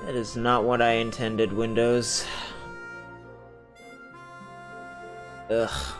That is not what I intended, Windows. Ugh.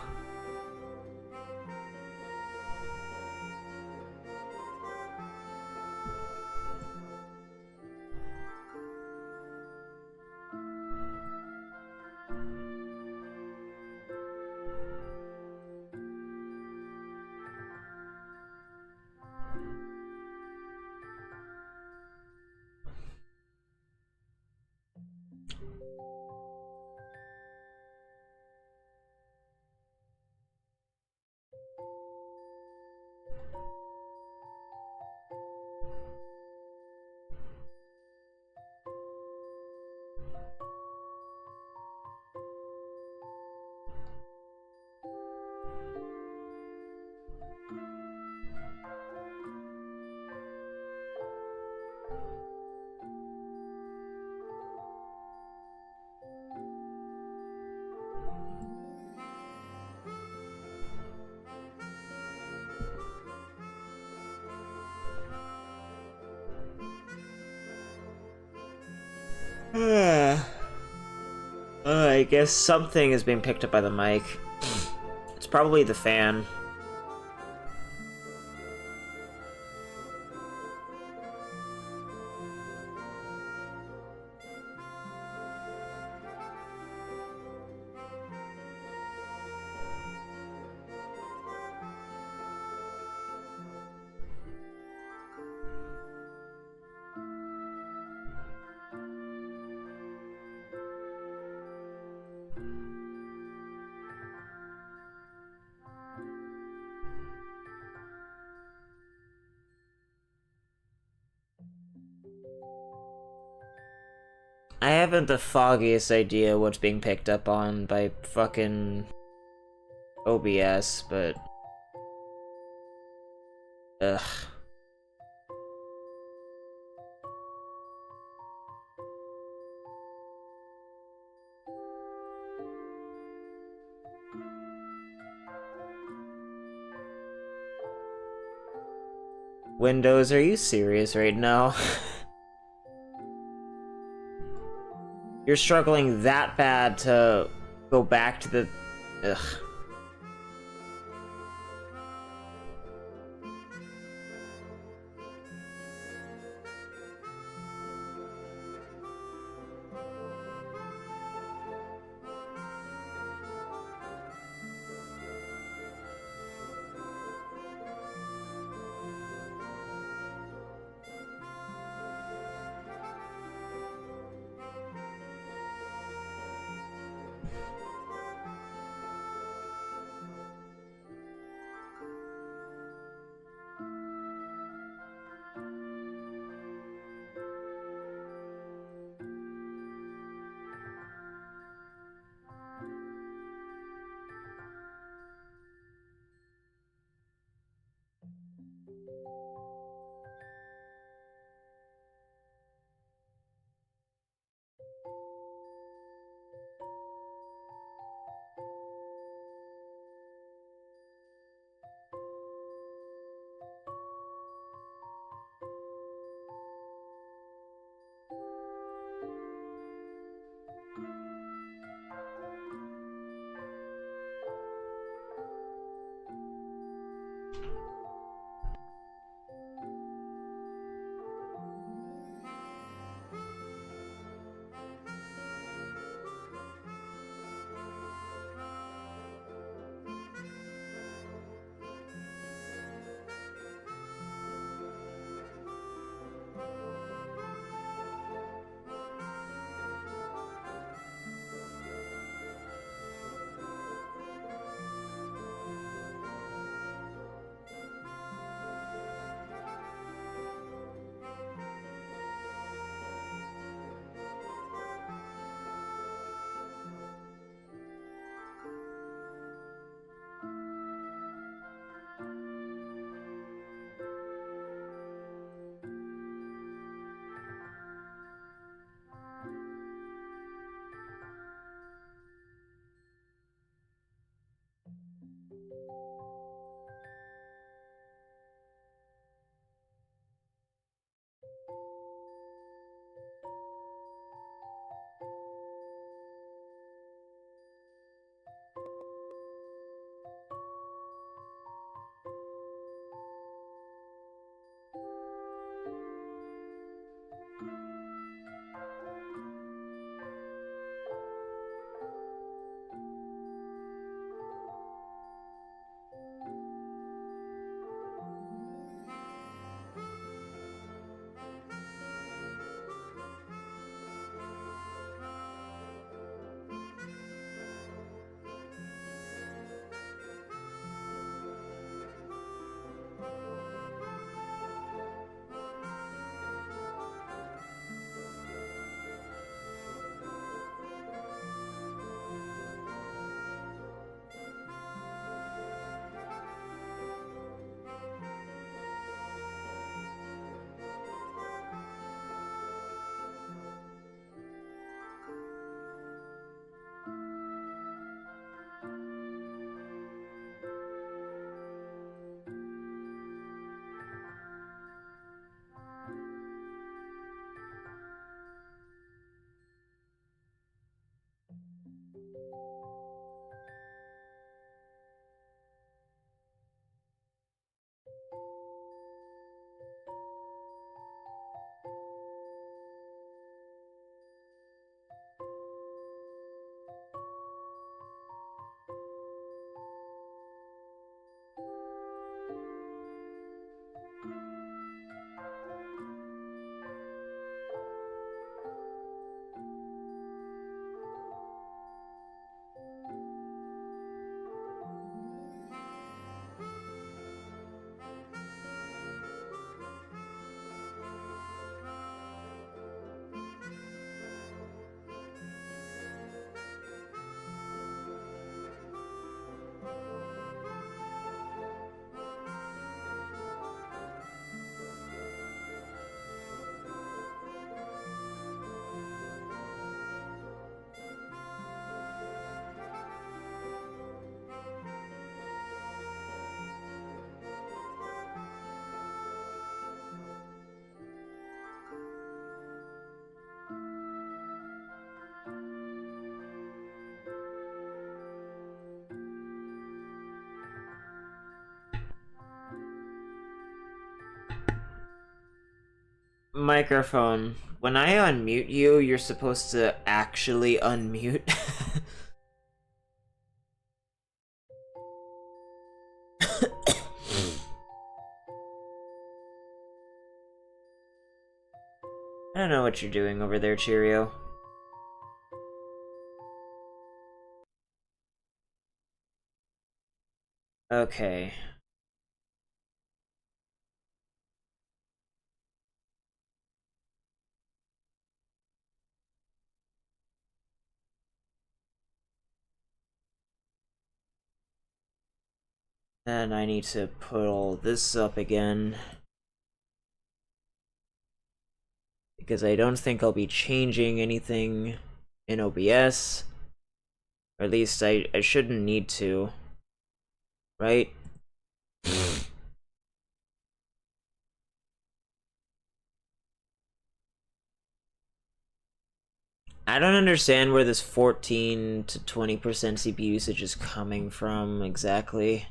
I guess something is being picked up by the mic. It's probably the fan. I haven't the foggiest idea what's being picked up on by fucking OBS, but... Ugh. Windows, are you serious right now? You're struggling that bad to go back to the... Ugh. Microphone. When I unmute you, you're supposed to actually unmute. I don't know what you're doing over there, Cheerio. Okay. And I need to put all this up again. Because I don't think I'll be changing anything in OBS. Or at least I shouldn't need to. Right? I don't understand where this 14 to 20% CPU usage is coming from exactly.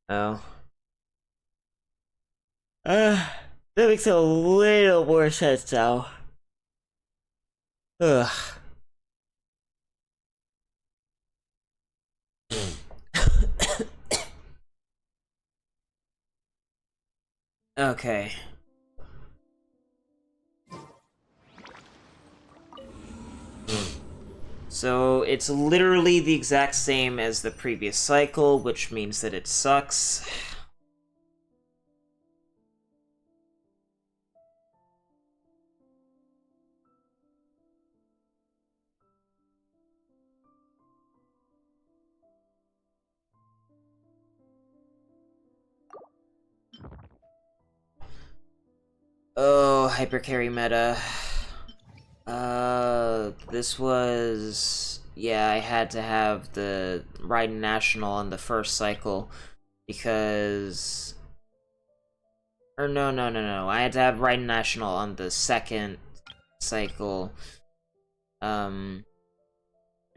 Oh. That makes a little more sense now. Ugh. Okay. So it's literally the exact same as the previous cycle, which means that it sucks. Oh, hypercarry meta. This was... Yeah, I had to have the Raiden National on the first cycle, because... Or no. I had to have Raiden National on the second cycle. Or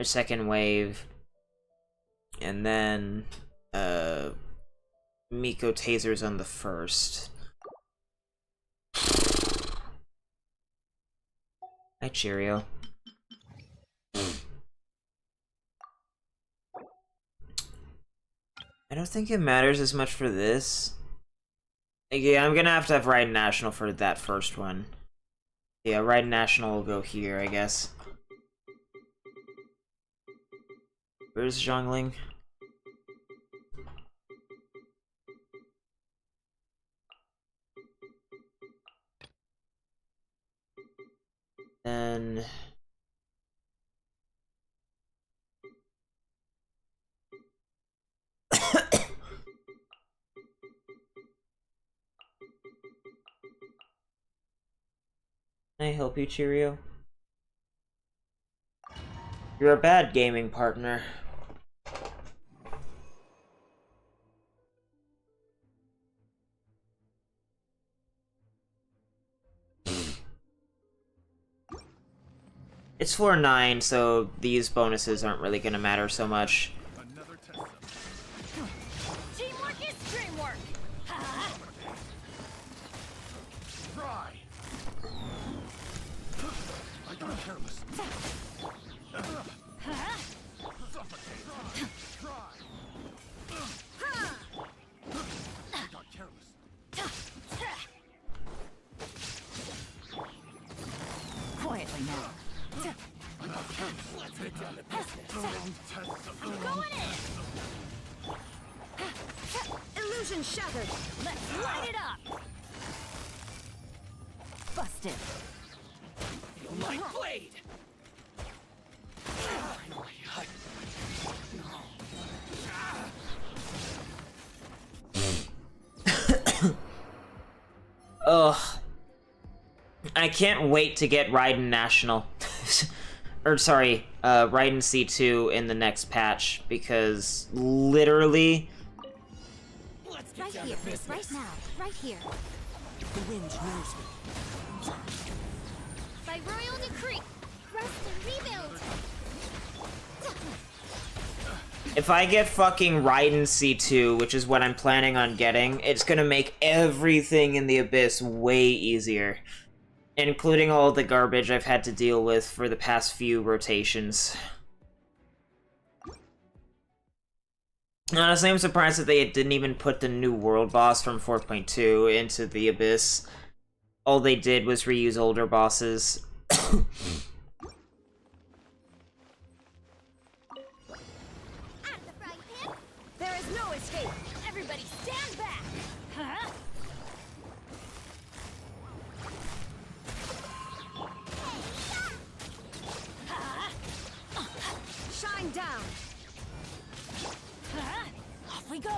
second wave. And then, Miko Tasers on the first. Hi, Cheerio. I don't think it matters as much for this. Yeah, I'm gonna have to have Raiden National for that first one. Yeah, Raiden National will go here, I guess. Where's Zhongling? Then... Can I help you, Cheerio? You're a bad gaming partner. It's floor 9, so these bonuses aren't really gonna matter so much. Teamwork is dreamwork. Try. I got careless. Suffocate. Try. I got careless. Quietly now. Let's get down to business. Going in. Illusion shattered. Let's light it up. Busted. My blade. Ugh. I can't wait to get Raiden National. Or, sorry, Raiden C2 in the next patch, because literally... Let's get Right down here. to business. Right now. Right here. The wind knows me. By royal decree. Rest and rebuild. If I get fucking Raiden C2, which is what I'm planning on getting, it's gonna make everything in the Abyss way easier. Including all the garbage I've had to deal with for the past few rotations. Honestly, I'm surprised that they didn't even put the new world boss from 4.2 into the Abyss. All they did was reuse older bosses. There is no escape. Everybody stand back. Huh? Shine down. Off we go.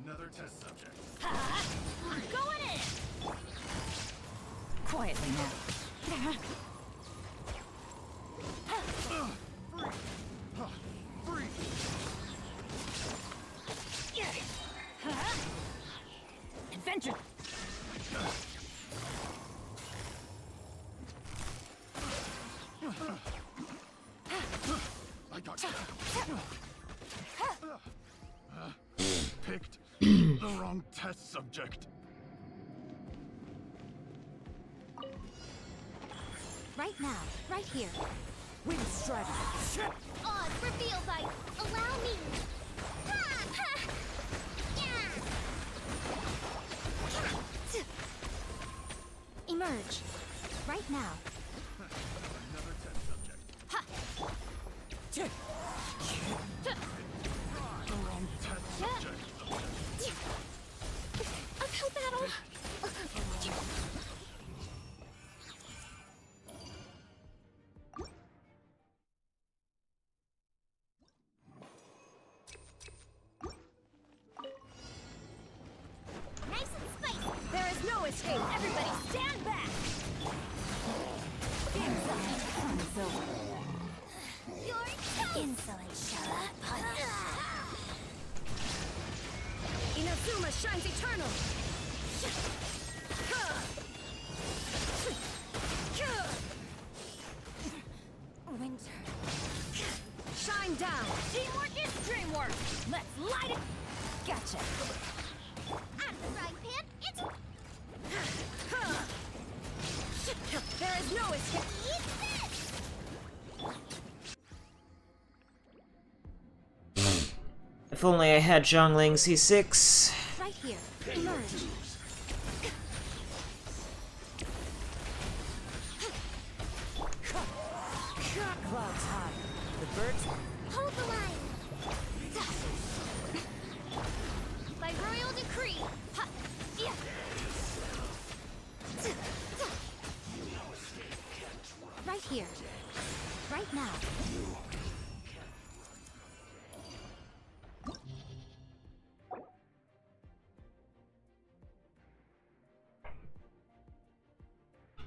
Another test subject. Going in. Quietly now. Adventure. I got picked the wrong test subject. Right now, right here. Wind strider. Oz, reveal fight. Allow me. Emerge. Right now. Another test subject. The wrong test subject. Uphill battle. Nice and spicy. There is no escape. Everybody stand back. Game's up. Fun's over. You're insolent, shut up. Inazuma shines eternal. Winter. Shine down. Teamwork is dreamwork. Let's light it. Gotcha. Out of the frying pan, it's... There is no escape. Eat this! If only I had Zhongling C6. Right here. Emerge. Clouds high. The birds. Hold the line. By royal decree. Ha. Yeah. Right here. Right now.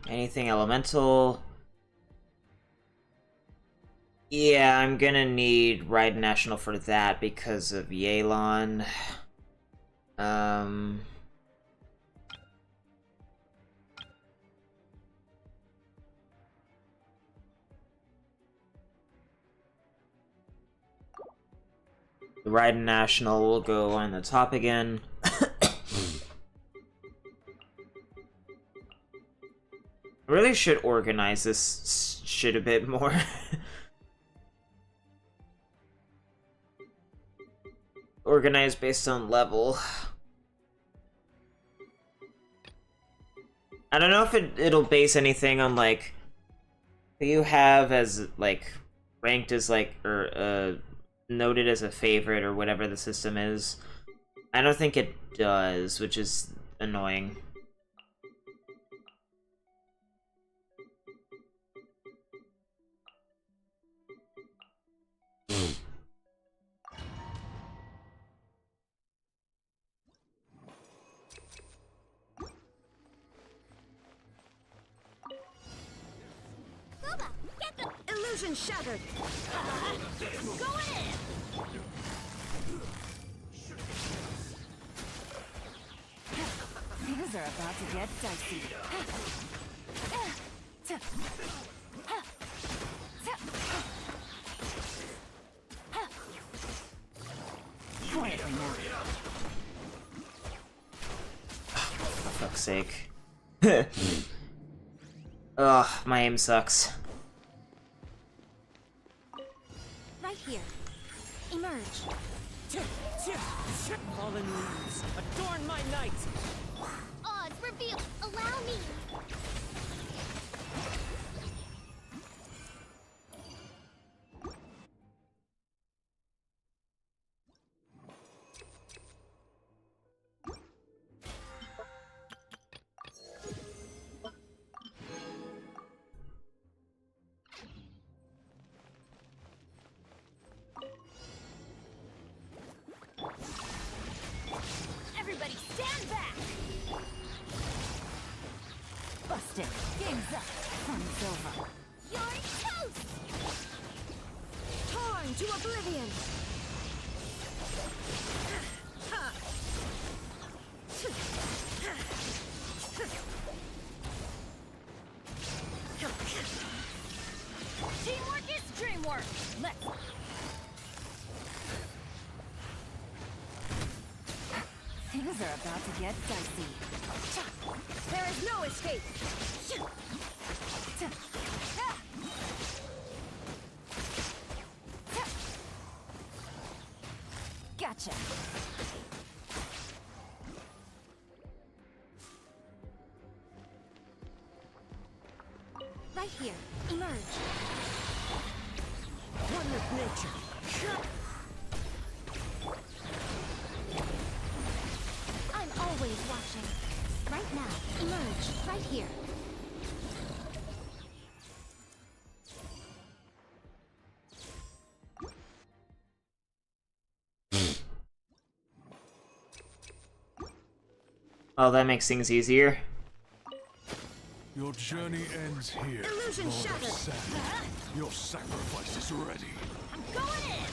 Anything elemental? Yeah, I'm gonna need Raiden National for that because of Yelan. The Raiden National will go on the top again. I really should organize this shit a bit more. Organize based on level. I don't know if it'll base anything on, like, who you have as, like, ranked as, like, or, noted as a favorite or whatever the system is. I don't think it does, which is annoying. Illusion shattered. Go in. Things are about to get dicey. fuck's sake. Ugh, my aim sucks. Right here. Emerge. Fallen leaves, adorn my night! Odds reveal. Allow me. Everybody stand back. Busted. Game's up. Fun's over. You're toast. Torn to oblivion. Teamwork is dreamwork. Let's. Things are about to get dicey. There is no escape. Gotcha. Right here. Emerge. One with nature. I'm always watching. Right now. Emerge. Right here. Oh, that makes things easier. Your journey ends here. Illusion Lord of shattered. Sand. Your sacrifice is ready. I'm going in.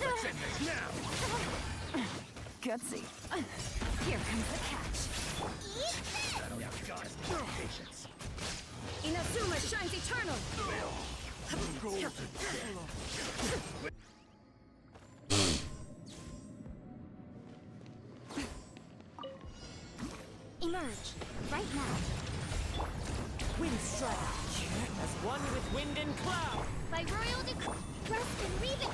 Let's end this now! Gutsy. Here comes the catch. Inazuma shines eternal. Emerge. Right now. Wind strike! As one with wind and cloud! By royal decree. Rest and read it.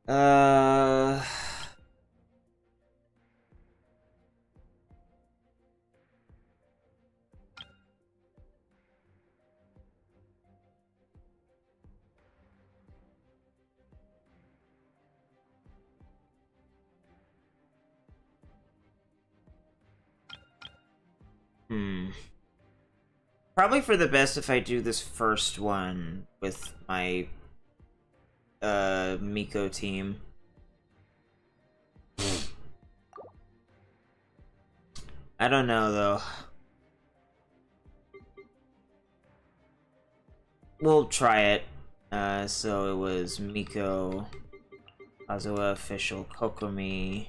Uh... Probably for the best if I do this first one with my Miko team. I don't know though. We'll try it. So it was Miko, Kazuha, Official, Kokomi,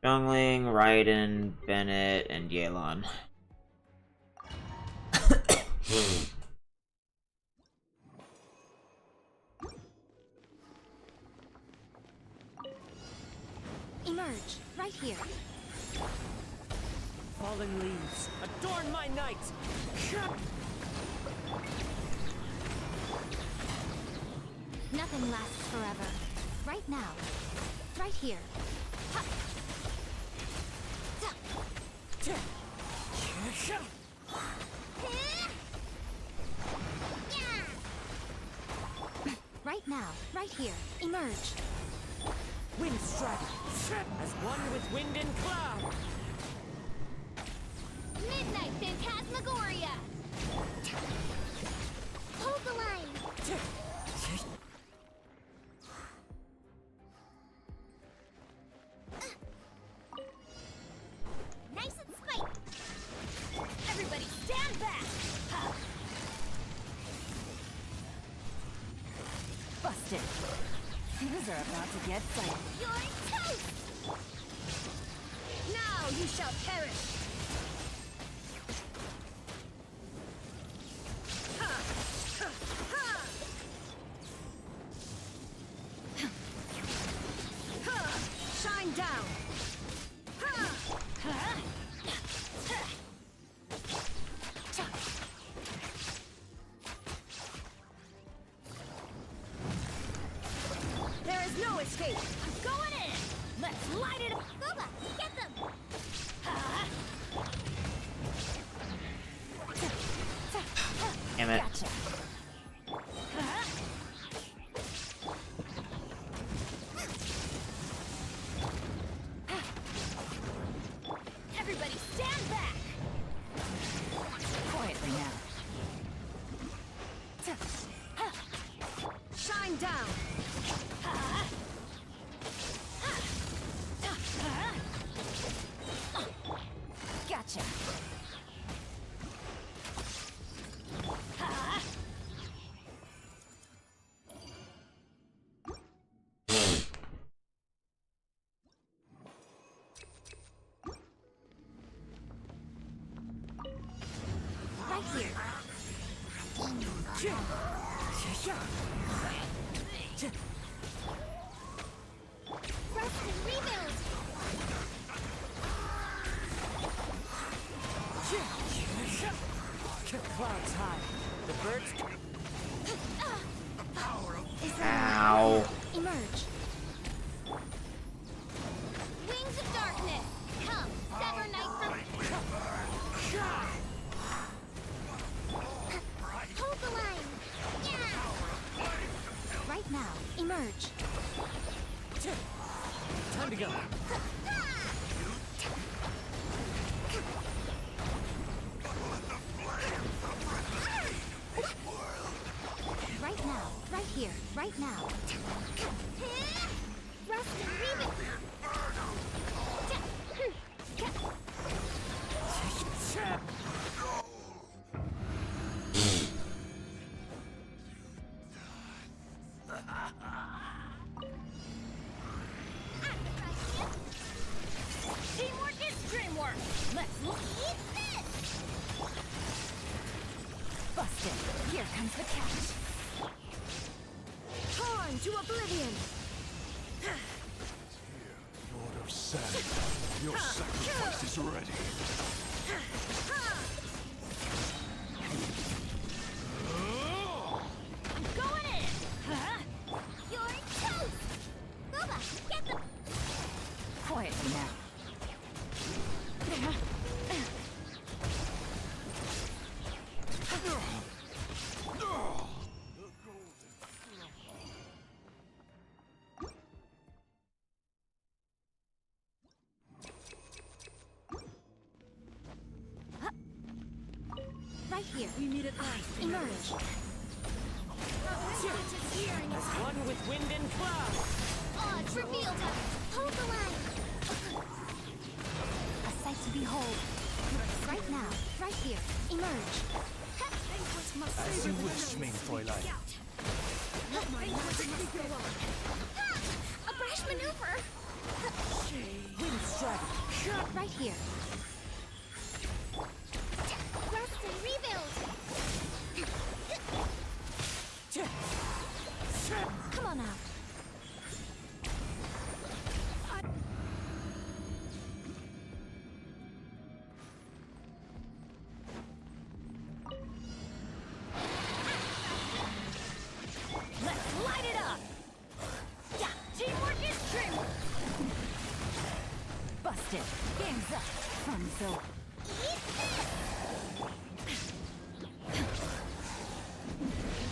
Jungling, Raiden, Bennett, and Yelan. Emerge. Right here. Fallen leaves, adorn my night! Nothing lasts forever. Right now. Right here. Ha. Ta. Right now. Right here. Emerge. Wind strike! As one with wind and cloud! Midnight Phantasmagoria! Hold the line! Nice and spike! Everybody stand back! Ha. Busted. Things are about to get dicey. You're toast! Now you shall perish! no escape. I'm going in. Let's light it up. Boba, get them. Damn it. Gotcha. Everybody stand back. Quietly now. Shine down. Gotcha. Right here. Rest and rebuild. Clouds high. The birds. Ow. Emerge. Wings of darkness. Come, sever night from. Hold the line. Yeah. Right now, emerge. Time to go. Right now, right here, right now. Rest and rebuild. Teamwork is dreamwork. Let's eat this. Busted. Here comes the catch. Torn to oblivion. Lord of Sand, your sacrifice is ready. I'm going in. You're toast. Boba, get them. Quietly now. Right here. We need it. Emerge. As one with wind and cloud. Odds revealed. Hold the line. A sight to behold. Right now, right here. Emerge. As you wish, main Fräulein. A brash maneuver. Wind strike. Right here. Rest and rebuild. Come on out. Let's light it up. Yeah, teamwork is dreamwork. Busted. Game's up. Fun's over.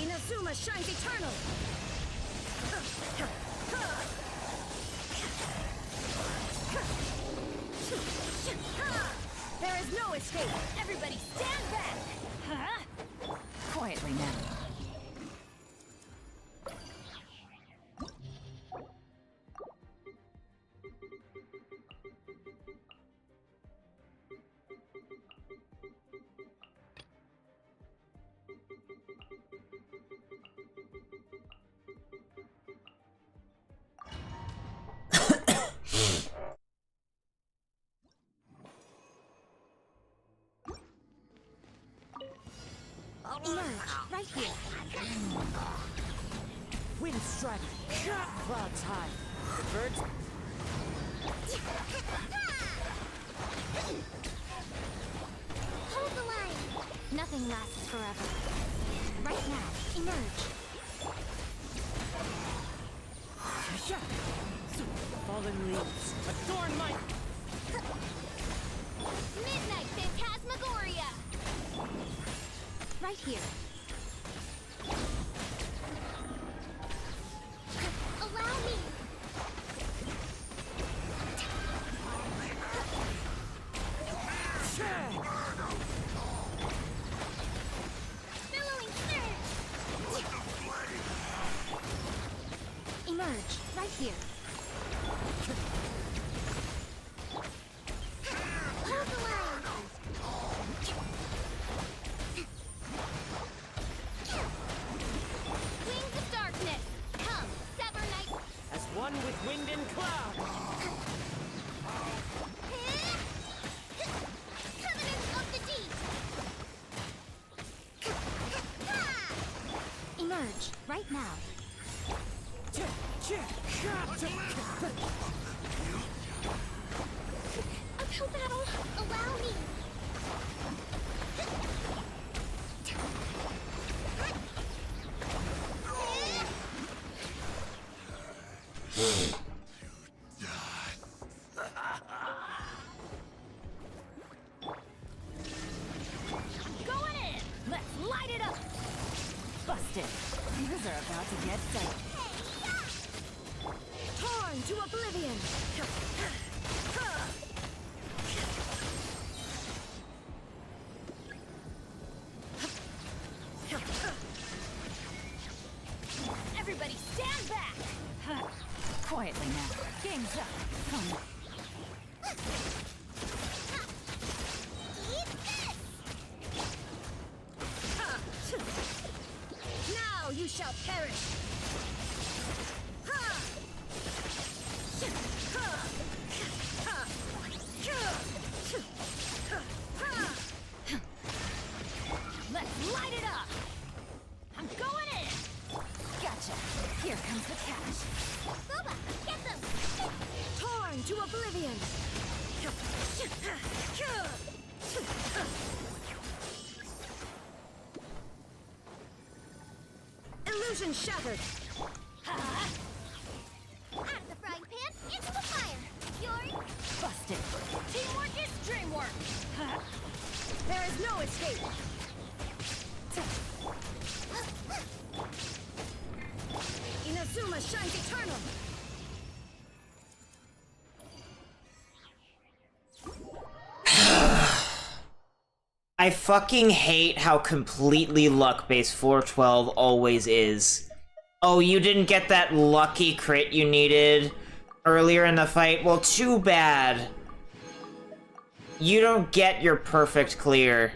Inazuma shines eternal. There is no escape. Everybody stand back. Quietly now. Emerge. Right here. Wind strike. Clouds high. The birds. Hold the line. Nothing lasts forever. Right now, emerge. Adorn my... Midnight Phantasmagoria! Right here. Allow me! Billowing surge! Emerge, right here. Hold the line! Wings of darkness! Come, sever night! As one with wind and cloud! Covenant of the deep! Emerge, right now. Uphill battle, allow me! Going in! Let's light it up! Busted. Things are about to get set. Torn to oblivion! Everybody stand back! Quietly now. Game's up. Come. Eat this! Now you shall perish! Let's light it up! I'm going in! Gotcha. Here comes the catch. Boba, get them! Torn to oblivion! Illusion shattered! Ha! Out of the frying pan, into the fire! Yours! Busted. Teamwork is dreamwork! Ha! There is no escape! Inazuma shines eternal! I fucking hate how completely luck-based 412 always is. Oh, you didn't get that lucky crit you needed earlier in the fight? Well, too bad. You don't get your perfect clear.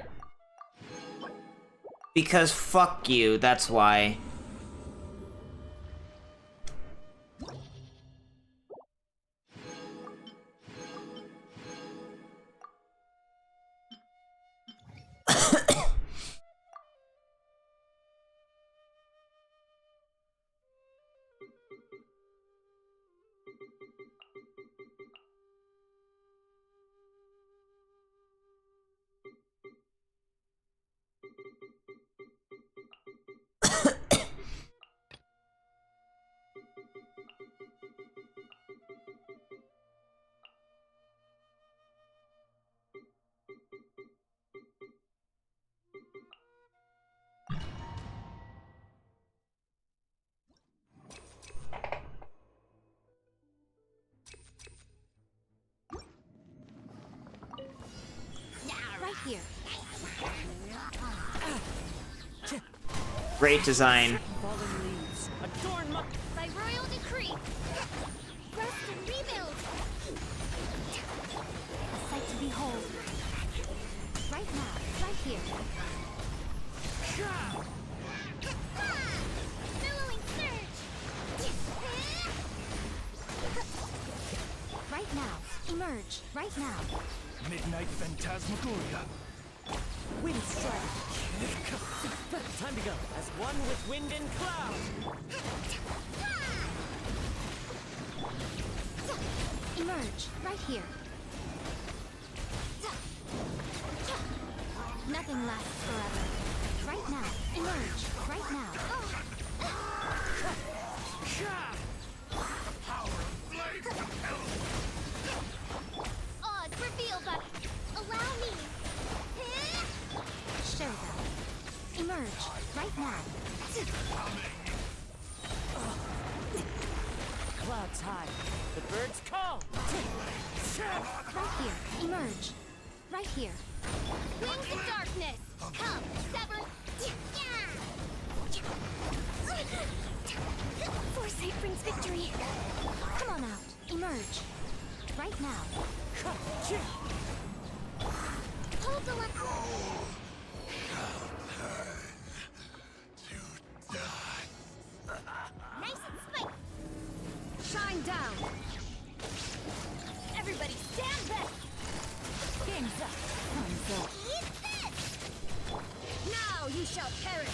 Because fuck you, that's why. Right here. Great design. Fallen leaves. Adorn my... By royal decree! Rest and rebuild! A sight to behold. Right now, right here. Billowing surge! Right now, emerge, right now. Midnight Phantasmagoria. Wind strike! Time to go, as one with wind and cloud! Emerge, right here. Nothing lasts forever. Right now, emerge, right now. Words call. Right here. Emerge. Right here. Wings of darkness. Come. Sever. Foresight brings victory. Come on out. Emerge. Right now. Hold the weapon. Nice and spike. Shine down. Everybody stand back. Game's up. Eat this. Now you shall perish.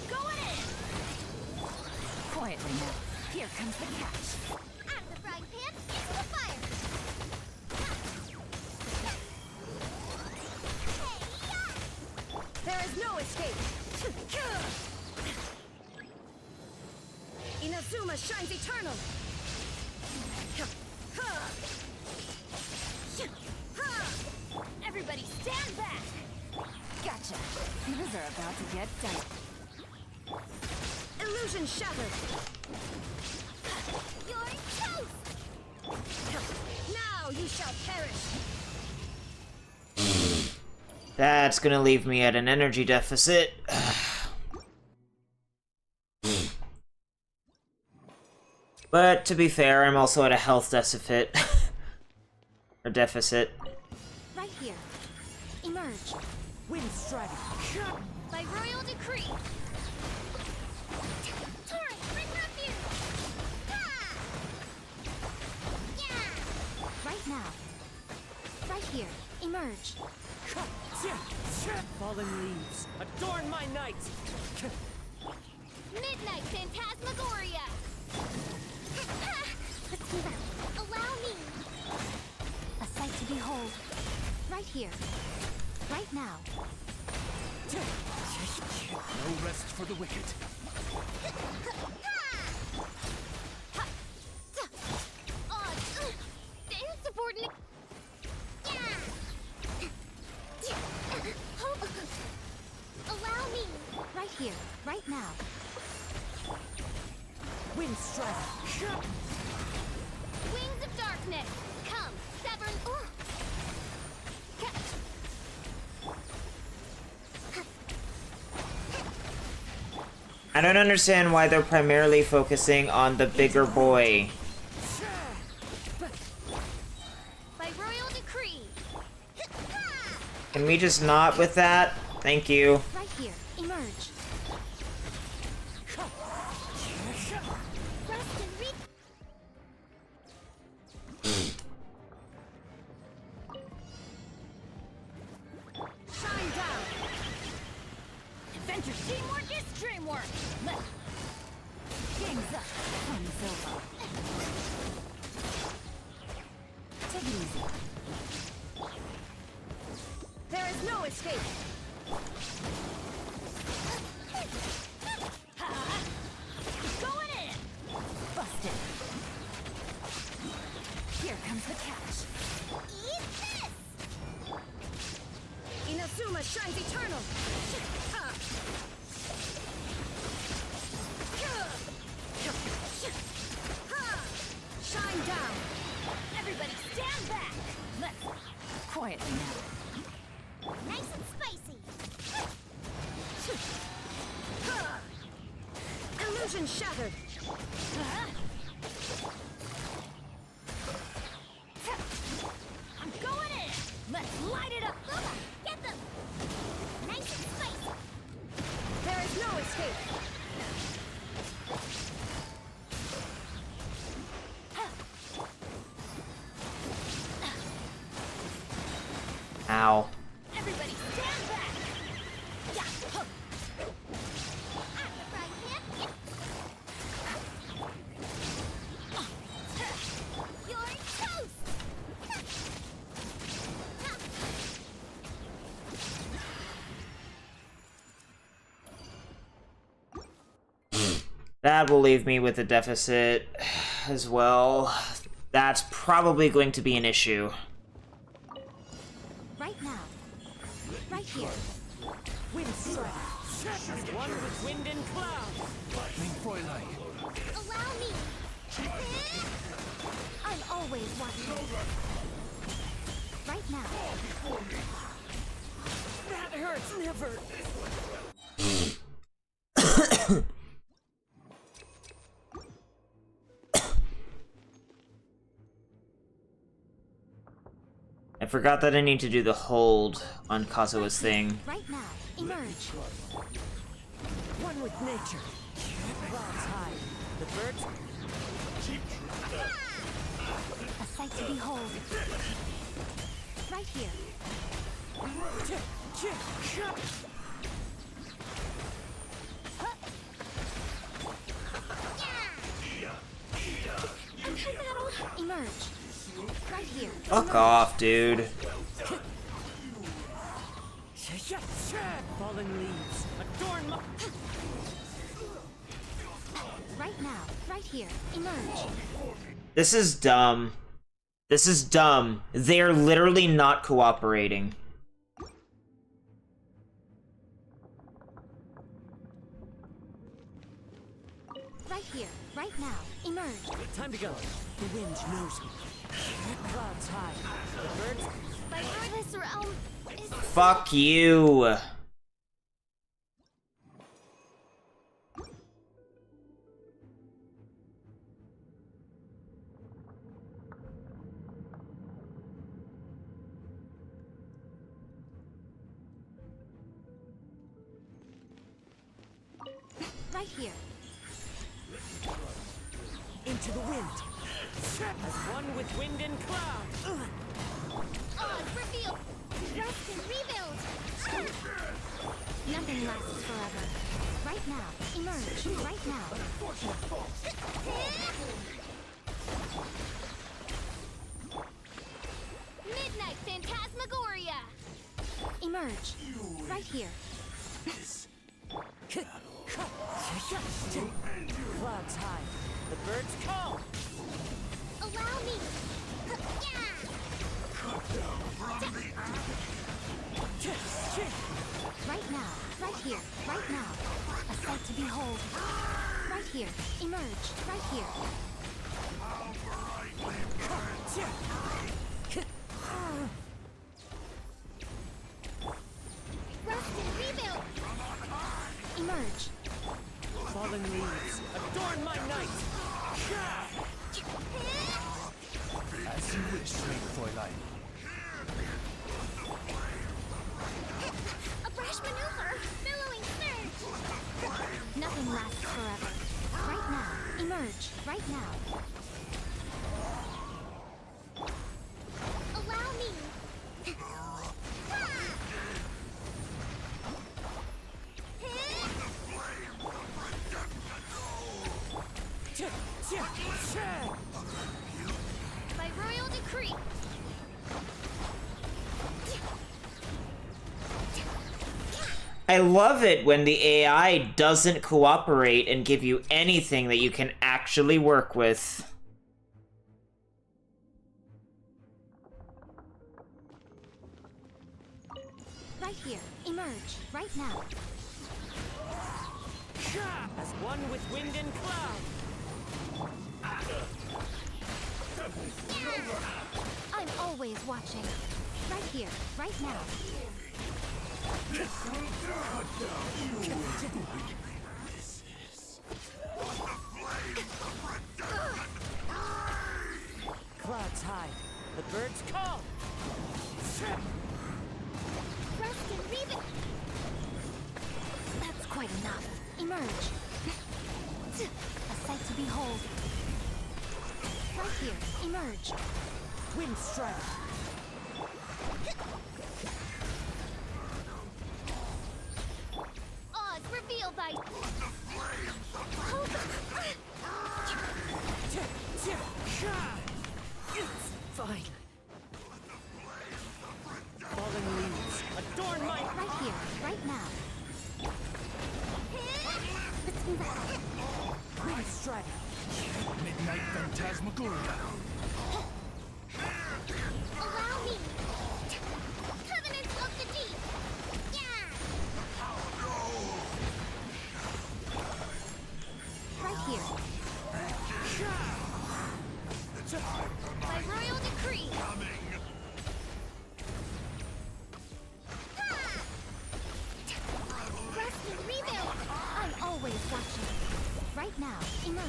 Going in. Quietly now. Here comes the catch. Out of the frying pan into the fire. There is no escape. Inazuma shines eternal. Everybody stand back. Gotcha. Things are about to get done. Illusion shattered. You're toast. Now you shall perish. That's gonna leave me at an energy deficit. But to be fair, I'm also at a health deficit. Or deficit. Right here. Emerge. Wind strike. By royal decree. Torrent, bring refuge. Right now. Right here. Emerge. Fallen leaves, adorn my night. Midnight Phantasmagoria. Let's move out. Allow me. A sight to behold. Right here. Right now. No rest for the wicked. The insubordinate. Allow me. Right here. Right now. Wind strike. Wings of darkness. Come. Severn. I don't understand why they're primarily focusing on the bigger boy. By royal decree. Can we just not with that? Thank you. Right here. Emerge. Rest and shine down. Adventure teamwork is dreamwork. Game's up. Fun's over. Take it easy. There is no escape. Going in. Busted. Here comes the catch. Eat this. Inazuma shines eternal. Shine down. Everybody stand back. Let's quietly now. Nice and spicy. Illusion shattered. I'm going in. Let's light it up. Get them. Nice and spicy. There is no escape. Ow. Everybody stand back. Yeah. Out the frying pan. You're toast. That will leave me with a deficit as well. That's probably going to be an issue. Right now. Right here. Wind strike. As one with wind and cloud. Lightning Fräulein. Allow me. I'm always watching. Right now. That hurts never. I forgot that I need to do the hold on Kazuha's thing. Right now. Emerge. One with nature. Clouds high. The birds. A sight to behold. Right here. Emerge. Right here. Fuck off, dude. Fallen leaves. Adorn my. Right now. Right here. Emerge. This is dumb. This is dumb. They are literally not cooperating. Right here. Right now. Emerge. Time to go. The wind knows me. Clouds high. The birds. My this realm is Fuck you. right here. Into the wind. As one with wind and cloud. Odds reveal. Rest and rebuild. Nothing lasts forever. Right now. Emerge. Right now. Midnight Phantasmagoria. Emerge. Right here. Clouds high. The birds call. Allow me. Right now. Right here. Right now. A sight to behold. Right here. Emerge. Right here. Rest and rebuild. Emerge. Fallen leaves. Adorn my night. As you wish, sweet Fräulein. A fresh maneuver. Billowing surge. Nothing lasts forever. Right now. Emerge. Right now. Allow me. By royal decree. I love it when the AI doesn't cooperate and give you anything that you can actually work with. Right here. Emerge. Right now. As one with wind and cloud. I'm always watching. Right here. Right now. Clouds high. The birds call. Rest and rebuild. That's quite enough. Emerge. A sight to behold. Right here. Emerge. Wind strike. Odds revealed by... Fine. Fallen leaves. Adorn my... Right here. Right now. Let's move out. Wind strike. Midnight Phantasmagoria. Allow me. Covenant of the deep.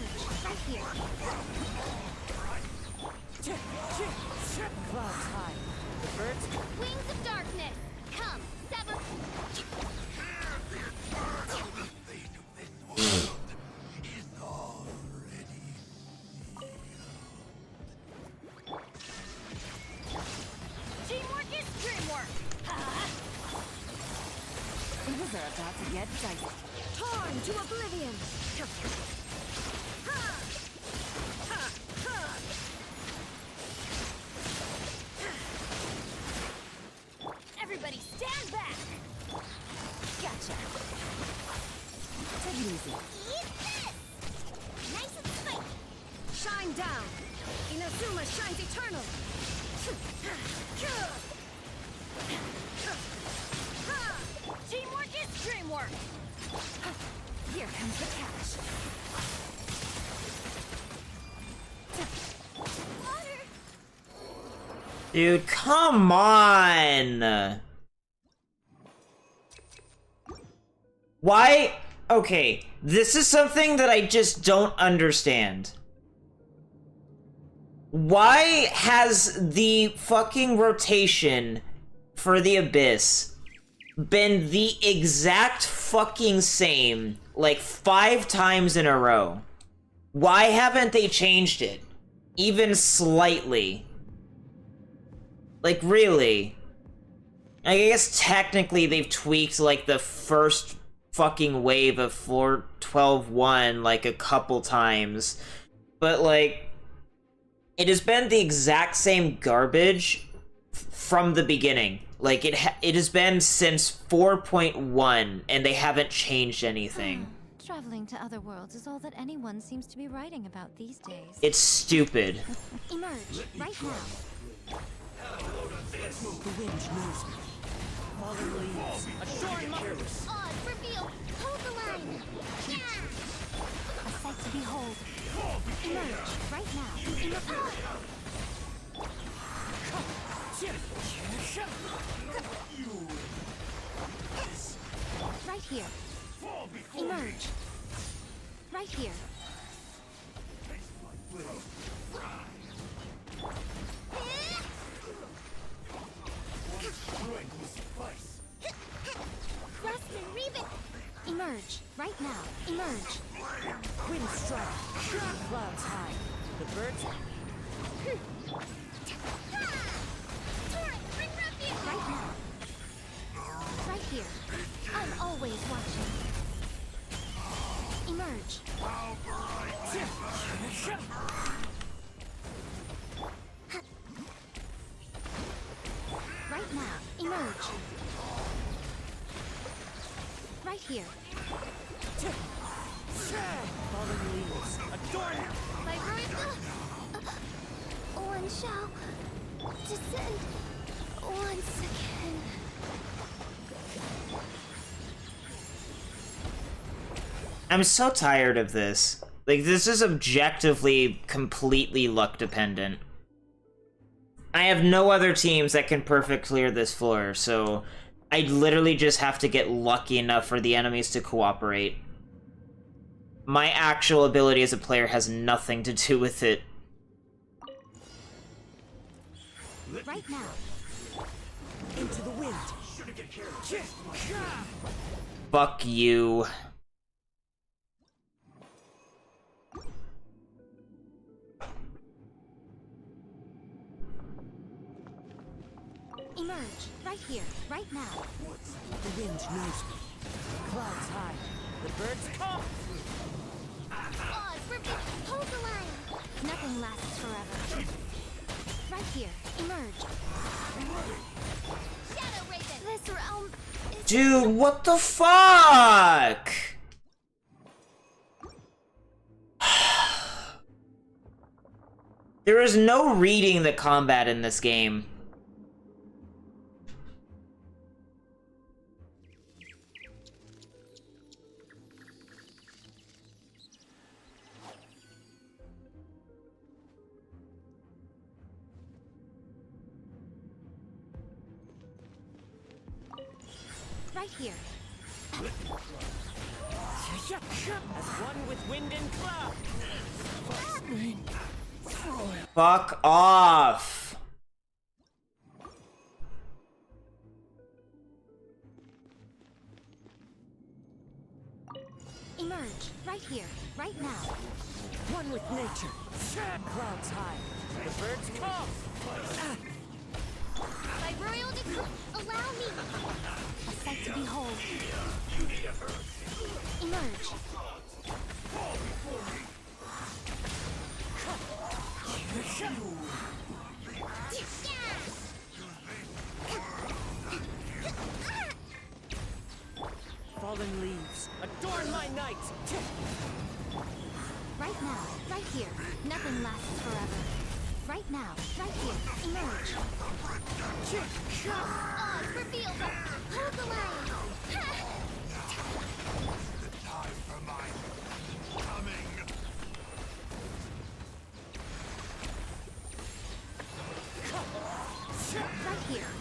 Emerge right here. Clouds high. The birds Wings of darkness. Come, sever. Teamwork is dreamwork. Things are about to get dicey. Torn to oblivion. Everybody stand back. Gotcha. Take it easy. Eat this. Nice and spiky. Shine down. Inazuma shines eternal. Teamwork is dreamwork. Here comes the catch. Water. Dude, come on! Why? Okay, this is something that I just don't understand. Why has the fucking rotation for the Abyss been the exact fucking same, like 5 times in a row? Why haven't they changed it? Even slightly? Like, really? I guess technically they've tweaked, like, the first fucking wave of 4.12.1, like, a couple times. But, like, it has been the exact same garbage from the beginning. Like, it has been since 4.1, and they haven't changed anything. Traveling to other worlds is all that anyone seems to be writing about these days. It's stupid. Emerge right now. The wind knows me. Fallen leaves. Adorn mothers. Odd reveal. Hold the line. Yeah. A sight to behold. Emerge right now. Right here. Emerge. Right here. Thrust and reeve it. Emerge right now. Emerge. Wind strike. Clouds high. The birds Torrent, bring refuge. Right now. Right here. I'm always watching. Emerge. Right now. Emerge. Right here. fallen leaves. Adorn My rifle. One shall descend once again. I'm so tired of this. Like, this is objectively completely luck dependent. I have no other teams that can perfect clear this floor, so I literally just have to get lucky enough for the enemies to cooperate. My actual ability as a player has nothing to do with it. Right now. into the wind. Fuck you. Emerge right here, right now. The wind knows me. Clouds high. The birds come. Oz, hold the line. Nothing lasts forever. Right here, emerge. Shadow Raven. This realm is Dude, what the fuck? There is no reading the combat in this game. Right here. As one with wind and cloud. Fuck off! Emerge, right here, right now. One with nature. Clouds high. The birds come. By royal decree, allow me. A sight to behold. Emerge. Fallen leaves. Adorn my night. Right now, right here. Nothing lasts forever. Right now, right here. Emerge. Odds reveal them. Hold the line. Time for mine. Coming. Right here.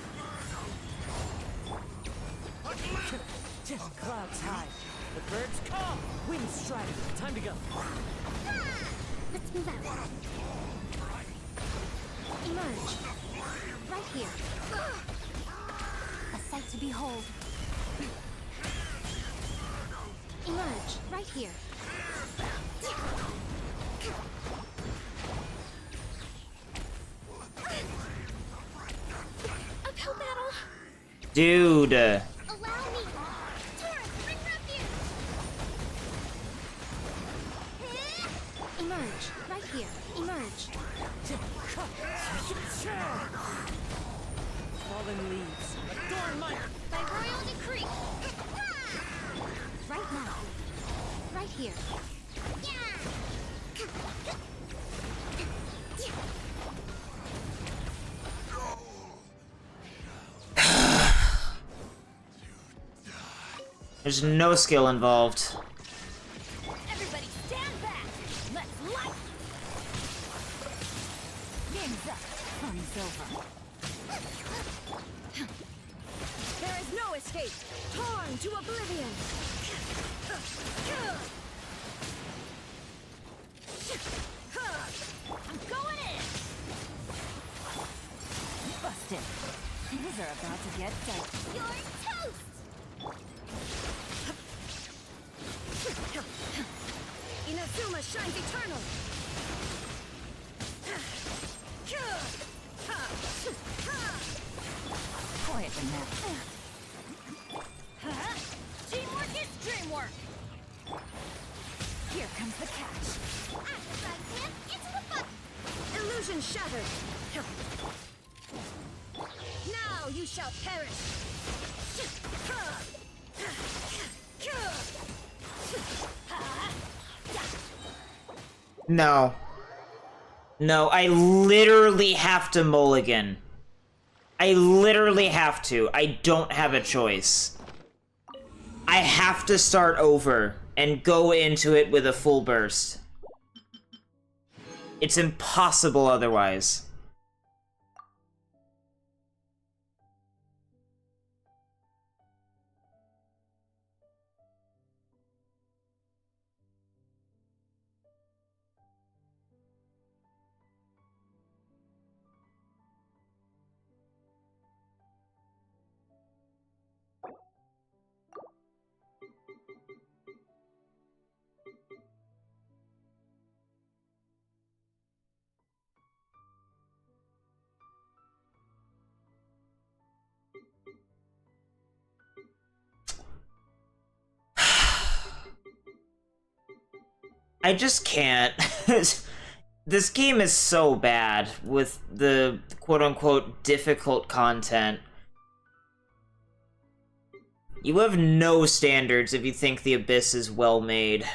Clouds high. The birds come. Wind strike. Time to go. Let's move out. Emerge. Right here. A sight to behold. Emerge. Right here. Uphill battle. Dude. Allow me. Turret, bring refuge. Emerge. Right here. Emerge. Fallen leaves. Adorn my... By royal decree. Right now. Right here. There's no skill involved. Everybody stand back. Let's light. Game's up. Fun's over. There is no escape. Torn to oblivion. I'm going in. Busted. Things are about to get dicey. You're toast. Inazuma shines eternal. Quiet the now. Teamwork is dreamwork. Here comes the catch. Into the butt. Illusion shattered. Now you shall perish. No. No, I literally have to mulligan. I literally have to. I don't have a choice. I have to start over and go into it with a full burst. It's impossible otherwise. I just can't. This game is so bad with the quote-unquote difficult content. You have no standards if you think the Abyss is well made.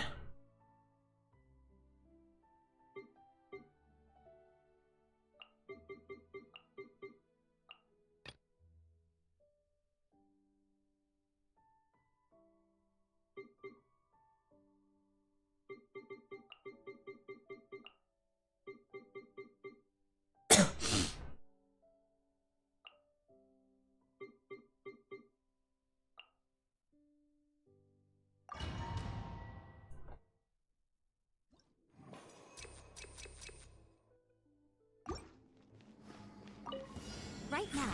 Right now.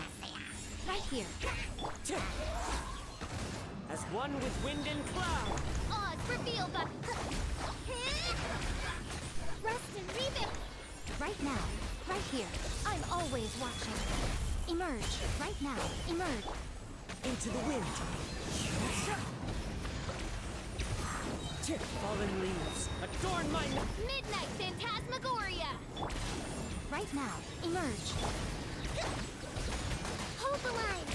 Right here. As one with wind and cloud. Odds revealed by... Rest and rebuild. Right now. Right here. I'm always watching. Emerge. Right now. Emerge. Into the wind. Fallen leaves. Adorn my... Midnight Phantasmagoria. Right now. Emerge. Hold the line.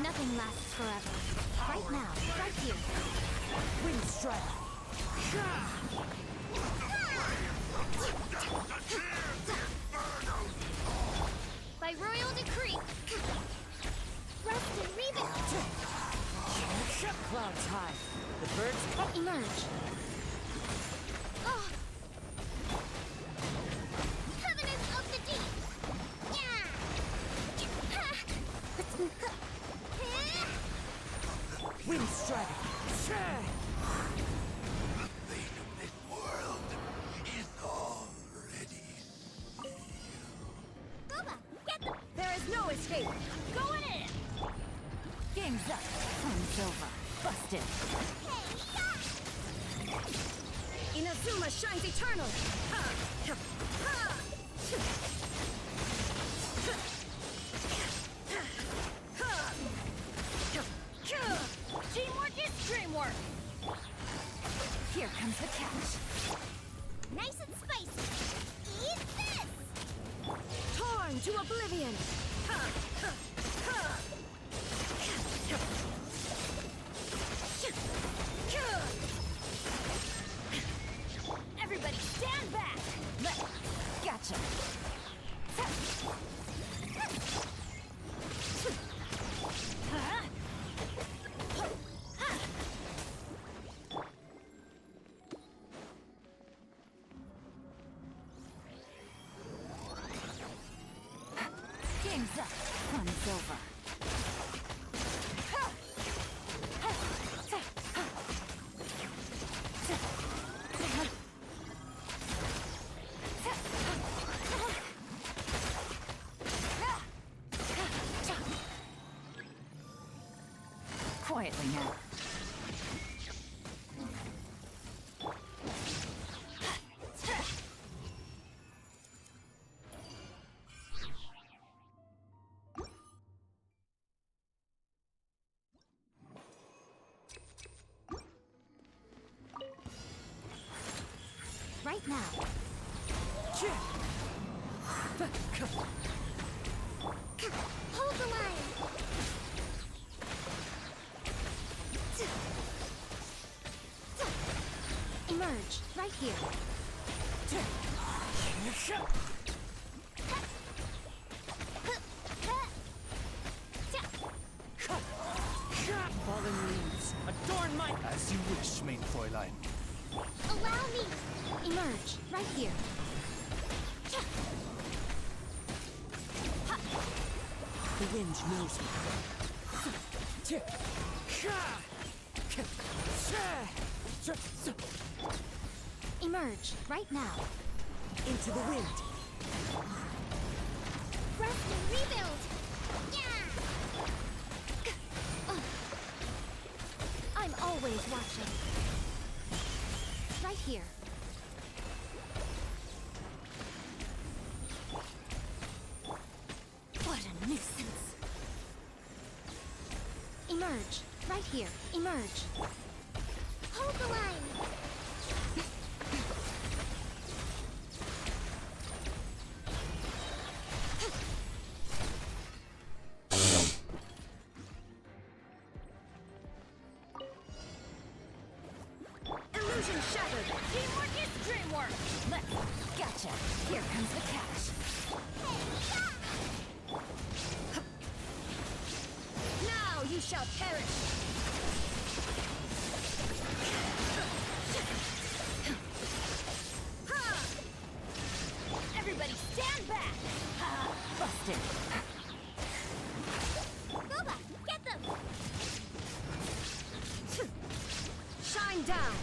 Nothing lasts forever. Right now. Right here. Wind strike. By royal decree. Rest and rebuild. Clouds high. The birds come. Emerge. Oh. Covenants of the deep. Yeah. Wind strike. This world is already Boba, get the... There is no escape. Going in. Game's up. Fun's over. Busted. Inazuma shines eternal. Teamwork is dreamwork. Here comes the catch. Nice and spicy. Eat this. Torn to oblivion. Everybody stand back. Gotcha. Game's up. Fun's over. Quietly now. Right now. Hold the line. Emerge. Right here. Fallen leaves. Adorn my... as you wish, main Fräulein. Allow me. Emerge. Right here. The wind knows me. Emerge. Right now. Into the wind. Rest and rebuild. Yeah. I'm always watching. Right here. What a nuisance. Emerge. Right here. Emerge. Hold the line. Illusion shattered. Teamwork is dreamwork. Gotcha. Here comes the catch. Now you shall perish. Everybody stand back. Busted. Boba, get them. Shine down.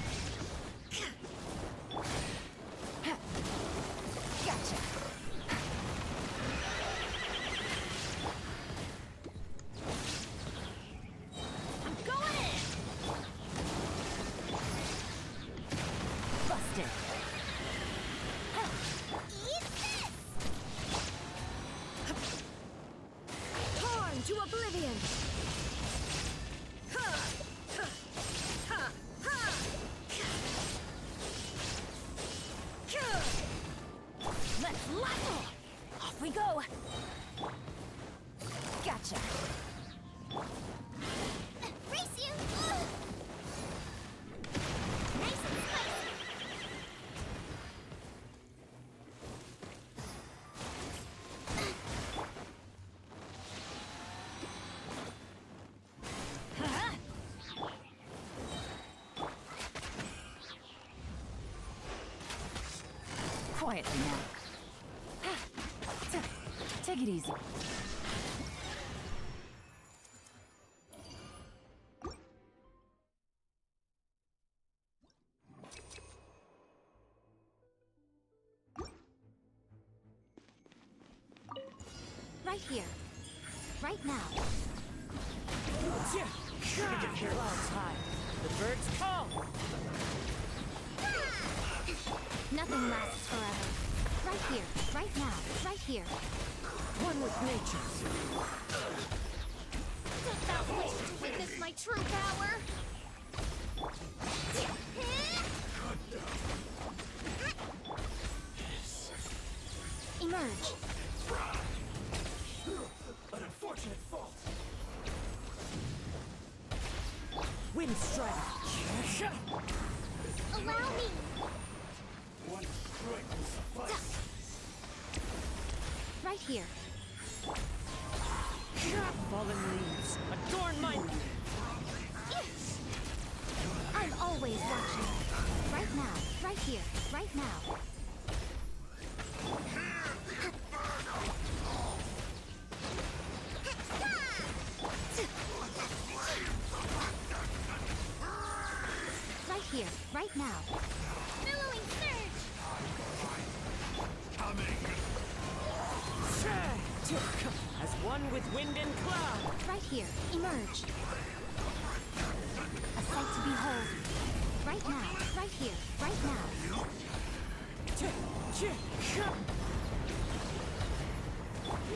Let's light. Off we go. Gotcha. Race you. Nice and spicy. Quietly now. Take it easy. Right here. Right now. Clouds high. The birds call. Nothing lasts forever. Right here, right now, right here. One with nature. Dost thou wish to witness my true power? Emerge. An unfortunate fault. Wind strike. Allow me. One strike will suffice. Right here. Fallen leaves. Adorn my... I'm always watching. Right now, right here, right now. Right here, right now. Billowing surge! As one with wind and cloud. Right here, emerge. A sight to behold. Right now, right here, right now.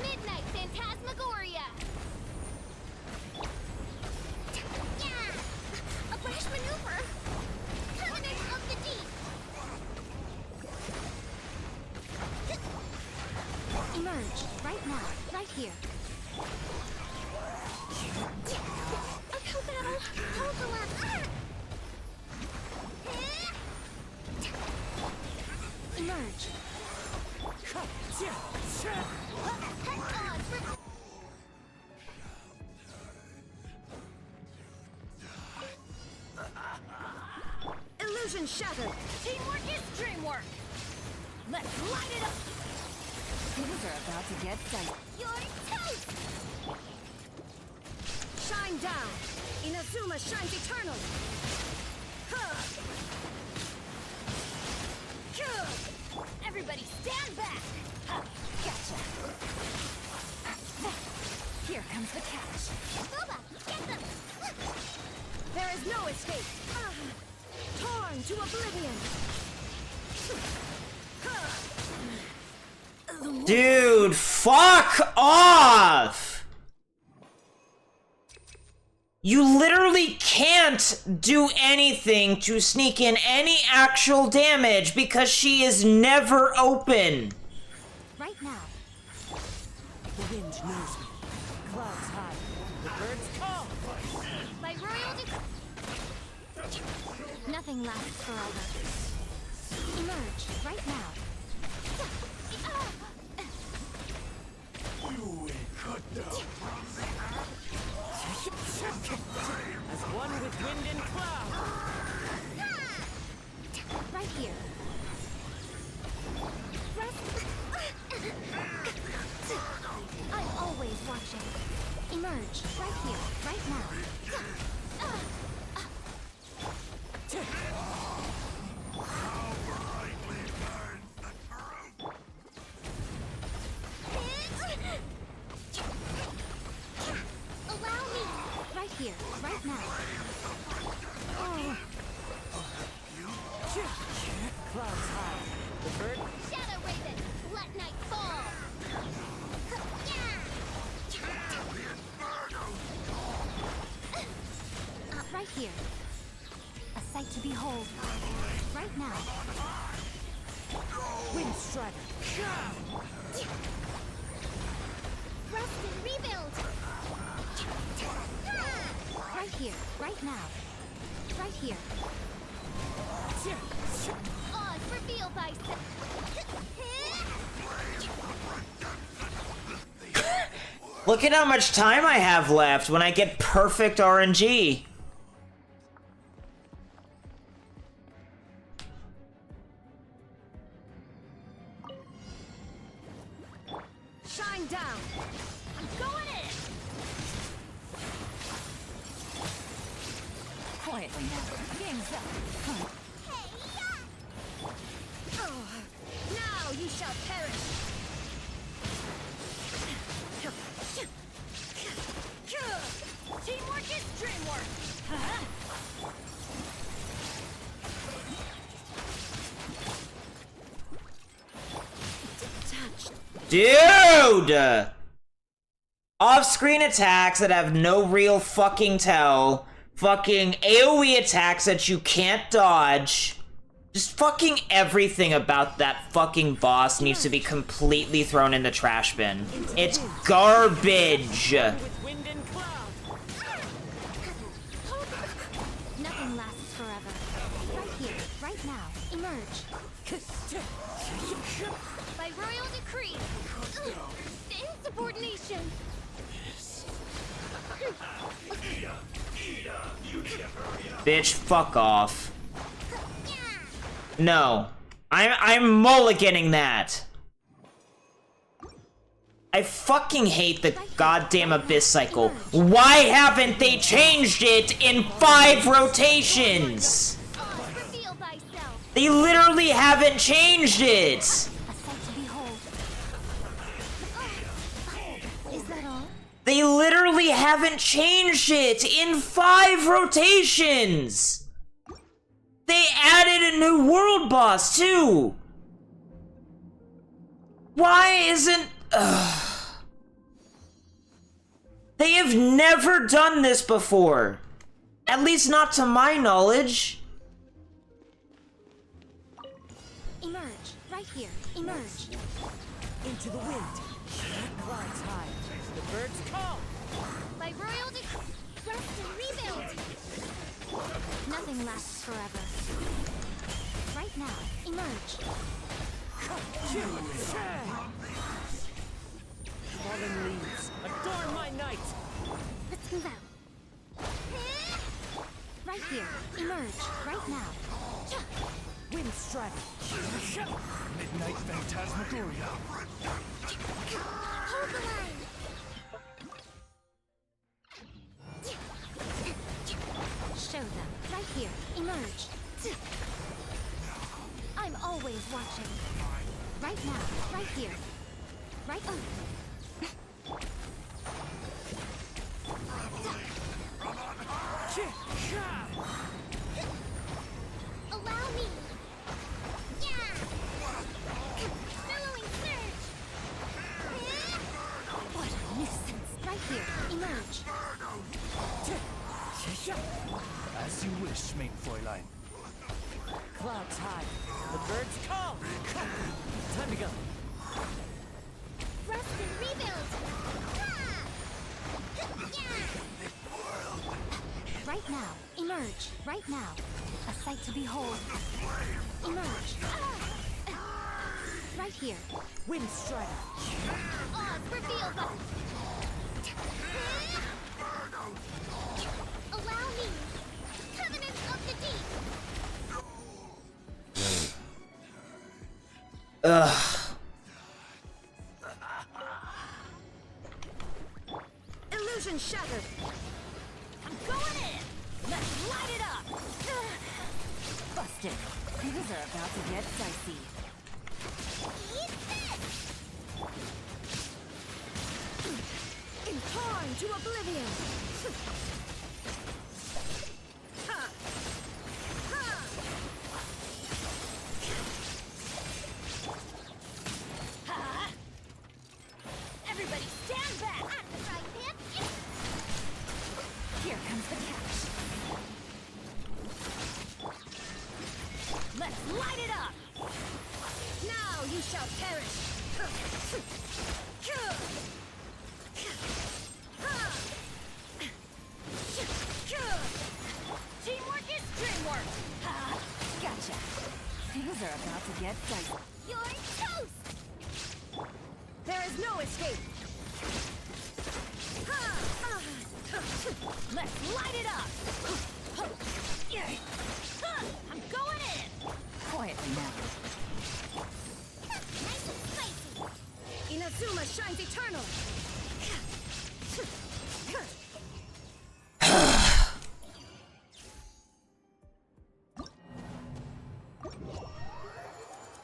Midnight Phantasmagoria! Yeah! A brash maneuver! Covenant of the Deep! Emerge, right now, right here. Uphill battle! Hold the left! Emerge. Illusion shattered! Teamwork is dreamwork. Let's light it up. Things are about to get dicey. You're toast! Shine down! Inazuma shines eternally! Everybody stand back. Gotcha! Here comes the catch. Boba, get them! There is no escape! Torn to oblivion! Dude, fuck off! You literally can't do anything to sneak in any actual damage because she is never open. Right now. The wind knows me. Clouds high. The birds call. By royal nothing lasts forever. Emerge right now. You ain't cut down. As one with wind and cloud. Right here. I'm always watching. Emerge right here, right now. Allow me. Right here, right now. Clouds high. The bird. Shadow Raven, let night fall. Right here. A sight to behold. Right now. Wind Strider. Rest and rebuild. Right here, right now. Right here. Oz, reveal thyself. Look at how much time I have left when I get perfect RNG. Shine down. I'm going in. Quietly now. Game's up. Huh. Oh, now you shall perish. Teamwork is dreamwork. Dude! Off-screen attacks that have no real fucking tell. Fucking AoE attacks that you can't dodge. Just fucking everything about that fucking boss needs to be completely thrown in the trash bin. It's garbage! With wind and cloud. Nothing lasts forever. Right here, right now. Emerge. By royal decree. Insubordination. Bitch, fuck off. No. I'm mulliganing that. I fucking hate the goddamn Abyss cycle. Why haven't they changed it in 5 rotations? Oz, reveal thyself. They literally haven't changed it. A sight to behold. Is that all? They literally haven't changed it in 5 rotations. They added a new world boss too. Why isn't... They have never done this before. At least not to my knowledge. Emerge. Right here. Emerge. Into the wind. Clouds high. The birds call. By royal decree. Rest and rebuild. Nothing lasts forever. Right now. Emerge. Fallen leaves. Adorn my night. Let's move out. Right here. Emerge. Right now. Wind Strider. Midnight Phantasmagoria. Hold the line. Show them. Right here. Emerge. I'm always watching. Right now. Right here. Right on. Allow me. Yeah. Billowing surge. What a nuisance. Right here. Emerge. As you wish, main Fräulein. Clouds high. The birds call. Time to go. Rest and rebuild. Right now. Emerge. Right now. A sight to behold. Emerge. Right here. Wind Strider. Oz, reveal them. Allow me. Covenant of the deep. Ugh. Illusion shattered. I'm going in. Let's light it up. Busted. Things are about to get dicey. Eat this. In time to oblivion. Ha. Ha. Ha! Everybody stand back. At the right hand. Here comes the catch. Let's light it up. Now You shall perish. Teamwork is dreamwork! Gotcha. Things are about to get dicey. You're toast. There is no escape. Let's light it up! I'm going in! Quietly now. Nice and spicy. Inazuma shines eternal.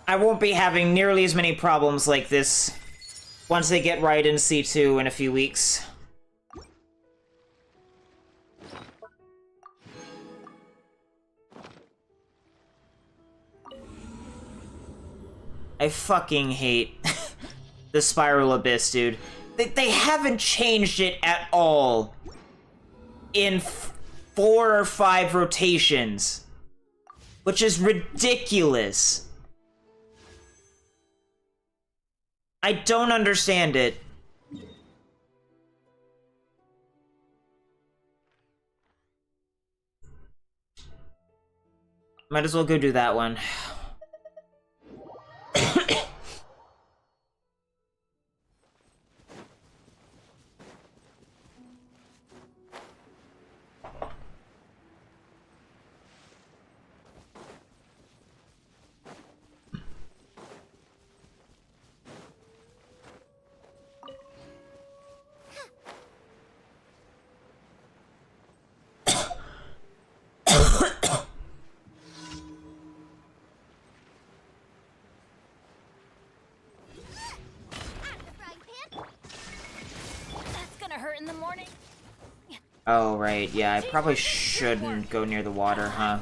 I won't be having nearly as many problems like this once they get right in C2 in a few weeks. I fucking hate the Spiral Abyss, dude. They haven't changed it at all in 4 or 5 rotations, which is ridiculous. I don't understand it. Might as well go do that one. That's gonna hurt in the morning. Oh, right, yeah, I probably shouldn't go near the water, huh?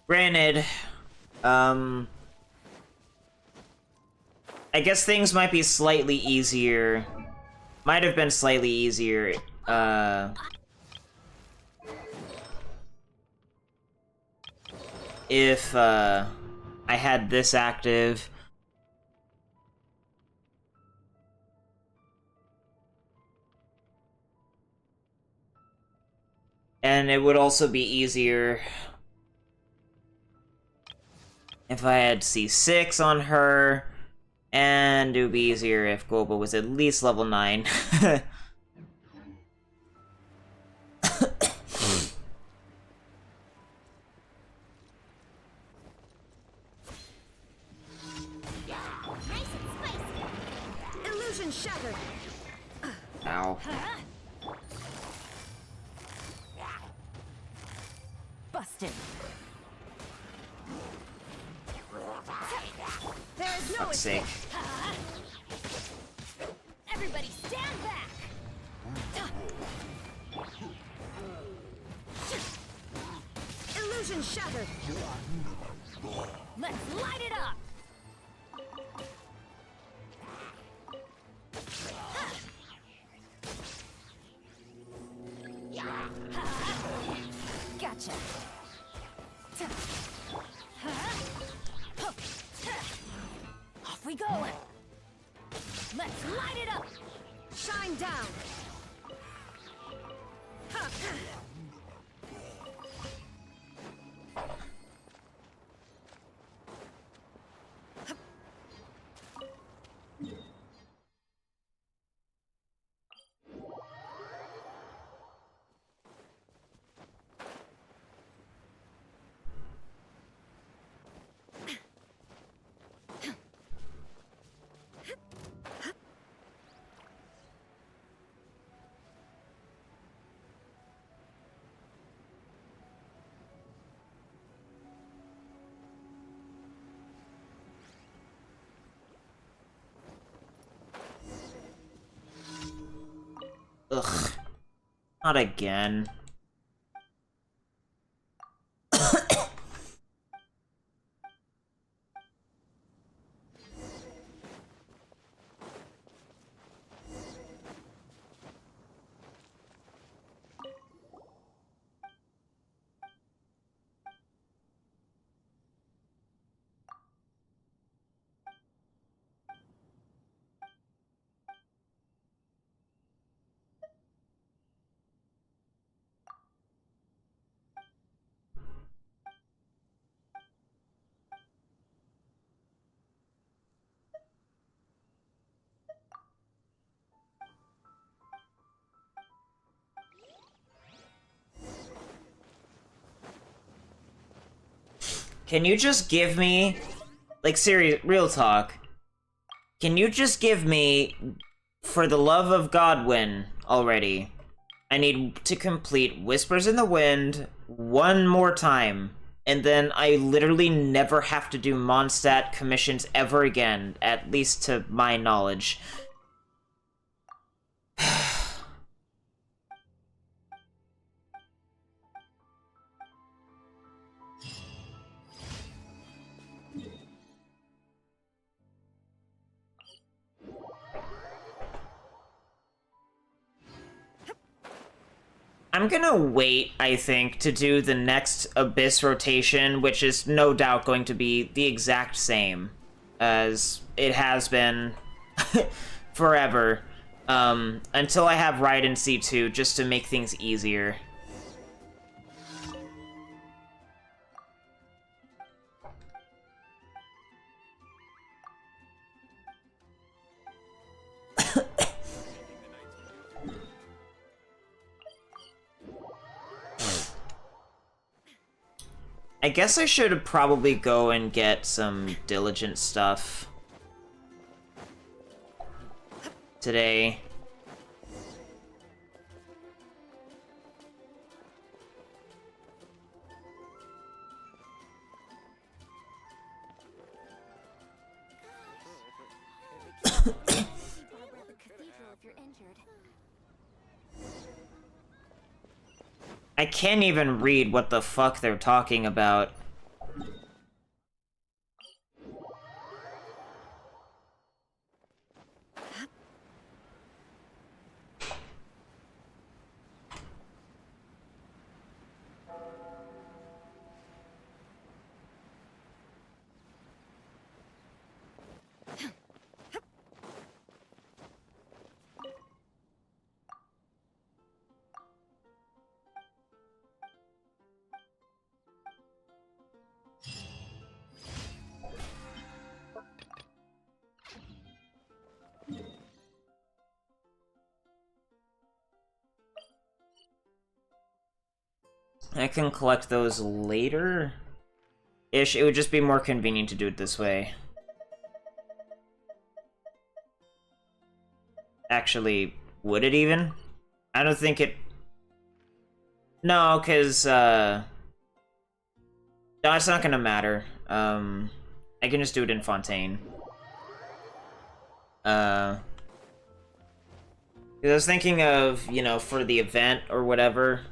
Granted, I guess things might be slightly easier. Might have been slightly easier, if, I had this active. And it would also be easier if I had C6 on her, and it would be easier if Goba was at least level 9. Nice and spicy. Illusion shattered. Ow. Busted. There is no Fuck's escape. sake. Everybody stand back. Illusion shattered. Let's light it up! Gotcha. Off we go! Let's light it up! Shine down. Ugh. Not again. Can you just give me, like, serious, real talk? Can you just give me, for the love of Godwin, already? I need to complete Whispers in the Wind one more time, and then I literally never have to do Mondstadt commissions ever again, at least to my knowledge. I'm gonna wait, I think, to do the next Abyss rotation, which is no doubt going to be the exact same as it has been forever, until I have Raiden C2, just to make things easier. I guess I should probably go and get some diligent stuff today. I can't even read what the fuck they're talking about. I can collect those later-ish. It would just be more convenient to do it this way. Actually, would it even? I don't think it... No, because, no, it's not gonna matter. I can just do it in Fontaine. 'Cause I was thinking of, you know, for the event or whatever...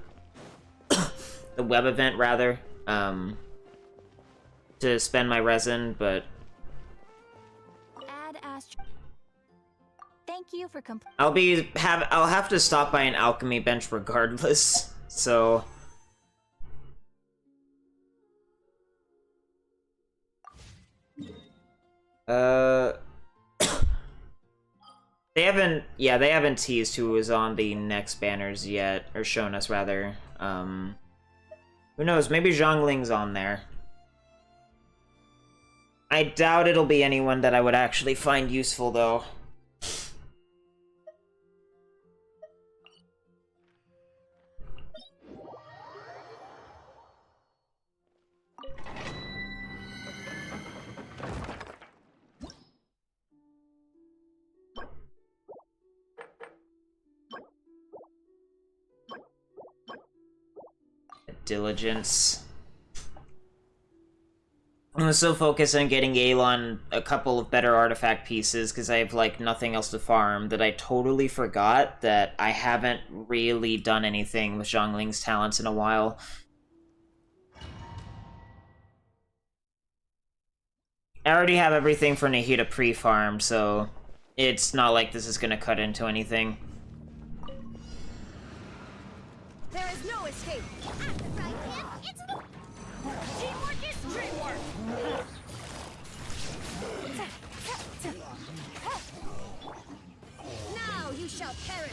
the web event, rather, to spend my resin, but... Thank you for I'll have to stop by an alchemy bench regardless, so... They haven't teased who was on the next banners yet, or shown us, rather. Who knows, maybe Zhongling's on there. I doubt it'll be anyone that I would actually find useful, though. Diligence. I'm so focused on getting Aelon a couple of better artifact pieces because I have, like, nothing else to farm that I totally forgot that I haven't really done anything with Zhongling's talents in a while. I already have everything for Nahida pre-farmed, so it's not like this is gonna cut into anything. There is no escape. At the right hand, it's the... Teamwork is dreamwork. Now you shall perish.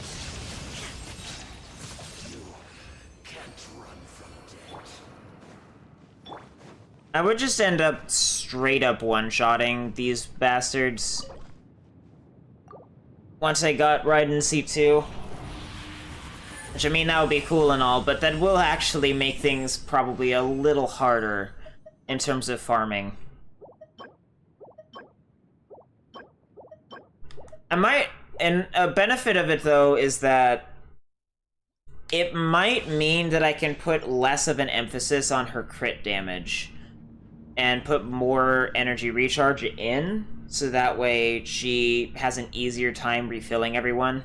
I would just end up straight up one-shotting these bastards once I got Raiden C2. Which, I mean, that would be cool and all, but that will actually make things probably a little harder in terms of farming. And a benefit of it, though, is that it might mean that I can put less of an emphasis on her crit damage and put more energy recharge in, so that way she has an easier time refilling everyone.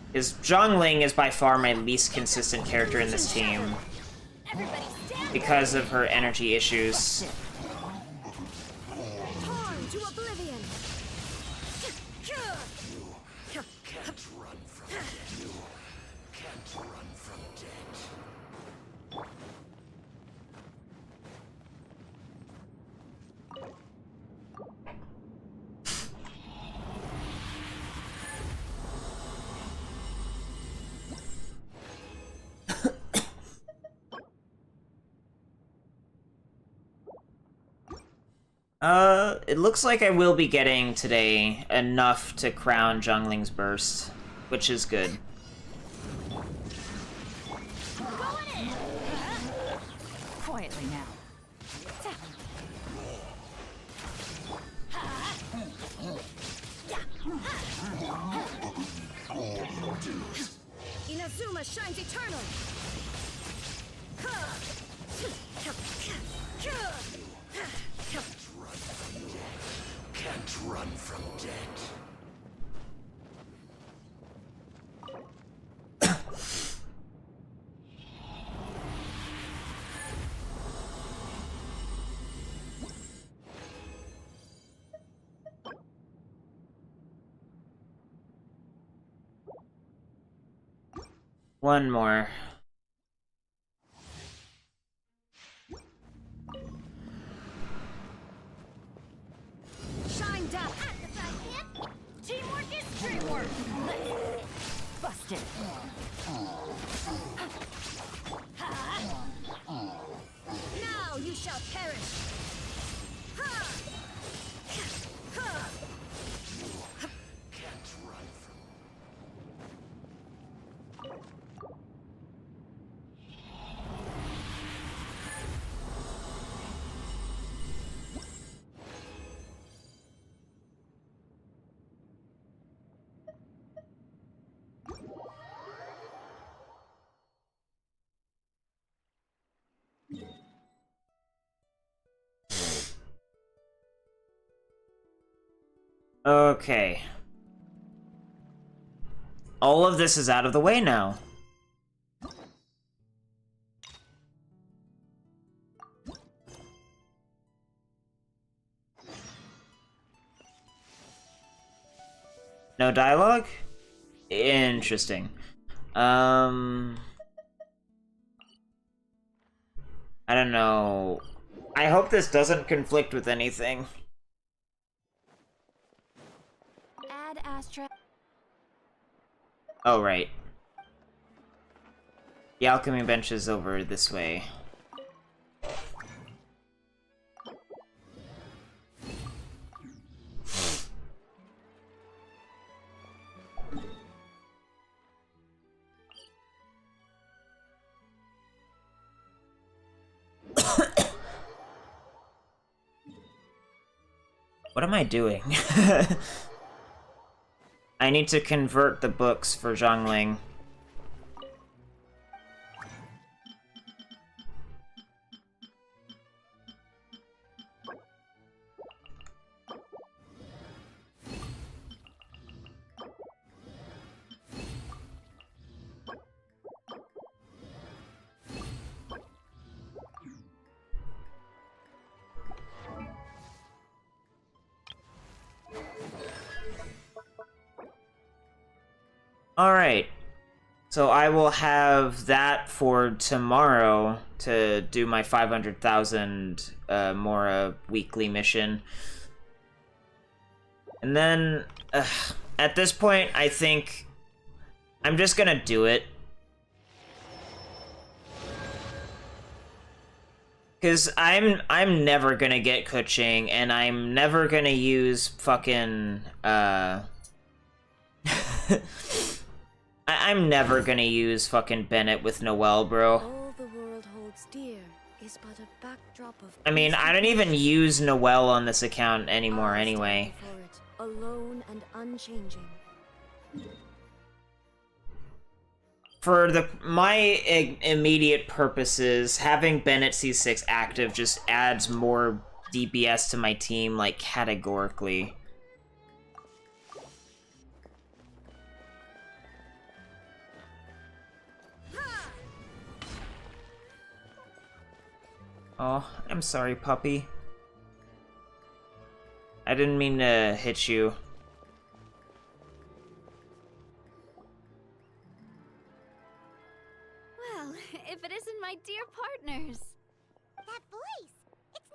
Because Zhongling is by far my least consistent character in this team because of her energy issues. Torn to oblivion. It looks like I will be getting today enough to crown Zhongling's burst, which is good. Quietly now. Inazuma shines eternal. Can't run from death. One more. Shine down. At the back hand. Teamwork is dreamwork. Busted. Now you shall perish. Okay. All of this is out of the way now. No dialogue? Interesting. I don't know. I hope this doesn't conflict with anything. Add Astra. Oh, right. The alchemy bench is over this way. What am I doing? I need to convert the books for Zhongling. Alright. So I will have that for tomorrow to do my 500,000 Mora weekly mission. And then, at this point, I think I'm just gonna do it. Cause I'm never gonna get Kuching, and I'm never gonna use fucking I'm never gonna use fucking Bennett with Noelle, bro. All the world holds dear is but a backdrop of. I mean, I don't even use Noelle on this account anymore anyway. For it, alone and unchanging. For my immediate purposes, having Bennett C6 active just adds more DPS to my team, like, categorically. Oh, I'm sorry, puppy. I didn't mean to hit you. Well, if it isn't my dear partners. That voice! It's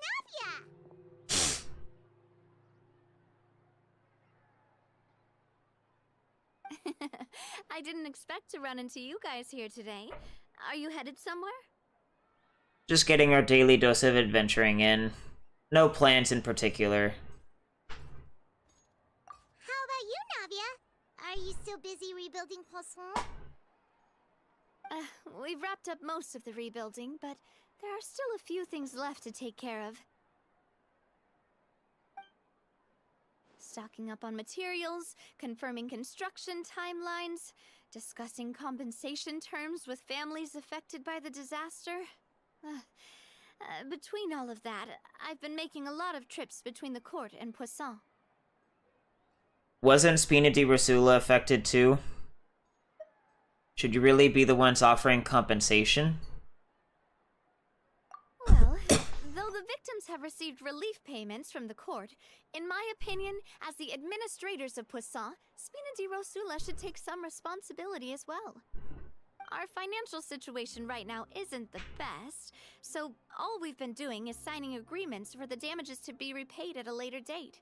Navia! I didn't expect to run into you guys here today. Are you headed somewhere? Just getting our daily dose of adventuring in. No plans in particular. How about you, Navia? Are you still busy rebuilding Poisson? We've wrapped up most of the rebuilding, but there are still a few things left to take care of. Stocking up on materials, confirming construction timelines, discussing compensation terms with families affected by the disaster. Between all of that, I've been making a lot of trips between the court and Poisson. Wasn't Spina di Rosula affected too? Should you really be the ones offering compensation? Well, though the victims have received relief payments from the court, in my opinion, as the administrators of Poisson, Spina di Rosula should take some responsibility as well. Our financial situation right now isn't the best, so all we've been doing is signing agreements for the damages to be repaid at a later date.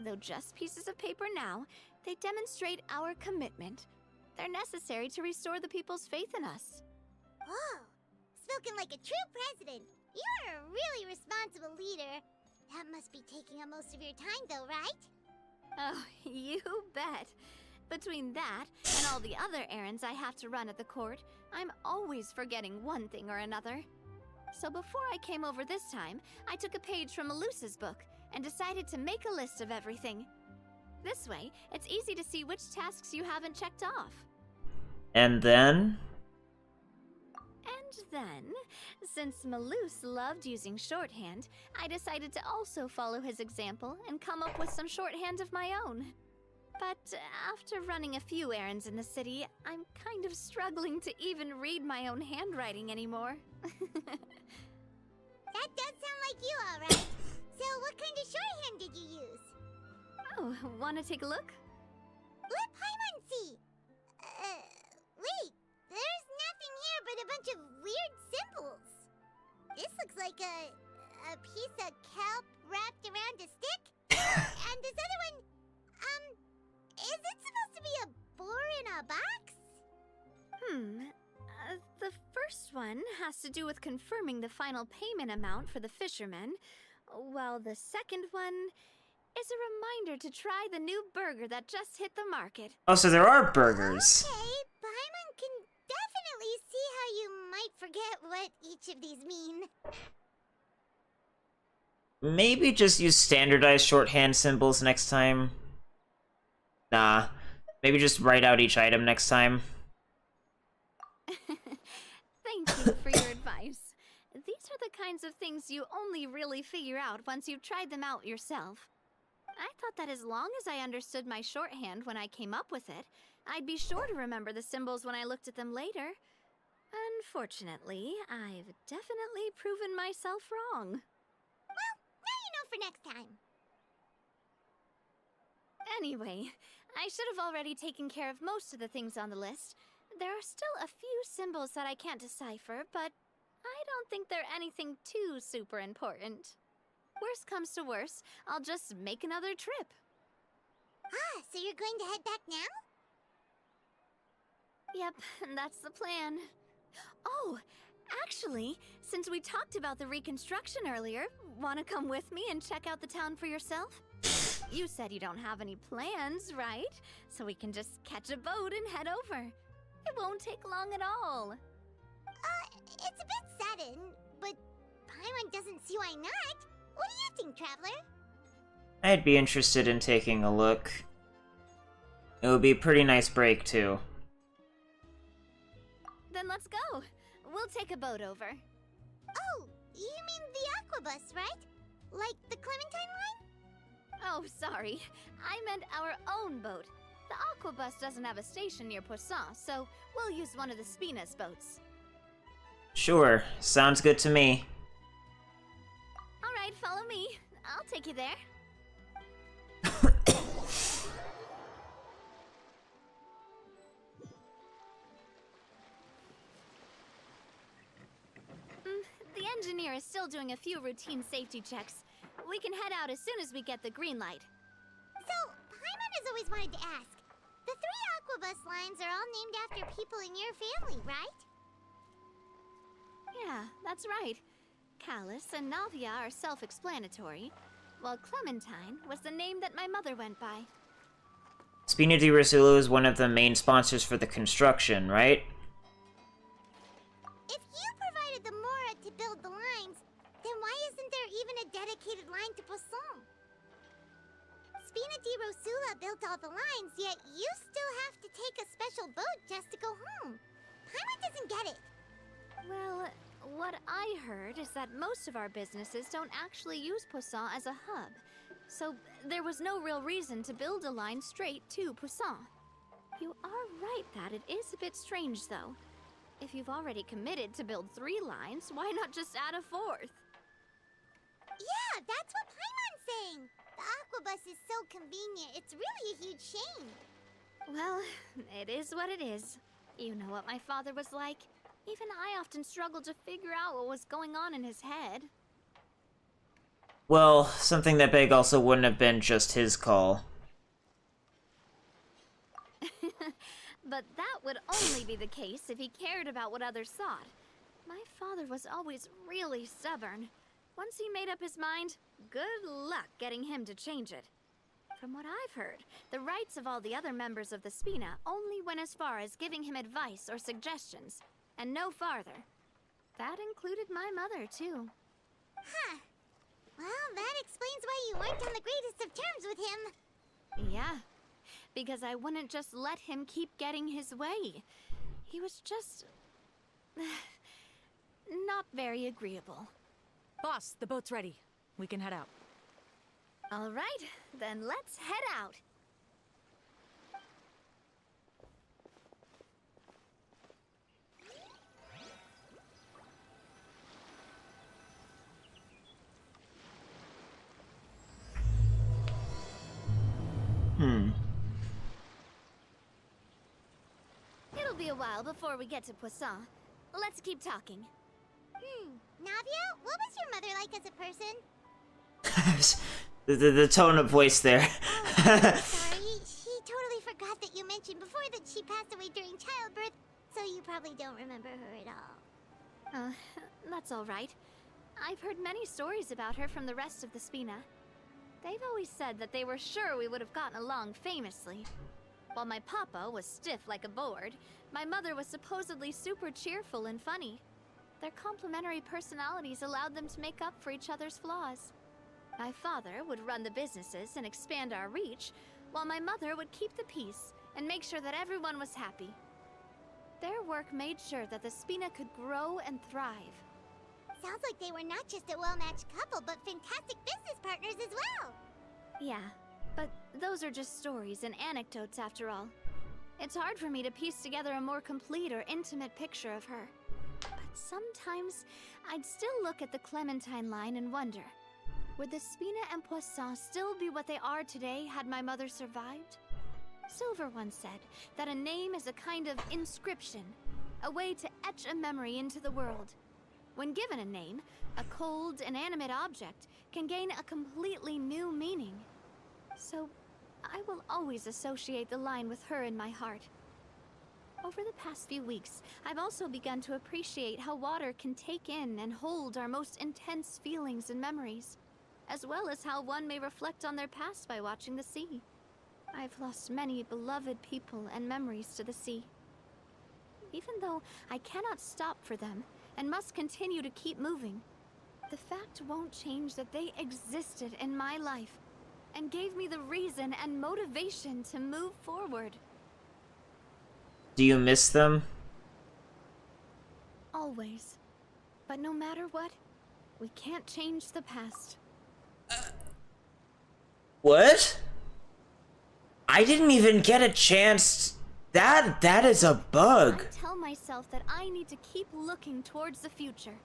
Though just pieces of paper now, they demonstrate our commitment. They're necessary to restore the people's faith in us. Whoa! Spoken like a true president. You're a really responsible leader. That must be taking up most of your time, though, right? Oh, you bet. Between that and all the other errands I have to run at the court, I'm always forgetting one thing or another. So before I came over this time, I took a page from Melusa's book and decided to make a list of everything. This way, it's easy to see which tasks you haven't checked off. And then? And then, since Melus loved using shorthand, I decided to also follow his example and come up with some shorthand of my own. But after running a few errands in the city, I'm kind of struggling to even read my own handwriting anymore. That does sound like you, all right. So what kind of shorthand did you use? Oh, wanna take a look? Let Paimon see. Wait. There's nothing here but a bunch of weird symbols. This looks like a piece of kelp wrapped around a stick. And this other one, is it supposed to be a boar in a box? The first one has to do with confirming the final payment amount for the fishermen, while the second one is a reminder to try the new burger that just hit the market. Oh, so there are burgers. Okay, Paimon can definitely see how you might forget what each of these mean. Maybe just use standardized shorthand symbols next time. Nah. Maybe just write out each item next time. Thank you for your advice. These are the kinds of things you only really figure out once you've tried them out yourself. I thought that as long as I understood my shorthand when I came up with it, I'd be sure to remember the symbols when I looked at them later. Unfortunately, I've definitely proven myself wrong. Well, now you know for next time. Anyway, I should have already taken care of most of the things on the list. There are still a few symbols that I can't decipher, but I don't think they're anything too super important. Worst comes to worst, I'll just make another trip. Ah, so you're going to head back now? Yep, that's the plan. Oh, actually, since we talked about the reconstruction earlier, wanna come with me and check out the town for yourself? You said you don't have any plans, right? So we can just catch a boat and head over. It won't take long at all. It's a bit sudden, but Paimon doesn't see why not. What do you think, Traveler? I'd be interested in taking a look. It would be a pretty nice break, too. Then let's go. We'll take a boat over. Oh, you mean the Aquabus, right? Like the Clementine line? Oh, sorry. I meant our own boat. The Aquabus doesn't have a station near Poisson, so we'll use one of the Spina's boats. Sure, sounds good to me. Alright, follow me. I'll take you there. The engineer is still doing a few routine safety checks. We can head out as soon as we get the green light. So, Paimon has always wanted to ask. The 3 Aquabus lines are all named after people in your family, right? Yeah, that's right. Callus and Navia are self-explanatory, while Clementine was the name that my mother went by. Spina di Rosula is one of the main sponsors for the construction, right? If you provided the Mora to build the lines, then why isn't there even a dedicated line to Poisson? Spina di Rosula built all the lines, yet you still have to take a special boat just to go home. Paimon doesn't get it. Well, what I heard is that most of our businesses don't actually use Poisson as a hub, so there was no real reason to build a line straight to Poisson. You are right that it is a bit strange, though. If you've already committed to build 3 lines, why not just add a 4th? Yeah, that's what Paimon's saying. The Aquabus is so convenient, it's really a huge shame. Well, it is what it is. You know what my father was like. Even I often struggled to figure out what was going on in his head. Well, something that big also wouldn't have been just his call. But that would only be the case if he cared about what others thought. My father was always really stubborn. Once he made up his mind, good luck getting him to change it. From what I've heard, the rights of all the other members of the Spina only went as far as giving him advice or suggestions, and no farther. That included my mother, too. Huh. Well, that explains why you weren't on the greatest of terms with him. Yeah, because I wouldn't just let him keep getting his way. He was just... not very agreeable. Boss, the boat's ready. We can head out. All right, then let's head out. It'll be a while before we get to Poisson. Let's keep talking. Navia, what was your mother like as a person? the tone of voice there. Sorry, she totally forgot that you mentioned before that she passed away during childbirth, so you probably don't remember her at all. That's all right. I've heard many stories about her from the rest of the Spina. They've always said that they were sure we would have gotten along famously. While my papa was stiff like a board, my mother was supposedly super cheerful and funny. Their complementary personalities allowed them to make up for each other's flaws. My father would run the businesses and expand our reach, while my mother would keep the peace and make sure that everyone was happy. Their work made sure that the Spina could grow and thrive. Sounds like they were not just a well-matched couple, but fantastic business partners as well. Yeah, but those are just stories and anecdotes after all. It's hard for me to piece together a more complete or intimate picture of her. But sometimes, I'd still look at the Clementine line and wonder, would the Spina and Poisson still be what they are today had my mother survived? Silver once said that a name is a kind of inscription, a way to etch a memory into the world. When given a name, a cold, inanimate object can gain a completely new meaning. So, I will always associate the line with her in my heart. Over the past few weeks, I've also begun to appreciate how water can take in and hold our most intense feelings and memories, as well as how one may reflect on their past by watching the sea. I've lost many beloved people and memories to the sea. Even though I cannot stop for them and must continue to keep moving, the fact won't change that they existed in my life and gave me the reason and motivation to move forward. Do you miss them? Always. But no matter what, we can't change the past. What? I didn't even get a chance. That is a bug. I tell myself that I need to keep looking towards the future.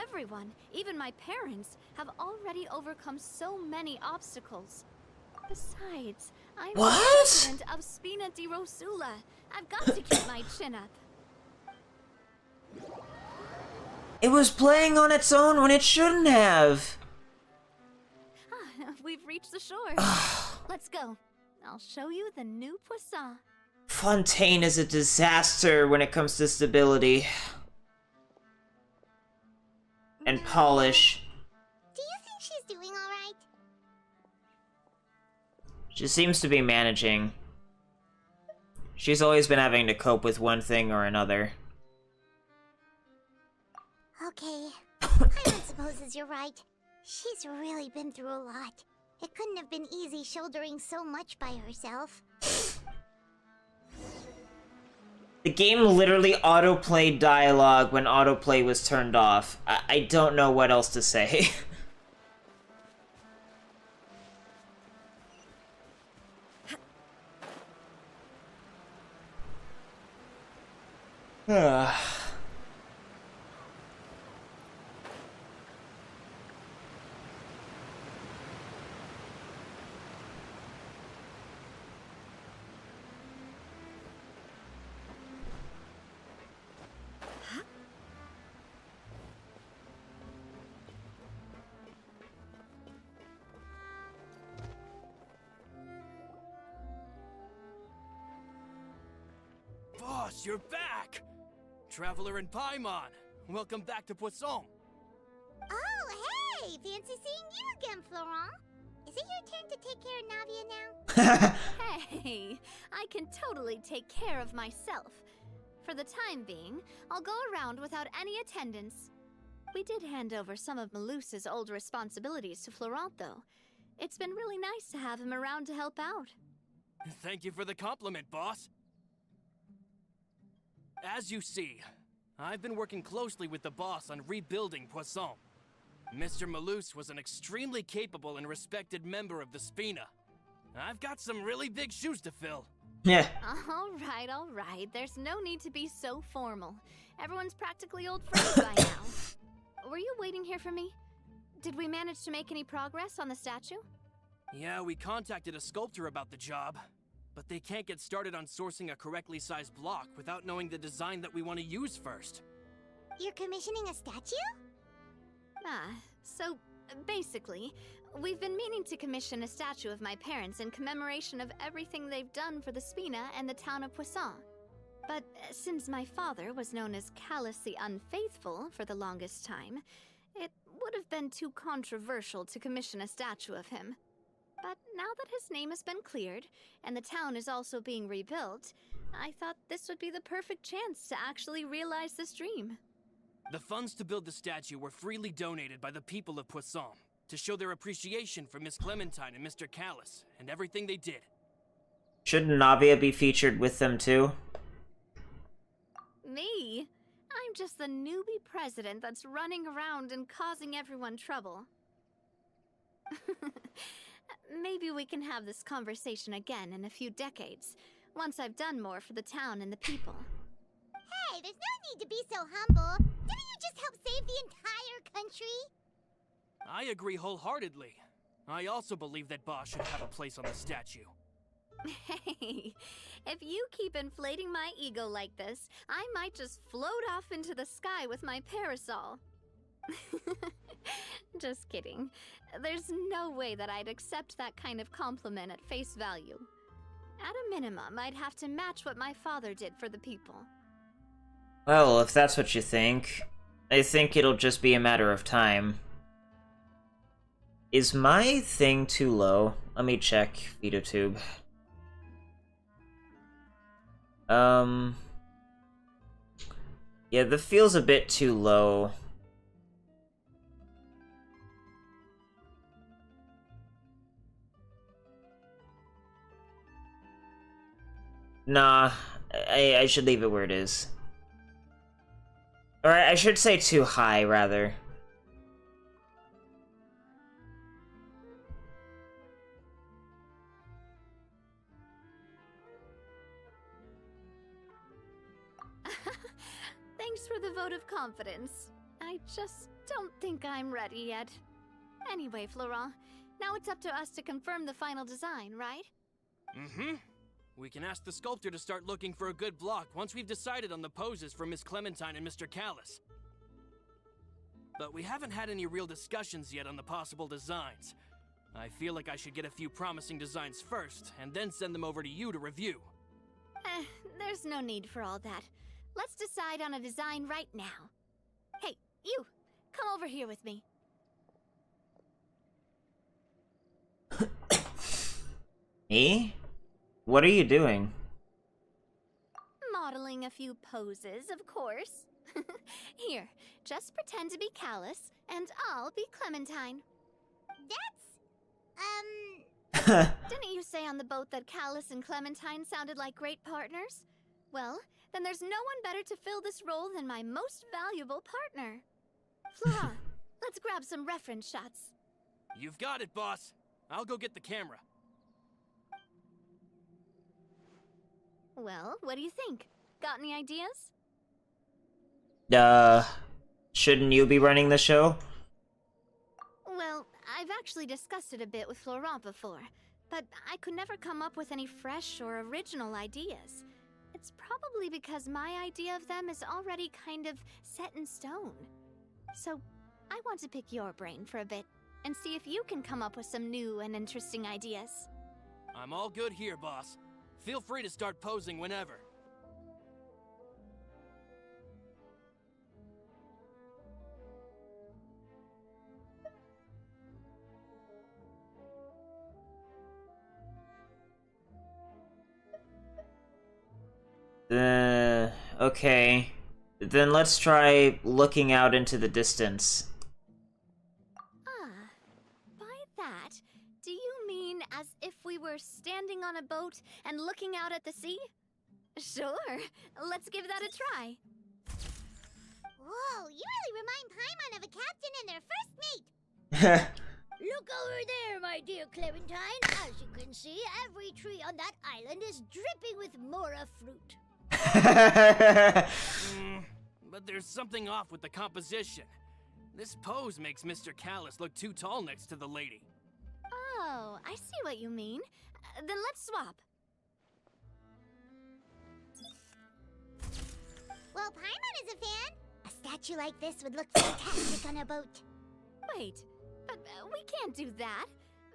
Everyone, even my parents, have already overcome so many obstacles. Besides, I'm What? president of Spina di Rosula. I've got to keep my chin up. It was playing on its own when it shouldn't have. We've reached the shore. Let's go. I'll show you the new Poisson. Fontaine is a disaster when it comes to stability. And polish. Do you think she's doing alright? She seems to be managing. She's always been having to cope with one thing or another. Okay. Paimon supposes you're right. She's really been through a lot. It couldn't have been easy shouldering so much by herself. The game literally autoplayed dialogue when autoplay was turned off. I don't know what else to say. Boss, you're back! Traveler and Paimon, welcome back to Poisson. Oh, hey! Fancy seeing you again, Florent. Is it your turn to take care of Navia now? Hey, I can totally take care of myself. For the time being, I'll go around without any attendance. We did hand over some of Malus's old responsibilities to Florent, though. It's been really nice to have him around to help out. Thank you for the compliment, boss. As you see, I've been working closely with the boss on rebuilding Poisson. Mr. Malus was an extremely capable and respected member of the Spina. I've got some really big shoes to fill. Yeah. All right. There's no need to be so formal. Everyone's practically old friends by now. Were you waiting here for me? Did we manage to make any progress on the statue? Yeah, we contacted a sculptor about the job, but they can't get started on sourcing a correctly sized block without knowing the design that we want to use first. You're commissioning a statue? So basically, we've been meaning to commission a statue of my parents in commemoration of everything they've done for the Spina and the town of Poisson. But since my father was known as Callus the Unfaithful for the longest time, it would have been too controversial to commission a statue of him. But now that his name has been cleared, and the town is also being rebuilt, I thought this would be the perfect chance to actually realize this dream. The funds to build the statue were freely donated by the people of Poisson to show their appreciation for Miss Clementine and Mr. Callus and everything they did. Shouldn't Navia be featured with them too? Me? I'm just the newbie president that's running around and causing everyone trouble. Maybe we can have this conversation again in a few decades, once I've done more for the town and the people. Hey, there's no need to be so humble. Didn't you just help save the entire country? I agree wholeheartedly. I also believe that Boss should have a place on the statue. Hey, if you keep inflating my ego like this, I might just float off into the sky with my parasol. Just kidding. There's no way that I'd accept that kind of compliment at face value. At a minimum, I'd have to match what my father did for the people. Well, if that's what you think, I think it'll just be a matter of time. Is my thing too low? Let me check VideoTube. Yeah, the feels a bit too low. Nah, I should leave it where it is. Or I should say too high, rather. Thanks for the vote of confidence. I just don't think I'm ready yet. Anyway, Florent, now it's up to us to confirm the final design, right? Mm-hmm. We can ask the sculptor to start looking for a good block once we've decided on the poses for Miss Clementine and Mr. Callis. But we haven't had any real discussions yet on the possible designs. I feel like I should get a few promising designs first, and then send them over to you to review. There's no need for all that. Let's decide on a design right now. Hey, you! Come over here with me. Me? What are you doing? Modeling a few poses, of course. Here, just pretend to be Callis, and I'll be Clementine. Didn't you say on the boat that Callis and Clementine sounded like great partners? Well, then there's no one better to fill this role than my most valuable partner. Flora, let's grab some reference shots. You've got it, boss. I'll go get the camera. Well, what do you think? Got any ideas? Shouldn't you be running the show? Well, I've actually discussed it a bit with Florent before, but I could never come up with any fresh or original ideas. It's probably because my idea of them is already kind of set in stone. So, I want to pick your brain for a bit, and see if you can come up with some new and interesting ideas. I'm all good here, boss. Feel free to start posing whenever. Okay. Then let's try looking out into the distance. Ah, by that, do you mean as if we were standing on a boat and looking out at the sea? Sure, let's give that a try. Whoa, you really remind Paimon of a captain and their first mate. Look over there, my dear Clementine. As you can see, every tree on that island is dripping with mora fruit. But there's something off with the composition. This pose makes Mr. Callis look too tall next to the lady. Oh, I see what you mean. Then let's swap. Well, Paimon is a fan. A statue like this would look fantastic on a boat. Wait, but we can't do that.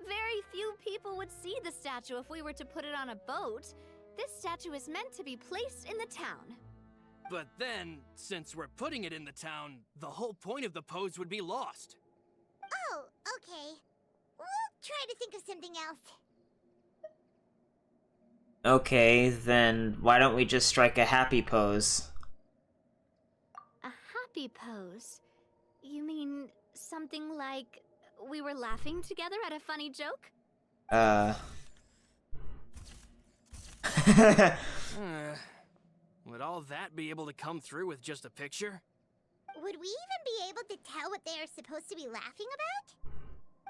Very few people would see the statue if we were to put it on a boat. This statue is meant to be placed in the town. But then, since we're putting it in the town, the whole point of the pose would be lost. Oh, okay. We'll try to think of something else. Okay, then why don't we just strike a happy pose? A happy pose? You mean something like we were laughing together at a funny joke? Would all that be able to come through with just a picture? Would we even be able to tell what they are supposed to be laughing about?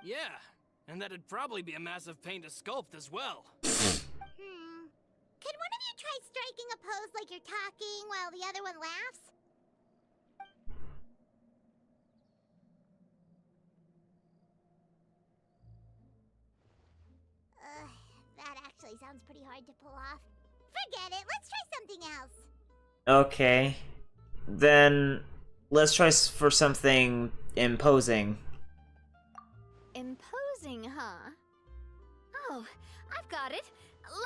Yeah, and that'd probably be a massive pain to sculpt as well. Could one of you try striking a pose like you're talking while the other one laughs? That actually sounds sounds pretty hard to pull off. Forget it, let's try something else. Okay. Then let's try for something imposing. Imposing, huh? Oh, I've got it.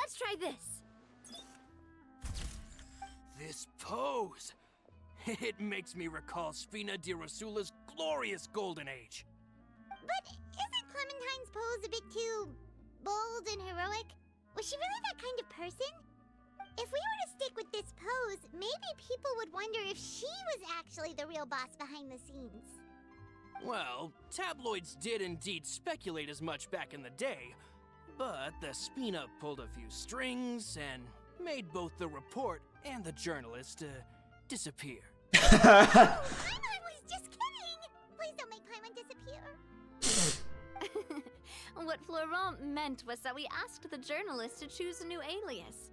Let's try this. This pose! It makes me recall Spina di Rosula's glorious golden age. But isn't Clementine's pose a bit too bold and heroic? Was she really that kind of person? If we were to stick with this pose, maybe people would wonder if she was actually the real boss behind the scenes. Well, tabloids did indeed speculate as much back in the day, but the Spina pulled a few strings and made both the report and the journalist disappear. Paimon was just kidding! Please don't make Paimon disappear. What Florent meant was that we asked the journalist to choose a new alias.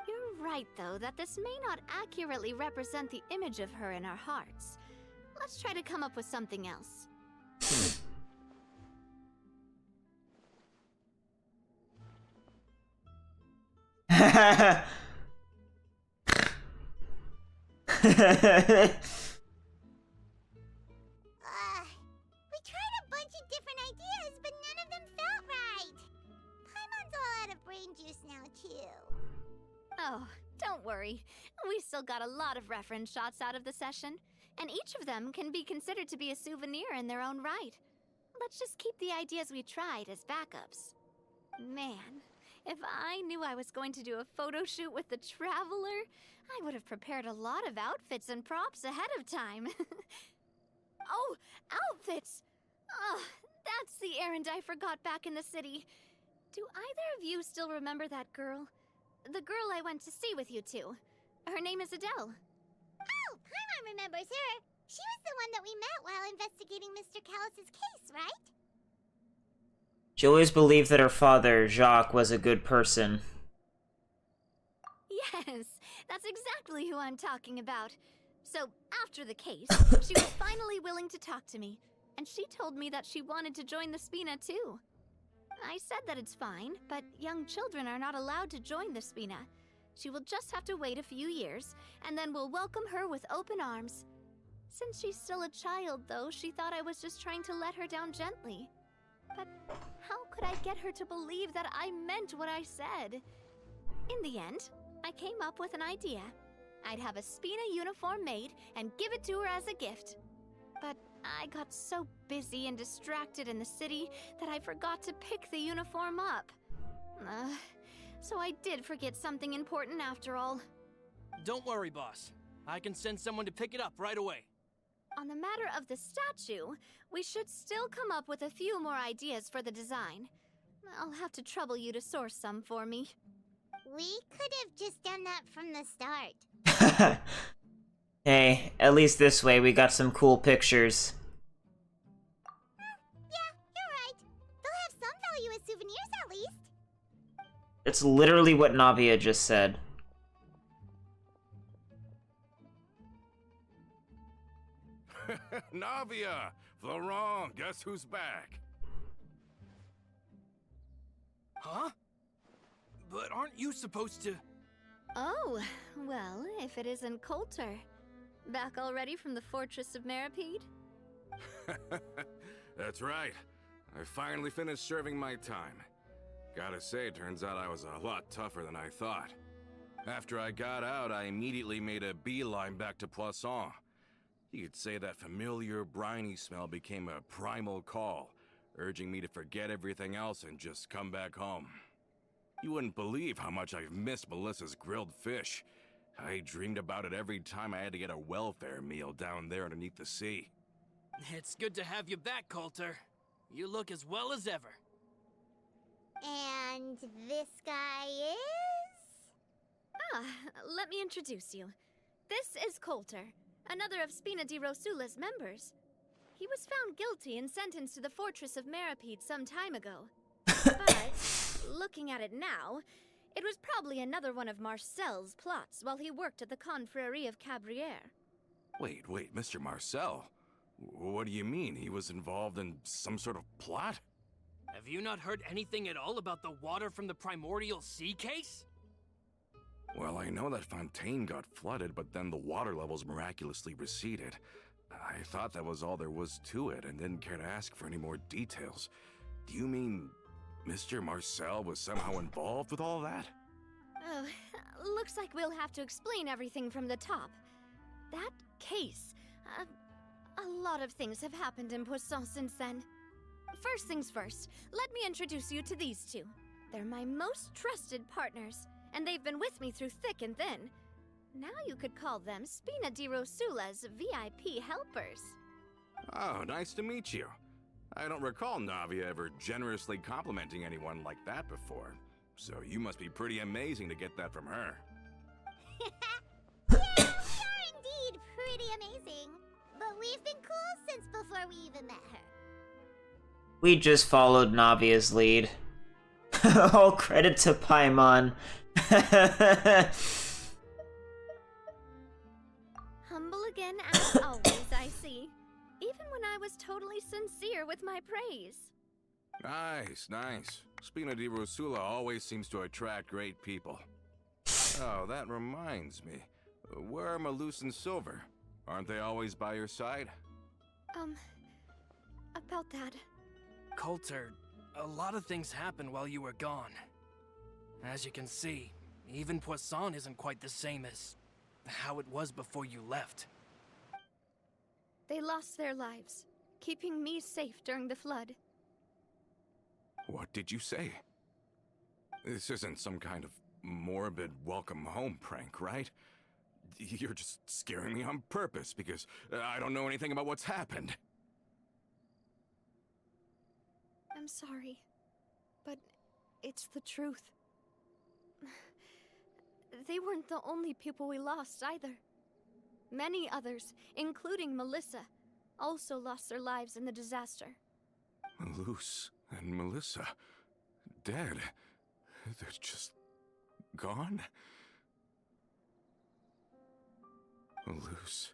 You're right, though, that this may not accurately represent the image of her in our hearts. Let's try to come up with something else. We tried a bunch of different ideas, but none of them felt right. Paimon's all out of brain juice now, too. Oh, don't worry. We still got a lot of reference shots out of the session, and each of them can be considered to be a souvenir in their own right. Let's just keep the ideas we tried as backups. Man, if I knew I was going to do a photo shoot with the Traveler, I would have prepared a lot of outfits and props ahead of time. Oh, outfits! Oh, that's the errand I forgot back in the city. Do either of you still remember that girl? The girl I went to see with you two. Her name is Adele. Oh, Paimon remembers her. She was the one that we met while investigating Mr. Callus's case, right? She always believed that her father, Jacques, was a good person. Yes, that's exactly who I'm talking about. So, after the case, she was finally willing to talk to me, and she told me that she wanted to join the Spina too. I said that it's fine, but young children are not allowed to join the Spina. She will just have to wait a few years, and then we'll welcome her with open arms. Since she's still a child, though, she thought I was just trying to let her down gently. But how could I get her to believe that I meant what I said? In the end, I came up with an idea. I'd have a Spina uniform made and give it to her as a gift. But I got so busy and distracted in the city that I forgot to pick the uniform up. So I did forget something important after all. Don't worry, boss. I can send someone to pick it up right away. On the matter of the statue, we should still come up with a few more ideas for the design. I'll have to trouble you to source some for me. We could have just done that from the start. Hey, at least this way we got some cool pictures. Yeah, you're right. They'll have some value as souvenirs at least. It's literally what Navia just said. Navia! Florent, guess who's back? Huh? But aren't you supposed to... Oh, well, if it isn't Coulter. Back already from the Fortress of Meripede? That's right. I finally finished serving my time. Gotta say, turns out I was a lot tougher than I thought. After I got out, I immediately made a beeline back to Poisson. You could say that familiar, briny smell became a primal call, urging me to forget everything else and just come back home. You wouldn't believe how much I've missed Melissa's grilled fish. I dreamed about it every time I had to get a welfare meal down there underneath the sea. It's good to have you back, Coulter. You look as well as ever. And this guy is? Ah, let me introduce you. This is Coulter, another of Spina di Rosula's members. He was found guilty and sentenced to the Fortress of Meripede some time ago. But, looking at it now, it was probably another one of Marcel's plots while he worked at the Confrérie of Cabrières. Wait, Mr. Marcel? What do you mean? He was involved in some sort of plot? Have you not heard anything at all about the water from the primordial sea case? Well, I know that Fontaine got flooded, but then the water levels miraculously receded. I thought that was all there was to it and didn't care to ask for any more details. Do you mean Mr. Marcel was somehow involved with all that? Oh, looks like we'll have to explain everything from the top. That case, a lot of things have happened in Poisson since then. First things first, let me introduce you to these two. They're my most trusted partners, and they've been with me through thick and thin. Now you could call them Spina di Rosula's VIP helpers. Oh, nice to meet you. I don't recall Navia ever generously complimenting anyone like that before, so you must be pretty amazing to get that from her. Yeah, we are indeed pretty amazing. But we've been cool since before we even met her. We just followed Navia's lead. All credit to Paimon. Humble again, as always, I see. Even when I was totally sincere with my praise. Nice, nice. Spina di Rosula always seems to attract great people. Oh, that reminds me. Where are Malus and Silver? Aren't they always by your side? About that. Coulter, a lot of things happened while you were gone. As you can see, even Poisson isn't quite the same as how it was before you left. They lost their lives, keeping me safe during the flood. What did you say? This isn't some kind of morbid welcome home prank, right? You're just scaring me on purpose because I don't know anything about what's happened. I'm sorry, but it's the truth. They weren't the only people we lost either. Many others, including Melissa, also lost their lives in the disaster. Malus and Melissa, dead. They're just gone? Malus,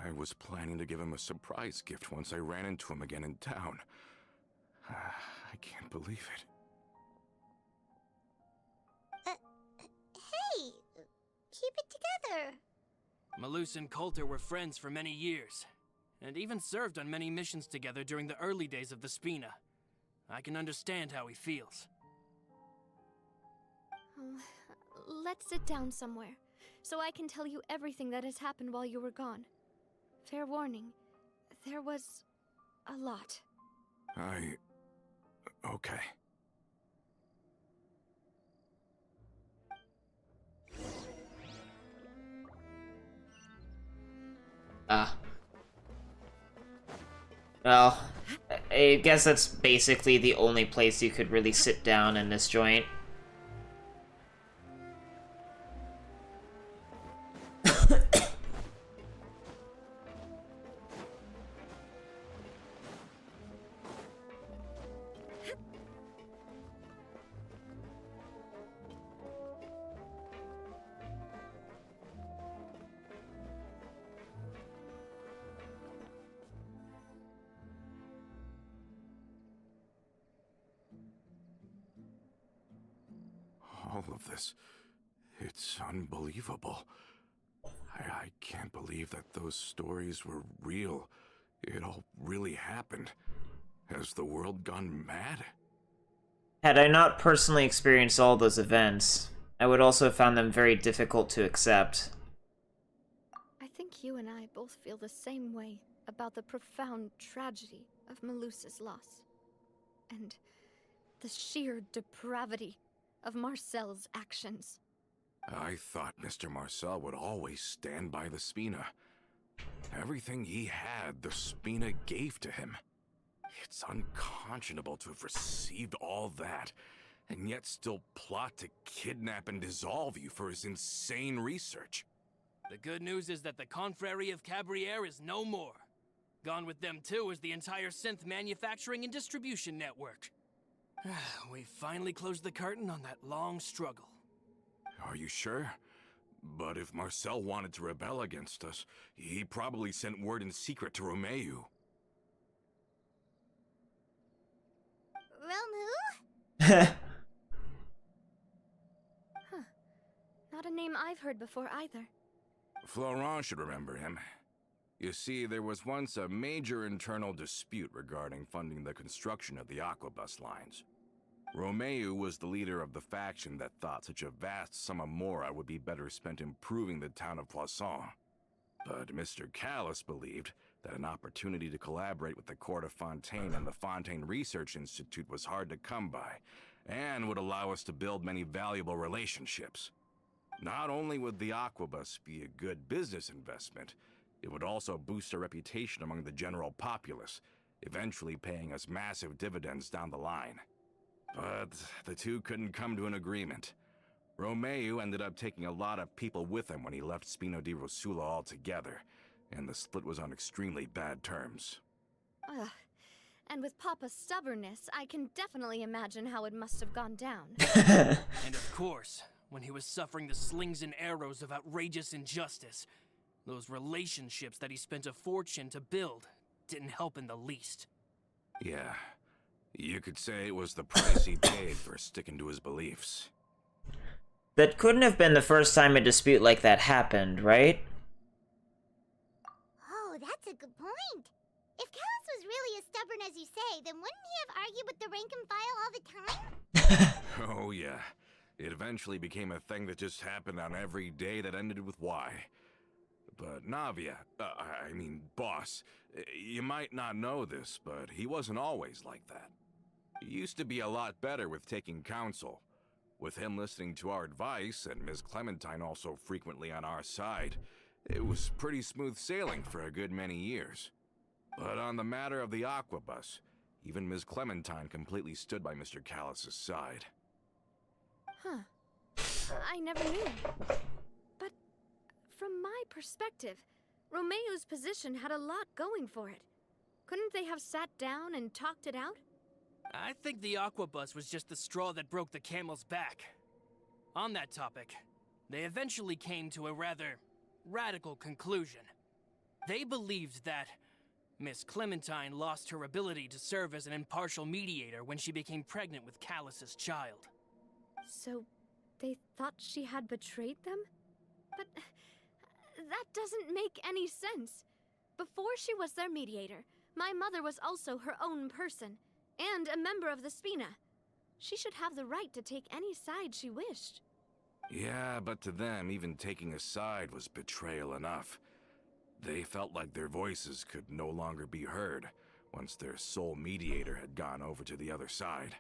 I was planning to give him a surprise gift once I ran into him again in town. I can't believe it. Hey, keep it together. Malus and Coulter were friends for many years, and even served on many missions together during the early days of the Spina. I can understand how he feels. Oh, let's sit down somewhere, so I can tell you everything that has happened while you were gone. Fair warning, there was a lot. Okay. Well, I guess that's basically the only place you could really sit down in this joint. All of this, it's unbelievable. I can't believe that those stories were real. It all really happened. Has the world gone mad? Had I not personally experienced all those events, I would also have found them very difficult to accept. I think you and I both feel the same way about the profound tragedy of Melusa's loss. And the sheer depravity of Marcel's actions. I thought Mr. Marcel would always stand by the Spina. Everything he had, the Spina gave to him. It's unconscionable to have received all that, and yet still plot to kidnap and dissolve you for his insane research. The good news is that the Confrérie of Cabriere is no more. Gone with them too is the entire synth manufacturing and distribution network. We finally closed the curtain on that long struggle. Are you sure? But if Marcel wanted to rebel against us, he probably sent word in secret to Romeu. Huh. Not a name I've heard before either. Florent should remember him. You see, there was once a major internal dispute regarding funding the construction of the Aquabus lines. Romeu was the leader of the faction that thought such a vast sum of mora would be better spent improving the town of Poisson. But Mr. Callis believed that an opportunity to collaborate with the Court of Fontaine and the Fontaine Research Institute was hard to come by, and would allow us to build many valuable relationships. Not only would the Aquabus be a good business investment, it would also boost our reputation among the general populace, eventually paying us massive dividends down the line. But the two couldn't come to an agreement. Romeu ended up taking a lot of people with him when he left Spino di Rosula altogether, and the split was on extremely bad terms. Ugh. And with Papa's stubbornness, I can definitely imagine how it must have gone down. And of course, when he was suffering the slings and arrows of outrageous injustice, those relationships that he spent a fortune to build didn't help in the least. Yeah, you could say it was the price he paid for sticking to his beliefs. That couldn't have been the first time a dispute like that happened, right? Oh, that's a good point. If Callus was really as stubborn as you say, then wouldn't he have argued with the rank and file all the time? Oh yeah, it eventually became a thing that just happened on every day that ended with Y. But Navia, boss, you might not know this, but he wasn't always like that. He used to be a lot better with taking counsel. With him listening to our advice, and Ms. Clementine also frequently on our side, it was pretty smooth sailing for a good many years. But on the matter of the Aquabus, even Ms. Clementine completely stood by Mr. Callus's side. Huh. I never knew. But from my perspective, Romeu's position had a lot going for it. Couldn't they have sat down and talked it out? I think the Aquabus was just the straw that broke the camel's back. On that topic, they eventually came to a rather radical conclusion. They believed that Miss Clementine lost her ability to serve as an impartial mediator when she became pregnant with Callus's child. So, they thought she had betrayed them? But that doesn't make any sense. Before she was their mediator, my mother was also her own person, and a member of the Spina. She should have the right to take any side she wished. Yeah, but to them, even taking a side was betrayal enough. They felt like their voices could no longer be heard once their sole mediator had gone over to the other side.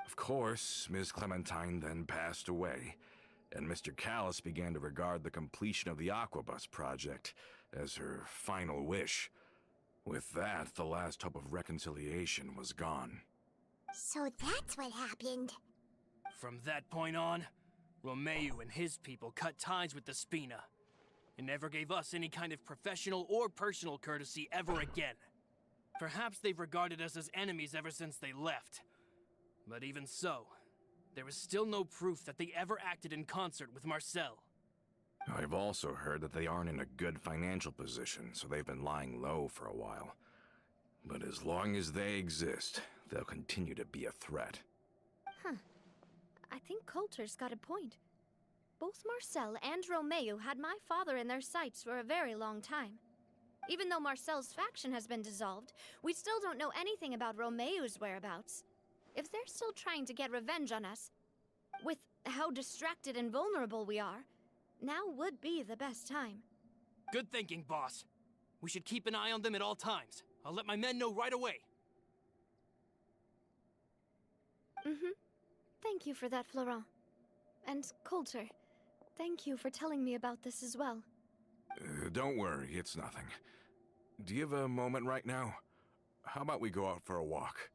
Of course, Ms. Clementine then passed away, and Mr. Callus began to regard the completion of the Aquabus project as her final wish. With that, the last hope of reconciliation was gone. So that's what happened. From that point on, Romeu and his people cut ties with the Spina, and never gave us any kind of professional or personal courtesy ever again. Perhaps they've regarded us as enemies ever since they left. But even so, there is still no proof that they ever acted in concert with Marcel. I've also heard that they aren't in a good financial position, so they've been lying low for a while. But as long as they exist, they'll continue to be a threat. Huh. I think Coulter's got a point. Both Marcel and Romeu had my father in their sights for a very long time. Even though Marcel's faction has been dissolved, we still don't know anything about Romeu's whereabouts. If they're still trying to get revenge on us, with how distracted and vulnerable we are, now would be the best time. Good thinking, boss. We should keep an eye on them at all times. I'll let my men know right away. Thank you for that, Florent. And Coulter, thank you for telling me about this as well. Don't worry, it's nothing. Do you have a moment right now? How about we go out for a walk?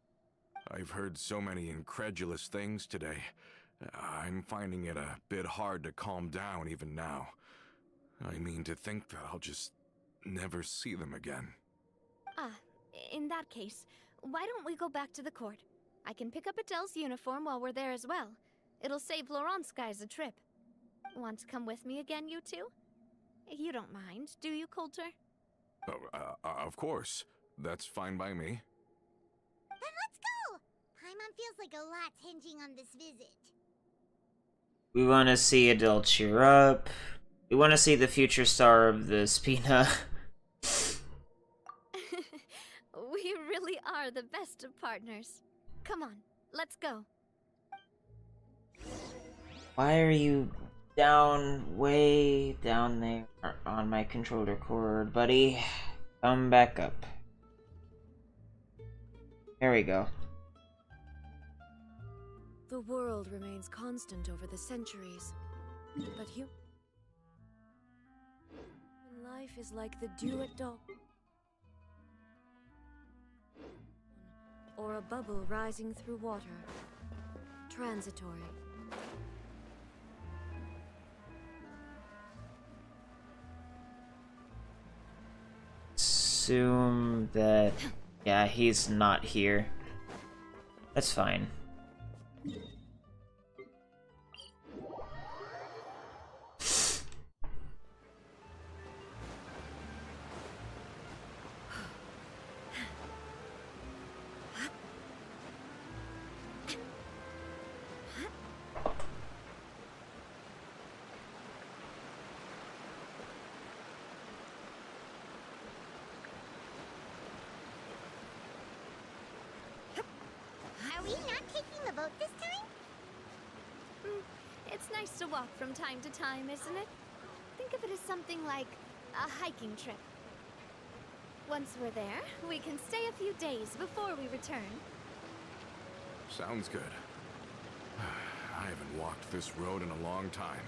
I've heard so many incredulous things today. I'm finding it a bit hard to calm down even now. I mean, to think that I'll just never see them again. In that case, why don't we go back to the court? I can pick up Adele's uniform while we're there as well. It'll save Laurent's guys a trip. Want to come with me again, you two? You don't mind, do you, Coulter? Of course. That's fine by me. Then let's go! Paimon feels like a lot's hinging on this visit. We want to see Adele cheer up. We want to see the future star of the Spina. We really are the best of partners. Come on, let's go. Why are you down, way down there on my controller cord, buddy? Come back up. There we go. The world remains constant over the centuries, but human life is like the dew at dawn, or a bubble rising through water, transitory. Assume that, yeah, he's not here. That's fine. Are we not taking the boat this time? It's nice to walk from time to time, isn't it? Think of it as something like a hiking trip. Once we're there, we can stay a few days before we return. Sounds good. I haven't walked this road in a long time.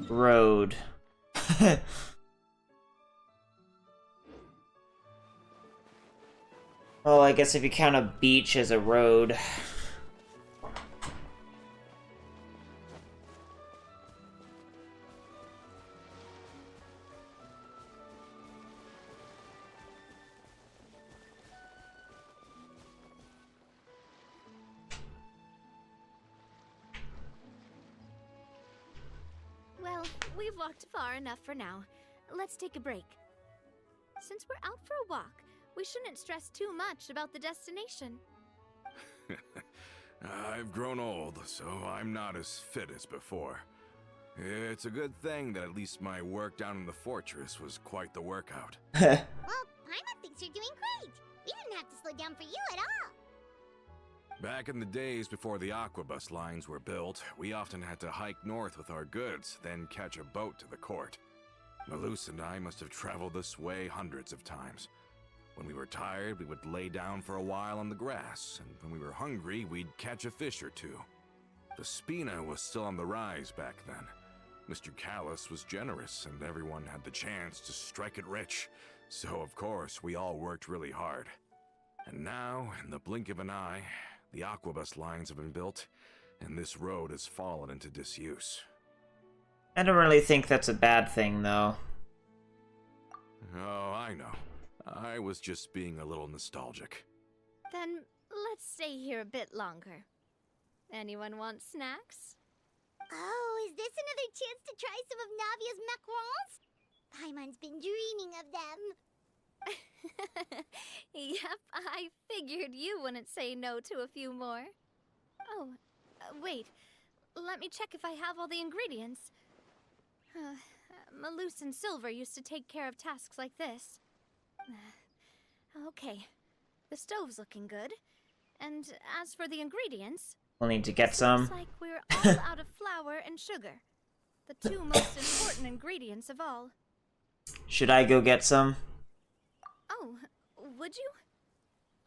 Road. Well, I guess if you count a beach as a road. Well, we've walked far enough for now. Let's take a break. Since we're out for a walk, we shouldn't stress too much about the destination. I've grown old, so I'm not as fit as before. It's a good thing that at least my work down in the fortress was quite the workout. Well, Paimon thinks you're doing great. We didn't have to slow down for you at all. Back in the days before the aquabus lines were built, we often had to hike north with our goods, then catch a boat to the court. Malus and I must have traveled this way hundreds of times. When we were tired, we would lay down for a while on the grass, and when we were hungry, we'd catch a fish or two. The Spina was still on the rise back then. Mr. Callus was generous, and everyone had the chance to strike it rich. So, of course, we all worked really hard. And now, in the blink of an eye, the aquabus lines have been built, and this road has fallen into disuse. I don't really think that's a bad thing, though. Oh, I know. I was just being a little nostalgic. Then let's stay here a bit longer. Anyone want snacks? Oh, is this another chance to try some of Navia's macarons? Paimon's been dreaming of them. Yep, I figured you wouldn't say no to a few more. Oh, wait. Let me check if I have all the ingredients. Malus and Silver used to take care of tasks like this. Okay, the stove's looking good. And as for the ingredients... We'll need to get some. Looks like we're all out of flour and sugar. The two most important ingredients of all. Should I go get some? Oh, would you?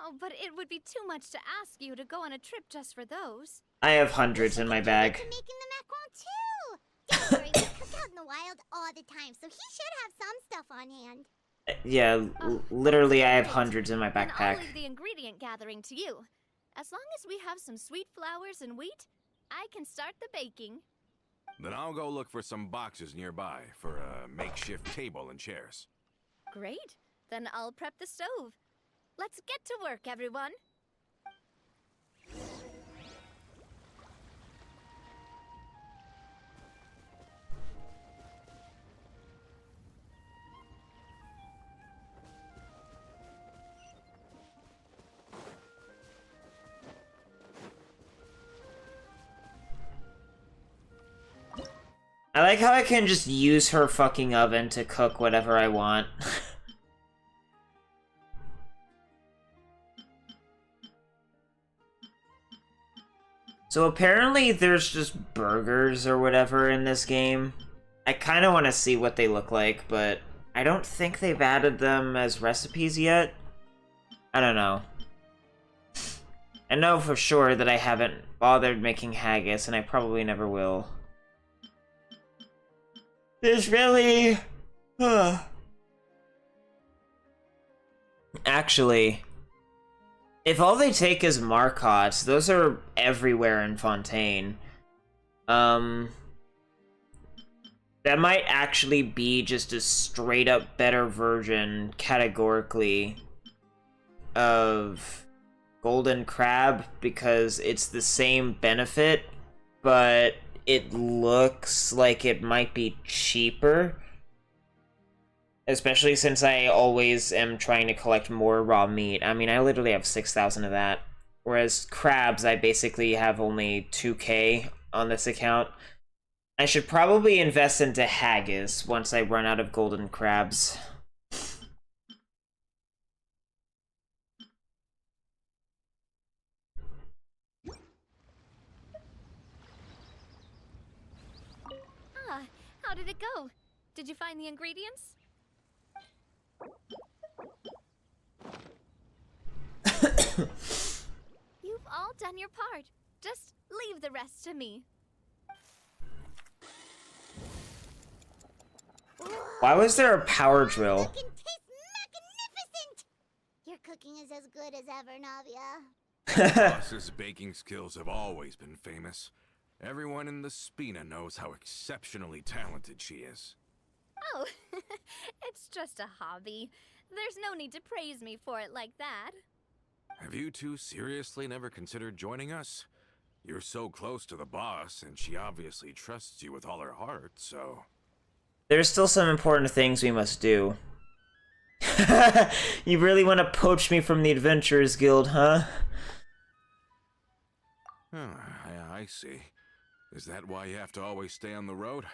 Oh, but it would be too much to ask you to go on a trip just for those. I have hundreds in my bag. To making the macaron too. Don't worry, we cook out in the wild all the time, so he should have some stuff on hand. Yeah, literally I have hundreds in my Then backpack. I'll leave the ingredient gathering to you. As long as we have some sweet flours and wheat, I can start the baking. Then I'll go look for some boxes nearby for a makeshift table and chairs. Great. Then I'll prep the stove. Let's get to work, everyone. I like how I can just use her fucking oven to cook whatever I want. So apparently there's just burgers or whatever in this game. I kind of want to see what they look like, but I don't think they've added them as recipes yet. I don't know. I know for sure that I haven't bothered making haggis, and I probably never will. There's really... Actually... If all they take is marcottes, those are everywhere in Fontaine. That might actually be just a straight up better version, categorically, of Golden Crab, because it's the same benefit, but it looks like it might be cheaper. Especially since I always am trying to collect more raw meat. I mean, I literally have 6,000 of that. Whereas crabs, I basically have only 2k on this account. I should probably invest into haggis once I run out of golden crabs. Ah, how did it go? Did you find the ingredients? You've all done your part. Just leave the rest to me. Why was there a power drill? Cooking tastes magnificent! Your cooking is as good as ever, Navia. Boss's baking skills have always been famous. Everyone in the Spina knows how exceptionally talented she is. Oh, it's just a hobby. There's no need to praise me for it like that. Have you two seriously never considered joining us? You're so close to the boss, and she obviously trusts you with all her heart, so... There's still some important things we must do. You really want to poach me from the Adventurers Guild, huh? Oh, I see. Is that why you have to always stay on the road?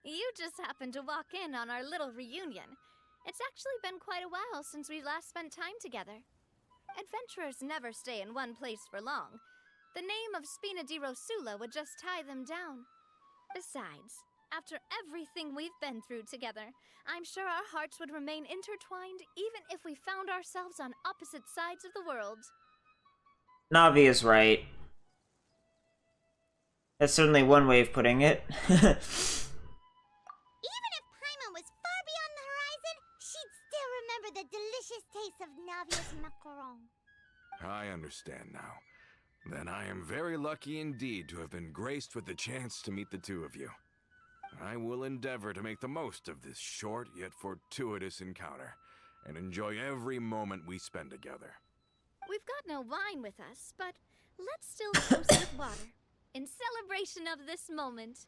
You just happened to walk in on our little reunion. It's actually been quite a while since we last spent time together. Adventurers never stay in one place for long. The name of Spina di Rosula would just tie them down. Besides, after everything we've been through together, I'm sure our hearts would remain intertwined even if we found ourselves on opposite sides of the world. Navi is right. That's certainly one way of putting it. Even if Paimon was far beyond the horizon, she'd still remember the delicious taste of Navia's macaron. I understand now. Then I am very lucky indeed to have been graced with the chance to meet the two of you. I will endeavor to make the most of this short yet fortuitous encounter, and enjoy every moment we spend together. We've got no wine with us, but let's still toast with water, in celebration of this moment.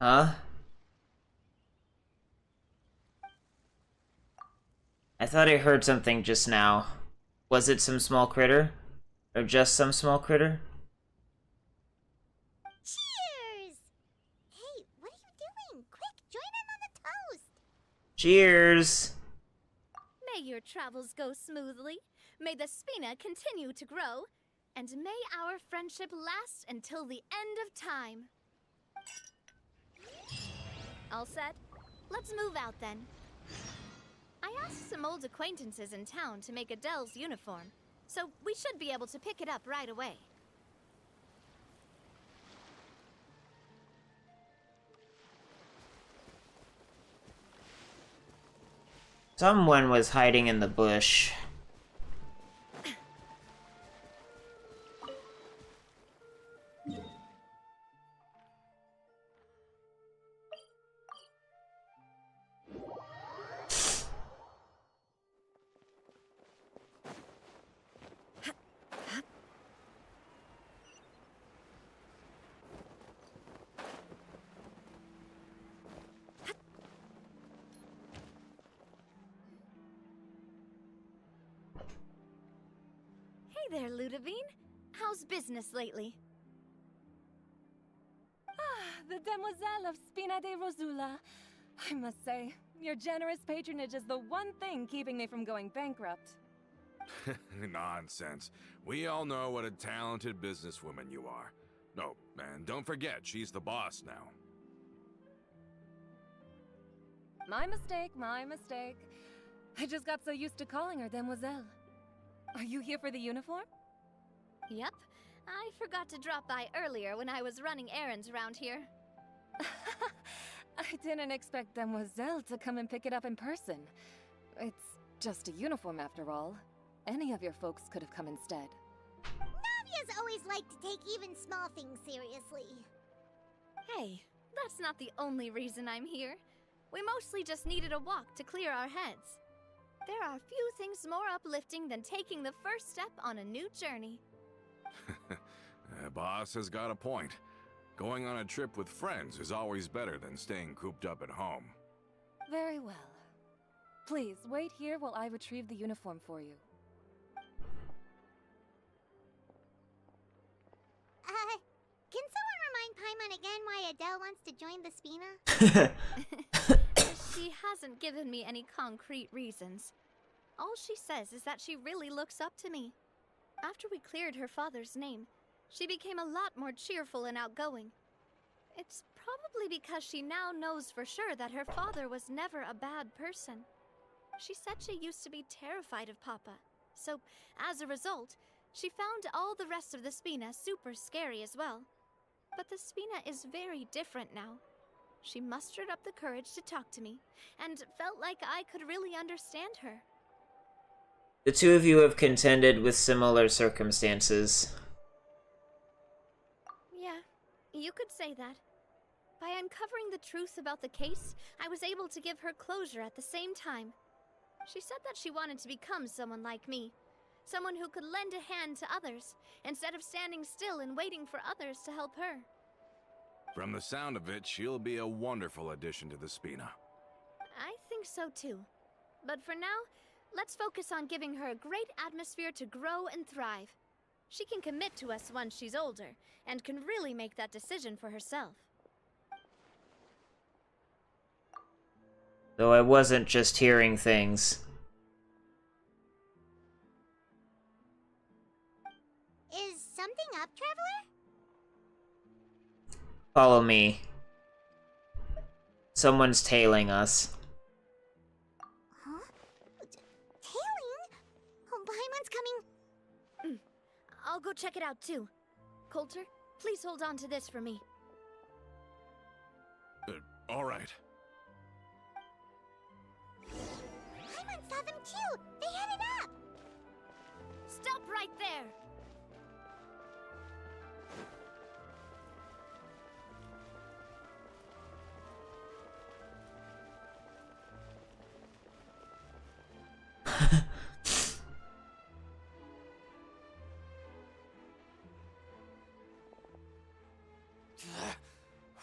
Huh? I thought I heard something just now. Was it some small critter? Or just some small critter? Cheers! Hey, what are you doing? Quick, join in on the toast! Cheers! May your travels go smoothly, may the Spina continue to grow, and may our friendship last until the end of time. All set? Let's move out then. I asked some old acquaintances in town to make Adele's uniform, so we should be able to pick it up right away. Someone was hiding in the bush. Hey there, Ludovine. How's business lately? Ah, the Demoiselle of Spina de Rosula. I must say, your generous patronage is the one thing keeping me from going bankrupt. Nonsense. We all know what a talented businesswoman you are. No, and don't forget, she's the boss now. My mistake, my mistake. I just got so used to calling her Demoiselle. Are you here for the uniform? Yep. I forgot to drop by earlier when I was running errands around here. I didn't expect Demoiselle to come and pick it up in person. It's just a uniform after all. Any of your folks could have come instead. Navia's always liked to take even small things seriously. Hey, that's not the only reason I'm here. We mostly just needed a walk to clear our heads. There are few things more uplifting than taking the first step on a new journey. Boss has got a point. Going on a trip with friends is always better than staying cooped up at home. Very well. Please, wait here while I retrieve the uniform for you. Can someone remind Paimon again why Adele wants to join the Spina? She hasn't given me any concrete reasons. All she says is that she really looks up to me. After we cleared her father's name, she became a lot more cheerful and outgoing. It's probably because she now knows for sure that her father was never a bad person. She said she used to be terrified of Papa, so as a result, she found all the rest of the Spina super scary as well. But the Spina is very different now. She mustered up the courage to talk to me, and felt like I could really understand her. The two of you have contended with similar circumstances. Yeah, you could say that. By uncovering the truth about the case, I was able to give her closure at the same time. She said that she wanted to become someone like me. Someone who could lend a hand to others, instead of standing still and waiting for others to help her. From the sound of it, she'll be a wonderful addition to the Spina. I think so too. But for now, let's focus on giving her a great atmosphere to grow and thrive. She can commit to us once she's older, and can really make that decision for herself. Though I wasn't just hearing things. Is something up, Traveler? Follow me. Someone's tailing us. Huh? Tailing? Oh, Paimon's coming. I'll go check it out too. Coulter, please hold on to this for me. All right. Paimon saw them too! They headed up! Stop right there!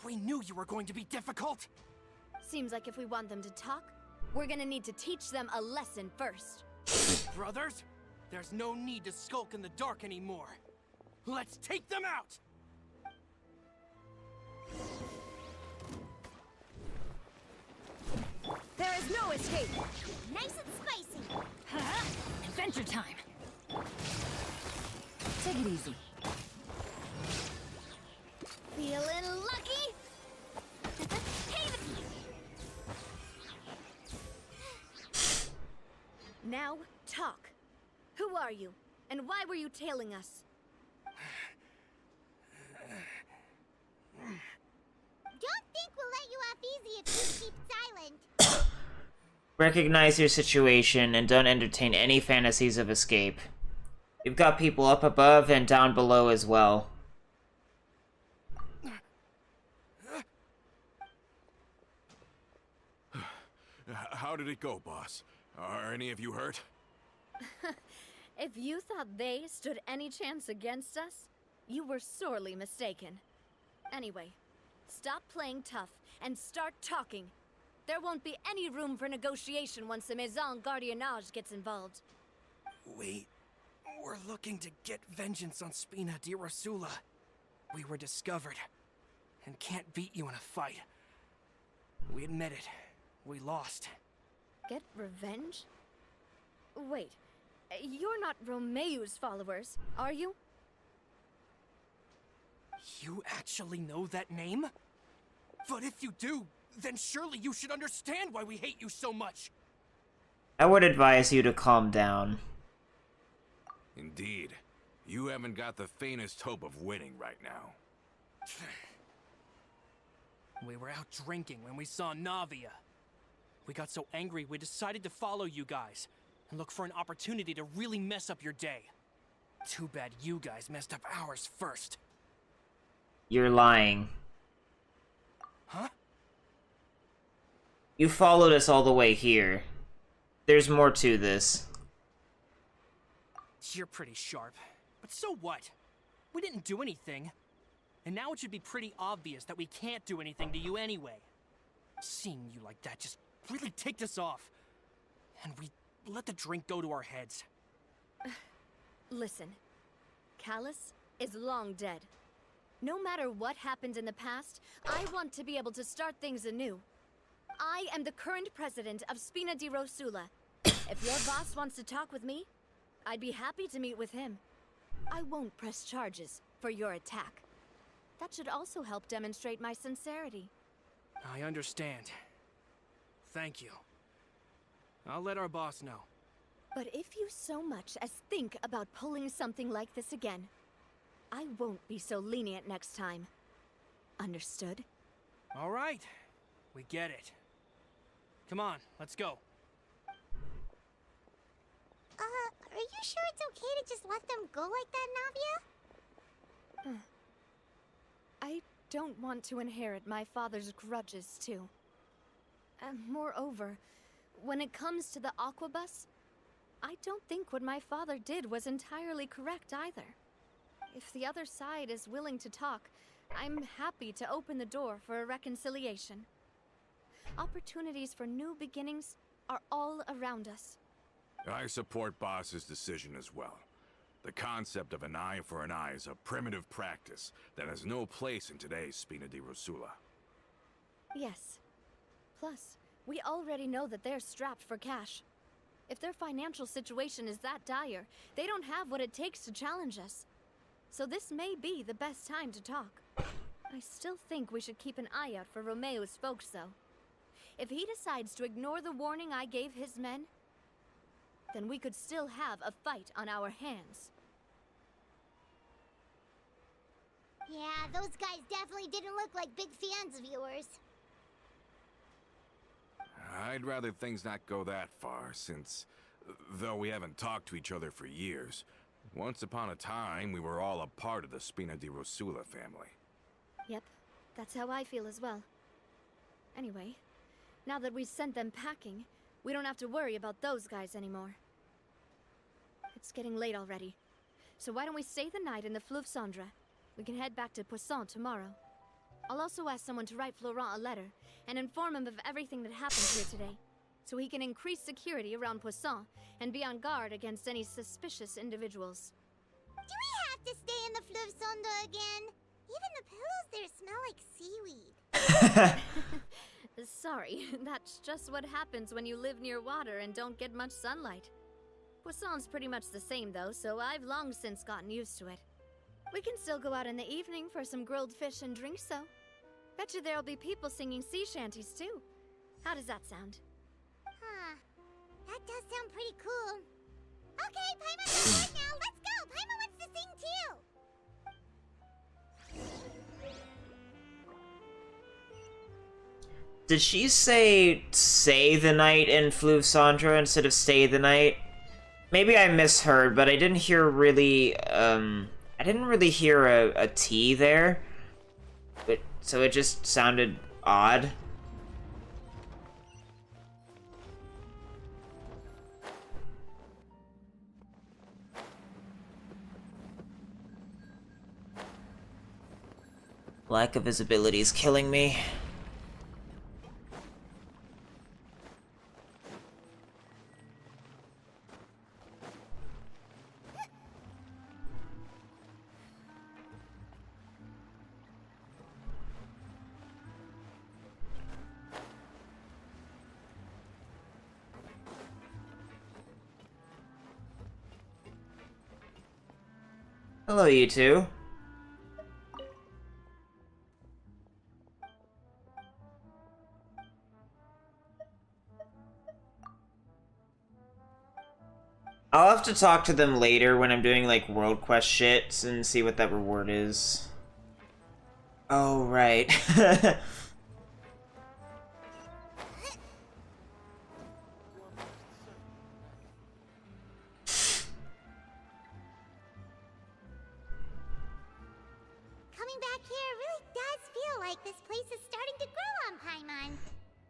We knew you were going to be difficult! Seems like if we want them to talk, we're gonna need to teach them a lesson first. Brothers, there's no need to skulk in the dark anymore. Let's take them out! There is no escape! Nice and spicy! Adventure time! Take it easy. Feeling lucky? Hey, now, talk. Who are you? And why were you tailing us? Don't think we'll let you off easy if you keep silent. Recognize your situation and don't entertain any fantasies of escape. You've got people up above and down below as well. How did it go, boss? Are any of you hurt? If you thought they stood any chance against us, you were sorely mistaken. Anyway, stop playing tough and start talking. There won't be any room for negotiation once the Maison Gardiennage gets involved. Wait, We're looking to get vengeance on Spina di Rosula. We were discovered, and can't beat you in a fight. We admit it. We lost. Get revenge? Wait, you're not Romeu's followers, are you? You actually know that name? But if you do, then surely you should understand why we hate you so much. I would advise you to calm down. Indeed. You haven't got the faintest hope of winning right now. We were out drinking when we saw Navia. We got so angry we decided to follow you guys and look for an opportunity to really mess up your day. Too bad you guys messed up ours first. You're lying. Huh? You followed us all the way here. There's more to this. You're pretty sharp. But so what? We didn't do anything. And now it should be pretty obvious that we can't do anything to you anyway. Seeing you like that just really ticked us off. And we let the drink go to our heads. Listen, Callus is long dead. No matter what happened in the past, I want to be able to start things anew. I am the current president of Spina di Rosula. If your boss wants to talk with me, I'd be happy to meet with him. I won't press charges for your attack. That should also help demonstrate my sincerity. I understand. Thank you. I'll let our boss know. But if you so much as think about pulling something like this again, I won't be so lenient next time. Understood? All right. We get it. Come on, let's go. Are you sure it's okay to just let them go like that, Navia? I don't want to inherit my father's grudges, too. Moreover, when it comes to the Aquabus, I don't think what my father did was entirely correct either. If the other side is willing to talk, I'm happy to open the door for a reconciliation. Opportunities for new beginnings are all around us. I support Boss's decision as well. The concept of an eye for an eye is a primitive practice that has no place in today's Spina di Rosula. Yes. Plus, we already know that they're strapped for cash. If their financial situation is that dire, they don't have what it takes to challenge us. So this may be the best time to talk. I still think we should keep an eye out for Romeu's folks, though. If he decides to ignore the warning I gave his men, then we could still have a fight on our hands. Yeah, those guys definitely didn't look like big fans of yours. I'd rather things not go that far, since, though we haven't talked to each other for years, once upon a time we were all a part of the Spina di Rosula family. Yep, that's how I feel as well. Anyway, now that we've sent them packing, we don't have to worry about those guys anymore. It's getting late already, so why don't we stay the night in the Fleuve Cendre? We can head back to Poisson tomorrow. I'll also ask someone to write Florent a letter and inform him of everything that happened here today, so he can increase security around Poisson and be on guard against any suspicious individuals. Do we have to stay in the Fleuve Cendre again? Even the pillows there smell like seaweed. Sorry, that's just what happens when you live near water and don't get much sunlight. Poisson's pretty much the same though, so I've long since gotten used to it. We can still go out in the evening for some grilled fish and drinks though. Bet you there'll be people singing sea shanties too. How does that sound? Huh. That does sound pretty cool. Okay, Paimon's on board now. Let's go. Paimon wants to sing too. Did she say the night in Fleuve Cendre instead of stay the night? Maybe I misheard, but I didn't hear really, I didn't really hear a T there. But, so it just sounded odd. Lack of visibility is killing me. Hello, you two. I'll have to talk to them later when I'm doing, like, world quest shit and see what that reward is. Oh, right. Coming back here really does feel like this place is starting to grow on Paimon.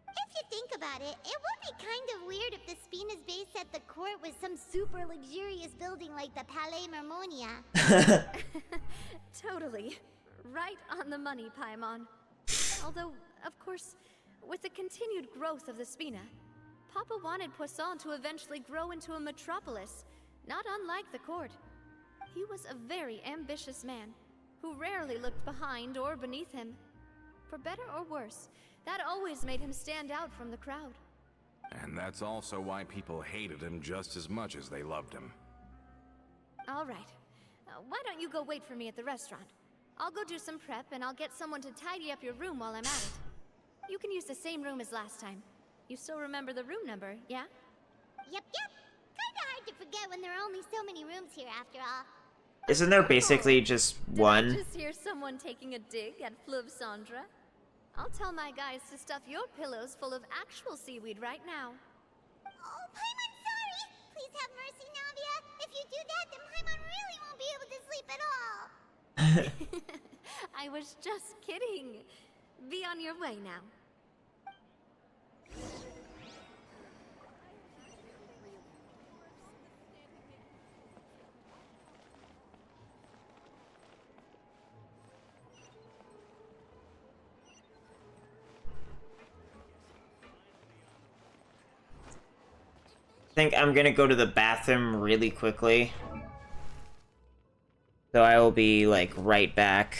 If you think about it, it would be kind of weird if the Spina's base at the court was some super luxurious building like the Palais Mermonia. Totally. Right on the money, Paimon. Although, of course, with the continued growth of the Spina, Papa wanted Poisson to eventually grow into a metropolis, not unlike the court. He was a very ambitious man, who rarely looked behind or beneath him. For better or worse, that always made him stand out from the crowd. And that's also why people hated him just as much as they loved him. All right. Why don't you go wait for me at the restaurant? I'll go do some prep, and I'll get someone to tidy up your room while I'm at it. You can use the same room as last time. You still remember the room number, yeah? Yep. Kinda hard to forget when there are only so many rooms here after all. Isn't there basically just Did I one? just hear someone taking a dig at Fleuve Cendra? I'll tell my guys to stuff your pillows full of actual seaweed right now. Oh, Paimon, sorry! Please have mercy, Navia. If you do that, then Paimon really won't be able to sleep at all. I was just kidding. Be on your way now. I think I'm gonna go to the bathroom really quickly. So I will be, like, right back.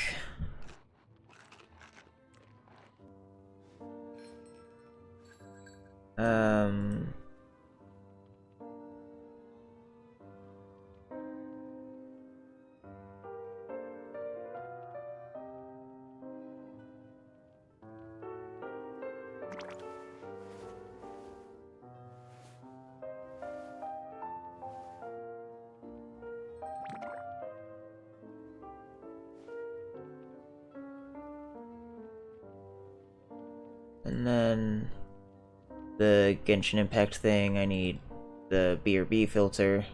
And then the Genshin Impact thing, I need the B filter.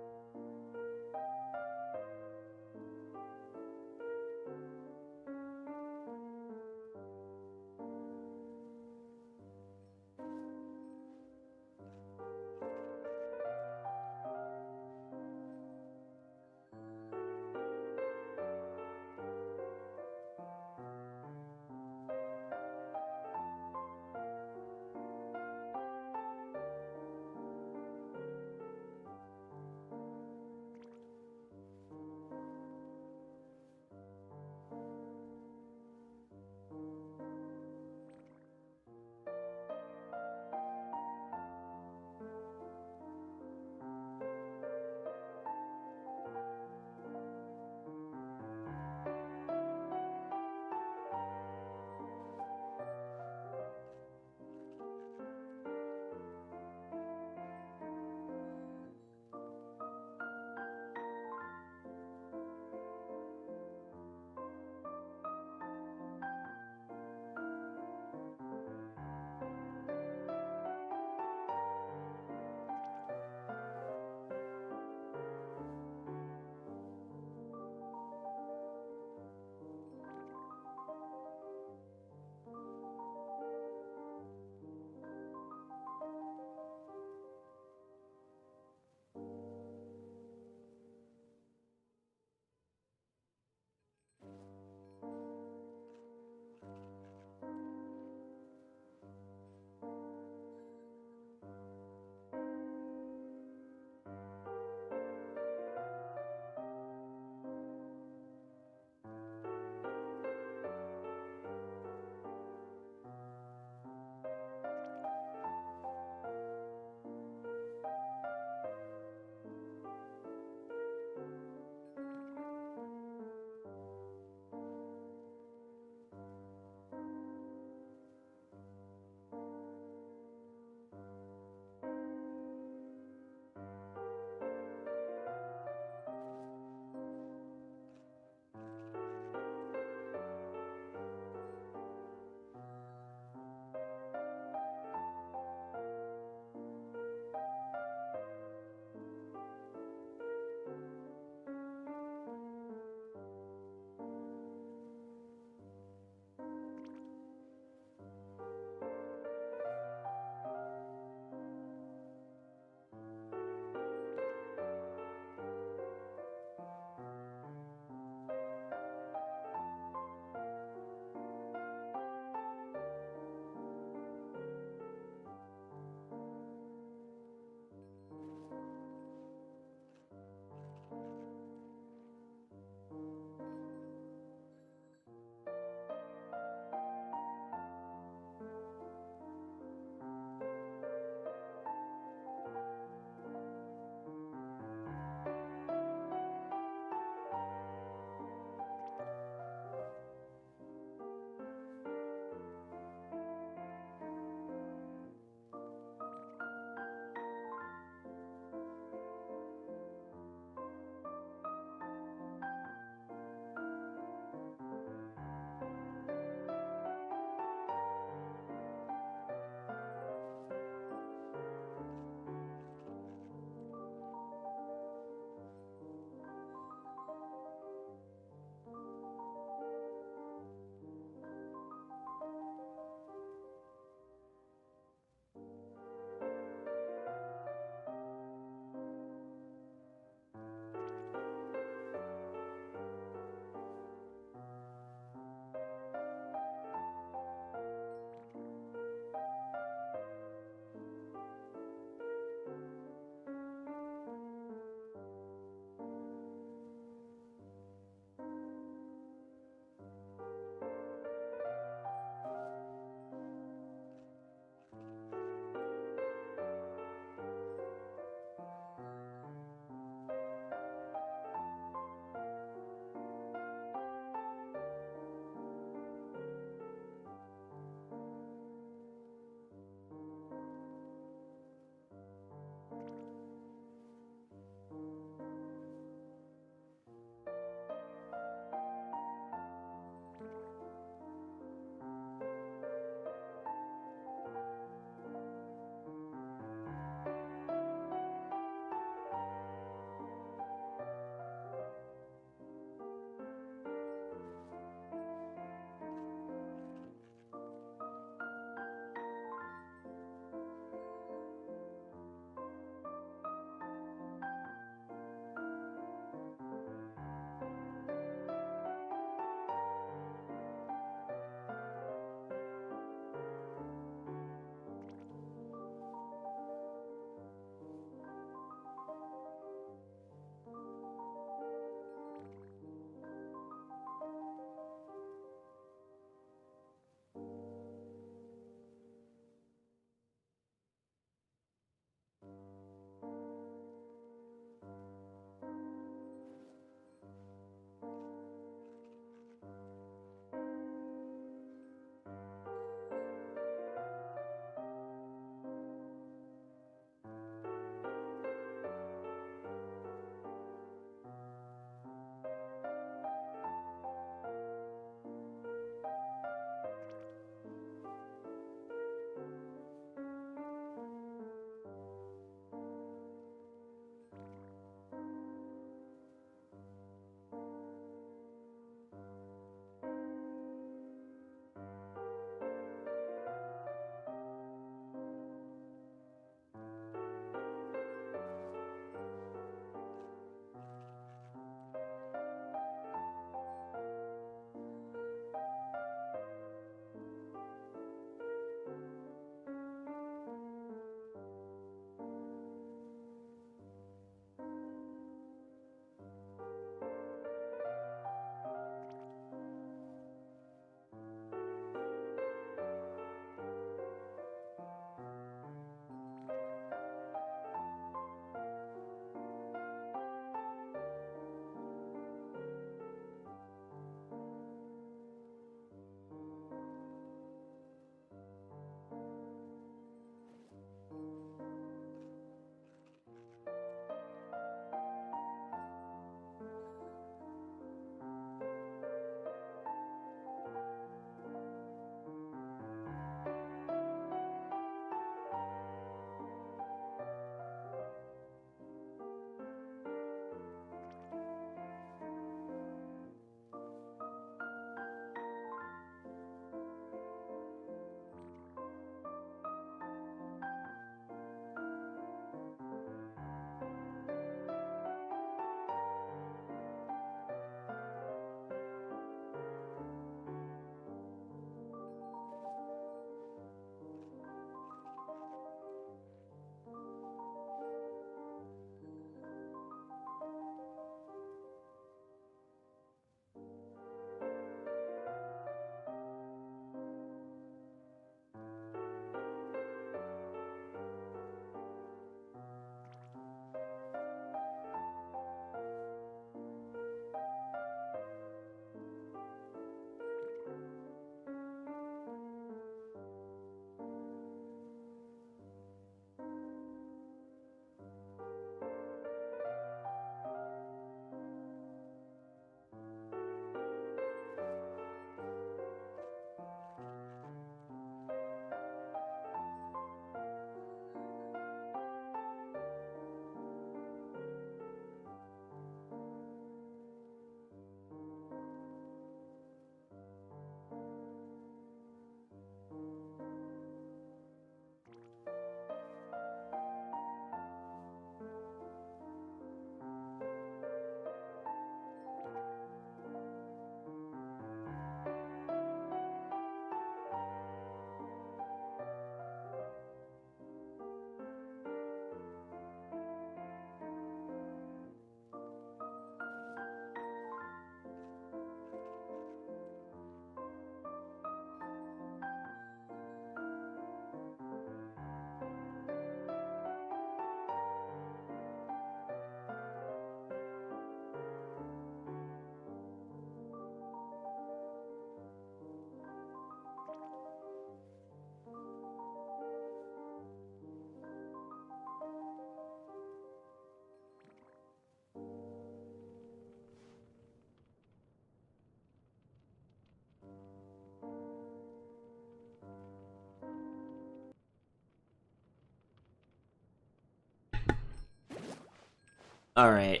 Alright.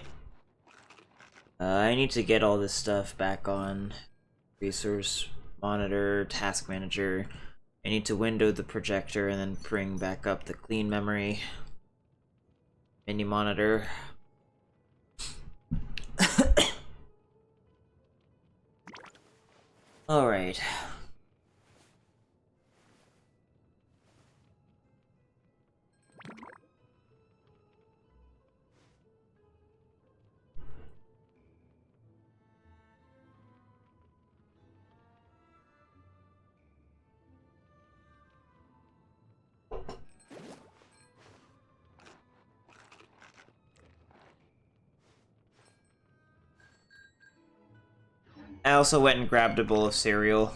I need to get all this stuff back on. Resource monitor, task manager. I need to window the projector and then bring back up the clean memory. Mini monitor. Alright. I also went and grabbed a bowl of cereal.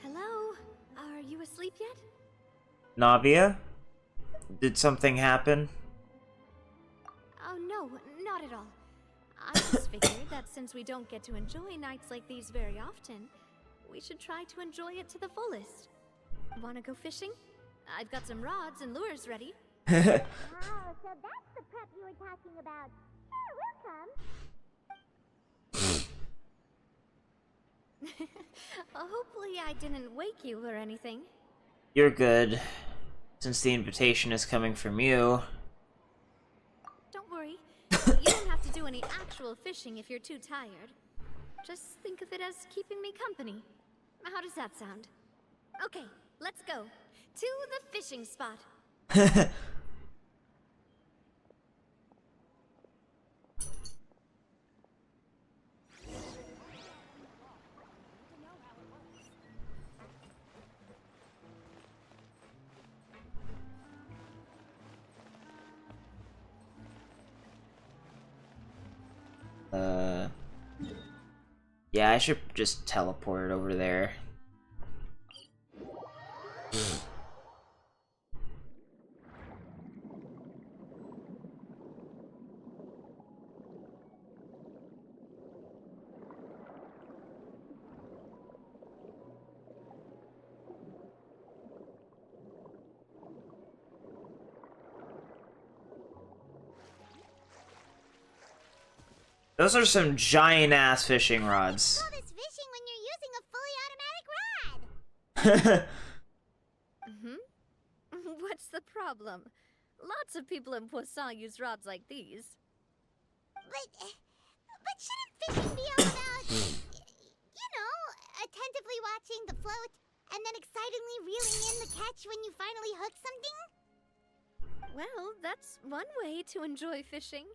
Hello? Are you asleep yet? Navia? Did something happen? Oh no, not at all. I just figured that since we don't get to enjoy nights like these very often, we should try to enjoy it to the fullest. Wanna go fishing? I've got some rods and lures ready. Oh, so that's the prep you were talking about. Sure, we'll come. Hopefully I didn't wake you or anything. You're good. Since the invitation is coming from you. Don't worry. You don't have to do any actual fishing if you're too tired. Just think of it as keeping me company. How does that sound? Okay, let's go. To the fishing spot. Yeah, I should just teleport over there. Those are some giant-ass fishing rods. All this fishing when you're using a fully automatic rod. What's the problem? Lots of people in Poisson use rods like these. But shouldn't fishing be all about, you know, attentively watching the float and then excitedly reeling in the catch when you finally hook something? Well, that's one way to enjoy fishing.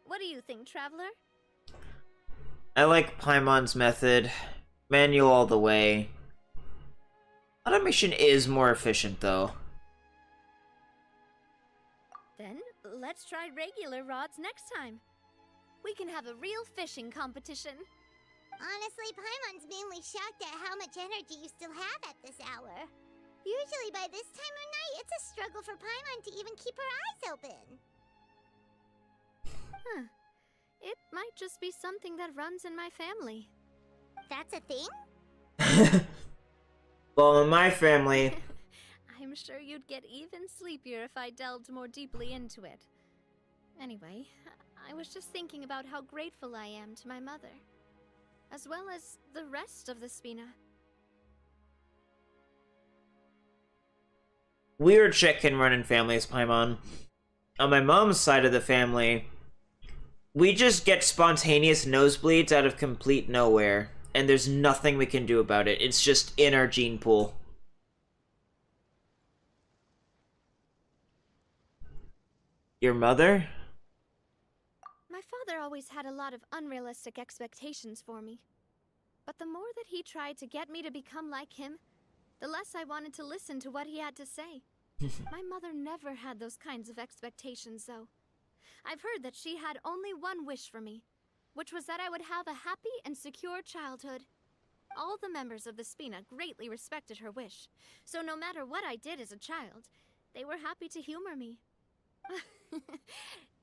What do you think, Traveler? I like Paimon's method. Manual all the way. Automation is more efficient, though. Then, let's try regular rods next time. We can have a real fishing competition. Honestly, Paimon's mainly shocked at how much energy you still have at this hour. Usually by this time of night, it's a struggle for Paimon to even keep her eyes open. Huh. It might just be something that runs in my family. That's a thing? Well, in my family... I'm sure you'd get even sleepier if I delved more deeply into it. Anyway, I was just thinking about how grateful I am to my mother, as well as the rest of the Spina. Weird shit can run in families, Paimon. On my mom's side of the family, we just get spontaneous nosebleeds out of complete nowhere, and there's nothing we can do about it. It's just in our gene pool. Your mother? My father always had a lot of unrealistic expectations for me. But the more that he tried to get me to become like him, the less I wanted to listen to what he had to say. My mother never had those kinds of expectations, though. I've heard that she had only one wish for me, which was that I would have a happy and secure childhood. All the members of the Spina greatly respected her wish, so no matter what I did as a child, they were happy to humor me.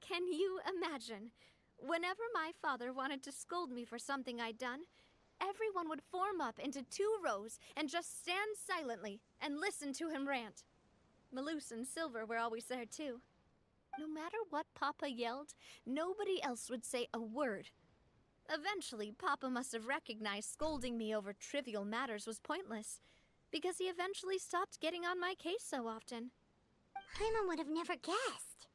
Can you imagine? Whenever my father wanted to scold me for something I'd done, everyone would form up into 2 rows and just stand silently and listen to him rant. Malus and Silver were always there too. No matter what Papa yelled, nobody else would say a word. Eventually, Papa must have recognized scolding me over trivial matters was pointless, because he eventually stopped getting on my case so often. Paimon would have never guessed.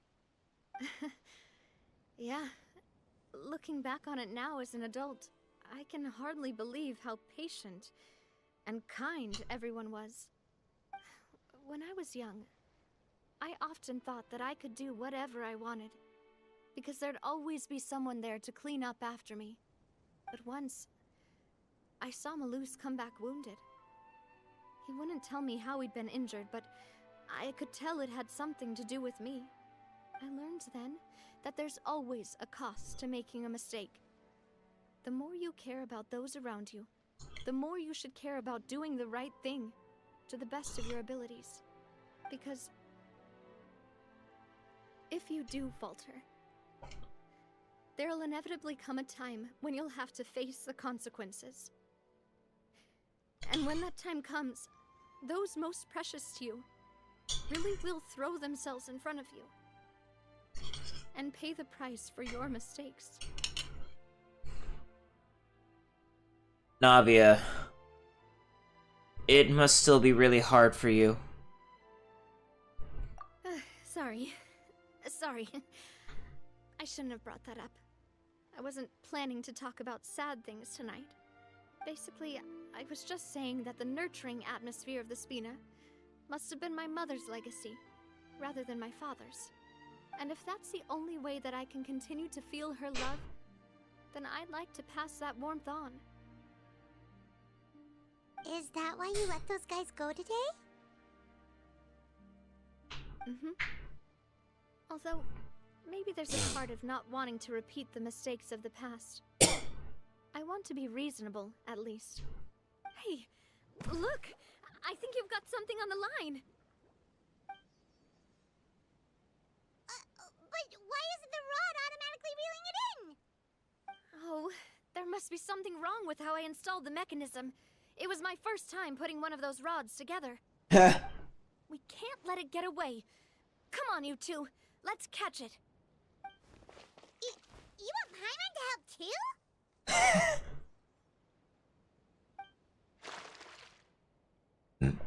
Yeah. Looking back on it now as an adult, I can hardly believe how patient and kind everyone was. When I was young, I often thought that I could do whatever I wanted, because there'd always be someone there to clean up after me. But once, I saw Malus come back wounded. He wouldn't tell me how he'd been injured, but I could tell it had something to do with me. I learned then that there's always a cost to making a mistake. The more you care about those around you, the more you should care about doing the right thing to the best of your abilities. Because if you do falter, there'll inevitably come a time when you'll have to face the consequences. And when that time comes, those most precious to you really will throw themselves in front of you and pay the price for your mistakes. Navia, it must still be really hard for you. Sorry. I shouldn't have brought that up. I wasn't planning to talk about sad things tonight. Basically, I was just saying that the nurturing atmosphere of the Spina must have been my mother's legacy, rather than my father's. And if that's the only way that I can continue to feel her love, then I'd like to pass that warmth on. Is that why you let those guys go today? Although, maybe there's a part of not wanting to repeat the mistakes of the past. I want to be reasonable, at least. Hey, look! I think you've got something on the line! But why isn't the rod automatically reeling it in? Oh, there must be something wrong with how I installed the mechanism. It was my first time putting one of those rods together. We can't let it get away. Come on, you two. Let's catch it. You want Paimon to help too?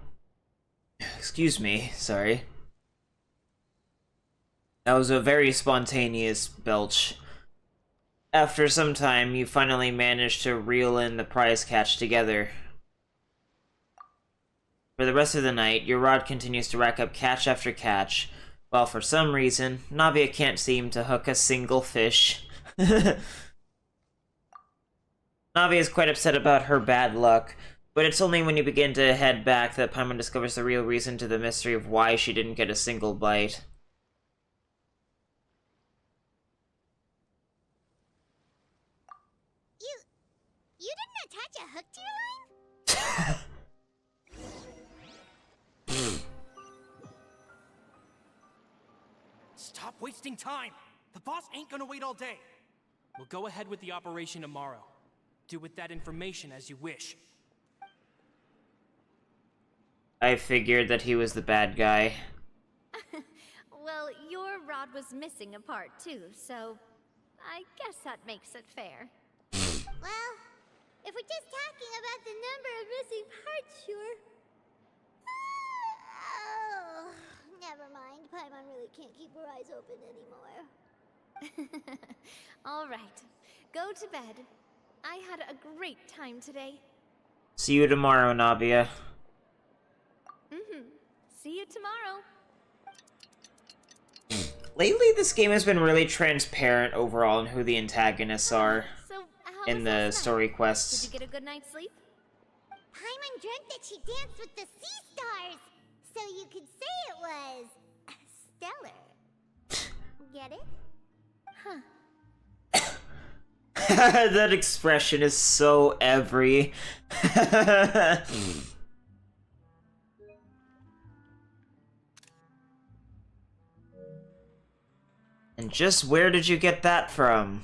Excuse me, sorry. That was a very spontaneous belch. After some time, you finally managed to reel in the prize catch together. For the rest of the night, your rod continues to rack up catch after catch, while for some reason, Navia can't seem to hook a single fish. Navia is quite upset about her bad luck, but it's only when you begin to head back that Paimon discovers the real reason to the mystery of why she didn't get a single bite. You didn't attach a hook to your line? Stop wasting time! The boss ain't gonna wait all day. We'll go ahead with the operation tomorrow. Do with that information as you wish. I figured that he was the bad guy. Well, your rod was missing a part too, so I guess that makes it fair. Well, if we're just talking about the number of missing parts, sure. Oh, never mind. Paimon really can't keep her eyes open anymore. All right, go to bed. I had a great time today. See you tomorrow, Navia. See you tomorrow. Lately, this game has been really transparent overall in who the antagonists are So, how in was the last night? story Did quests. you get a good night's sleep? Paimon dreamt that she danced with the sea stars, so you could say it was stellar. Get it? Huh. That expression is so every. And just where did you get that from?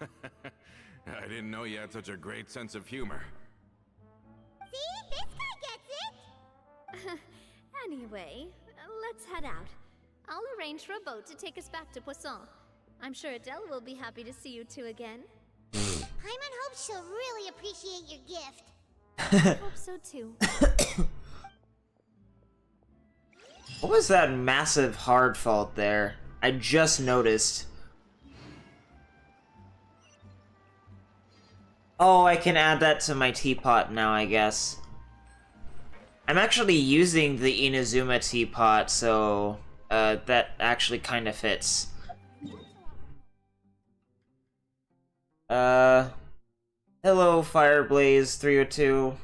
I didn't know you had such a great sense of humor. See? This guy gets it! Anyway, let's head out. I'll arrange for a boat to take us back to Poisson. I'm sure Adele will be happy to see you two again. Paimon hopes she'll really appreciate your gift. I hope so too. What was that massive hard fault there? I just noticed. Oh, I can add that to my teapot now, I guess. I'm actually using the Inazuma teapot, so that actually kind of fits. Hello, Fireblaze 302.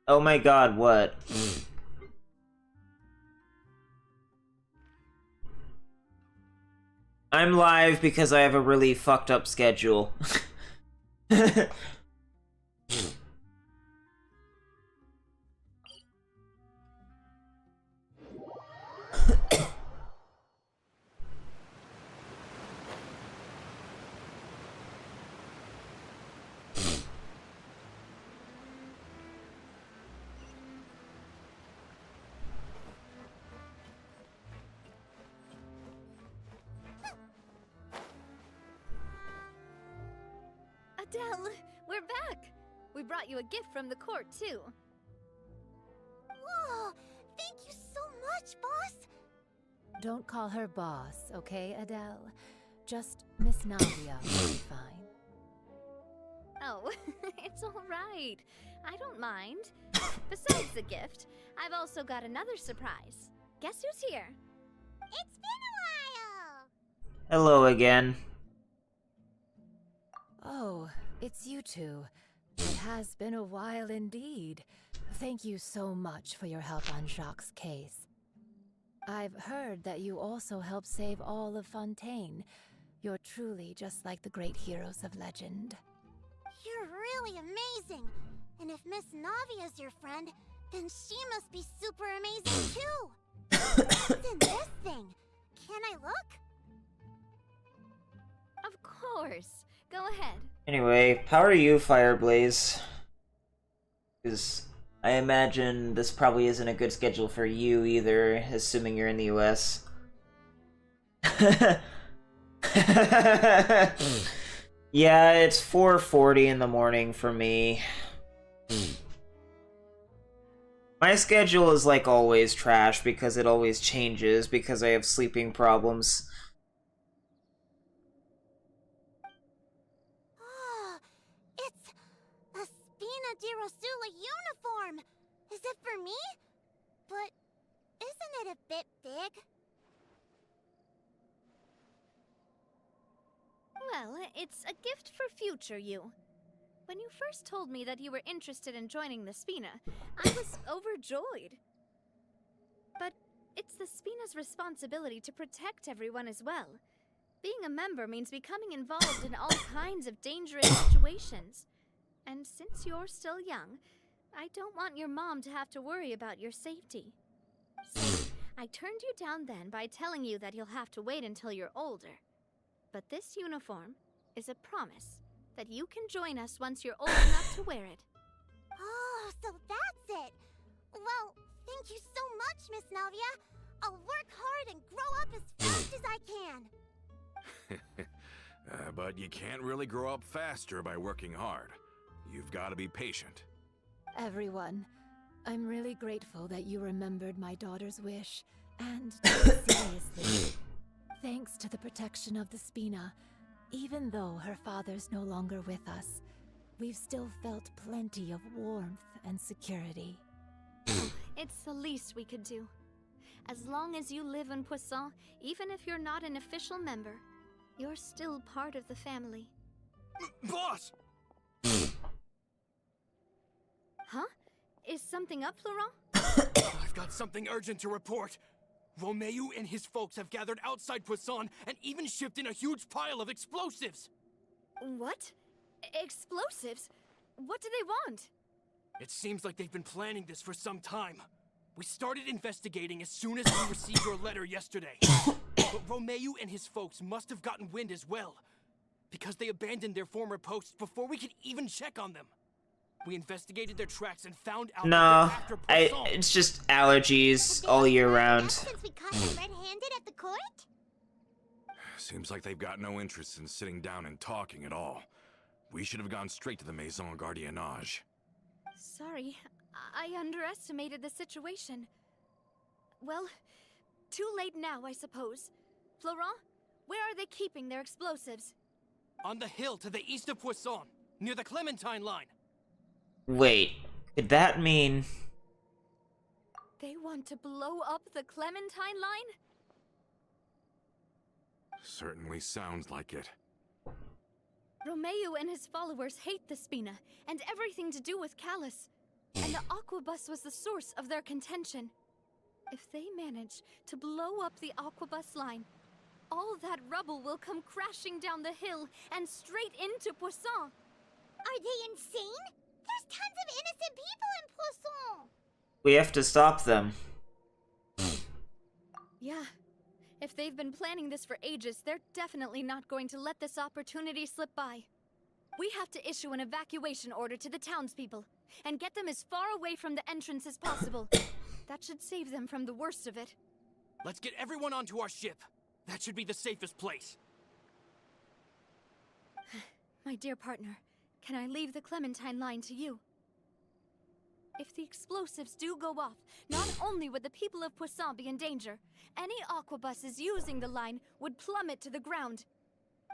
Oh my god, what? I'm live because I have a really fucked up schedule. Adele, we're back! We brought you a gift from the court, too. Whoa! Thank you so much, boss! Don't call her boss, okay, Adele? Just Miss Navia will be fine. Oh, it's all right. I don't mind. Besides the gift, I've also got another surprise. Guess who's here? It's been a while! Hello again. Oh, it's you two. It has been a while indeed. Thank you so much for your help on Jacques' case. I've heard that you also helped save all of Fontaine. You're truly just like the great heroes of legend. You're really amazing! And if Miss Navia's your friend, then she must be super amazing too! What's in this thing? Can I look? Of course. Go ahead. Anyway, how are you, Fireblaze? Because I imagine this probably isn't a good schedule for you either, assuming you're in the US. Yeah, it's 4:40 in the morning for me. My schedule is like always trash because it always changes because I have sleeping problems. Oh, it's a Spina di Rosula uniform! Is it for me? But isn't it a bit big? Well, it's a gift for future you. When you first told me that you were interested in joining the Spina, I was overjoyed. But it's the Spina's responsibility to protect everyone as well. Being a member means becoming involved in all kinds of dangerous situations. And since you're still young, I don't want your mom to have to worry about your safety. So, I turned you down then by telling you that you'll have to wait until you're older. But this uniform is a promise that you can join us once you're old enough to wear it. Oh, so that's it! Well, thank you so much, Miss Navia! I'll work hard and grow up as fast as I can! But you can't really grow up faster by working hard. You've got to be patient. Everyone, I'm really grateful that you remembered my daughter's wish, and took it seriously. Thanks to the protection of the Spina, even though her father's no longer with us, we've still felt plenty of warmth and security. It's the least we could do. As long as you live in Poisson, even if you're not an official member, you're still part of the family. Boss! Huh? Is something up, Florent? I've got something urgent to report. Romeu and his folks have gathered outside Poisson and even shipped in a huge pile of explosives! What? Explosives? What do they want? It seems like they've been planning this for some time. We started investigating as soon as we received your letter yesterday. But Romeu and his folks must have gotten wind as well, because they abandoned their former posts before we could even check on them. We investigated their tracks and found out No, that after Poisson... it's just allergies all year round. Since we caught them red-handed at the court? Seems like they've got no interest in sitting down and talking at all. We should have gone straight to the Maison Gardiennage. Sorry, I underestimated the situation. Well, too late now, I suppose. Florent, where are they keeping their explosives? On the hill to the east of Poisson, near the Clementine line. Wait, could that mean... They want to blow up the Clementine line? Certainly sounds like it. Romeu and his followers hate the Spina, and everything to do with Callus. And the Aquabus was the source of their contention. If they manage to blow up the Aquabus line, all that rubble will come crashing down the hill and straight into Poisson. Are they insane? There's tons of innocent people in Poisson! We have to stop them. Yeah. If they've been planning this for ages, they're definitely not going to let this opportunity slip by. We have to issue an evacuation order to the townspeople, and get them as far away from the entrance as possible. That should save them from the worst of it. Let's get everyone onto our ship. That should be the safest place. My dear partner, can I leave the Clementine line to you? If the explosives do go off, not only would the people of Poisson be in danger, any aquabuses using the line would plummet to the ground.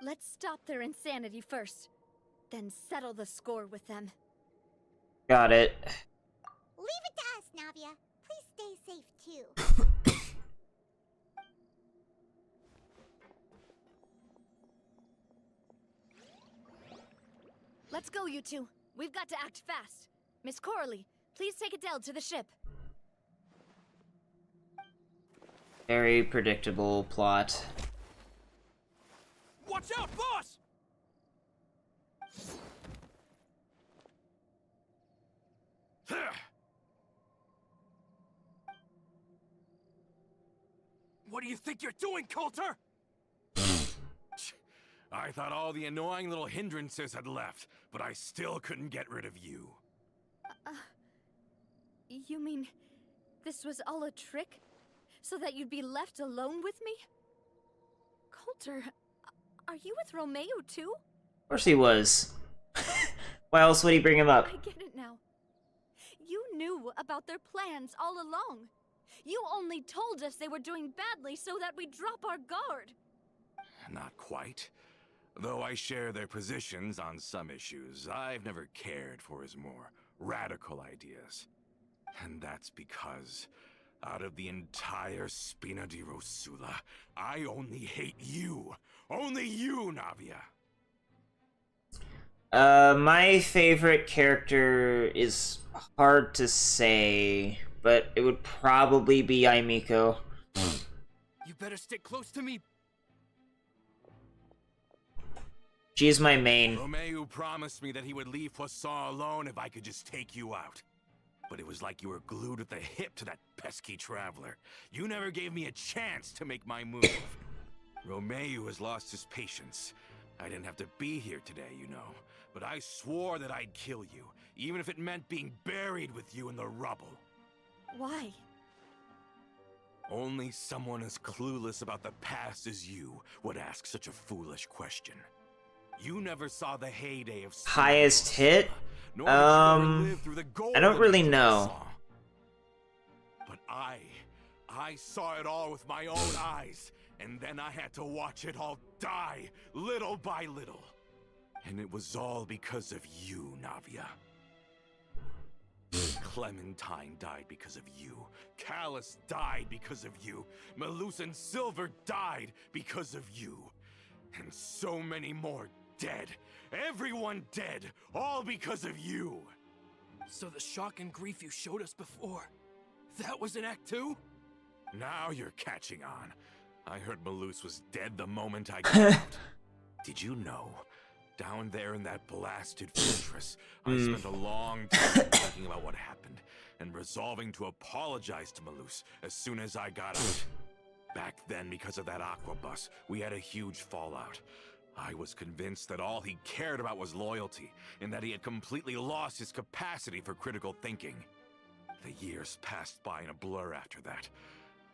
Let's stop their insanity first, then settle the score with them. Got it. Leave it to us, Navia. Please stay safe, too. Let's go, you two. We've got to act fast. Miss Coralie, please take Adele to the ship. Very predictable plot. Watch out, boss! What do you think you're doing, Coulter? I thought all the annoying little hindrances had left, but I still couldn't get rid of you. You mean this was all a trick? So that you'd be left alone with me? Coulter, are you with Romeu too? Of course he was. Why else would he bring him up? I get it now. You knew about their plans all along. You only told us they were doing badly so that we'd drop our guard. Not quite. Though I share their positions on some issues, I've never cared for his more radical ideas. And that's because, out of the entire Spina di Rosula, I only hate you. Only you, Navia. My favorite character is hard to say, but it would probably be Aimiko. You better stick close to me. She's my main. Romeu promised me that he would leave Poisson alone if I could just take you out. But it was like you were glued at the hip to that pesky traveler. You never gave me a chance to make my move. Romeu has lost his patience. I didn't have to be here today, you know. But I swore that I'd kill you, even if it meant being buried with you in the rubble. Why? Only someone as clueless about the past as you would ask such a foolish question. You never saw the heyday of Highest hit? nor did you ever live through the I don't really know. But I saw it all with my own eyes, and then I had to watch it all die, little by little. And it was all because of you, Navia. Clementine died because of you. Callus died because of you. Malus and Silver died because of you. And so many more dead. Everyone dead, all because of you. So the shock and grief you showed us before, that was in Act 2? Now you're catching on. I heard Malus was dead the moment I got out. Did you know? Down there in that blasted fortress, I spent a long time thinking about what happened and resolving to apologize to Malus as soon as I got out. Back then, because of that aqua bus, we had a huge fallout. I was convinced that all he cared about was loyalty, and that he had completely lost his capacity for critical thinking. The years passed by in a blur after that.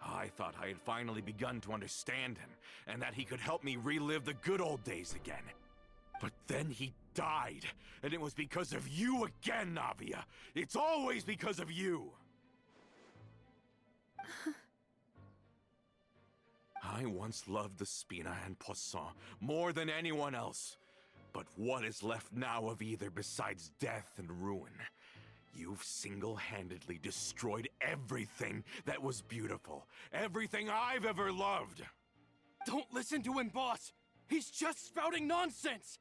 I thought I had finally begun to understand him, and that he could help me relive the good old days again. But then he died, and it was because of you again, Navia! It's always because of you! I once loved the Spina and Poisson more than anyone else. But what is left now of either besides death and ruin? You've single-handedly destroyed everything that was beautiful. Everything I've ever loved! Don't listen to him, boss! He's just spouting nonsense!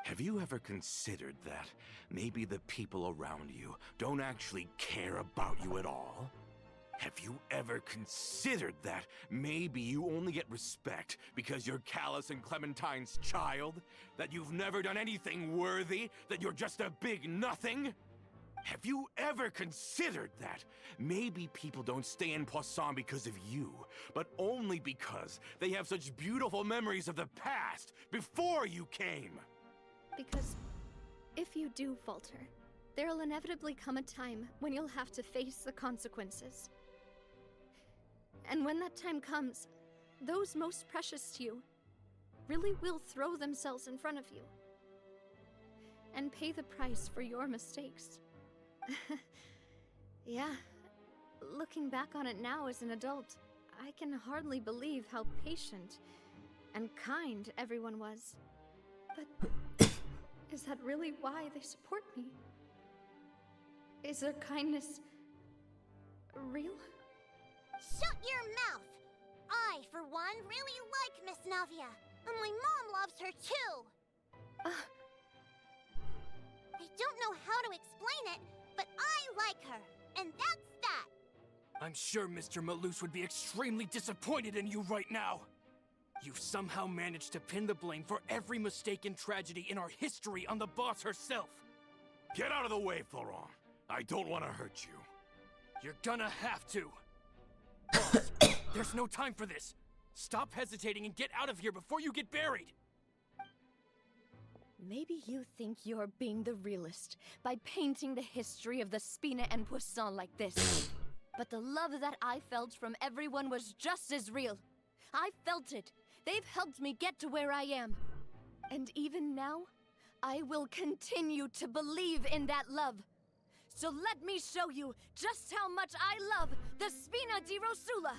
Have you ever considered that maybe the people around you don't actually care about you at all? Have you ever considered that maybe you only get respect because you're Callus and Clementine's child? That you've never done anything worthy? That you're just a big nothing? Have you ever considered that maybe people don't stay in Poisson because of you, but only because they have such beautiful memories of the past before you came? Because if you do falter, there'll inevitably come a time when you'll have to face the consequences. And when that time comes, those most precious to you really will throw themselves in front of you and pay the price for your mistakes. Yeah, looking back on it now as an adult, I can hardly believe how patient and kind everyone was. But is that really why they support me? Is their kindness real? Shut your mouth! I, for one, really like Miss Navia, and my mom loves her too! I don't know how to explain it, but I like her, and that's that! I'm sure Mr. Malus would be extremely disappointed in you right now! You've somehow managed to pin the blame for every mistake and tragedy in our history on the boss herself! Get out of the way, Florent! I don't want to hurt you. You're gonna have to! Boss, there's no time for this! Stop hesitating and get out of here before you get buried! Maybe you think you're being the realist by painting the history of the Spina and Poisson like this. But the love that I felt from everyone was just as real. I felt it. They've helped me get to where I am. And even now, I will continue to believe in that love. So let me show you just how much I love the Spina di Rosula.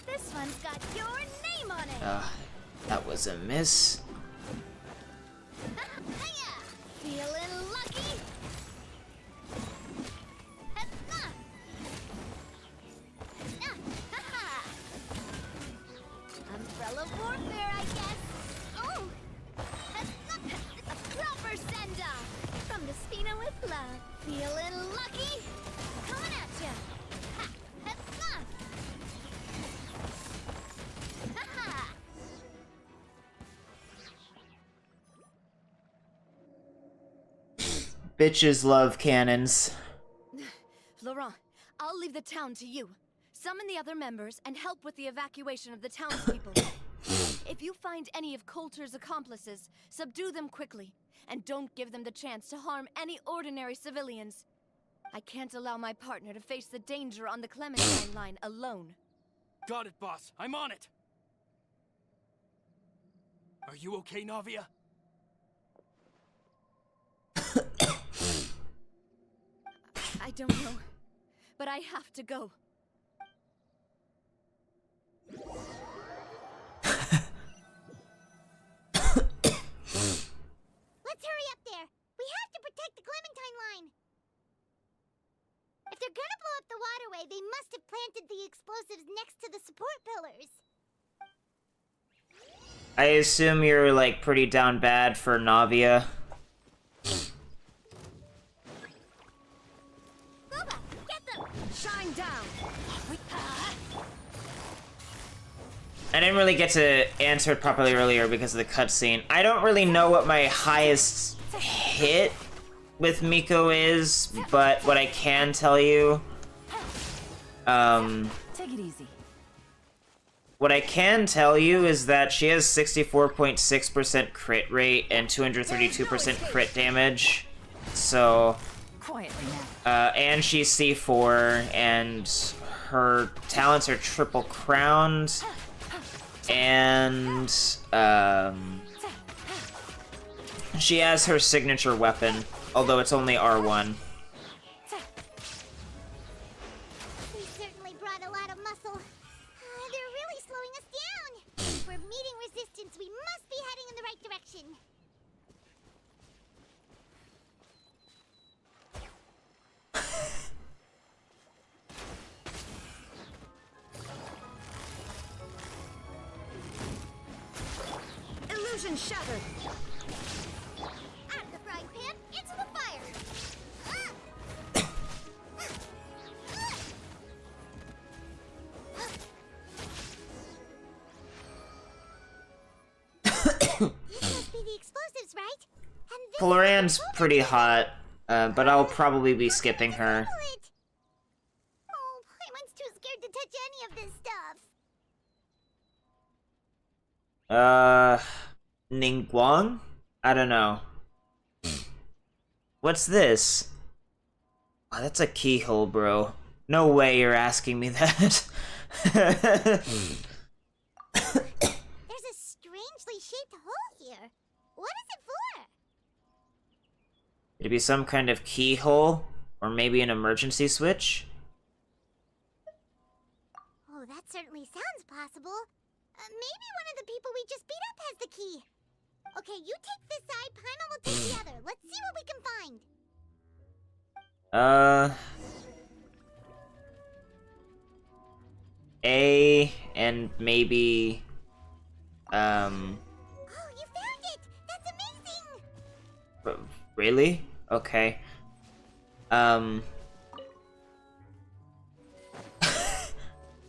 This one's got your name on it! That was a miss. Feeling lucky? Umbrella warfare, I guess. Oh! A proper send-off from the Spina with love. Feeling lucky? Coming at ya. Bitches love cannons. Laurent, I'll leave the town to you. Summon the other members and help with the evacuation of the townspeople. If you find any of Coulter's accomplices, subdue them quickly, and don't give them the chance to harm any ordinary civilians. I can't allow my partner to face the danger on the Clementine line alone. Got it, boss. I'm on it! Are you okay, Navia? I don't know, but I have to go. Let's hurry up there! We have to protect the Clementine line! If they're gonna blow up the waterway, they must have planted the explosives next to the support pillars. I assume you're, like, pretty down bad for Navia. Boba, get them! Shine down! I didn't really get to answer it properly earlier because of the cutscene. I don't really know what my highest hit with Miko is, but what I can tell you, Take it easy. what I can tell you is that she has 64.6% crit rate and 232% crit damage. So, Quietly now. and she's C4, and her talents are triple crowned, and, she has her signature weapon, although it's only R1. We certainly brought a lot of muscle. They're really slowing us down. If we're meeting resistance, we must be heading in the right direction. Illusion shattered. Out of the frying pan, into the fire. These must be the explosives, right? And this Florian's pretty hot, but I'll probably be skipping her. bullet. Oh, Paimon's too scared to touch any of this stuff. Ningguang? I don't know. What's this? Oh, that's a keyhole, bro. No way you're asking me that. There's a strangely shaped hole here. What is it for? It'd be some kind of keyhole, or maybe an emergency switch. Oh, that certainly sounds possible. Maybe one of the people we just beat up has the key. Okay, you take this side, Paimon will take the other. Let's see what we can find. A and maybe Oh, you found it! That's amazing! really? Okay.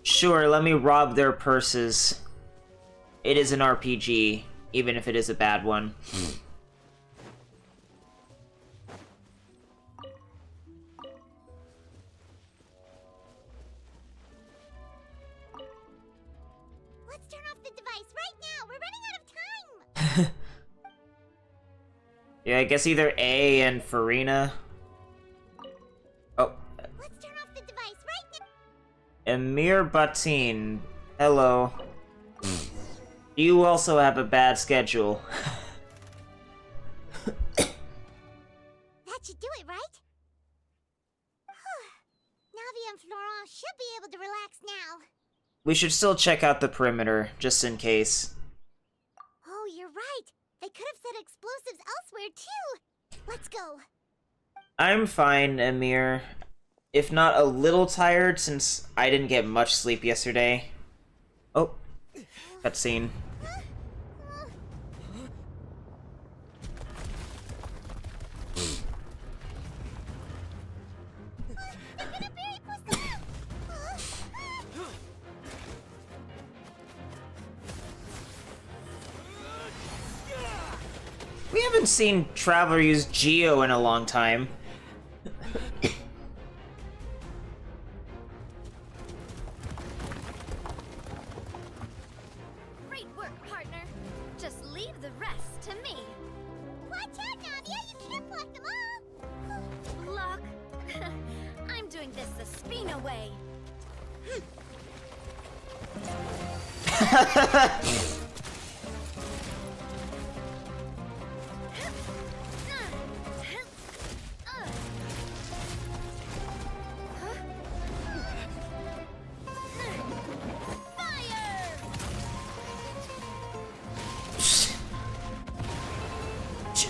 Sure, let me rob their purses. It is an RPG, even if it is a bad one. Let's turn off the device right now! We're running out of time! Yeah, I guess either A and Farina. Oh, Let's turn off the device right now! Emir Batin. Hello. You also have a bad schedule. That should do it, right? Navia and Florent should be able to relax now. We should still check out the perimeter, just in case. Oh, you're right. They could have set explosives elsewhere, too. Let's go. I'm fine, Emir. If not a little tired, since I didn't get much sleep yesterday. Oh, cutscene. We haven't seen Traveler use Geo in a long time. Great work, partner. Just leave the rest to me. Watch out, Navia! You can't block them all! Look, I'm doing this the Spina way.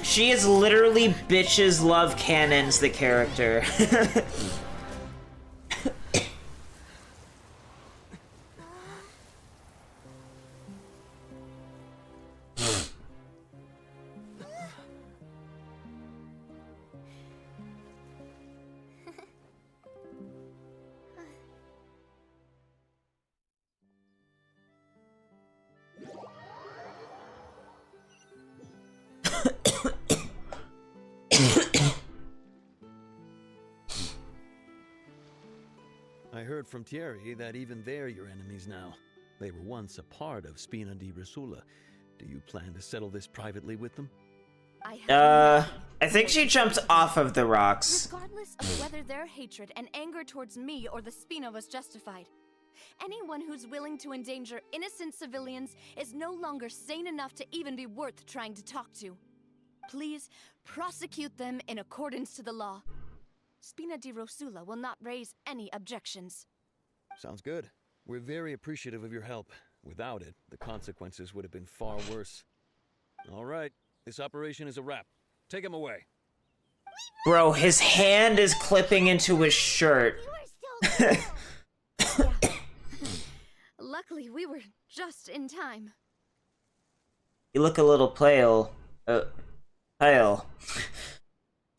She is literally bitches love cannons, the character. heard from Thierry that even they're your enemies now. They were once a part of Spina di Rosula. Do you plan to settle this privately with them? I think she jumped off of the rocks. Regardless of whether their hatred and anger towards me or the Spina was justified, anyone who's willing to endanger innocent civilians is no longer sane enough to even be worth trying to talk to. Please prosecute them in accordance to the law. Spina di Rosula will not raise any objections. Sounds good. We're very appreciative of your help. Without it, the consequences would have been far worse. All right, this operation is a wrap. Take him away. Bro, his hand is clipping into his shirt. You are so cool. Luckily, we were just in time. You look a little pale. Pale.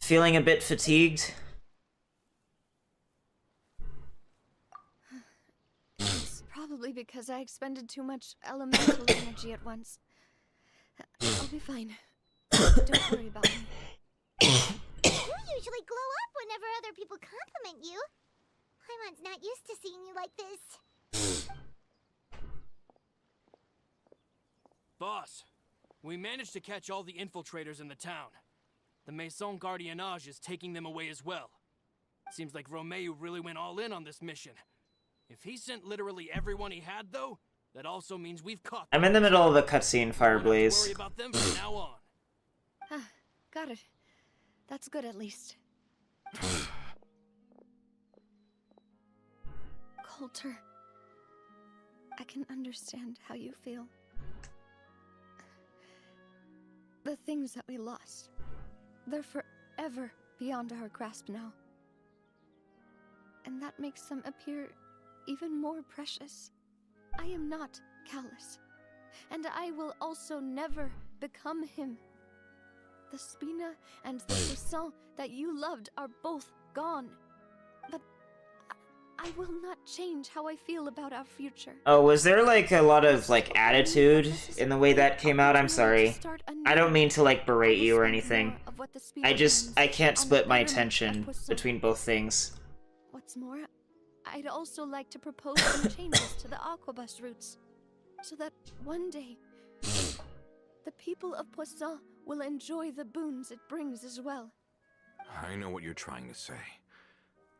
Feeling a bit fatigued? It's probably because I expended too much elemental energy at once. I'll be fine. Don't worry about me. You usually glow up whenever other people compliment you. Paimon's not used to seeing you like this. Boss, we managed to catch all the infiltrators in the town. The Maison Gardiennage is taking them away as well. Seems like Romeu really went all in on this mission. If he sent literally everyone he had, though, that also means we've caught them. I'm in the middle of a cutscene, Fireblaze. Don't worry about them from now on. Got it. That's good, at least. Coulter, I can understand how you feel. The things that we lost, they're forever beyond our grasp now. And that makes them appear even more precious. I am not callous, and I will also never become him. The Spina and the Poisson that you loved are both gone. But I will not change how I feel about our future. Oh, was there like a lot of like attitude in the way that came out? I'm sorry. I don't mean to like berate you or anything. I can't split my attention between both things. What's more, I'd also like to propose some changes to the Aquabus routes, so that one day, the people of Poisson will enjoy the boons it brings as well. I know what you're trying to say.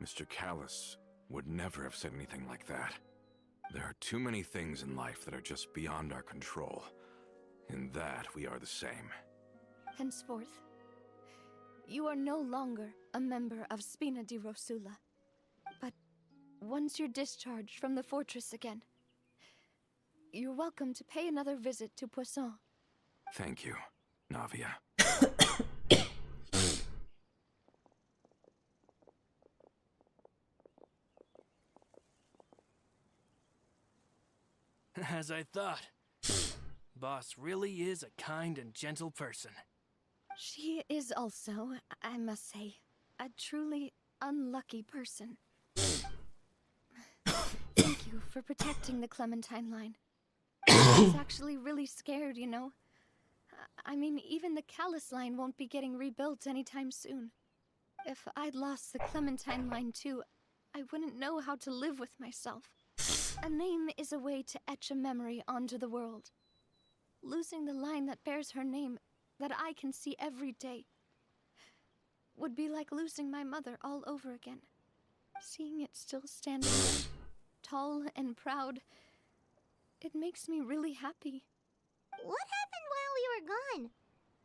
Mr. Callus would never have said anything like that. There are too many things in life that are just beyond our control. In that, we are the same. Henceforth, you are no longer a member of Spina di Rosula. But once you're discharged from the fortress again, you're welcome to pay another visit to Poisson. Thank you, Navia. As I thought. Boss really is a kind and gentle person. She is also, I must say, a truly unlucky person. Thank you for protecting the Clementine line. I was actually really scared, you know. I mean, even the Callus line won't be getting rebuilt anytime soon. If I'd lost the Clementine line too, I wouldn't know how to live with myself. A name is a way to etch a memory onto the world. Losing the line that bears her name, that I can see every day, would be like losing my mother all over again. Seeing it still standing there, tall and proud, it makes me really happy. What happened while we were gone?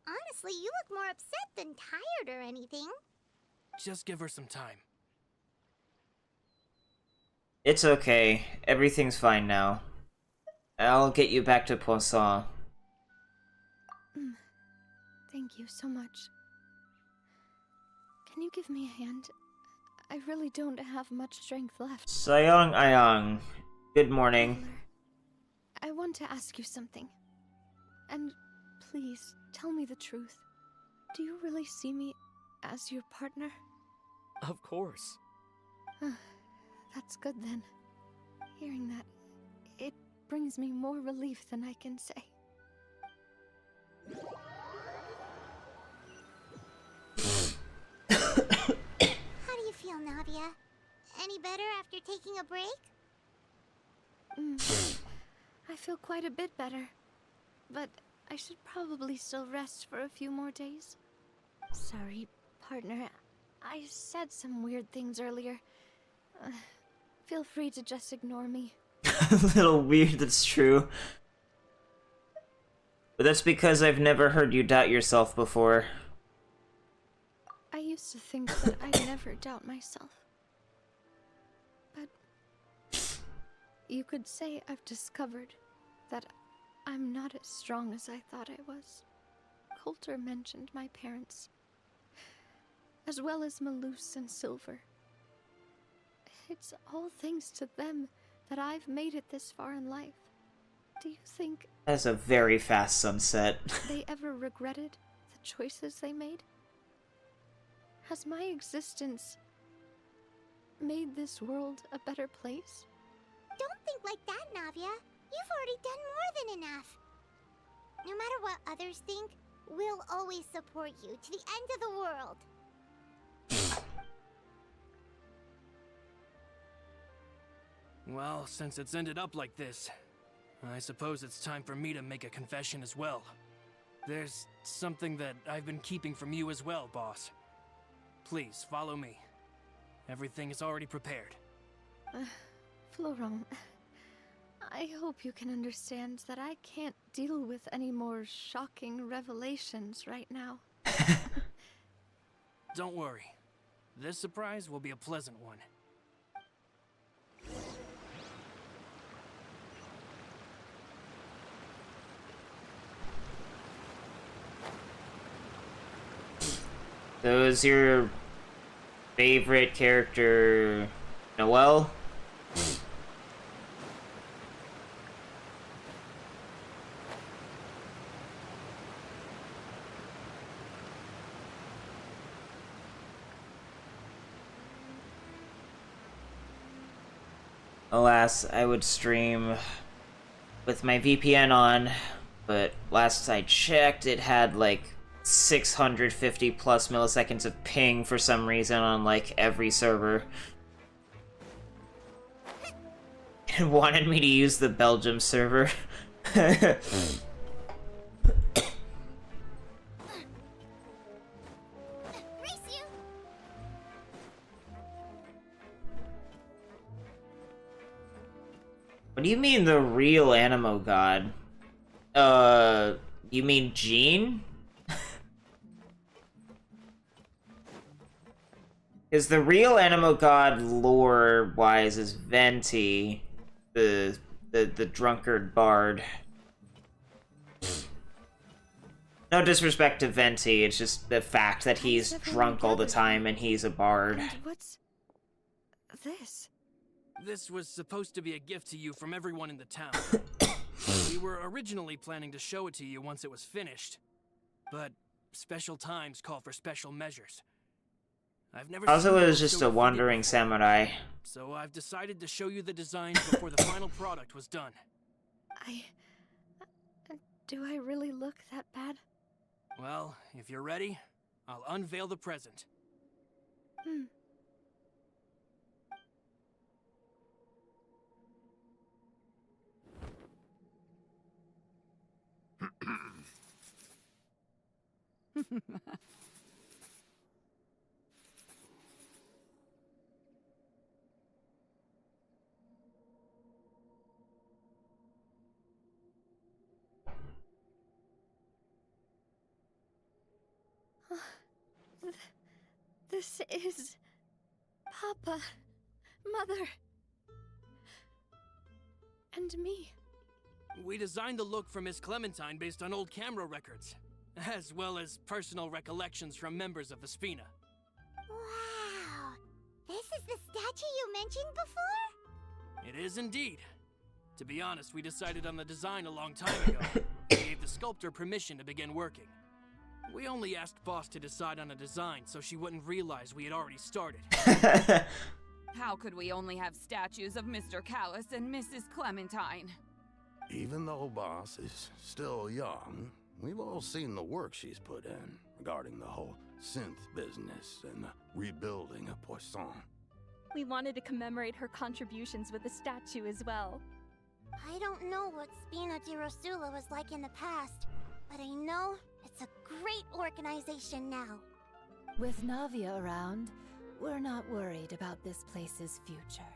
Honestly, you look more upset than tired or anything. Just give her some time. It's okay. Everything's fine now. I'll get you back to Poisson. Thank you so much. Can you give me a hand? I really don't have much strength left. Sayong Ayong. Good morning. Taylor, I want to ask you something. And please, tell me the truth. Do you really see me as your partner? Of course. That's good then. Hearing that, it brings me more relief than I can say. How do you feel, Navia? Any better after taking a break? I feel quite a bit better. But I should probably still rest for a few more days. Sorry, partner. I said some weird things earlier. Feel free to just ignore me. A little weird, that's true. But that's because I've never heard you doubt yourself before. I used to think that I'd never doubt myself. But you could say I've discovered that I'm not as strong as I thought I was. Coulter mentioned my parents, as well as Malus and Silver. It's all thanks to them that I've made it this far in life. Do you think That's a very fast sunset. they ever regretted the choices they made? Has my existence made this world a better place? Don't think like that, Navia. You've already done more than enough. No matter what others think, we'll always support you to the end of the world. Well, since it's ended up like this, I suppose it's time for me to make a confession as well. There's something that I've been keeping from you as well, boss. Please, follow me. Everything is already prepared. Florent, I hope you can understand that I can't deal with any more shocking revelations right now. Don't worry. This surprise will be a pleasant one. So is your favorite character Noelle? Alas, I would stream with my VPN on, but last I checked, it had like 650 plus milliseconds of ping for some reason on like every server. It wanted me to use the Belgium server. What do you mean the real Animo God? You mean Jean? Because the real Animo God lore-wise is Venti, the drunkard bard. No disrespect to Venti, it's just the fact that he's drunk all the time and he's a bard. And what's this? This was supposed to be a gift to you from everyone in the town. We were originally planning to show it to you once it was finished, but special times call for special measures. I've never Also, seen it was just a wandering samurai. So I've decided to show you the design before the final product was done. Do I really look that bad? Well, if you're ready, I'll unveil the present. This is Papa, Mother, and me. We designed the look for Miss Clementine based on old camera records, as well as personal recollections from members of the Spina. Wow! This is the statue you mentioned before? It is indeed. To be honest, we decided on the design a long time ago. We gave the sculptor permission to begin working. We only asked Boss to decide on a design so she wouldn't realize we had already started. How could we only have statues of Mr. Callus and Mrs. Clementine? Even though Boss is still young, we've all seen the work she's put in regarding the whole synth business and the rebuilding of Poisson. We wanted to commemorate her contributions with a statue as well. I don't know what Spina di Rosula was like in the past, but I know it's a great organization now. With Navia around, we're not worried about this place's future.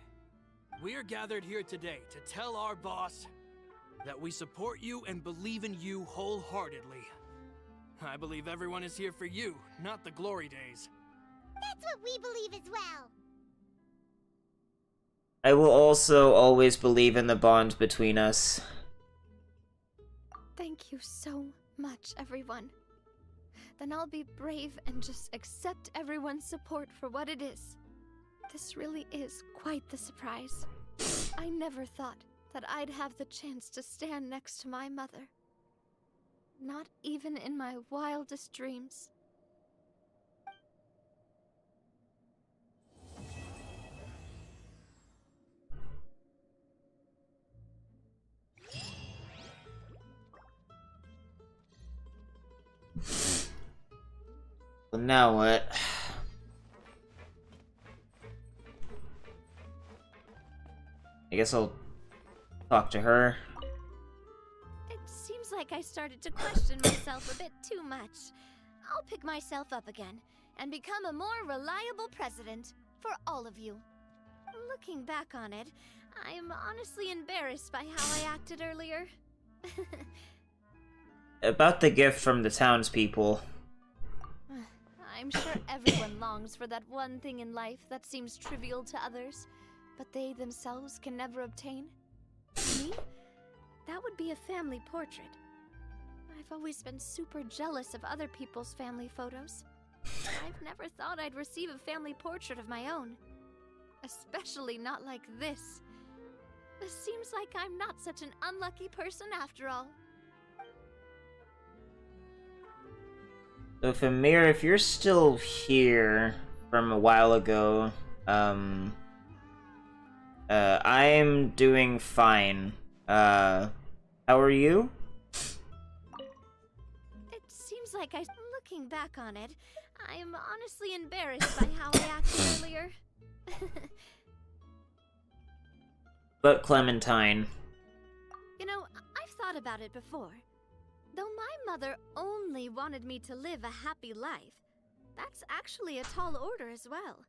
We're gathered here today to tell our boss that we support you and believe in you wholeheartedly. I believe everyone is here for you, not the glory days. That's what we believe as well. I will also always believe in the bond between us. Thank you so much, everyone. Then I'll be brave and just accept everyone's support for what it is. This really is quite the surprise. I never thought that I'd have the chance to stand next to my mother. Not even in my wildest dreams. Well, now what? I guess I'll talk to her. It seems like I started to question myself a bit too much. I'll pick myself up again and become a more reliable president for all of you. Looking back on it, I'm honestly embarrassed by how I acted earlier. About the gift from the townspeople. I'm sure everyone longs for that one thing in life that seems trivial to others, but they themselves can never obtain. Me? That would be a family portrait. I've always been super jealous of other people's family photos. I've never thought I'd receive a family portrait of my own. Especially not like this. It seems like I'm not such an unlucky person after all. So, Famir, if you're still here from a while ago, I'm doing fine. How are you? It seems like looking back on it, I'm honestly embarrassed by how I acted earlier. But Clementine. You know, I've thought about it before. Though my mother only wanted me to live a happy life, that's actually a tall order as well.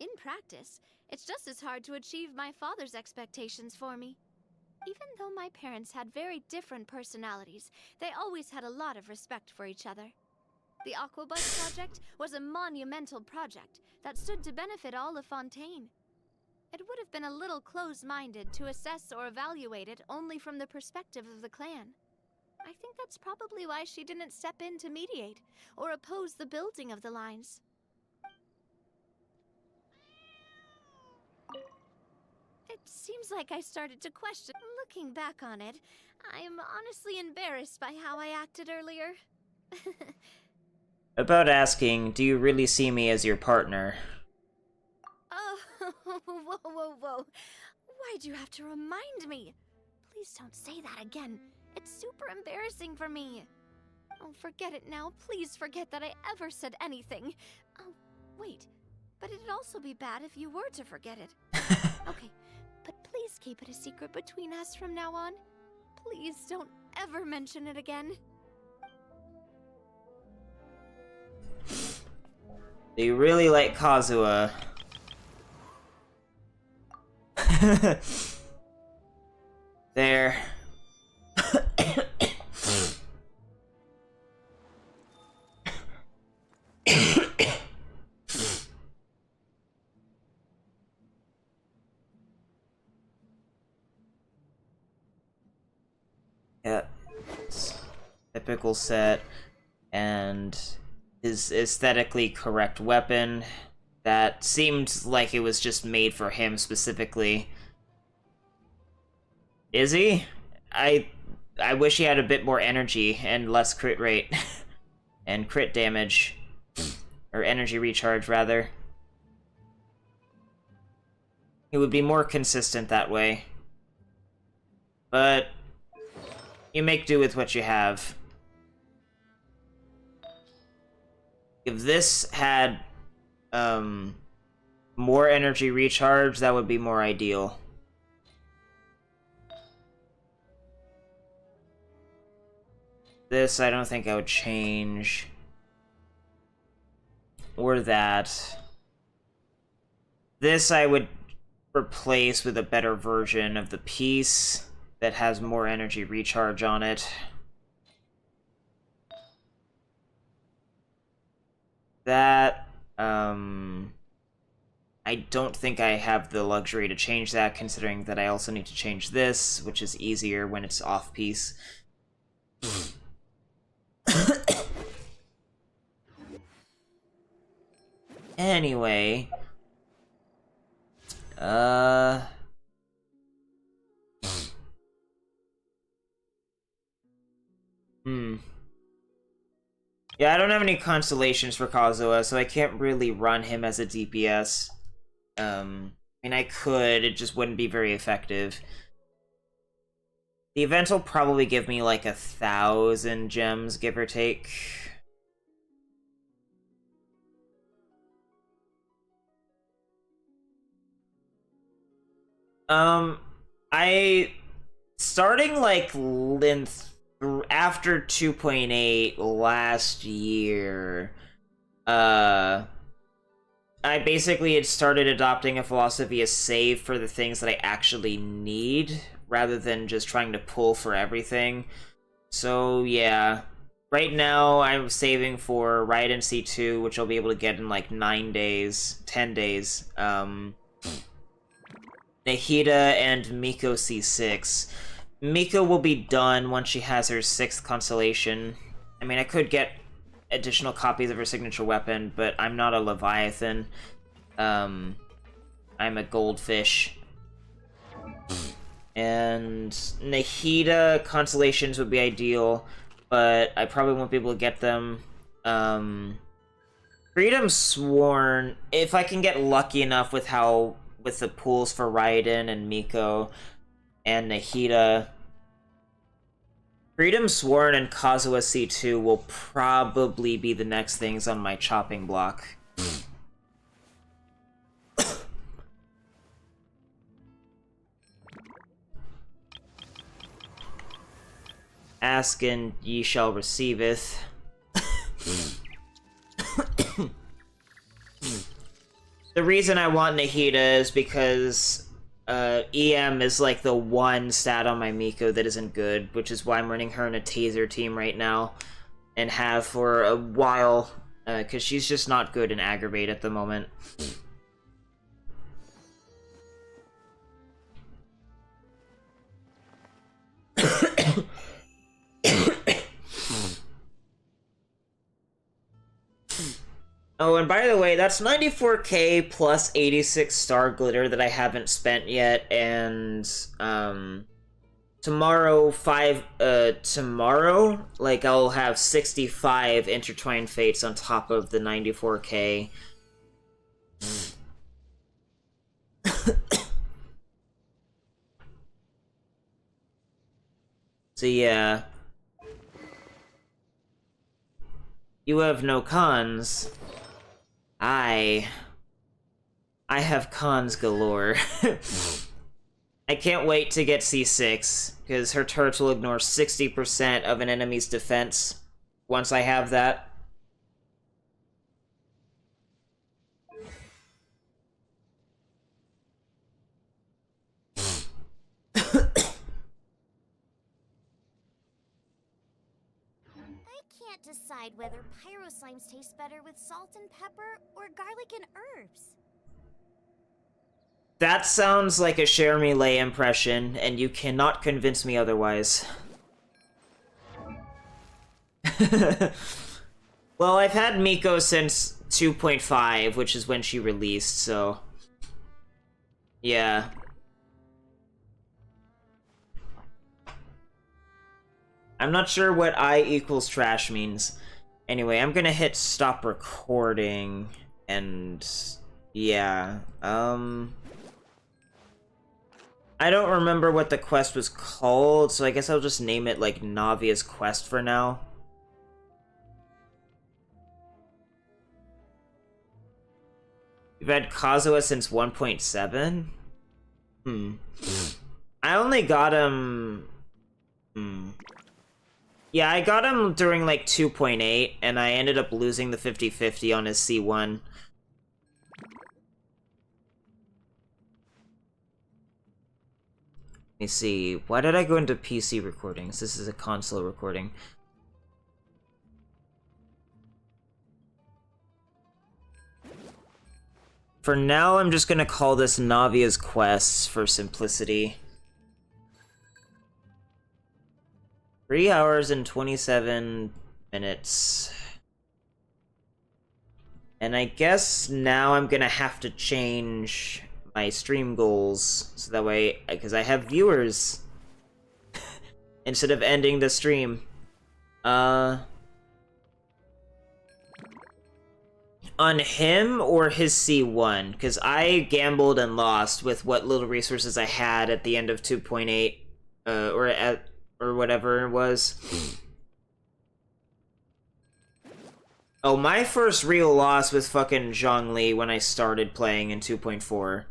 In practice, it's just as hard to achieve my father's expectations for me. Even though my parents had very different personalities, they always had a lot of respect for each other. The Aquabus project was a monumental project that stood to benefit all of Fontaine. It would have been a little close-minded to assess or evaluate it only from the perspective of the clan. I think that's probably why she didn't step in to mediate or oppose the building of the lines. It seems like I started to question. Looking back on it, I'm honestly embarrassed by how I acted earlier. About asking, do you really see me as your partner? Oh, whoa. Why'd you have to remind me? Please don't say that again. It's super embarrassing for me. Oh, forget it now. Please forget that I ever said anything. Oh, wait. But it'd also be bad if you were to forget it. Okay, but please keep it a secret between us from now on. Please don't ever mention it again. Do you really like Kazuha? There. Yeah, it's typical set, and his aesthetically correct weapon that seemed like it was just made for him specifically. Is he? I wish he had a bit more energy and less crit rate and crit damage, or energy recharge rather. It would be more consistent that way. But you make do with what you have. If this had more energy recharge, that would be more ideal. This, I don't think I would change. Or that. This I would replace with a better version of the piece that has more energy recharge on it. That, I don't think I have the luxury to change that, considering that I also need to change this, which is easier when it's off-piece. Anyway... Yeah, I don't have any constellations for Kazuha, so I can't really run him as a DPS. I mean, I could, it just wouldn't be very effective. The event will probably give me like 1,000 gems, give or take. I... Starting like after 2.8 last year, I basically had started adopting a philosophy of save for the things that I actually need, rather than just trying to pull for everything. So, yeah. Right now, I'm saving for Raiden C2, which I'll be able to get in like 9 days, 10 days. Nahida and Miko C6. Miko will be done once she has her 6th constellation. I mean, I could get additional copies of her signature weapon, but I'm not a Leviathan. I'm a goldfish. And Nahida constellations would be ideal, but I probably won't be able to get them. Freedom Sworn, if I can get lucky enough with the pools for Raiden and Miko and Nahida, Freedom Sworn and Kazuha C2 will probably be the next things on my chopping block. Ask and ye shall receiveth. The reason I want Nahida is because EM is like the one stat on my Miko that isn't good, which is why I'm running her in a taser team right now, and have for a while, because she's just not good in Aggravate at the moment. Oh, and by the way, that's 94k plus 86 star glitter that I haven't spent yet, and, tomorrow, like, I'll have 65 intertwined fates on top of the 94k. So yeah. You have no cons. I have cons galore. I can't wait to get C6, because her turrets will ignore 60% of an enemy's defense once I have that. I can't decide whether pyro slimes taste better with salt and pepper or garlic and herbs. That sounds like a Cher Millet impression, and you cannot convince me otherwise. Well, I've had Miko since 2.5, which is when she released, so... yeah. I'm not sure what I equals trash means. Anyway, I'm gonna hit stop recording, and... yeah, I don't remember what the quest was called, so I guess I'll just name it, like, Navia's Quest for now. You've had Kazuha since 1.7? I only got him... Yeah, I got him during, like, 2.8, and I ended up losing the 50-50 on his C1. Let me see. Why did I go into PC recordings? This is a console recording. For now, I'm just gonna call this Navia's Quests for simplicity. 3 hours and 27 minutes. And I guess now I'm gonna have to change my stream goals so that way, because I have viewers instead of ending the stream. On him or his C1, because I gambled and lost with what little resources I had at the end of 2.8, or whatever it was. Oh, my first real loss was fucking Zhongli when I started playing in 2.4.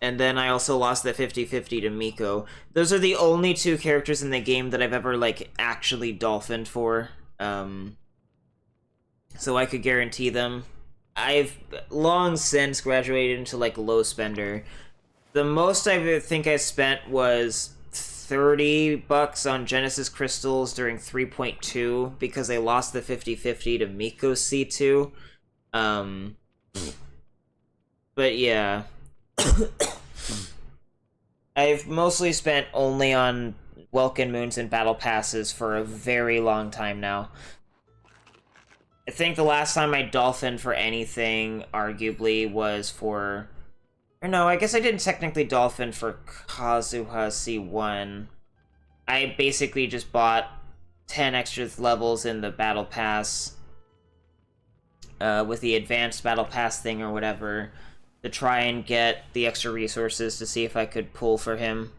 And then I also lost the 50-50 to Miko. Those are the only two characters in the game that I've ever, like, actually dolphined for. So I could guarantee them. I've long since graduated into, like, low spender. The most I think I spent was $30 on Genesis crystals during 3.2 because I lost the 50-50 to Miko's C2. But yeah. I've mostly spent only on Welkin Moons and Battle Passes for a very long time now. I think the last time I dolphined for anything, arguably, was for... Or no, I guess I didn't technically dolphin for Kazuha C1. I basically just bought 10 extra levels in the Battle Pass, with the Advanced Battle Pass thing or whatever, to try and get the extra resources to see if I could pull for him.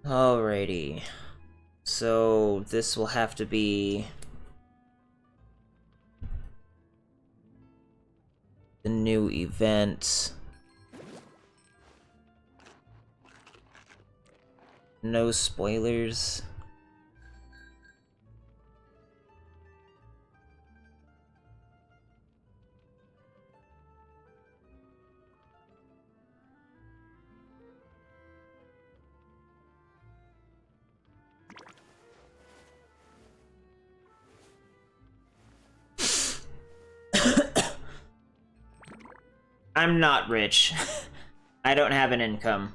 Alrighty. So, this will have to be... the new event. No spoilers. I'm not rich. I don't have an income.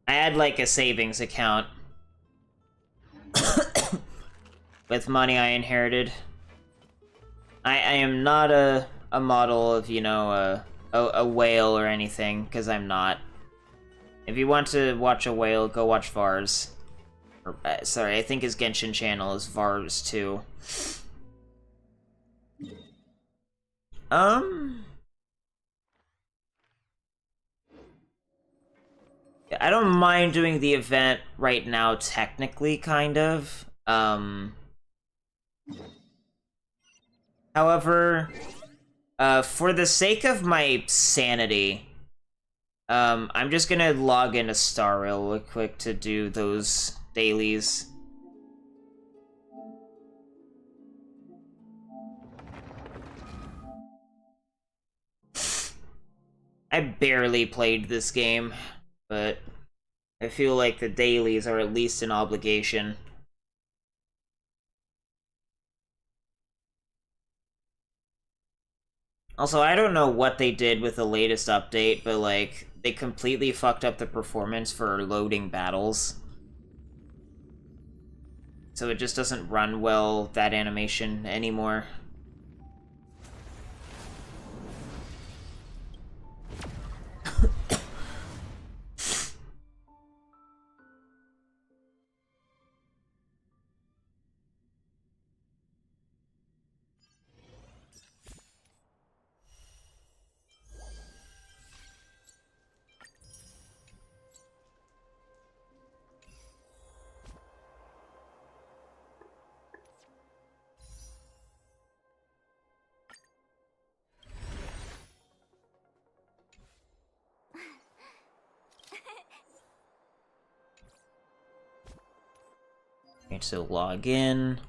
I had, like, a savings account with money I inherited. I am not a model of, you know, a whale or anything, because I'm not. If you want to watch a whale, go watch Vars. Or, sorry, I think his Genshin channel is Vars too. I don't mind doing the event right now, technically, kind of. However, for the sake of my sanity, I'm just gonna log into Star Rail real quick to do those dailies. I barely played this game, but I feel like the dailies are at least an obligation. Also, I don't know what they did with the latest update, but, like, they completely fucked up the performance for loading battles. So it just doesn't run well, that animation, anymore. Okay, so log in.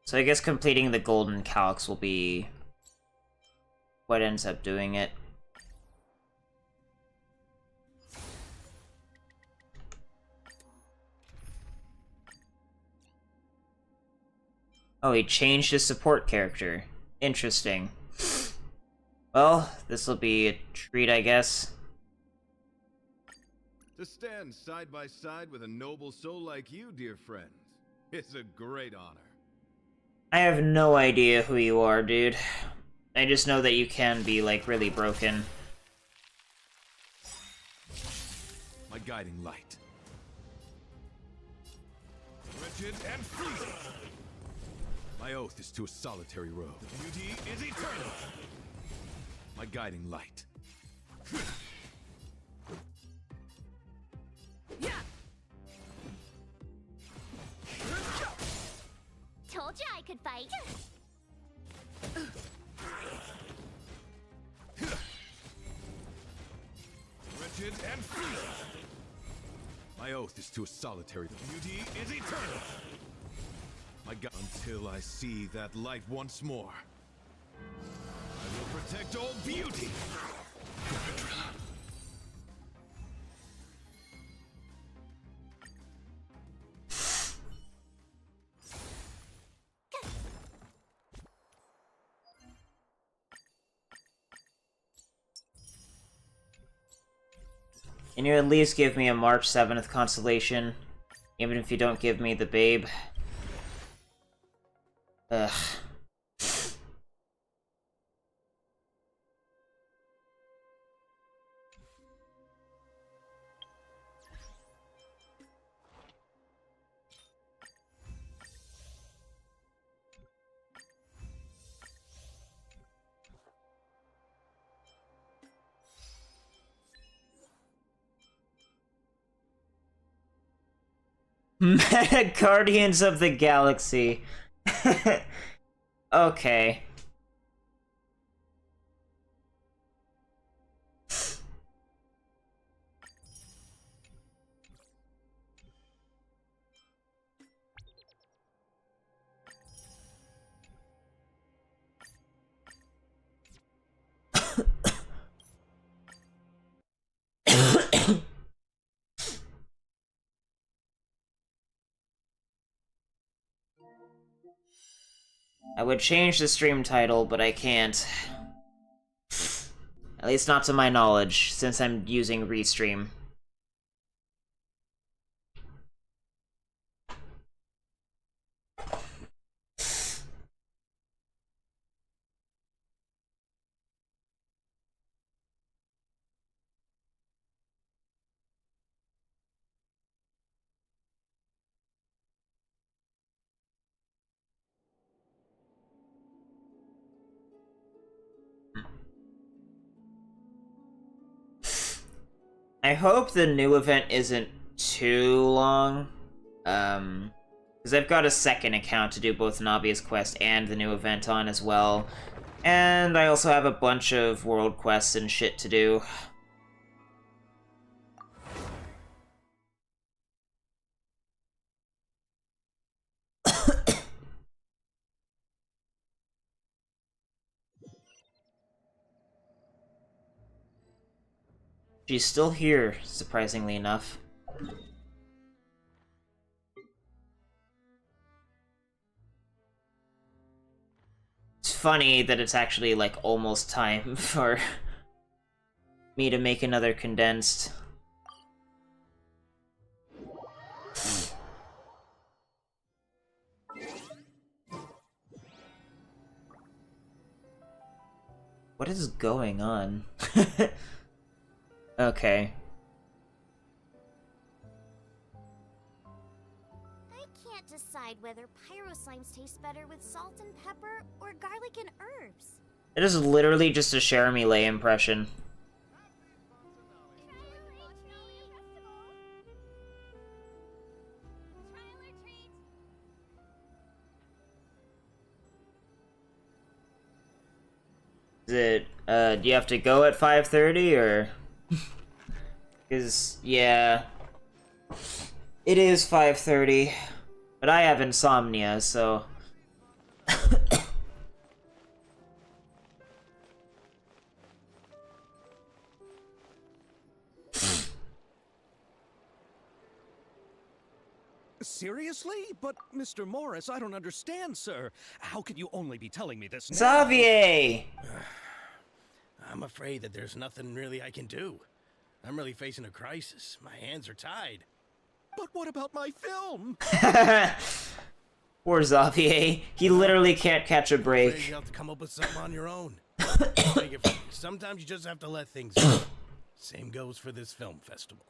So I guess completing the golden calyx will be what ends up doing it. Oh, he changed his support character. Interesting. Well, this will be a treat, I guess. To stand side by side with a noble soul like you, dear friend, is a great honor. I have no idea who you are, dude. I just know that you can be, like, really broken. My guiding light. Wretched and freezing. My oath is to a solitary road. Beauty is eternal. My guiding light. Told you I could fight. Wretched and freezing. My oath is to a solitary. Beauty is eternal. My God, until I see that light once more, I will protect all beauty. Can you at least give me a March 7th constellation? Even if you don't give me the babe. Ugh. Guardians of the Galaxy. Okay. I would change the stream title, but I can't. At least not to my knowledge, since I'm using Restream. I hope the new event isn't too long. Because I've got a second account to do both Navia's quest and the new event on as well. And I also have a bunch of world quests and shit to do. She's still here, surprisingly enough. It's funny that it's actually, like, almost time for me to make another condensed. What is going on? Okay. I can't decide whether pyro slimes taste better with salt and pepper or garlic and herbs. It is literally just a Jeremy Lay impression. Is it, do you have to go at 5:30 or? Cause, yeah. It is 5:30. But I have insomnia, so. Seriously? But, Mr. Morris, I don't understand, sir. How could you only be telling me this now? Xavier! I'm afraid that there's nothing really I can do. I'm really facing a crisis. My hands are tied. But what about my film? Poor Xavier. He literally can't catch a I'm break. afraid you have to come up with something on your own. Sometimes you just have to let things go. Same goes for this film festival.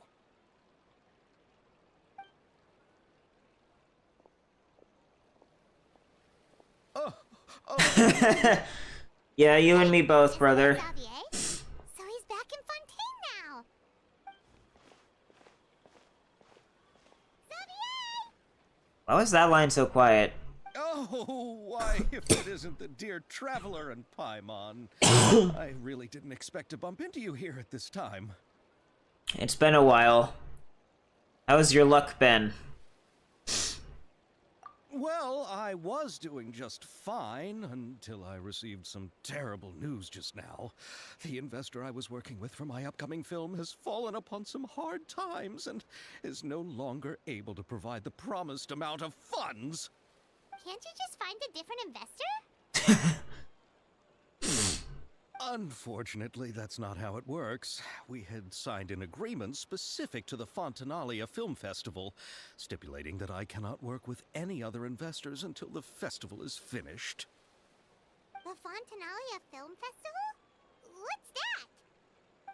Yeah, you and me both, brother. Xavier? So he's back in Fontaine now. Xavier! Why was that line so quiet? Oh, why, if it isn't the dear Traveler and Paimon. I really didn't expect to bump into you here at this time. It's been a while. How's your luck been? Well, I was doing just fine until I received some terrible news just now. The investor I was working with for my upcoming film has fallen upon some hard times and is no longer able to provide the promised amount of funds. Can't you just find a different investor? Unfortunately, that's not how it works. We had signed an agreement specific to the Fontanalia Film Festival, stipulating that I cannot work with any other investors until the festival is finished. The Fontanalia Film Festival? What's that?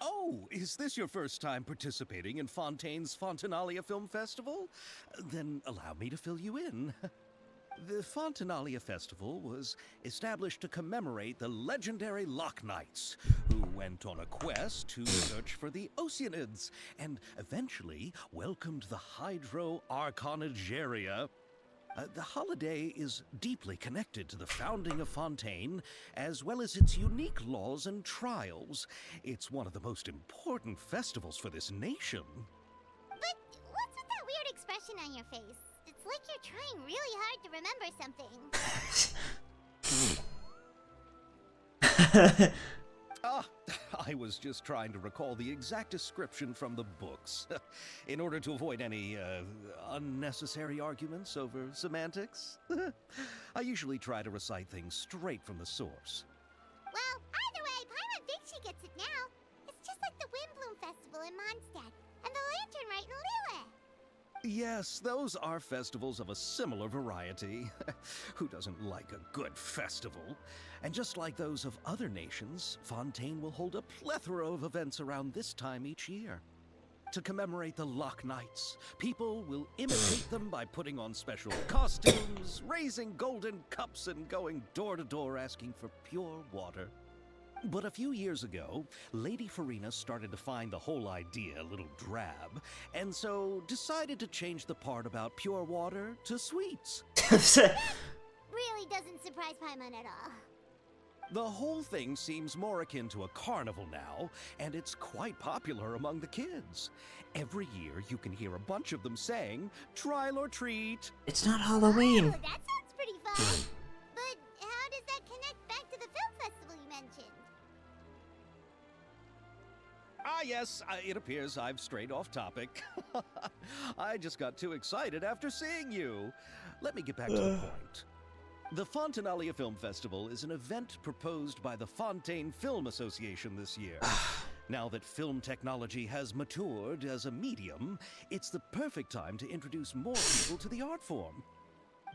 Oh, is this your first time participating in Fontaine's Fontanalia Film Festival? Then allow me to fill you in. The Fontanalia Festival was established to commemorate the legendary Loch Knights, who went on a quest to search for the Oceanids, and eventually welcomed the Hydro Arconageria. The holiday is deeply connected to the founding of Fontaine, as well as its unique laws and trials. It's one of the most important festivals for this nation. But what's with that weird expression on your face? It's like you're trying really hard to remember something. I was just trying to recall the exact description from the books, in order to avoid any unnecessary arguments over semantics. I usually try to recite things straight from the source. Well, either way, Paimon thinks she gets it now. It's just like the Windbloom Festival in Mondstadt, and the Lantern Rite in Lille. Yes, those are festivals of a similar variety. Who doesn't like a good festival? And just like those of other nations, Fontaine will hold a plethora of events around this time each year. To commemorate the Loch Knights, people will imitate them by putting on special costumes, raising golden cups, and going door to door asking for pure water. But a few years ago, Lady Farina started to find the whole idea a little drab, and so decided to change the part about pure water to sweets. Really doesn't surprise Paimon at all. The whole thing seems more akin to a carnival now, and it's quite popular among the kids. Every year you can hear a bunch of them saying, "Trial or treat." It's not Halloween. Oh, that sounds pretty fun. But how does that connect back to the film festival you mentioned? Ah, yes, it appears I've strayed off topic. I just got too excited after seeing you. Let me get back to the point. The Fontanalia Film Festival is an event proposed by the Fontaine Film Association this year. Now that film technology has matured as a medium, it's the perfect time to introduce more people to the art form.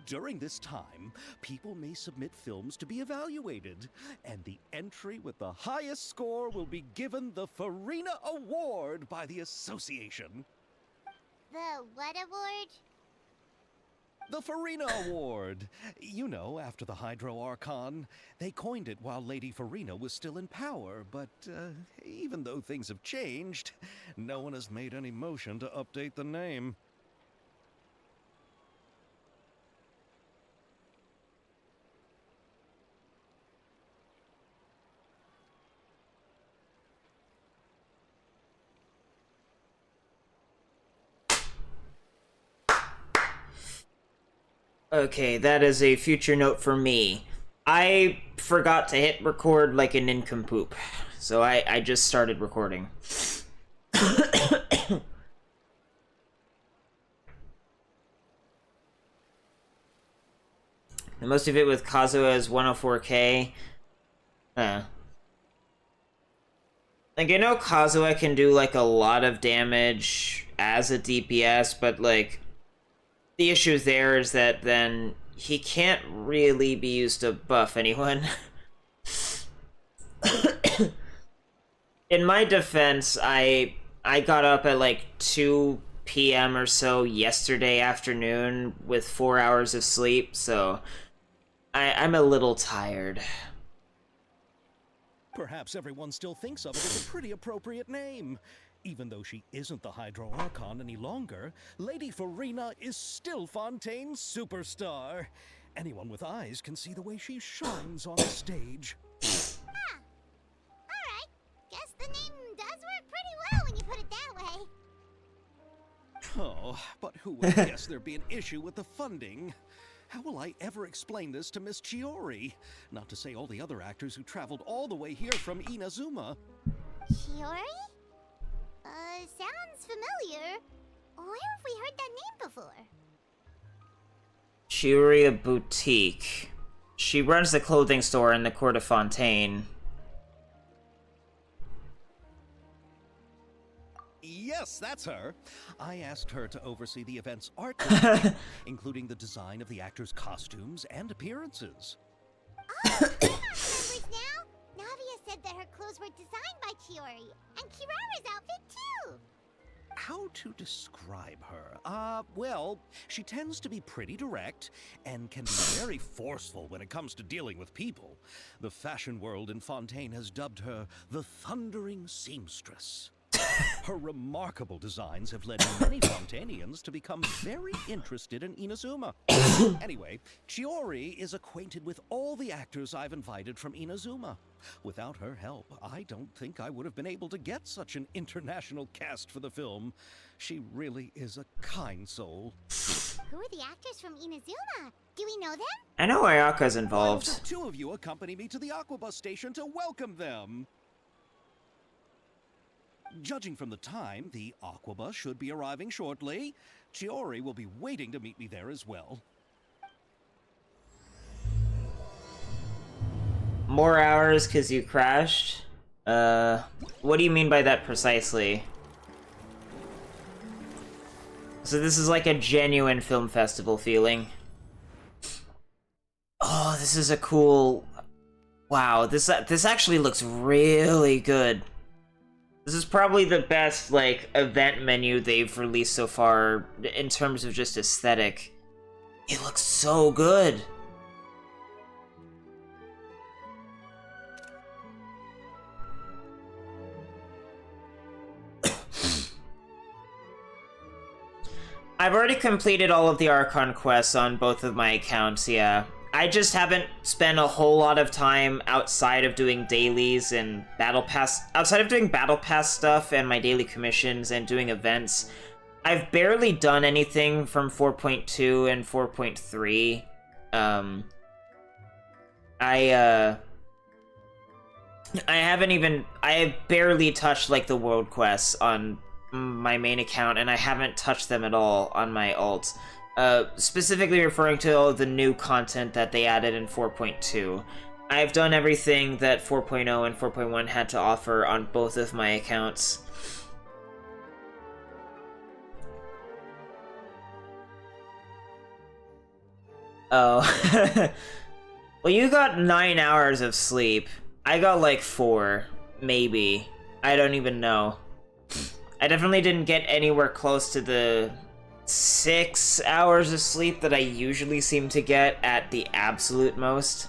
During this time, people may submit films to be evaluated, and the entry with the highest score will be given the Farina Award by the association. The what award? The Farina Award. You know, after the Hydro Archon. They coined it while Lady Farina was still in power, but even though things have changed, no one has made any motion to update the name. Okay, that is a future note for me. I forgot to hit record like a nincompoop, so I just started recording. And most of it with Kazuha's 104k. Like, I know Kazuha can do, like, a lot of damage as a DPS, but, like, the issue there is that then he can't really be used to buff anyone. In my defense, I got up at, like, 2 p.m. or so yesterday afternoon with 4 hours of sleep, so I'm a little tired. Perhaps everyone still thinks of it as a pretty appropriate name. Even though she isn't the Hydro Archon any longer, Lady Farina is still Fontaine's superstar. Anyone with eyes can see the way she shines on stage. Huh. Alright. Guess the name does work pretty well when you put it that way. Oh, but who would guess there'd be an issue with the funding? How will I ever explain this to Miss Chiori? Not to say all the other actors who traveled all the way here from Inazuma. Chiori? Sounds familiar. Where have we heard that name before? Chiori Boutique. She runs the clothing store in the court of Fontaine. Yes, that's her. I asked her to oversee the event's art department, including the design of the actors' costumes and appearances. Oh, I remember now. Navia said that her clothes were designed by Chiori, and Kirara's outfit too. How to describe her? Well, she tends to be pretty direct and can be very forceful when it comes to dealing with people. The fashion world in Fontaine has dubbed her the Thundering Seamstress. Her remarkable designs have led many Fontainians to become very interested in Inazuma. Anyway, Chiori is acquainted with all the actors I've invited from Inazuma. Without her help, I don't think I would have been able to get such an international cast for the film. She really is a kind soul. Who are the actors from Inazuma? Do we know them? I know Ayaka's Why involved. don't the two of you accompany me to the Aquabus station to welcome them? Judging from the time, the Aquabus should be arriving shortly. Chiori will be waiting to meet me there as well. More hours because you crashed? What do you mean by that precisely? So this is like a genuine film festival feeling. Oh, this is a cool... Wow, this actually looks really good. This is probably the best, like, event menu they've released so far in terms of just aesthetic. It looks so good. I've already completed all of the Archon quests on both of my accounts, yeah. I just haven't spent a whole lot of time outside of doing dailies and battle pass, outside of doing battle pass stuff and my daily commissions and doing events. I've barely done anything from 4.2 and 4.3. I have barely touched like the world quests on my main account, and I haven't touched them at all on my alt. Specifically referring to all the new content that they added in 4.2. I've done everything that 4.0 and 4.1 had to offer on both of my accounts. Oh. Well, you got 9 hours of sleep. I got like 4, maybe. I don't even know. I definitely didn't get anywhere close to the 6 hours of sleep that I usually seem to get at the absolute most.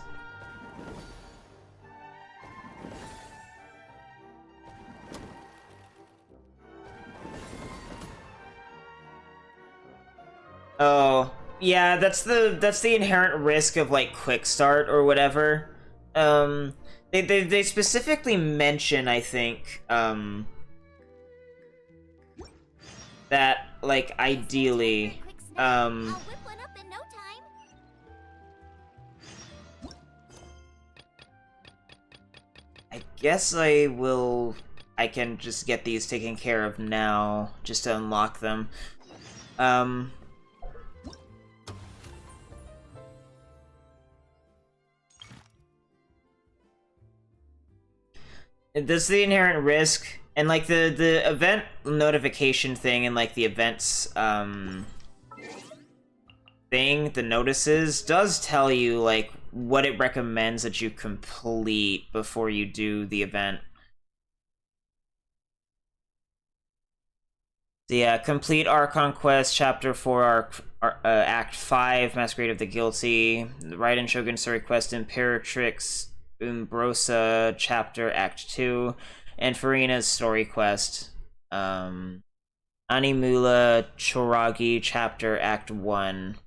Oh, yeah, that's the inherent risk of like quick start or whatever. They specifically mention, I think, that like ideally, guess I can just get these taken care of now, just to unlock them. That's the inherent risk, and like the event notification thing and like the events thing, the notices, does tell you like what it recommends that you complete before you do the event. So yeah, complete Archon Quest, Chapter 4, Act 5, Masquerade of the Guilty, the Raiden Shogun Story Quest, Imperatrix Umbrosa, Chapter, Act 2, and Farina's Story Quest, Animula Choragi, Chapter, Act 1.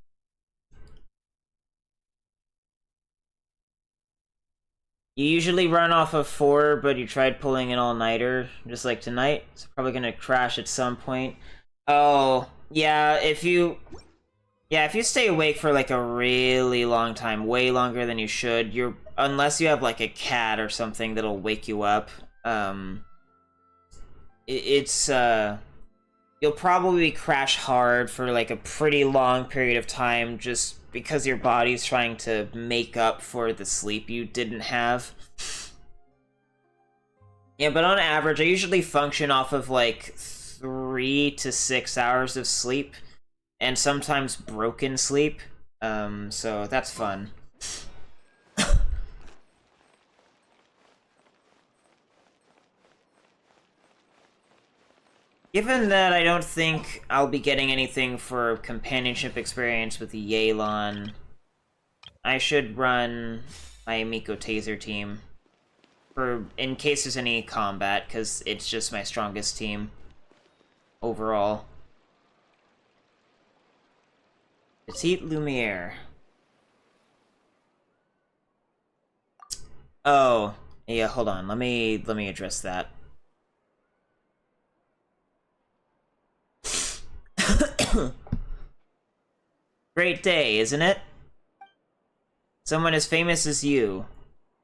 You usually run off of 4, but you tried pulling an all-nighter, just like tonight. It's probably gonna crash at some point. Oh, yeah, if you stay awake for like a really long time, way longer than you should, unless you have like a cat or something that'll wake you up, you'll probably crash hard for like a pretty long period of time just because your body's trying to make up for the sleep you didn't have. Yeah, but on average, I usually function off of like 3 to 6 hours of sleep, and sometimes broken sleep, so that's fun. Given that I don't think I'll be getting anything for companionship experience with Yelan, I should run my Miko Taser team in case there's any combat, because it's just my strongest team overall. Petite Lumiere. Oh, yeah, hold on. Let me address that. Great day, isn't it? Someone as famous as you.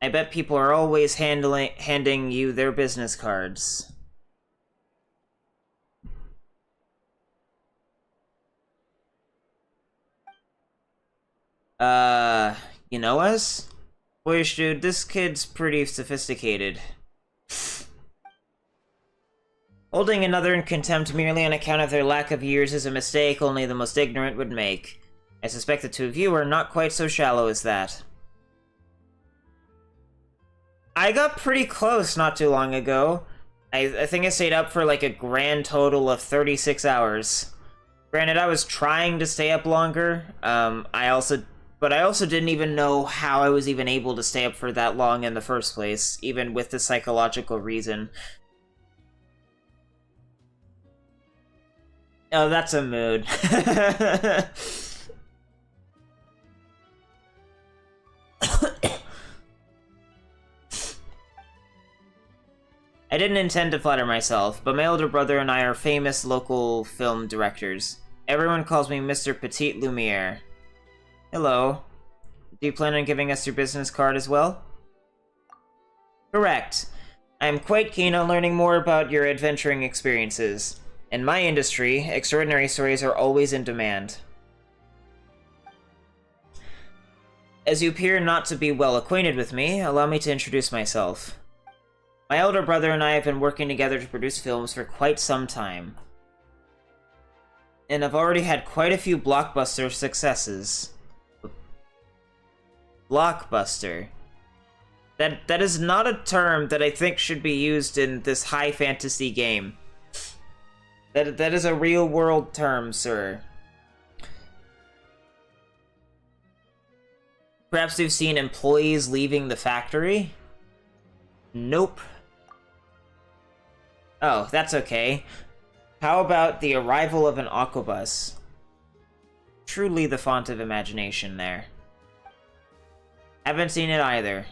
I bet people are always handing you their business cards. You know us? Boyish dude, this kid's pretty sophisticated. Holding another in contempt merely on account of their lack of years is a mistake only the most ignorant would make. I suspect the two of you are not quite so shallow as that. I got pretty close not too long ago. I think I stayed up for like a grand total of 36 hours. Granted, I was trying to stay up longer. I also didn't even know how I was even able to stay up for that long in the first place, even with the psychological reason. Oh, that's a mood. I didn't intend to flatter myself, but my older brother and I are famous local film directors. Everyone calls me Mr. Petite Lumiere. Hello. Do you plan on giving us your business card as well? Correct. I am quite keen on learning more about your adventuring experiences. In my industry, extraordinary stories are always in demand. As you appear not to be well acquainted with me, allow me to introduce myself. My elder brother and I have been working together to produce films for quite some time, and I've already had quite a few blockbuster successes. Blockbuster. That is not a term that I think should be used in this high fantasy game. That is a real-world term, sir. Perhaps you've seen employees leaving the factory? Nope. Oh, that's okay. How about the arrival of an aquabus? Truly the font of imagination there. Haven't seen it either.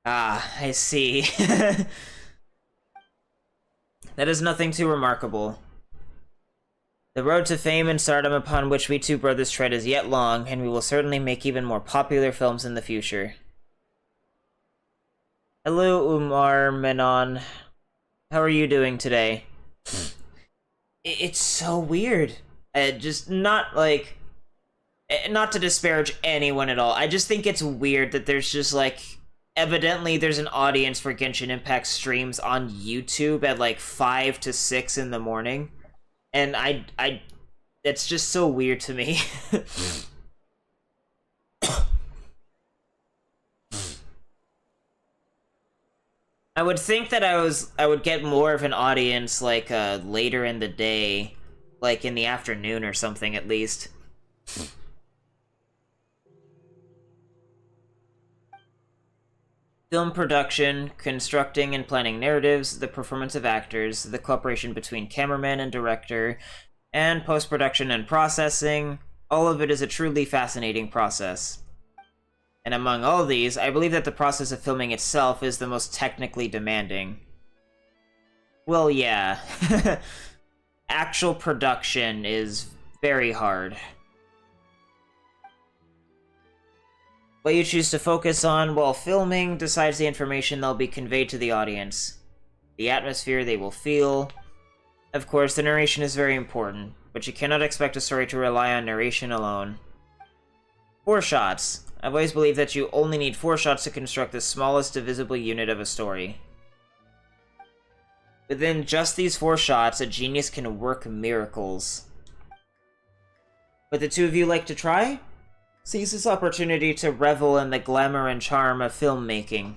Ah, I see. That is nothing too remarkable. The road to fame and stardom upon which we two brothers tread is yet long, and we will certainly make even more popular films in the future. Hello, Umar Menon. How are you doing today? It's so weird. Just not like... Not to disparage anyone at all. I just think it's weird that there's just like... Evidently, there's an audience for Genshin Impact streams on YouTube at like 5 to 6 in the morning. And it's just so weird to me. I would think that I would get more of an audience like later in the day, like in the afternoon or something at least. Film production, constructing and planning narratives, the performance of actors, the cooperation between cameraman and director, and post-production and processing, all of it is a truly fascinating process. And among all these, I believe that the process of filming itself is the most technically demanding. Well, yeah. Actual production is very hard. What you choose to focus on while filming decides the information that will be conveyed to the audience, the atmosphere they will feel. Of course, the narration is very important, but you cannot expect a story to rely on narration alone. 4 shots. I've always believed that you only need 4 shots to construct the smallest divisible unit of a story. Within just these 4 shots, a genius can work miracles. Would the two of you like to try? Seize this opportunity to revel in the glamour and charm of filmmaking.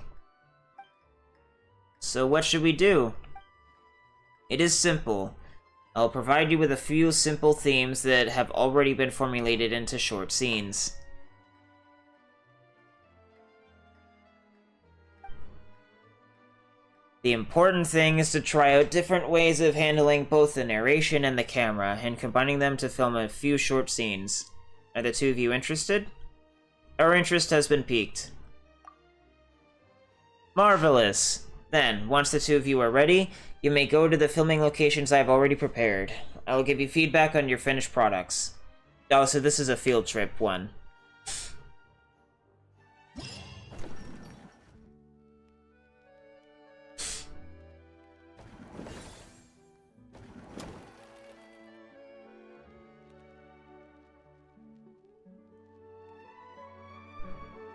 So what should we do? It is simple. I'll provide you with a few simple themes that have already been formulated into short scenes. The important thing is to try out different ways of handling both the narration and the camera, and combining them to film a few short scenes. Are the two of you interested? Our interest has been piqued. Marvelous! Then, once the two of you are ready, you may go to the filming locations I have already prepared. I will give you feedback on your finished products. Oh, so this is a field trip one.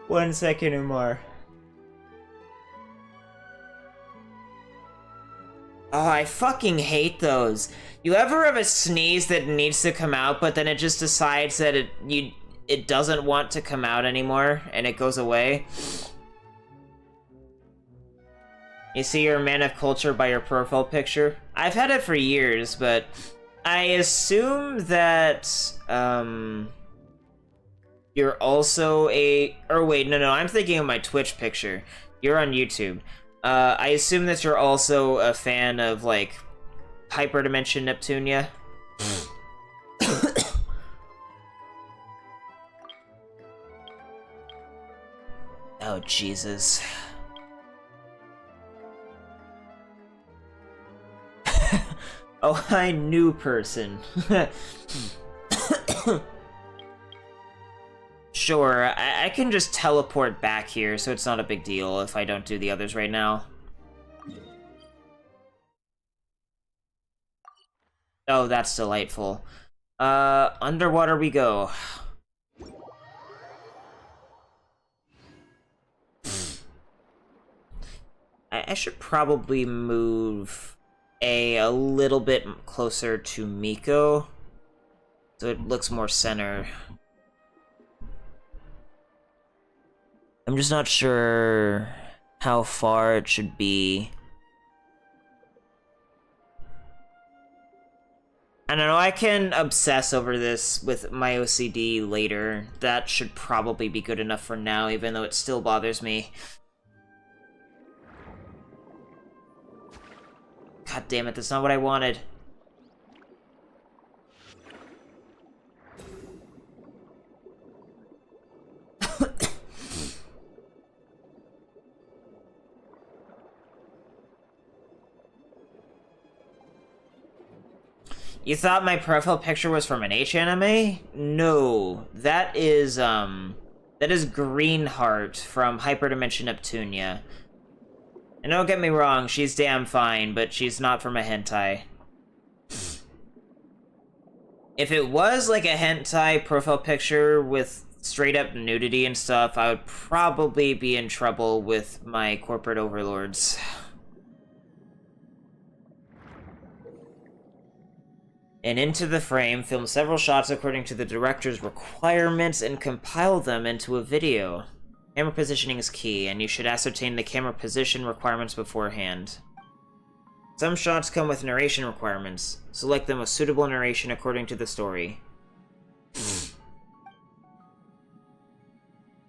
One second, Umar. Oh, I fucking hate those. You ever have a sneeze that needs to come out, but then it just decides that it doesn't want to come out anymore, and it goes away? You see you're a man of culture by your profile picture? I've had it for years, but I assume that, you're also a... Or wait, no, I'm thinking of my Twitch picture. You're on YouTube. I assume that you're also a fan of, like, Hyperdimension Neptunia. Oh, Jesus. Oh, hi, new person. Sure, I can just teleport back here, so it's not a big deal if I don't do the others right now. Oh, that's delightful. Underwater we go. I should probably move a little bit closer to Miko, so it looks more center. I'm just not sure how far it should be. I don't know, I can obsess over this with my OCD later. That should probably be good enough for now, even though it still bothers me. God damn it, that's not what I wanted. You thought my profile picture was from an H anime? No, that is Greenheart from Hyperdimension Neptunia. And don't get me wrong, she's damn fine, but she's not from a hentai. If it was like a hentai profile picture with straight up nudity and stuff, I would probably be in trouble with my corporate overlords. And Into the Frame, film several shots according to the director's requirements and compile them into a video. Camera positioning is key, and you should ascertain the camera position requirements beforehand. Some shots come with narration requirements. Select them with suitable narration according to the story.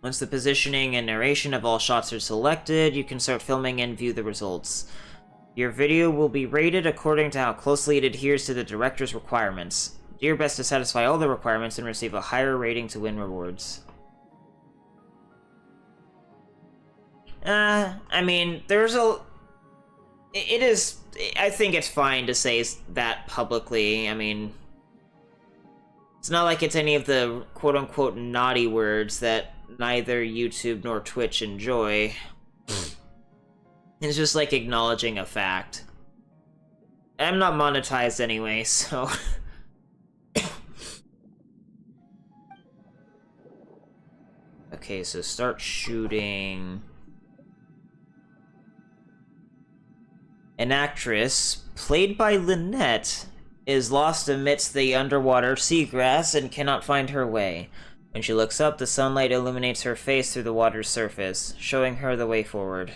Once the positioning and narration of all shots are selected, you can start filming and view the results. Your video will be rated according to how closely it adheres to the director's requirements. Do your best to satisfy all the requirements and receive a higher rating to win rewards. I mean, there's a... It is... I think it's fine to say that publicly. I mean... It's not like it's any of the quote-unquote naughty words that neither YouTube nor Twitch enjoy. It's just like acknowledging a fact. I'm not monetized anyway, so... Okay, so start shooting... An actress, played by Lynette, is lost amidst the underwater seagrass and cannot find her way. When she looks up, the sunlight illuminates her face through the water's surface, showing her the way forward.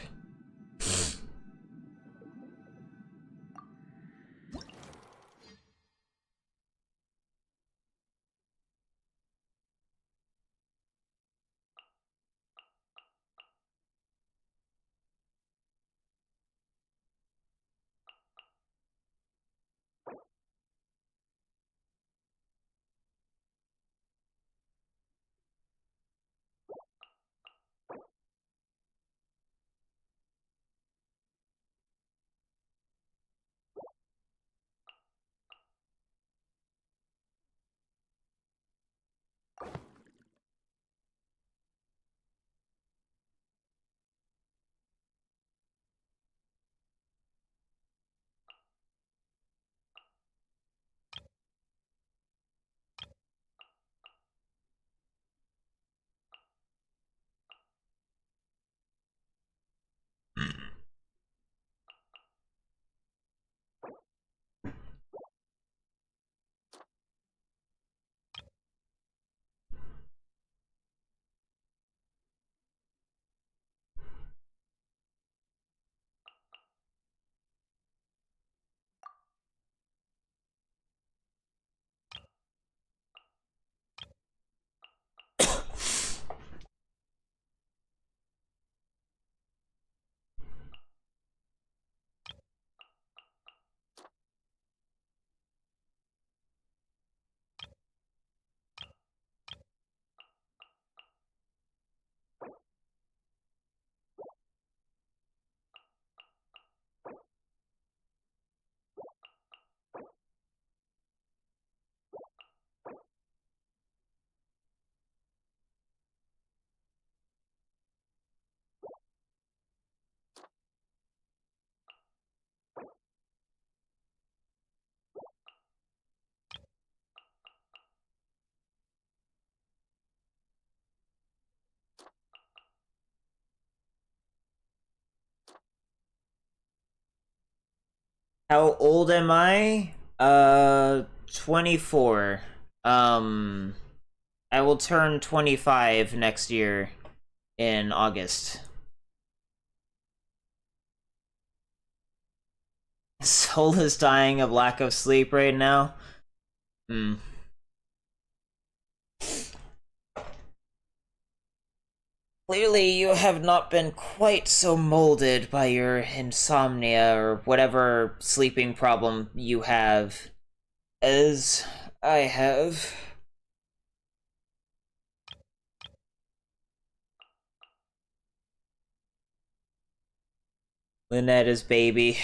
How old am I? 24. I will turn 25 next year in August. Soul is dying of lack of sleep right now. Clearly, you have not been quite so molded by your insomnia or whatever sleeping problem you have as I have. Lynetta's baby.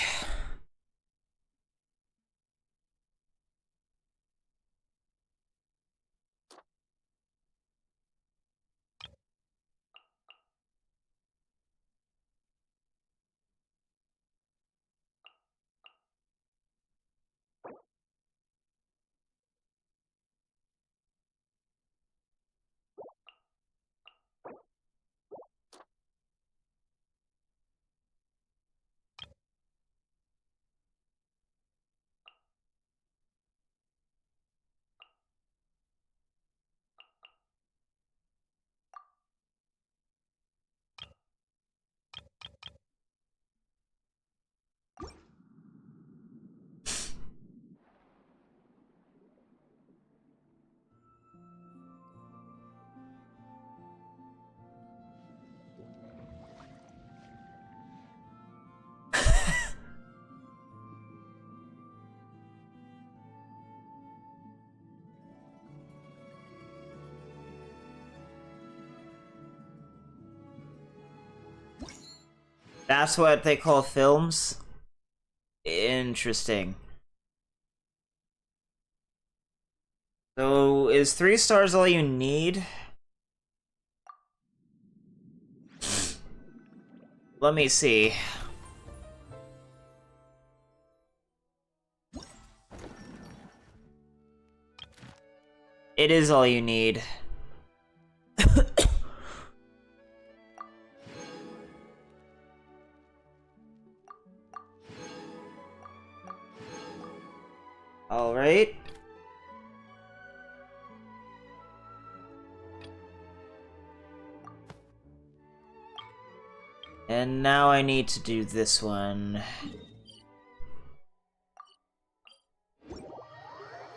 That's what they call films? Interesting. So, is 3 stars all you need? Let me see. It is all you need. Alright. And now I need to do this one.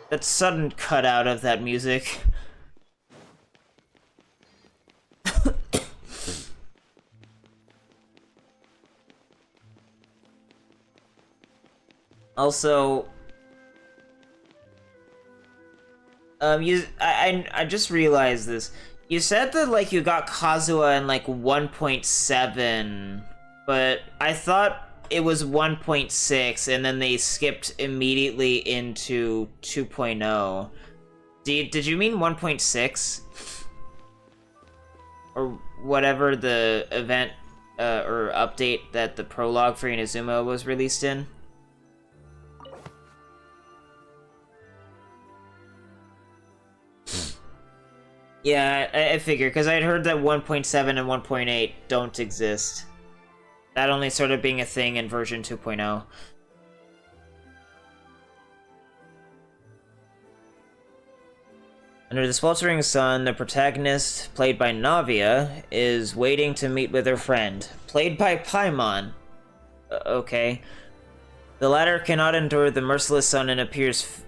That sudden cutout of that music. Also, I just realized this. You said that, like, you got Kazuha in, like, 1.7, but I thought it was 1.6, and then they skipped immediately into 2.0. Did you mean 1.6? Or whatever the event, or update that the prologue for Inazuma was released in? Yeah, I figured, because I'd heard that 1.7 and 1.8 don't exist. That only sort of being a thing in version 2.0. Under the sweltering sun, the protagonist, played by Navia, is waiting to meet with her friend, played by Paimon. Okay. The latter cannot endure the merciless sun and appears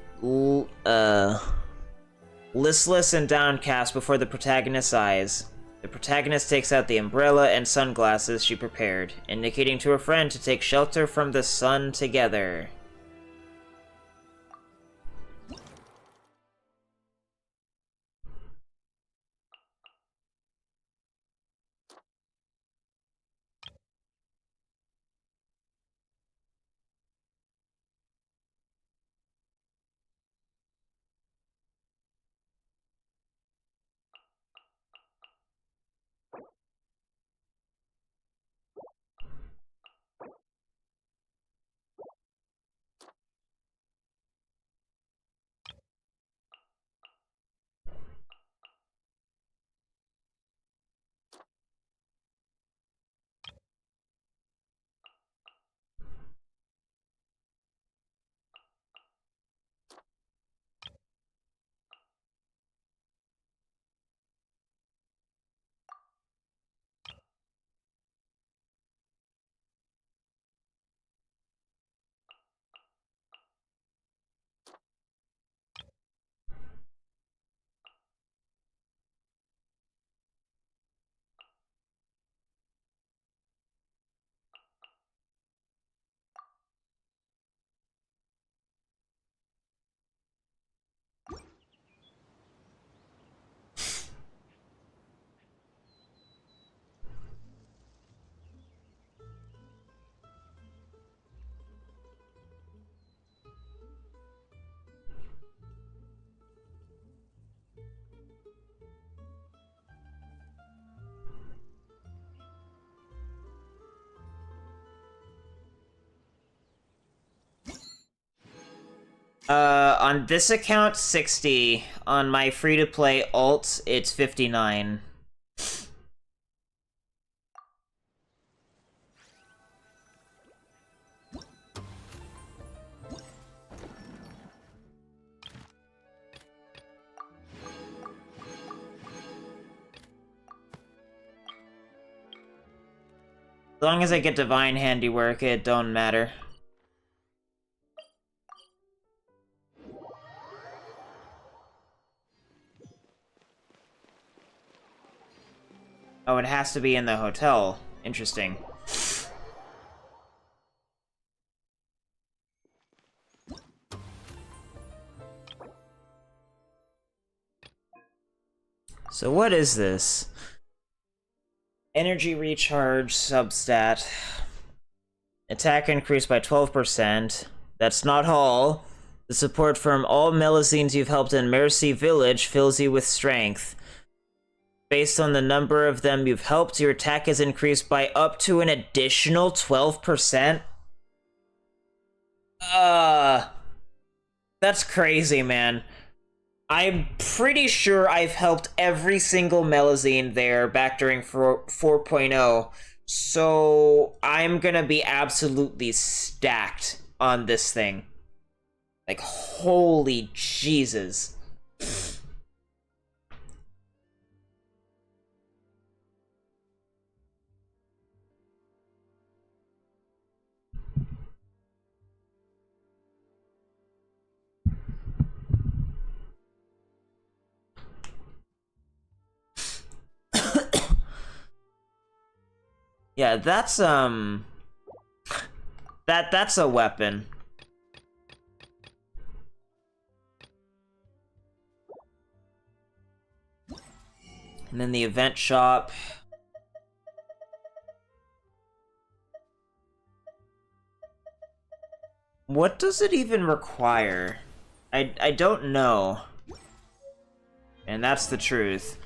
listless and downcast before the protagonist's eyes. The protagonist takes out the umbrella and sunglasses she prepared, indicating to her friend to take shelter from the sun together. On this account, 60. On my free-to-play alt, it's 59. As long as I get Divine Handiwork, it don't matter. Oh, it has to be in the hotel. Interesting. So what is this? Energy recharge substat. Attack increased by 12%. That's not all. The support from all Melazines you've helped in Mercy Village fills you with strength. Based on the number of them you've helped, your attack is increased by up to an additional 12%. That's crazy, man. I'm pretty sure I've helped every single Melazine there back during 4.0, so I'm gonna be absolutely stacked on this thing. Like, holy Jesus. Yeah, that's that's a weapon. And then the event shop. What does it even require? I don't know. And that's the truth.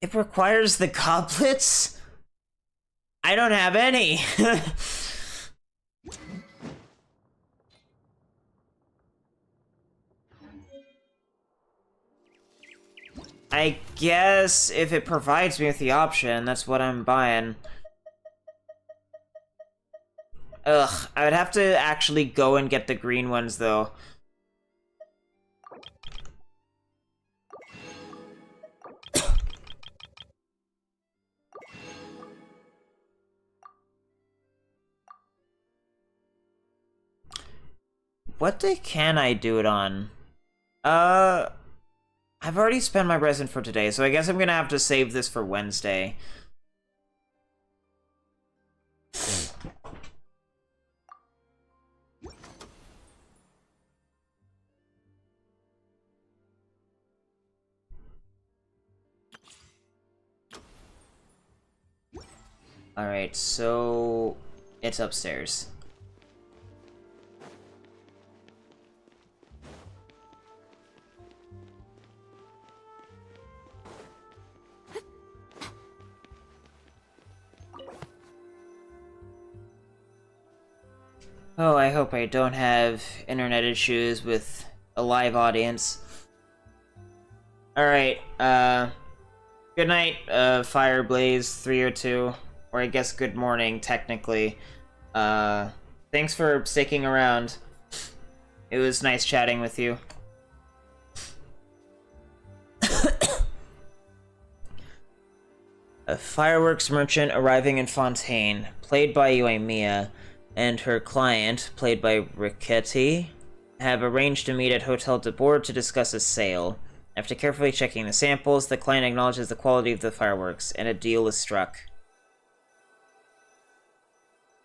It requires the goblets? I don't have any. I guess if it provides me with the option, that's what I'm buying. Ugh, I would have to actually go and get the green ones, though. What day can I do it on? I've already spent my resin for today, so I guess I'm gonna have to save this for Wednesday. Alright, so it's upstairs. Oh, I hope I don't have internet issues with a live audience. Alright, good night, Fireblaze302. Or I guess good morning, technically. Thanks for sticking around. It was nice chatting with you. A fireworks merchant arriving in Fontaine, played by Uemia, and her client, played by Riquetti, have arranged to meet at Hotel de Bourg to discuss a sale. After carefully checking the samples, the client acknowledges the quality of the fireworks, and a deal is struck.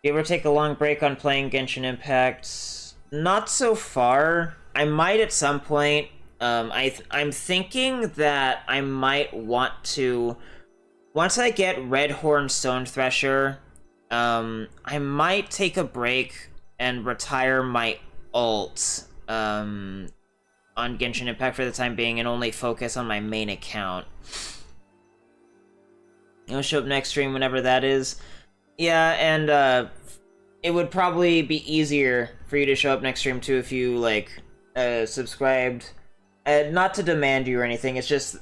Do you ever take a long break on playing Genshin Impact? Not so far. I might at some point. I'm thinking that I might want to... Once I get Redhorn Stone Thresher, I might take a break and retire my ult on Genshin Impact for the time being and only focus on my main account. It'll show up next stream whenever that is. Yeah, and it would probably be easier for you to show up next stream too if you, like, subscribed. Not to demand you or anything, it's just,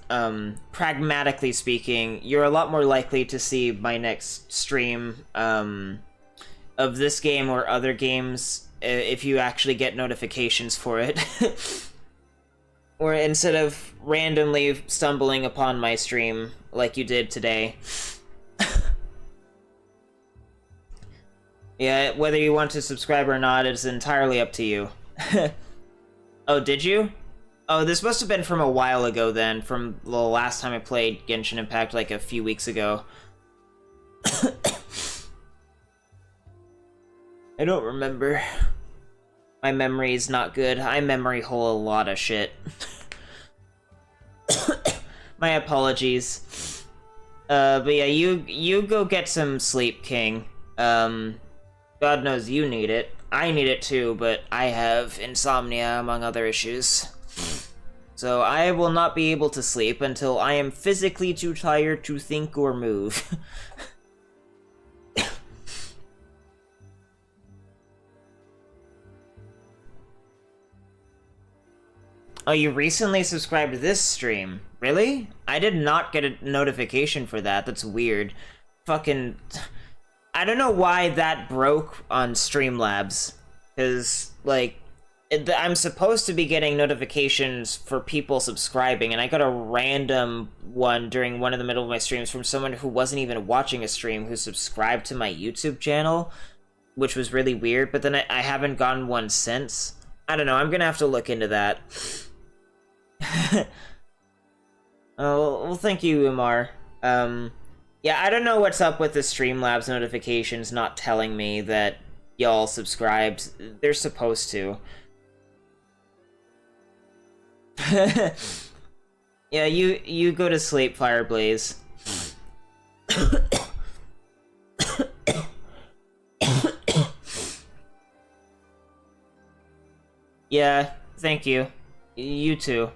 pragmatically speaking, you're a lot more likely to see my next stream, of this game or other games if you actually get notifications for it. Or instead of randomly stumbling upon my stream like you did today. Yeah, whether you want to subscribe or not is entirely up to you. Oh, did you? Oh, this must have been from a while ago then, from the last time I played Genshin Impact, like a few weeks ago. I don't remember. My memory's not good. I memory hole a lot of shit. My apologies. But yeah, you go get some sleep, King. God knows you need it. I need it too, but I have insomnia among other issues. So I will not be able to sleep until I am physically too tired to think or move. Oh, you recently subscribed to this stream? Really? I did not get a notification for that. That's weird. Fucking... I don't know why that broke on Streamlabs. Because, like, I'm supposed to be getting notifications for people subscribing, and I got a random one during one of the middle of my streams from someone who wasn't even watching a stream who subscribed to my YouTube channel, which was really weird, but then I haven't gotten one since. I don't know, I'm gonna have to look into that. Oh, well, thank you, Umar. Yeah, I don't know what's up with the Streamlabs notifications not telling me that y'all subscribed. They're supposed to. Yeah, you go to sleep, Fireblaze. Yeah, thank you. You too.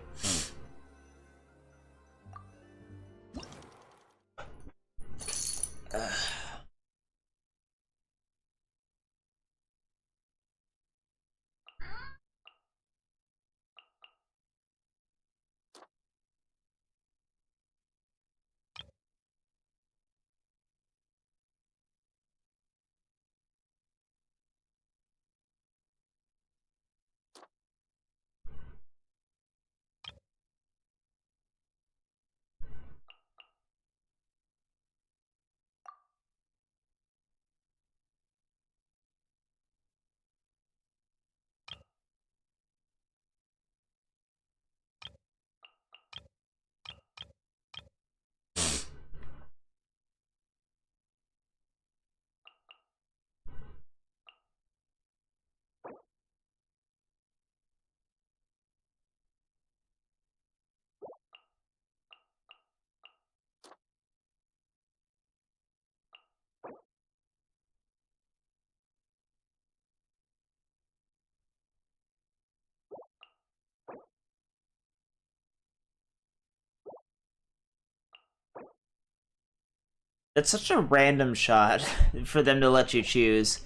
That's such a random shot for them to let you choose.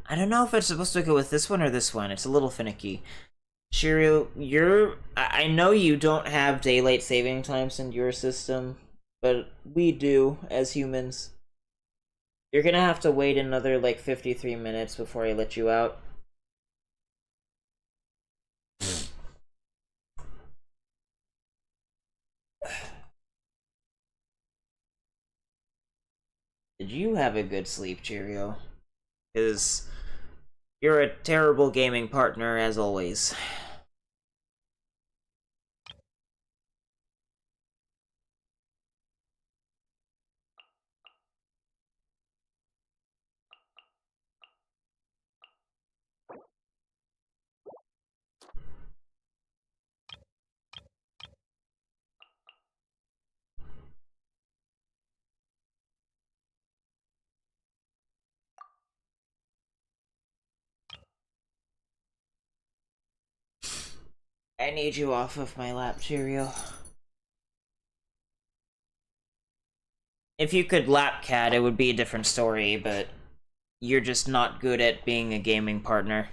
I don't know if it's supposed to go with this one or this one. It's a little finicky. Shiryu, I know you don't have daylight saving times in your system, but we do as humans. You're gonna have to wait another, like, 53 minutes before I let you out. Did you have a good sleep, Cheerio? Because you're a terrible gaming partner, as always. I need you off of my lap, Cheerio. If you could lap cat, it would be a different story, but you're just not good at being a gaming partner.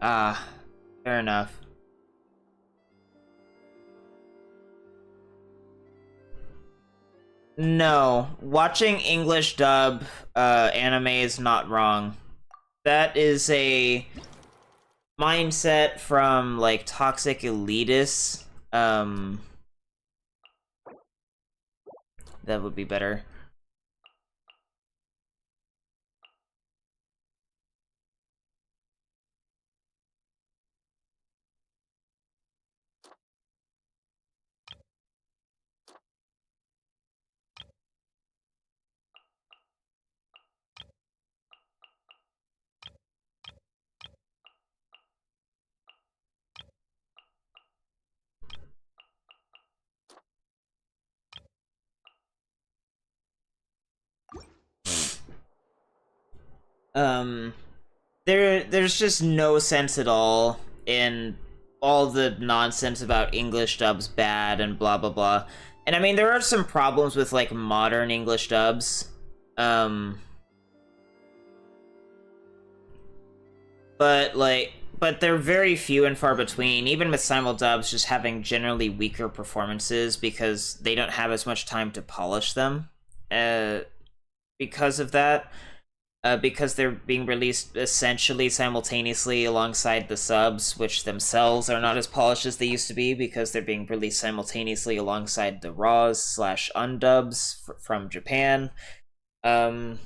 Ah, fair enough. No, watching English dub anime is not wrong. That is a mindset from like toxic elitists. That would be better. There's just no sense at all in all the nonsense about English dubs bad and blah blah blah. And I mean, there are some problems with like modern English dubs. But they're very few and far between, even with simuldubs just having generally weaker performances because they don't have as much time to polish them. Because of that. Because they're being released essentially simultaneously alongside the subs, which themselves are not as polished as they used to be because they're being released simultaneously alongside the RAWs / undubs from Japan. Like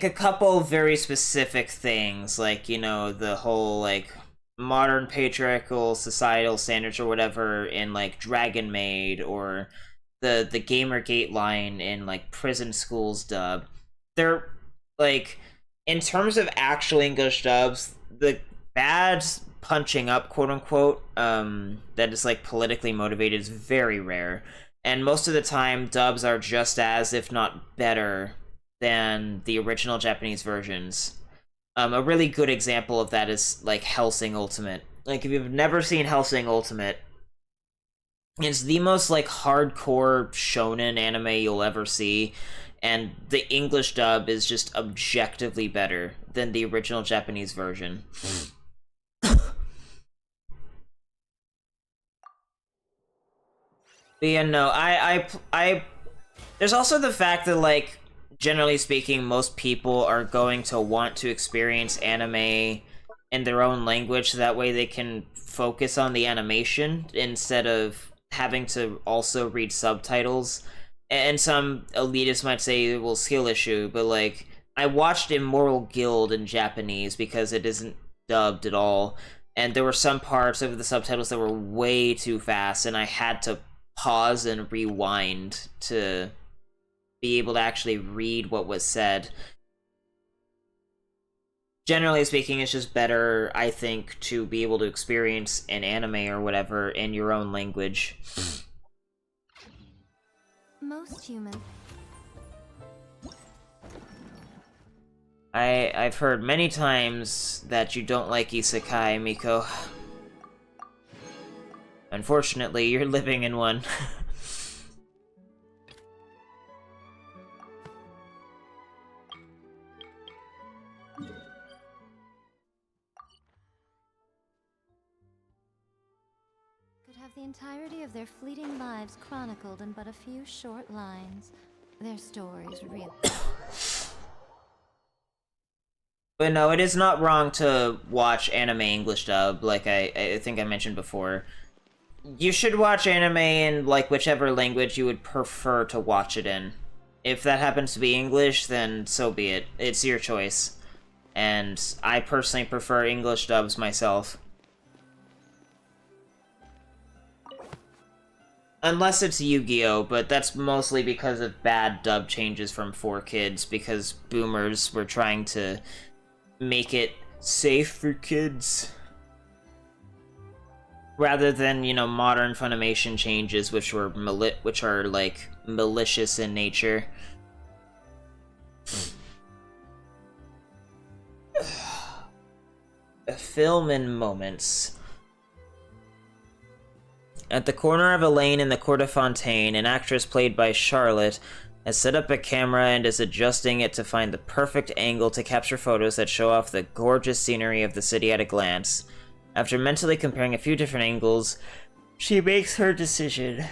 a couple very specific things, like, you know, the whole, like, modern patriarchal societal standards or whatever in, like, Dragon Maid, or the Gamergate line in, like, Prison School's dub. They're, like, in terms of actual English dubs, the bad punching up, quote-unquote, that is, like, politically motivated is very rare. And most of the time, dubs are just as, if not better, than the original Japanese versions. A really good example of that is, like, Hellsing Ultimate. Like, if you've never seen Hellsing Ultimate, it's the most, like, hardcore shonen anime you'll ever see, and the English dub is just objectively better than the original Japanese version. But yeah, no, there's also the fact that, like, generally speaking, most people are going to want to experience anime in their own language, so that way they can focus on the animation instead of having to also read subtitles. And some elitists might say, well, skill issue, but, like, I watched Immortal Guild in Japanese because it isn't dubbed at all, and there were some parts of the subtitles that were way too fast, and I had to pause and rewind to be able to actually read what was said. Generally speaking, it's just better, I think, to be able to experience an anime or whatever in your own language. Most human. I've heard many times that you don't like isekai, Miko. Unfortunately, you're living in one. The entirety of their fleeting lives chronicled in but a few short lines. Their stories real. But no, it is not wrong to watch anime English dub, like I think I mentioned before. You should watch anime in, like, whichever language you would prefer to watch it in. If that happens to be English, then so be it. It's your choice. And I personally prefer English dubs myself. Unless it's Yu-Gi-Oh!, but that's mostly because of bad dub changes from 4Kids, because boomers were trying to make it safe for kids. Rather than, you know, modern Funimation changes, which are, like, malicious in nature. A film in moments. At the corner of a lane in the Court of Fontaine, an actress played by Charlotte has set up a camera and is adjusting it to find the perfect angle to capture photos that show off the gorgeous scenery of the city at a glance. After mentally comparing a few different angles, she makes her decision.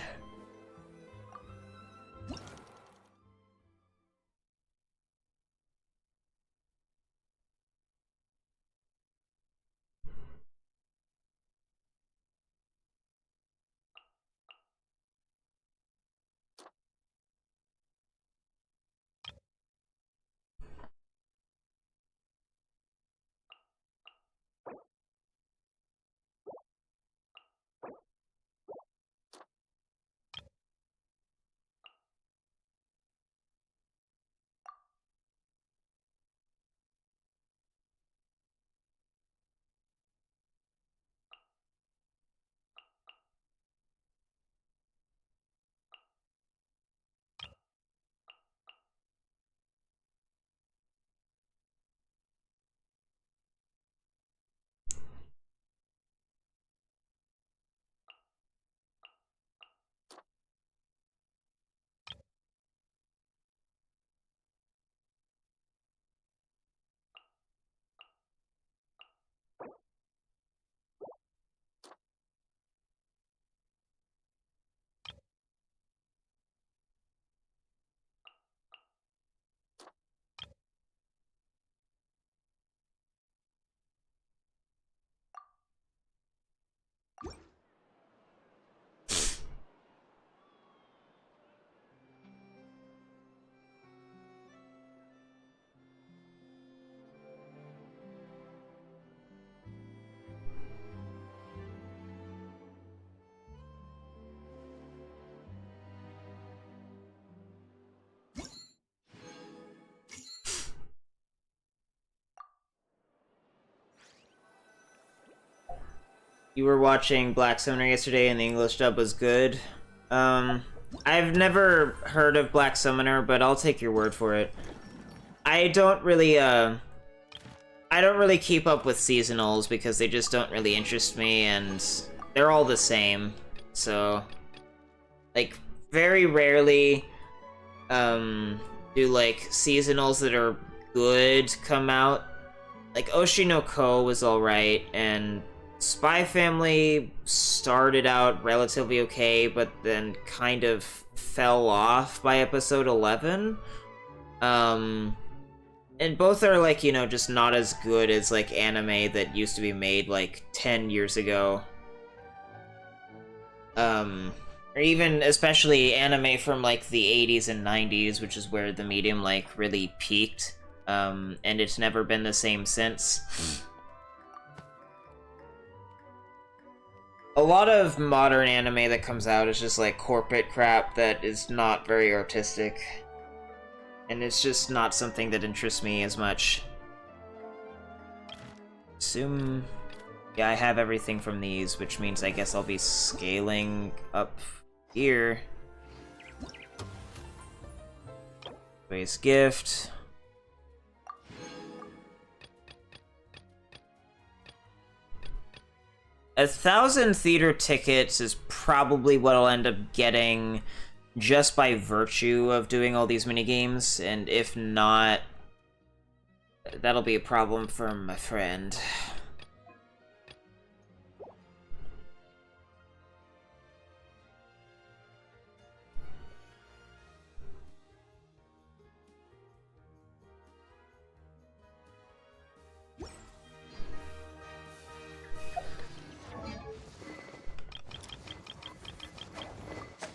You were watching Black Summoner yesterday and the English dub was good. I've never heard of Black Summoner, but I'll take your word for it. I don't really keep up with seasonals because they just don't really interest me, and they're all the same. So, like, very rarely, do, like, seasonals that are good come out. Like, Oshi no Ko was alright, and Spy Family started out relatively okay, but then kind of fell off by episode 11. And both are, like, you know, just not as good as, like, anime that used to be made, like, 10 years ago. Or even, especially, anime from, like, the 80s and 90s, which is where the medium, like, really peaked. And it's never been the same since. A lot of modern anime that comes out is just like corporate crap that is not very artistic. And it's just not something that interests me as much. Assume... yeah, I have everything from these, which means I guess I'll be scaling up here. Base gift. A 1,000 theater tickets is probably what I'll end up getting just by virtue of doing all these minigames, and if not, that'll be a problem for my friend.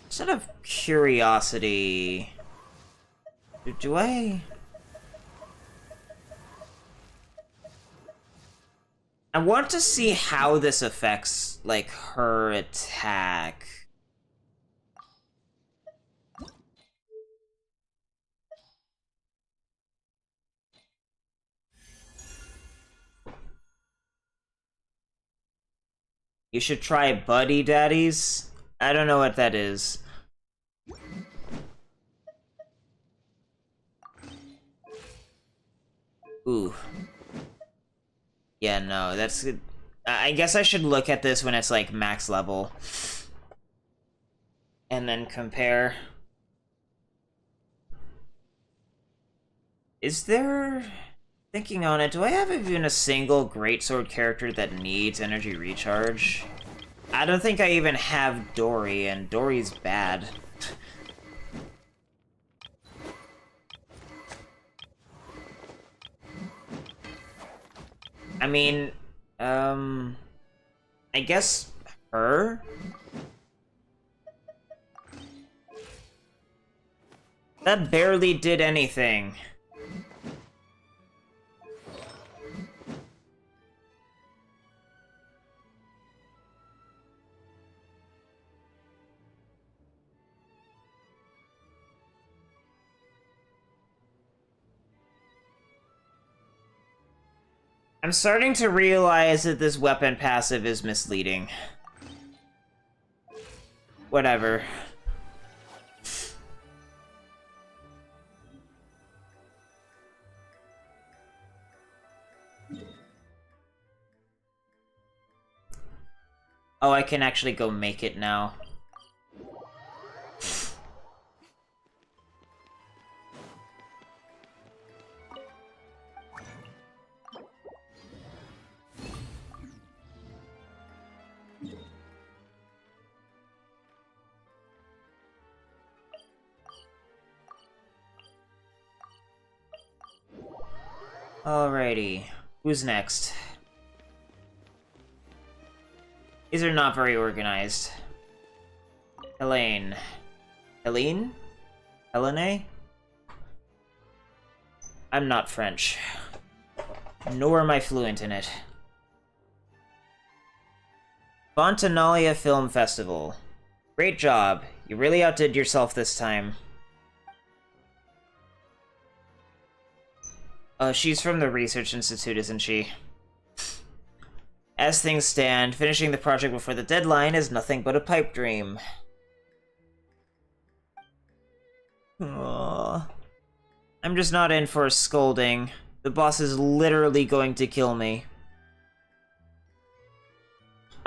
Just out of curiosity, do I want to see how this affects, like, her attack. You should try Buddy Daddies. I don't know what that is. Ooh. Yeah, no, that's... I guess I should look at this when it's, like, max level. And then compare. Is there... Thinking on it, do I have even a single greatsword character that needs energy recharge? I don't think I even have Dory, and Dory's bad. I mean, I guess her? That barely did anything. I'm starting to realize that this weapon passive is misleading. Whatever. Oh, I can actually go make it now. Alrighty, who's next? These are not very organized. Helene. Helene? Helene? I'm not French. Nor am I fluent in it. Fontanalia Film Festival. Great job. You really outdid yourself this time. She's from the Research Institute, isn't she? As things stand, finishing the project before the deadline is nothing but a pipe dream. Aww. I'm just not in for a scolding. The boss is literally going to kill me.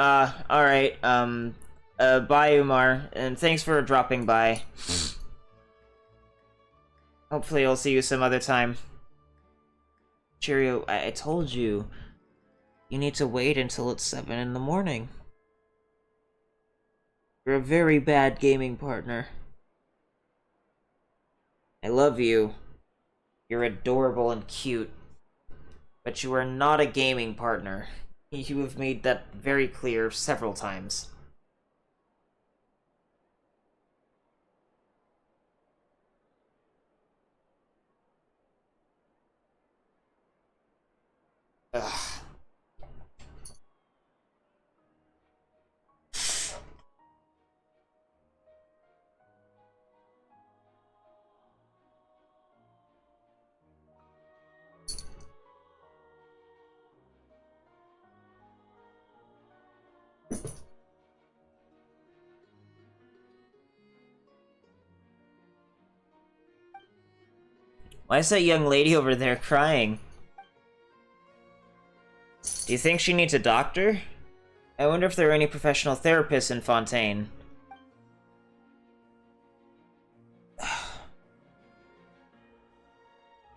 Alright, bye Umar, and thanks for dropping by. Hopefully I'll see you some other time. Cheerio, I told you. You need to wait until it's 7 in the morning. You're a very bad gaming partner. I love you. You're adorable and cute. But you are not a gaming partner. You have made that very clear several times. Ugh. Why is that young lady over there crying? Do you think she needs a doctor? I wonder if there are any professional therapists in Fontaine.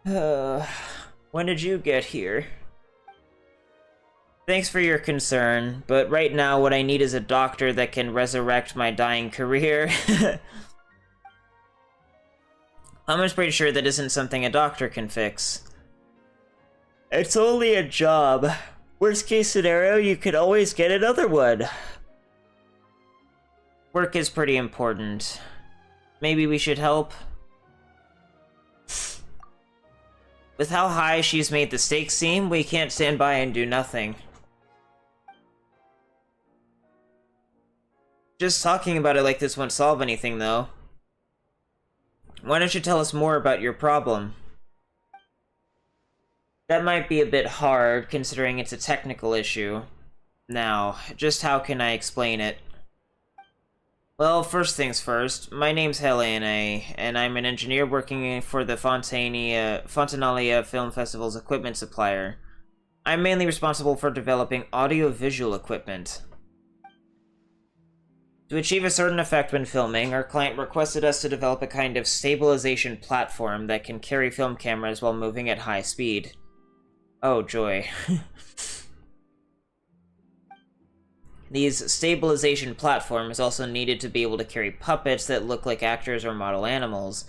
When did you get here? Thanks for your concern, but right now what I need is a doctor that can resurrect my dying career. I'm just pretty sure that isn't something a doctor can fix. It's only a job. Worst case scenario, you could always get another one. Work is pretty important. Maybe we should help? With how high she's made the stakes seem, we can't stand by and do nothing. Just talking about it like this won't solve anything, though. Why don't you tell us more about your problem? That might be a bit hard, considering it's a technical issue. Now, just how can I explain it? Well, first things first, my name's Helene, and I'm an engineer working for the Fontanalia Film Festival's equipment supplier. I'm mainly responsible for developing audio-visual equipment. To achieve a certain effect when filming, our client requested us to develop a kind of stabilization platform that can carry film cameras while moving at high speed. Oh, joy. These stabilization platforms also needed to be able to carry puppets that look like actors or model animals,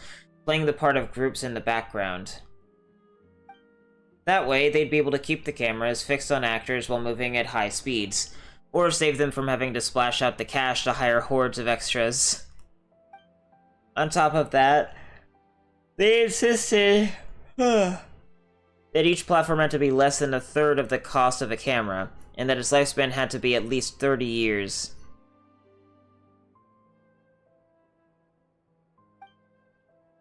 playing the part of groups in the background. That way, they'd be able to keep the cameras fixed on actors while moving at high speeds, or save them from having to splash out the cash to hire hordes of extras. On top of that, they insisted that each platform had to be less than a third of the cost of a camera, and that its lifespan had to be at least 30 years.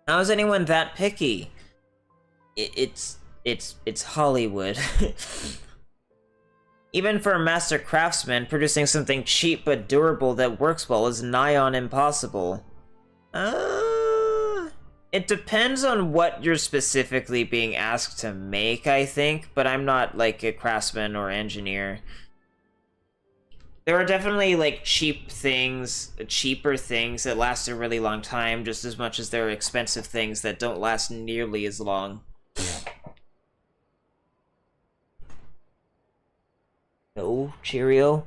How is anyone that picky? It's Hollywood. Even for a master craftsman, producing something cheap but durable that works well is nigh on impossible. It depends on what you're specifically being asked to make, I think, but I'm not, like, a craftsman or engineer. There are definitely, like, cheaper things that last a really long time, just as much as there are expensive things that don't last nearly as long. No, Cheerio.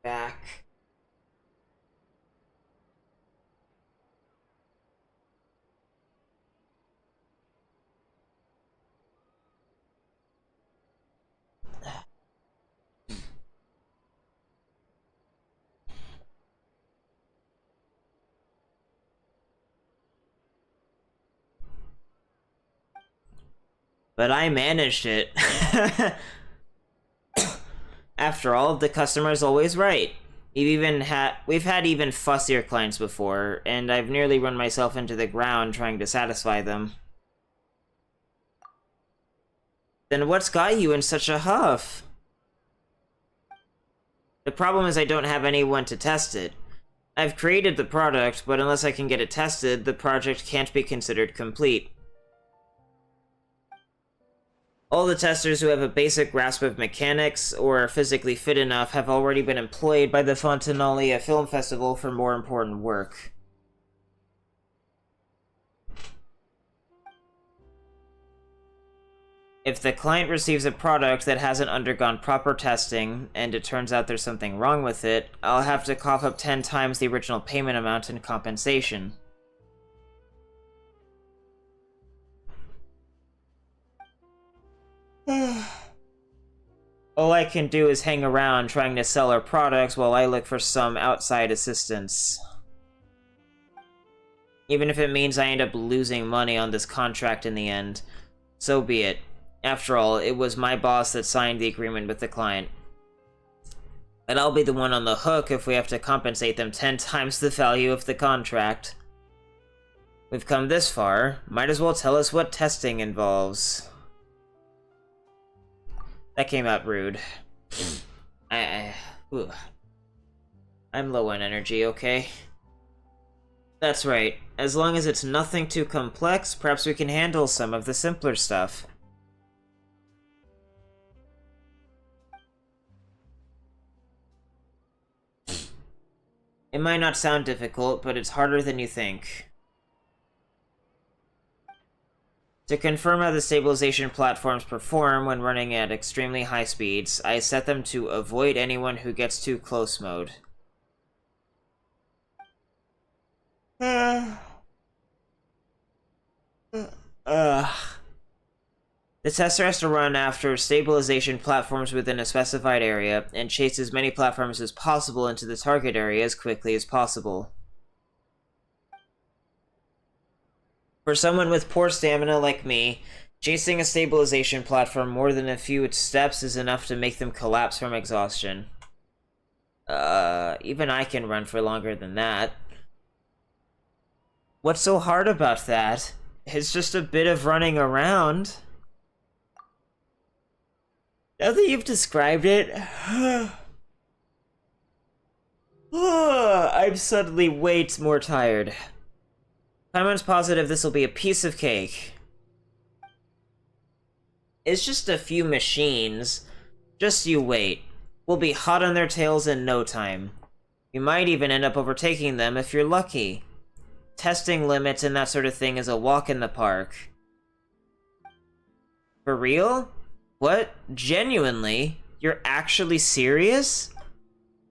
Back. But I managed it. After all, the customer's always right. We've had even fussier clients before, and I've nearly run myself into the ground trying to satisfy them. Then what's got you in such a huff? The problem is I don't have anyone to test it. I've created the product, but unless I can get it tested, the project can't be considered complete. All the testers who have a basic grasp of mechanics or are physically fit enough have already been employed by the Fontanalia Film Festival for more important work. If the client receives a product that hasn't undergone proper testing, and it turns out there's something wrong with it, I'll have to cough up 10 times the original payment amount in compensation. All I can do is hang around trying to sell our products while I look for some outside assistance. Even if it means I end up losing money on this contract in the end, so be it. After all, it was my boss that signed the agreement with the client. And I'll be the one on the hook if we have to compensate them 10 times the value of the contract. We've come this far, might as well tell us what testing involves. That came out rude. I'm low on energy, okay? That's right. As long as it's nothing too complex, perhaps we can handle some of the simpler stuff. It might not sound difficult, but it's harder than you think. To confirm how the stabilization platforms perform when running at extremely high speeds, I set them to avoid anyone who gets too close mode. The tester has to run after stabilization platforms within a specified area and chase as many platforms as possible into the target area as quickly as possible. For someone with poor stamina like me, chasing a stabilization platform more than a few steps is enough to make them collapse from exhaustion. Even I can run for longer than that. What's so hard about that? It's just a bit of running around. Now that you've described it, I'm suddenly way more tired. Paimon's positive this will be a piece of cake. It's just a few machines. Just you wait. We'll be hot on their tails in no time. We might even end up overtaking them if you're lucky. Testing limits and that sort of thing is a walk in the park. For real? What? Genuinely? You're actually serious?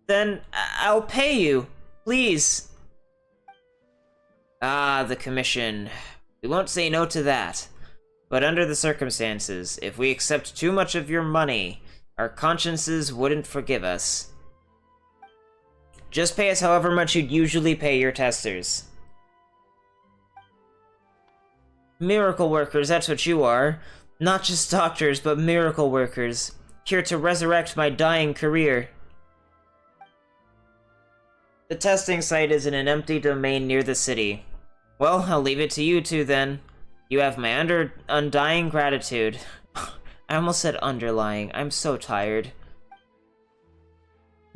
Then I'll pay you. Please. Ah, the commission. We won't say no to that. But under the circumstances, if we accept too much of your money, our consciences wouldn't forgive us. Just pay us however much you'd usually pay your testers. Miracle workers, that's what you are. Not just doctors, but miracle workers. Here to resurrect my dying career. The testing site is in an empty domain near the city. Well, I'll leave it to you two then. You have my undying gratitude. I almost said underlying. I'm so tired.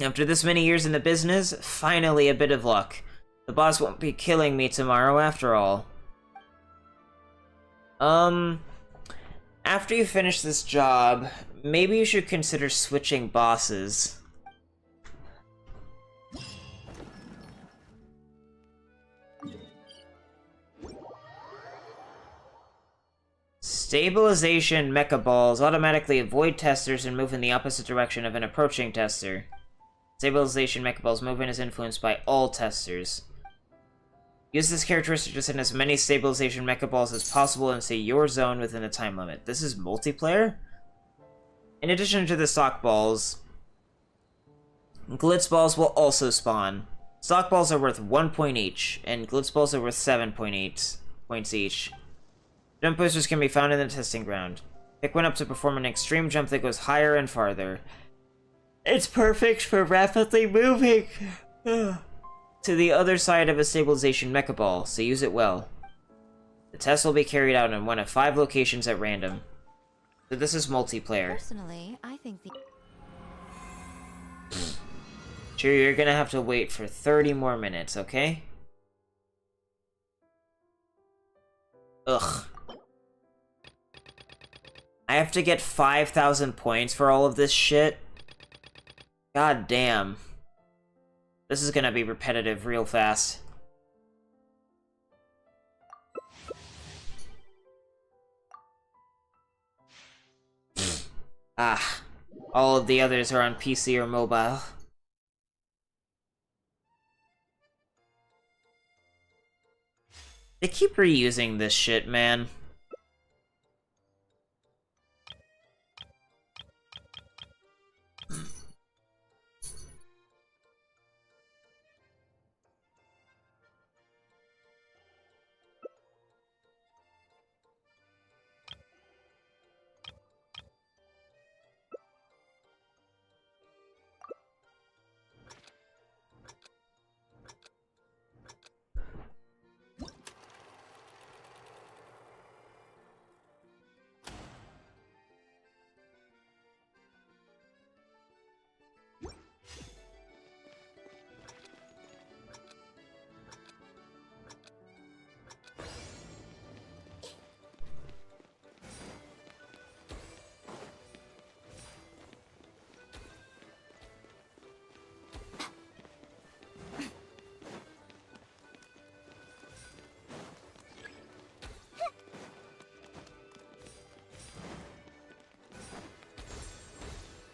After this many years in the business, finally a bit of luck. The boss won't be killing me tomorrow after all. After you finish this job, maybe you should consider switching bosses. Stabilization mecha balls automatically avoid testers and move in the opposite direction of an approaching tester. Stabilization mecha balls movement is influenced by all testers. Use this characteristic to send as many stabilization mecha balls as possible into your zone within the time limit. This is multiplayer? In addition to the stock balls, glitz balls will also spawn. Stock balls are worth 1 point each, and glitz balls are worth 7.8 points each. Jump boosters can be found in the testing ground. Pick one up to perform an extreme jump that goes higher and farther. It's perfect for rapidly moving to the other side of a stabilization mecha ball, so use it well. The test will be carried out in one of 5 locations at random. So this is multiplayer. Personally, I think the... Sure, you're gonna have to wait for 30 more minutes, okay? Ugh. I have to get 5,000 points for all of this shit? God damn. This is gonna be repetitive real fast. Ah. All of the others are on PC or mobile. They keep reusing this shit, man.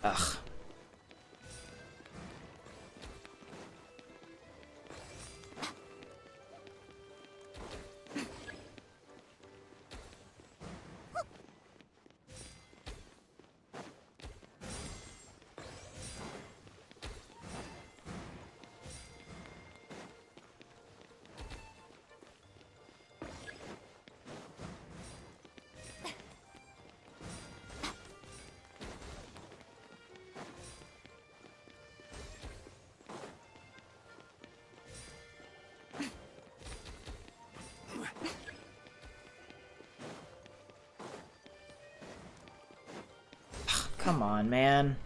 Ugh. Come on, man.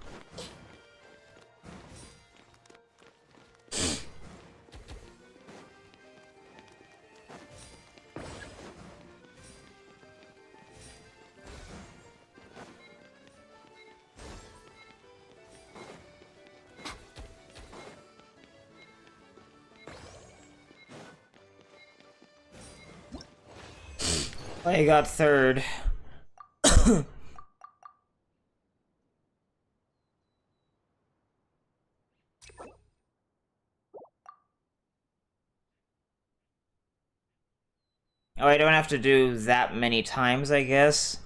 I got third. Oh, I don't have to do that many times, I guess.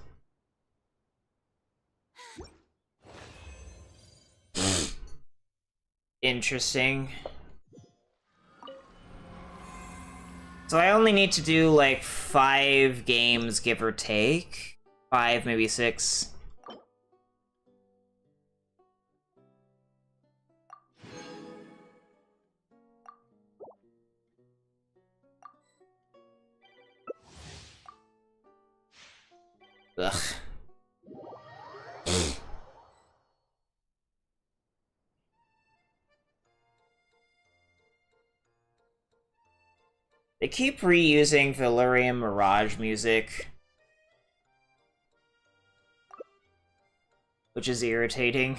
Interesting. So I only need to do like 5 games, give or take. 5, maybe 6. Ugh. They keep reusing Valerian Mirage music, which is irritating.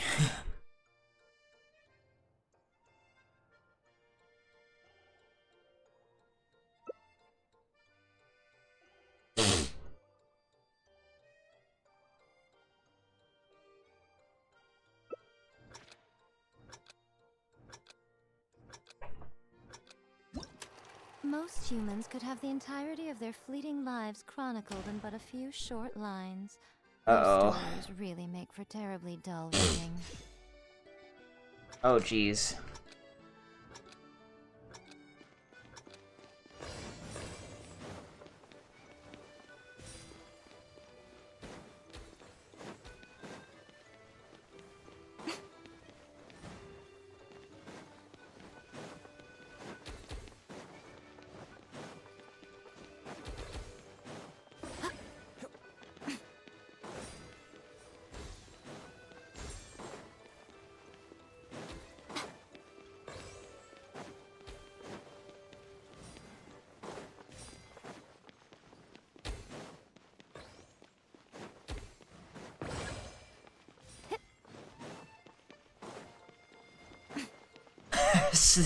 Most humans could have the entirety of their fleeting lives chronicled in but a few short lines. Uh-oh. Their stories really make for terribly dull reading. Oh, jeez.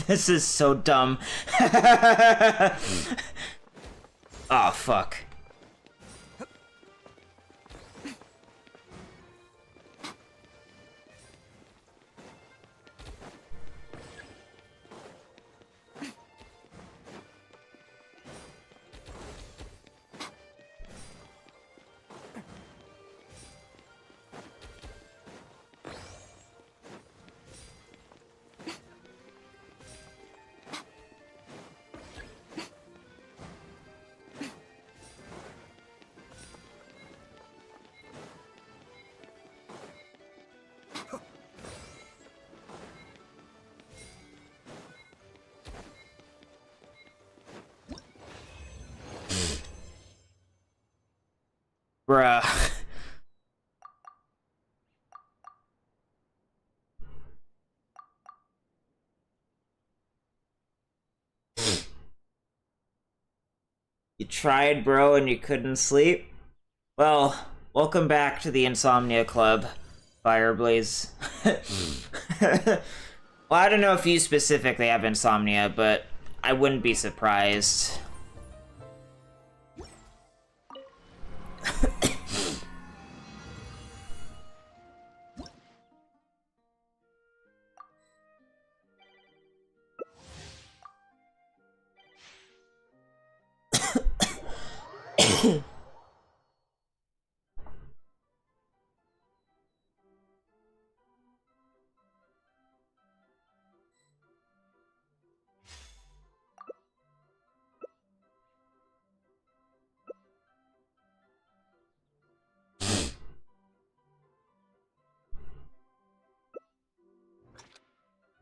This is so dumb. Oh, fuck. Bruh. You tried, bro, and you couldn't sleep? Well, welcome back to the Insomnia Club, Fireblaze. Well, I don't know if you specifically have insomnia, but I wouldn't be surprised.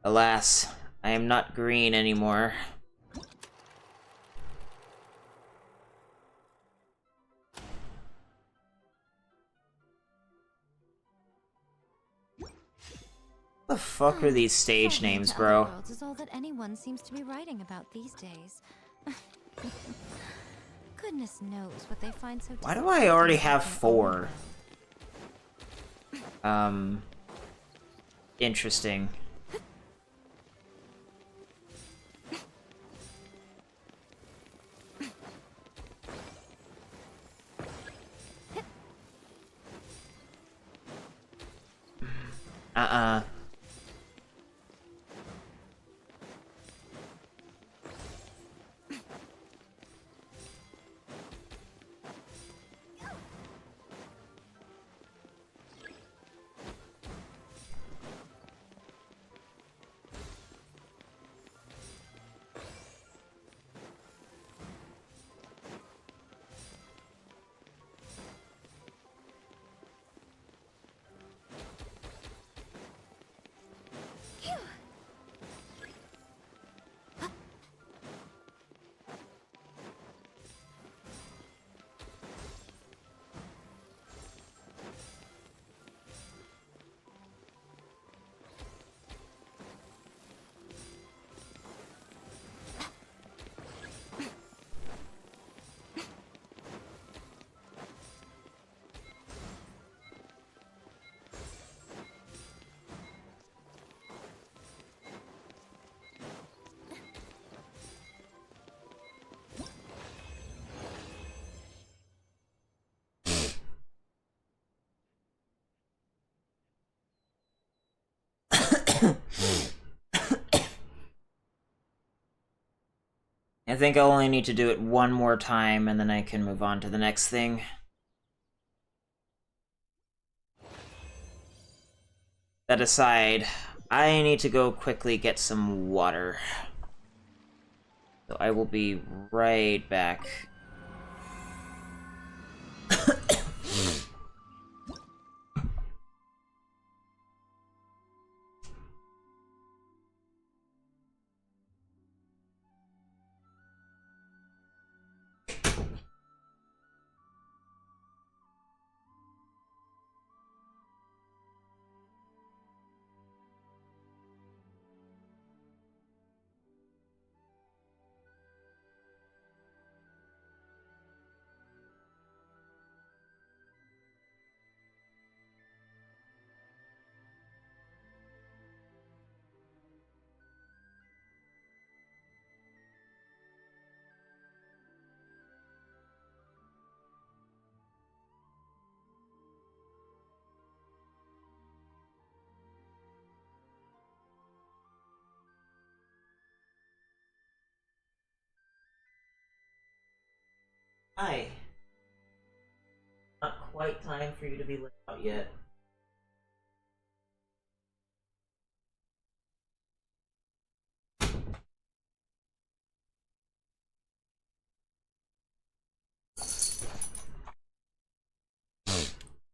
Alas, I am not green anymore. What the fuck are these stage names, bro? Worlds is all that anyone seems to be writing about these days. Goodness knows what they find so. Why do I already have 4? Interesting. I think I'll only need to do it one more time, and then I can move on to the next thing. That aside, I need to go quickly get some water. So I will be right back. Hi. Not quite time for you to be let out yet.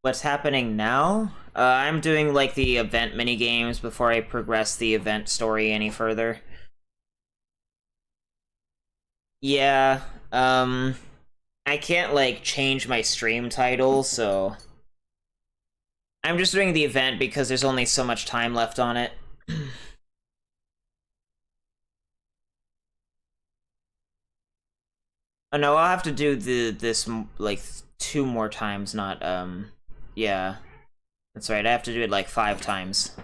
What's happening now? I'm doing like the event minigames before I progress the event story any further. Yeah, I can't like change my stream title, so I'm just doing the event because there's only so much time left on it. Oh no, I'll have to do this like 2 more times, not yeah. That's right, I have to do it like 5 times.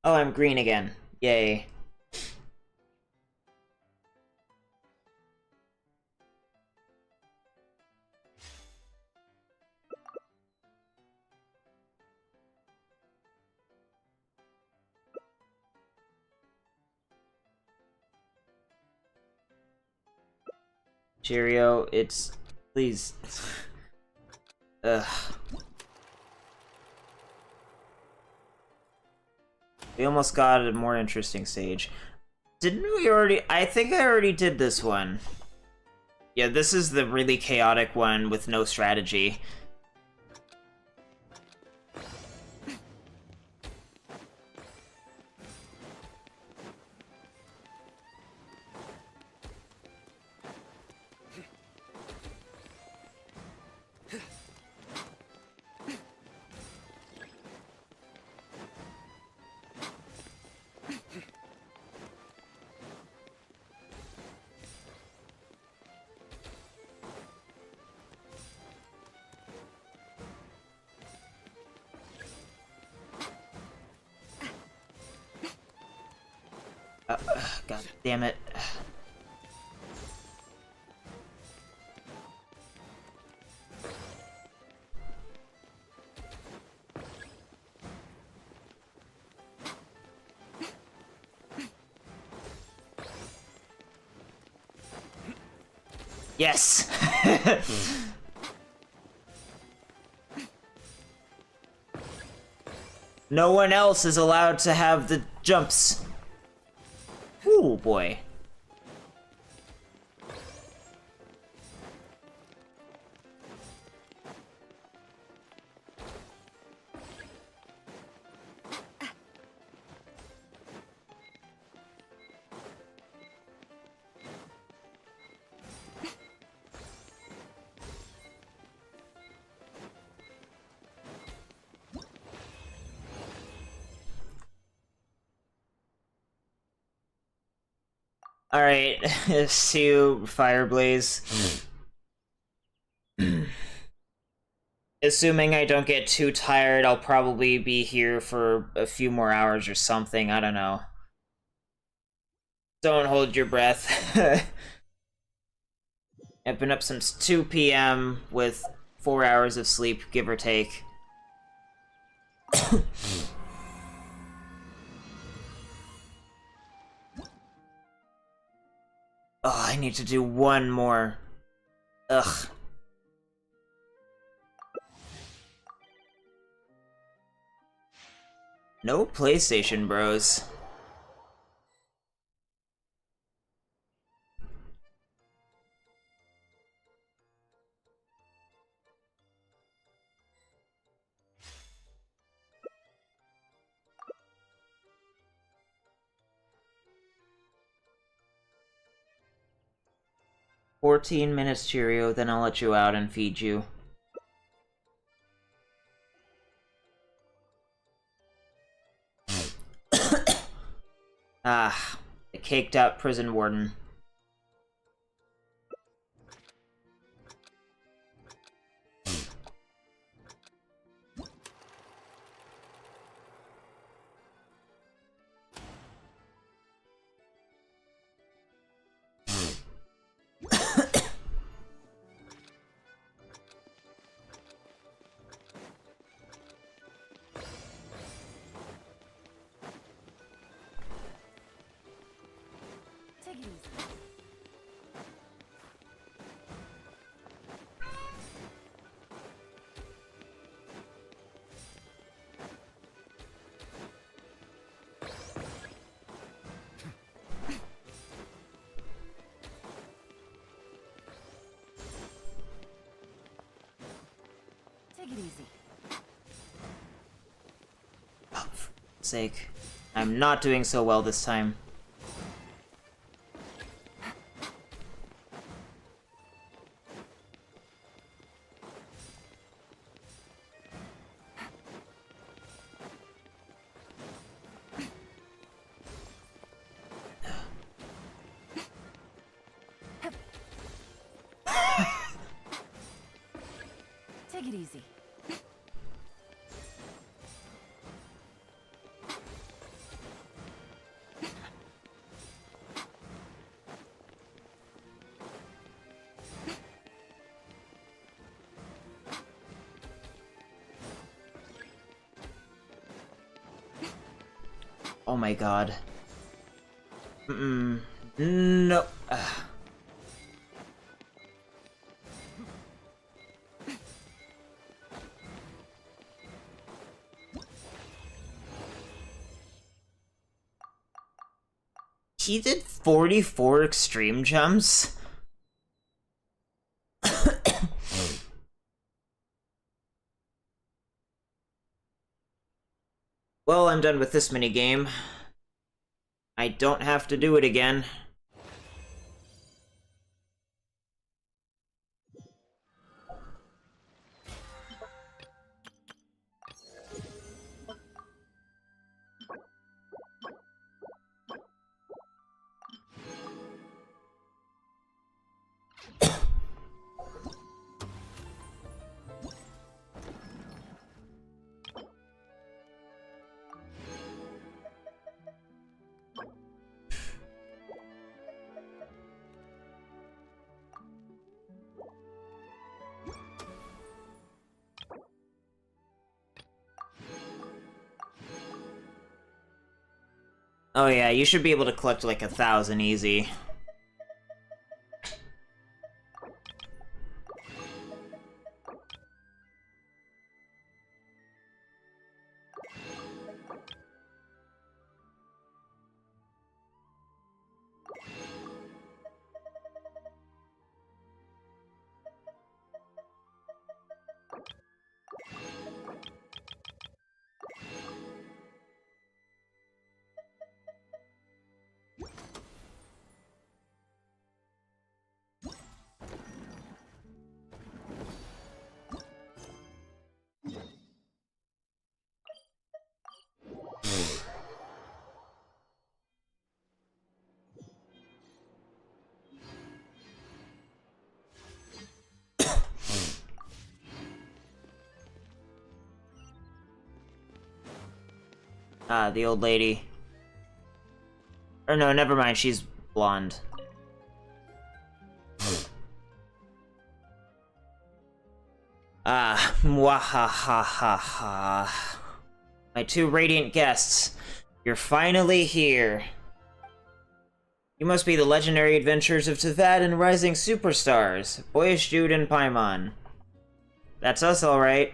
Oh, I'm green again. Yay. Cheerio, it's... please. Ugh. We almost got a more interesting stage. Didn't we already... I think I already did this one. Yeah, this is the really chaotic one with no strategy. God damn it. Yes! No one else is allowed to have the jumps. Ooh, boy. Alright, see you, Fireblaze. Assuming I don't get too tired, I'll probably be here for a few more hours or something, I don't know. Don't hold your breath. I've been up since 2 p.m. with 4 hours of sleep, give or take. Oh, I need to do one more. Ugh. No PlayStation Bros. "14 minutes, Cheerio, then I'll let you out and feed you." Ah, the caked out prison warden. Take it easy. Take it easy. Oh, for sake. I'm not doing so well this time. Take it easy. Oh my god. No. He did 44 extreme jumps? Well, I'm done with this minigame. I don't have to do it again. Oh yeah, you should be able to collect like 1,000 easy. Ah, the old lady. Or no, never mind, she's blonde. Ah, mwahahaha. My two radiant guests, you're finally here. You must be the legendary adventures of Tavad and Rising Superstars, Boyish Jude and Paimon. That's us, alright.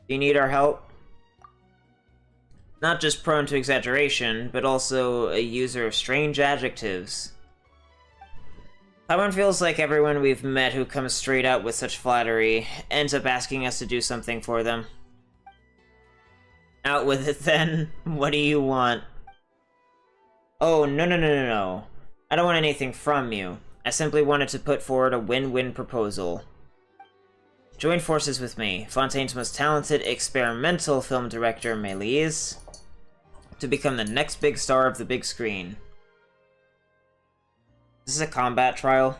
Do you need our help? Not just prone to exaggeration, but also a user of strange adjectives. Paimon feels like everyone we've met who comes straight out with such flattery ends up asking us to do something for them. Out with it then. What do you want? Oh, no. I don't want anything from you. I simply wanted to put forward a win-win proposal. Join forces with me, Fontaine's most talented experimental film director, Méliès, to become the next big star of the big screen. This is a combat trial.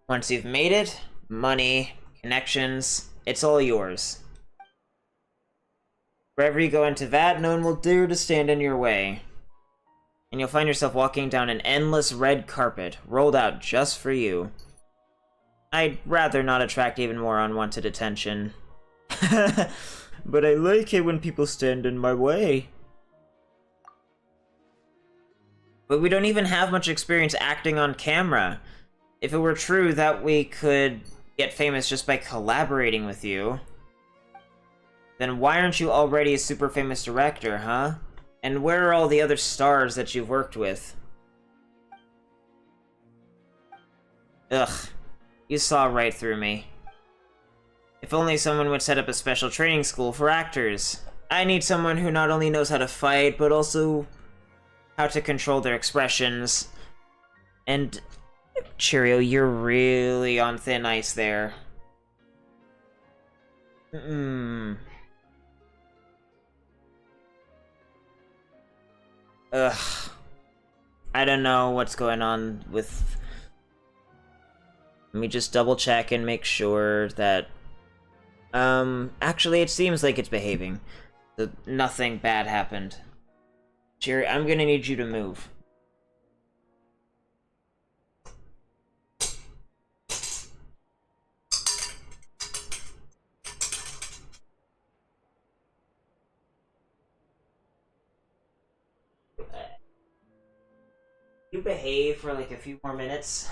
Once you've made it, money, connections, it's all yours. Wherever you go into that, no one will dare to stand in your way. And you'll find yourself walking down an endless red carpet, rolled out just for you. I'd rather not attract even more unwanted attention. But I like it when people stand in my way. But we don't even have much experience acting on camera. If it were true that we could get famous just by collaborating with you, then why aren't you already a super famous director, huh? And where are all the other stars that you've worked with? Ugh. You saw right through me. If only someone would set up a special training school for actors. I need someone who not only knows how to fight, but also how to control their expressions. And Cheerio, you're really on thin ice there. Ugh. I don't know what's going on with... Let me just double check and make sure that... actually it seems like it's behaving. Nothing bad happened. Jerry, I'm gonna need you to move. You behave for like a few more minutes.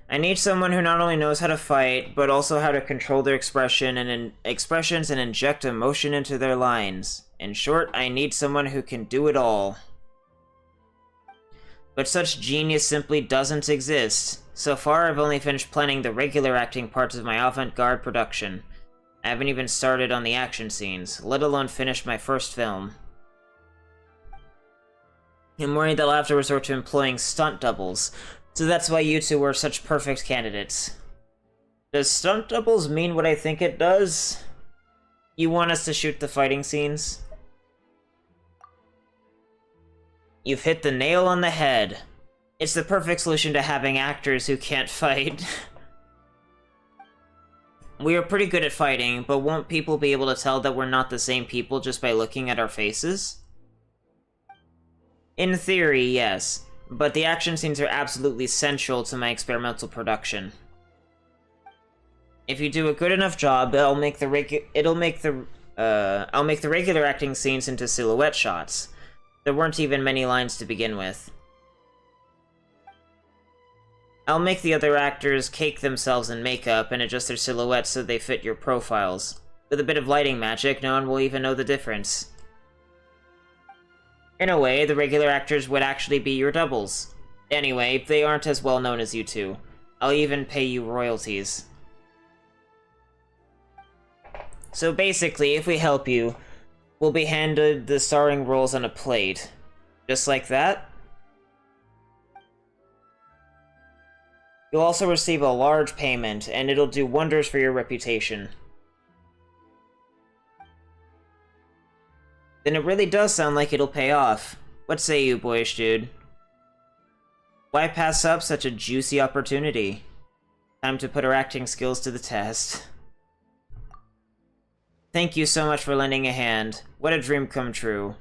I need someone who not only knows how to fight, but also how to control their expressions and inject emotion into their lines. In short, I need someone who can do it all. But such genius simply doesn't exist. So far, I've only finished planning the regular acting parts of my avant-garde production. I haven't even started on the action scenes, let alone finished my first film. I'm worried that I'll have to resort to employing stunt doubles, so that's why you two were such perfect candidates. Does stunt doubles mean what I think it does? You want us to shoot the fighting scenes? You've hit the nail on the head. It's the perfect solution to having actors who can't fight. We are pretty good at fighting, but won't people be able to tell that we're not the same people just by looking at our faces? In theory, yes. But the action scenes are absolutely central to my experimental production. If you do a good enough job, I'll make the regular acting scenes into silhouette shots. There weren't even many lines to begin with. I'll make the other actors cake themselves in makeup and adjust their silhouettes so they fit your profiles. With a bit of lighting magic, no one will even know the difference. In a way, the regular actors would actually be your doubles. Anyway, they aren't as well known as you two. I'll even pay you royalties. So basically, if we help you, we'll be handed the starring roles on a plate. Just like that? You'll also receive a large payment, and it'll do wonders for your reputation. Then it really does sound like it'll pay off. What say you, boyish dude? Why pass up such a juicy opportunity? Time to put her acting skills to the test. Thank you so much for lending a hand. What a dream come true.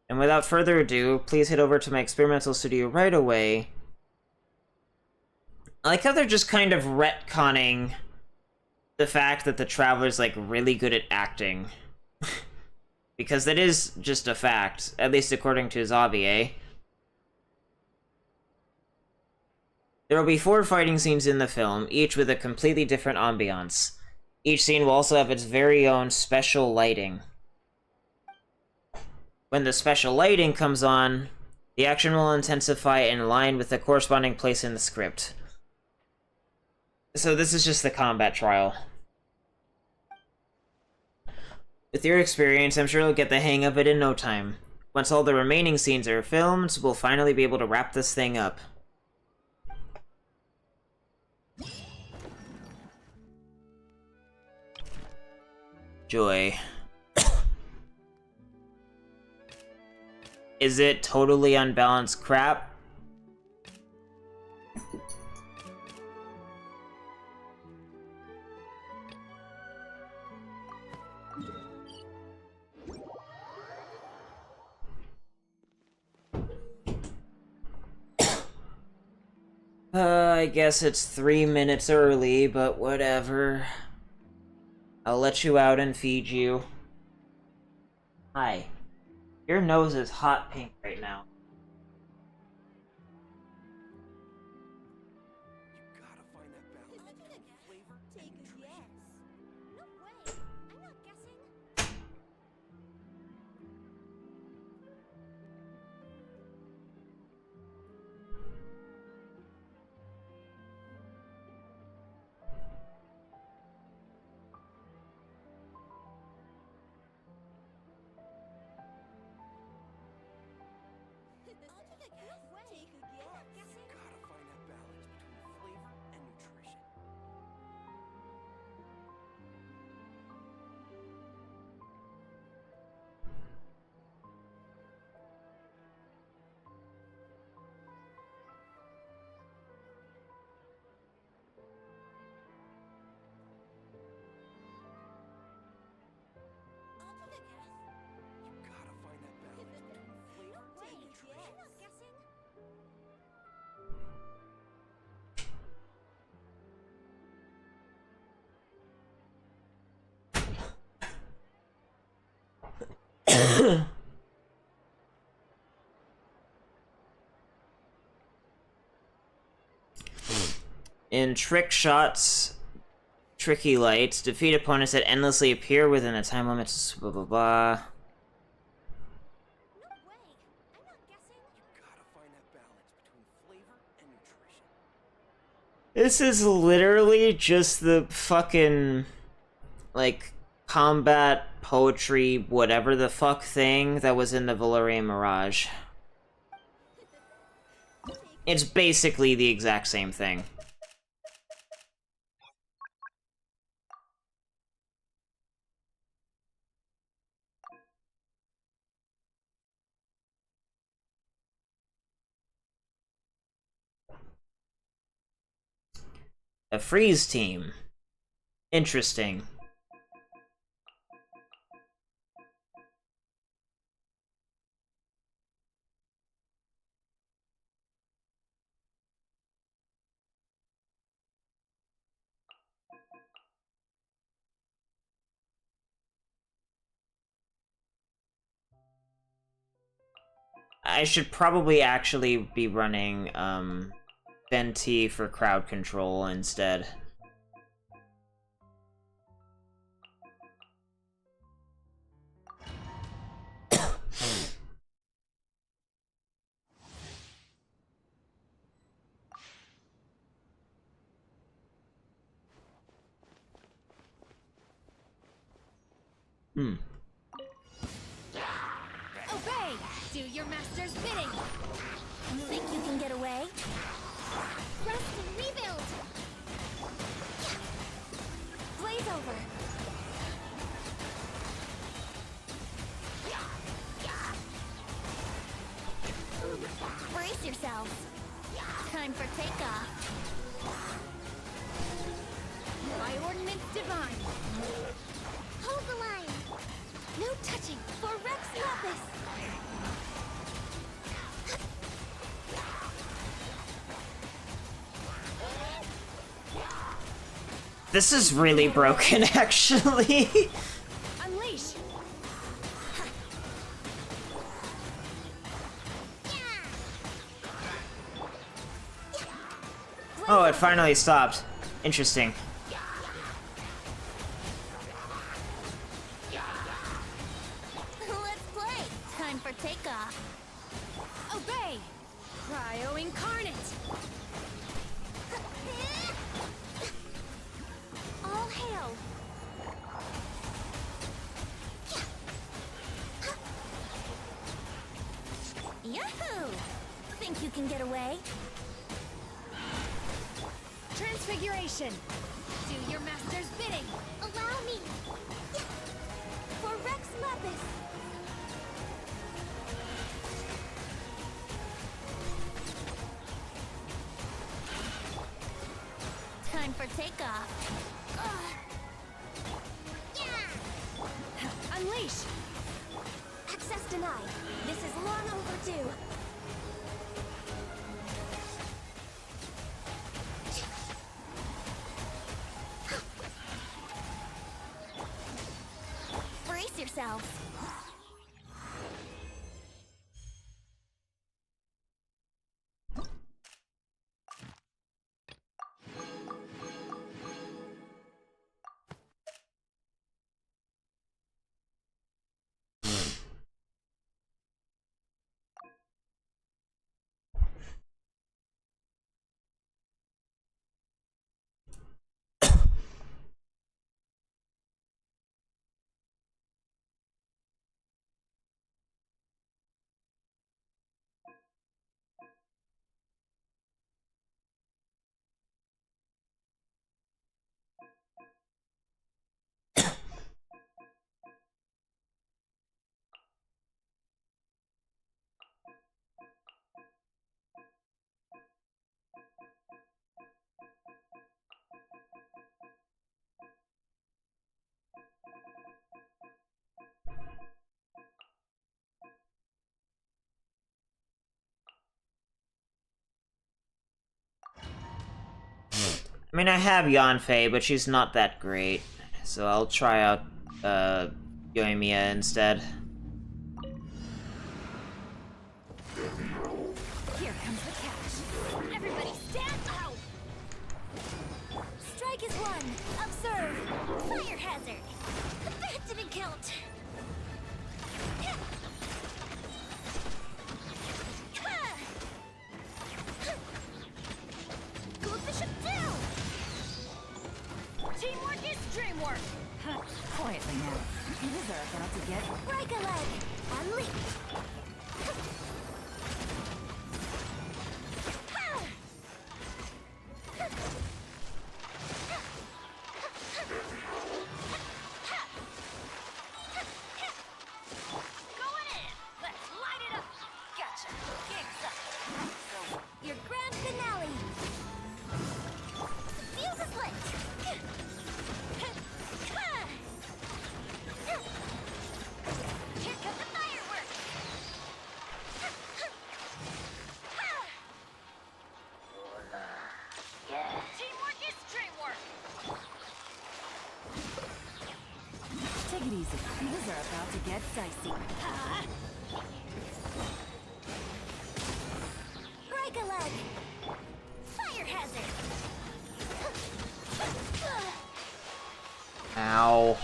And without further ado, please head over to my experimental studio right away. I like how they're just kind of retconning the fact that the Traveler's, like, really good at acting. Because that is just a fact, at least according to Xavier. There will be 4 fighting scenes in the film, each with a completely different ambiance. Each scene will also have its very own special lighting. When the special lighting comes on, the action will intensify in line with the corresponding place in the script. So this is just the combat trial. With your experience, I'm sure you'll get the hang of it in no time. Once all the remaining scenes are filmed, we'll finally be able to wrap this thing up. Joy. Is it totally unbalanced crap? I guess it's 3 minutes early, but whatever. I'll let you out and feed you. Hi. Your nose is hot pink right now. In trick shots, tricky lights, defeat opponents that endlessly appear within a time limit, blah blah blah. This is literally just the fucking, like, combat, poetry, whatever the fuck thing that was in the Valerian Mirage. It's basically the exact same thing. A freeze team. Interesting. I should probably actually be running, Venti for crowd control instead. Obey! Do your master's bidding! You think you can get away? Rest and rebuild! Blaze over! yourselves. Time for takeoff. By ordinance divine. Hold the line. No touching for Rex Lapis. This is really broken, actually. Unleash! Oh, it finally stopped. Interesting. Let's play. Time for takeoff. Obey. Cryo incarnate. All hail. Yahoo! Think you can get away? Transfiguration! Do your master's bidding! Allow me. For Rex Lapis. Time for takeoff. Unleash! Access denied. This is long overdue. Brace yourselves. I mean, I have Yanfei, but she's not that great. So I'll try out, Yoimiya instead. Here comes the catch. Everybody stand out! Strike is one. Observe. Fire hazard. That didn't count. Good bishop down! Teamwork is dreamwork! Quietly now. You are about to get... Break a leg! Unleash! Going in! Let's light it up! Gotcha! Game's up! So, your grand finale! The fuse is lit! Here comes the fireworks! Teamwork is dreamwork! Take it easy. Things are about to get dicey. Break a leg! Fire hazard! Ow.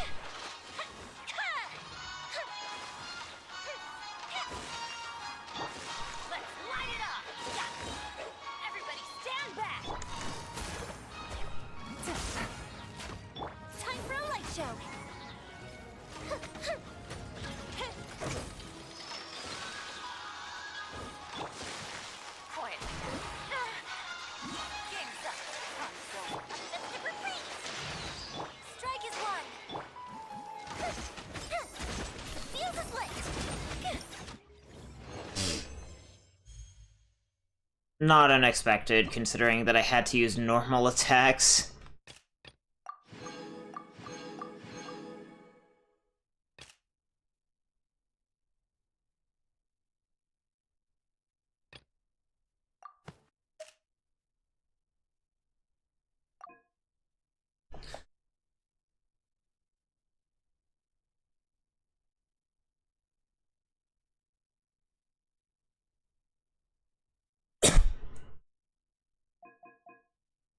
Let's light it up! Everybody stand back! Time for a light show! Quiet. Game's up. So, a festive retreat! Strike is one! Not unexpected, considering that I had to use normal attacks.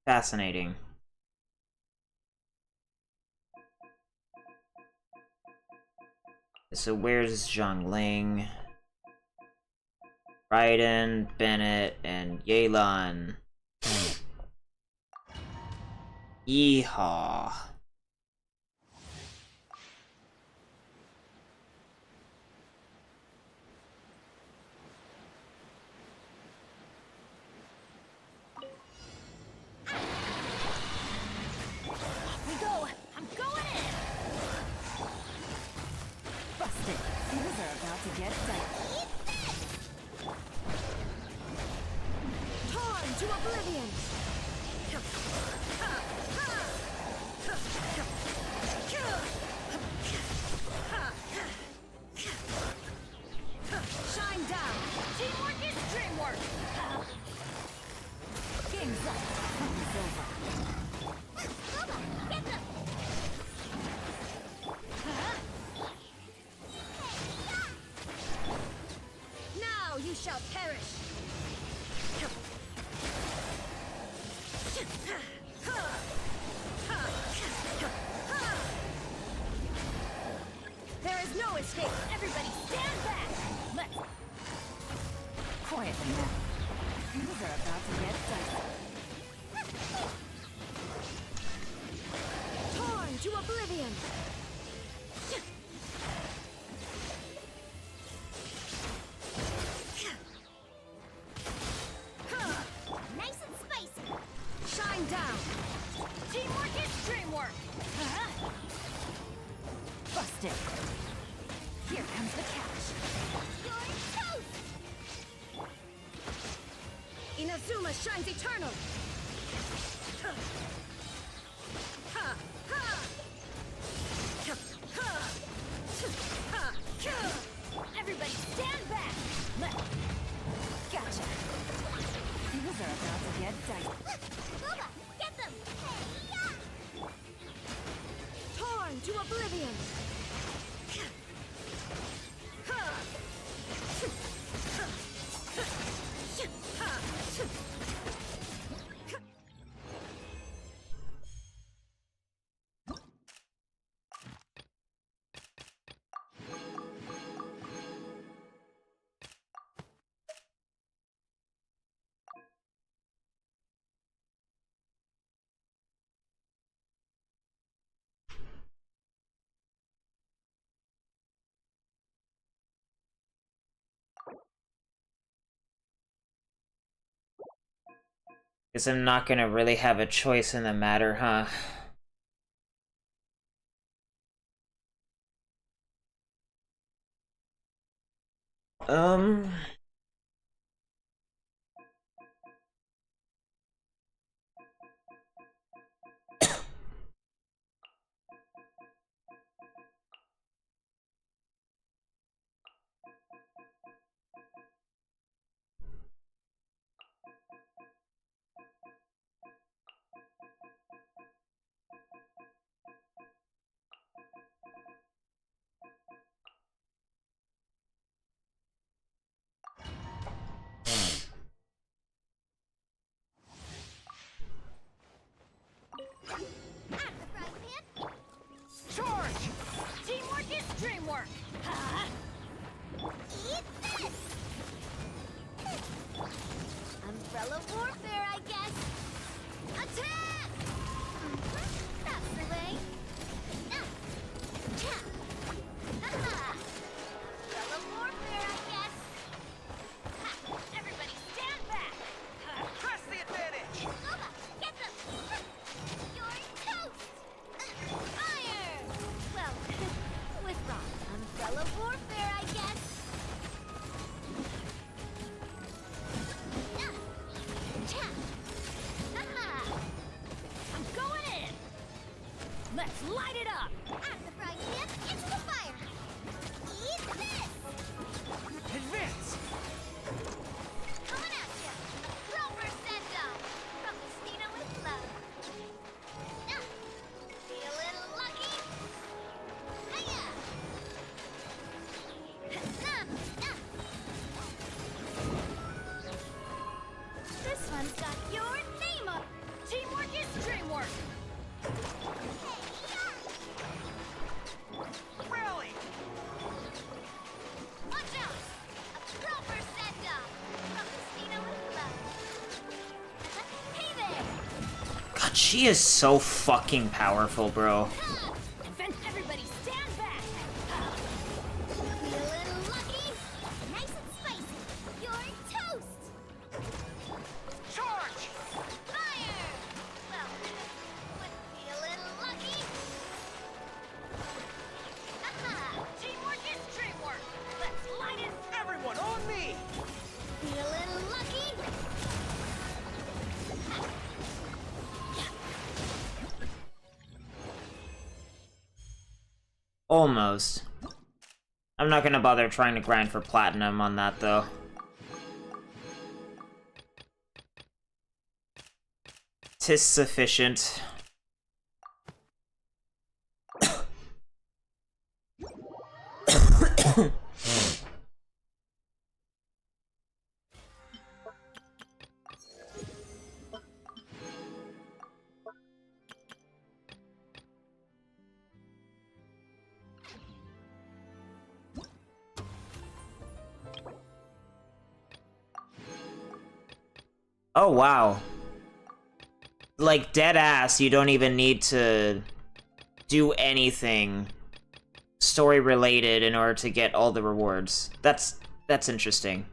Fascinating. So where's Zhongling? Raiden, Bennett, and Yelan. Yeehaw. We go! I'm going in! Busted! Things are about to get dicey. Torn to oblivion! Shine down! Teamwork is dreamwork! Game's up! It's over! Get them! Now you shall perish! There is no escape! Everybody stand back! Let's... Quietly now. Things are about to get dicey. Torn to oblivion! Nice and spicy! Shine down! Teamwork is dreamwork! Busted! Here comes the catch! You're toast! Inazuma shines eternal! Everybody stand back! Gotcha! Things are about to get dicey. Booba, get them! Torn to oblivion! Guess I'm not gonna really have a choice in the matter, huh? Charge! Teamwork is dreamwork! Eat this! Umbrella warfare, I guess! Attack! That's the way! Umbrella warfare, I guess! Everybody stand back! Press the advantage! Booba, get them! You're toast! Fire! Well, withdraw. Umbrella warfare, I guess! She is so fucking powerful, bro. Everybody stand back! Feeling lucky? Nice and spicy. You're toast! Charge! Fire! Well, wouldn't be a little lucky? Aha! Teamwork is dreamwork! Let's light it! Everyone on me! Feeling lucky? Almost. I'm not gonna bother trying to grind for platinum on that, though. Tis sufficient. Oh, wow. Like, dead ass, you don't even need to do anything story related in order to get all the rewards. That's interesting.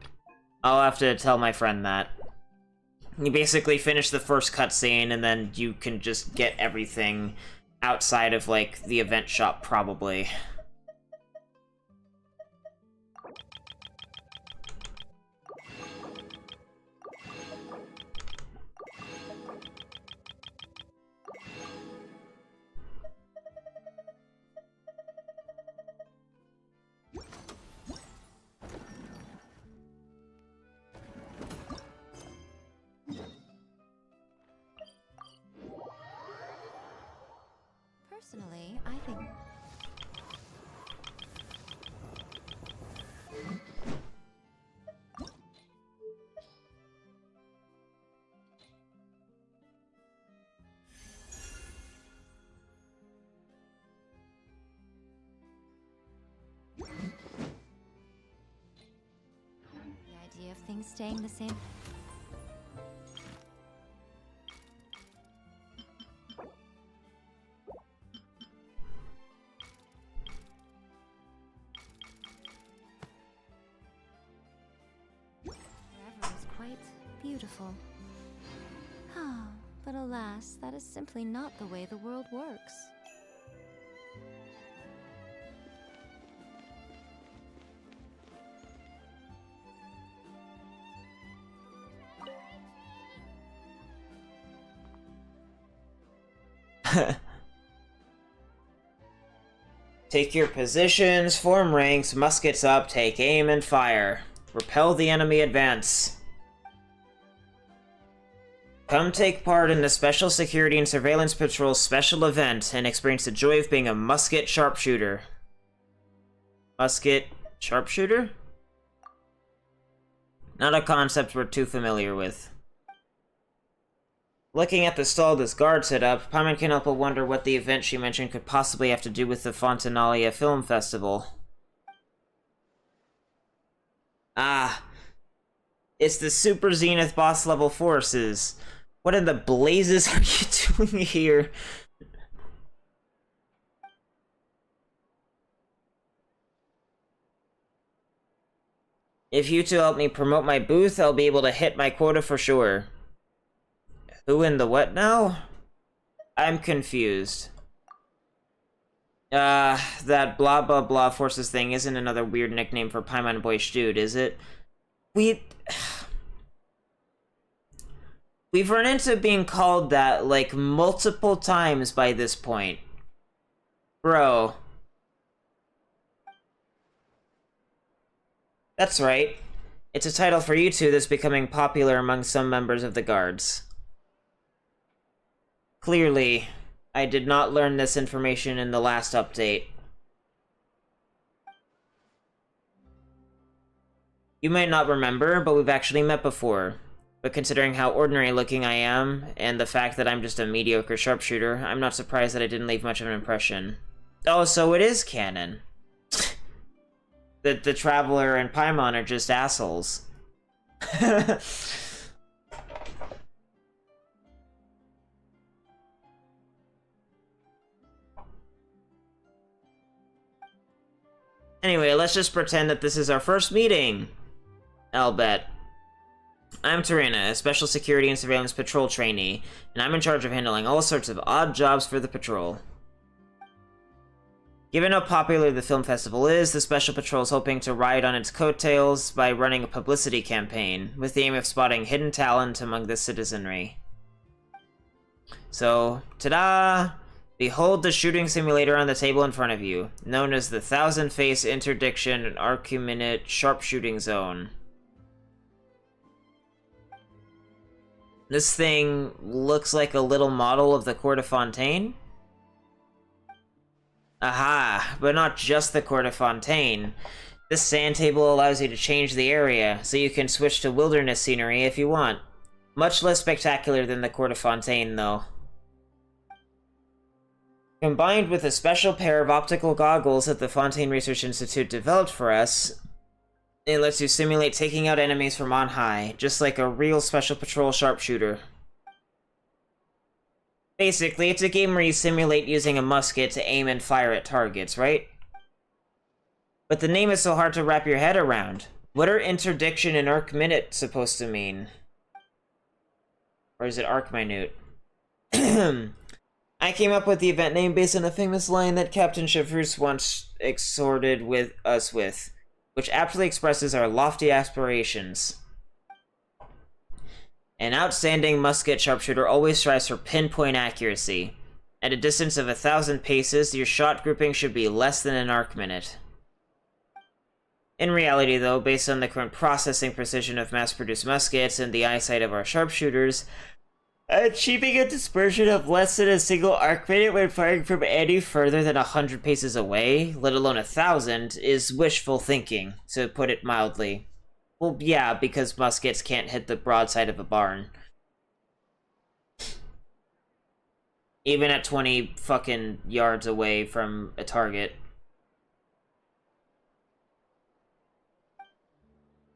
I'll have to tell my friend that. You basically finish the first cutscene and then you can just get everything outside of, like, the event shop, probably. Personally, I think... The idea of things staying the same... beautiful. But alas, that is simply not the way the world works. Take your positions, form ranks, muskets up, take aim and fire. Repel the enemy advance. Come take part in the Special Security and Surveillance Patrol special event and experience the joy of being a musket sharpshooter. Musket sharpshooter? Not a concept we're too familiar with. Looking at the stall this guard set up, Paimon can't help but wonder what the event she mentioned could possibly have to do with the Fontanalia Film Festival. Ah. It's the Super Zenith boss level forces. What in the blazes are you doing here? If you two help me promote my booth, I'll be able to hit my quota for sure. Who in the what now? I'm confused. That blah blah blah forces thing isn't another weird nickname for Paimon Boy Dude, is it? We've run into being called that, like, multiple times by this point. Bro. That's right. It's a title for you two that's becoming popular among some members of the guards. Clearly, I did not learn this information in the last update. You might not remember, but we've actually met before. But considering how ordinary looking I am, and the fact that I'm just a mediocre sharpshooter, I'm not surprised that I didn't leave much of an impression. Oh, so it is canon. The Traveler and Paimon are just assholes. Anyway, let's just pretend that this is our first meeting. I'll bet. I'm Tarina, a special security and surveillance patrol trainee, and I'm in charge of handling all sorts of odd jobs for the patrol. Given how popular the film festival is, the Special Patrol is hoping to ride on its coattails by running a publicity campaign, with the aim of spotting hidden talent among the citizenry. So, ta-da! Behold the shooting simulator on the table in front of you, known as the Thousand Face Interdiction Arcuminate Sharpshooting Zone. This thing looks like a little model of the Court of Fontaine? Aha, but not just the Court of Fontaine. This sand table allows you to change the area, so you can switch to wilderness scenery if you want. Much less spectacular than the Court of Fontaine, though. Combined with a special pair of optical goggles that the Fontaine Research Institute developed for us, it lets you simulate taking out enemies from on high, just like a real Special Patrol sharpshooter. Basically, it's a game where you simulate using a musket to aim and fire at targets, right? But the name is so hard to wrap your head around. What are interdiction and arc minute supposed to mean? Or is it arc minute? I came up with the event name based on a famous line that Captain Chevreuse once exhorted us with, which aptly expresses our lofty aspirations. An outstanding musket sharpshooter always strives for pinpoint accuracy. At a distance of 1,000 paces, your shot grouping should be less than an arc minute. In reality, though, based on the current processing precision of mass-produced muskets and the eyesight of our sharpshooters, achieving a dispersion of less than a single arc minute when firing from any further than 100 paces away, let alone 1,000, is wishful thinking, to put it mildly. Well, yeah, because muskets can't hit the broadside of a barn. Even at 20 fucking yards away from a target.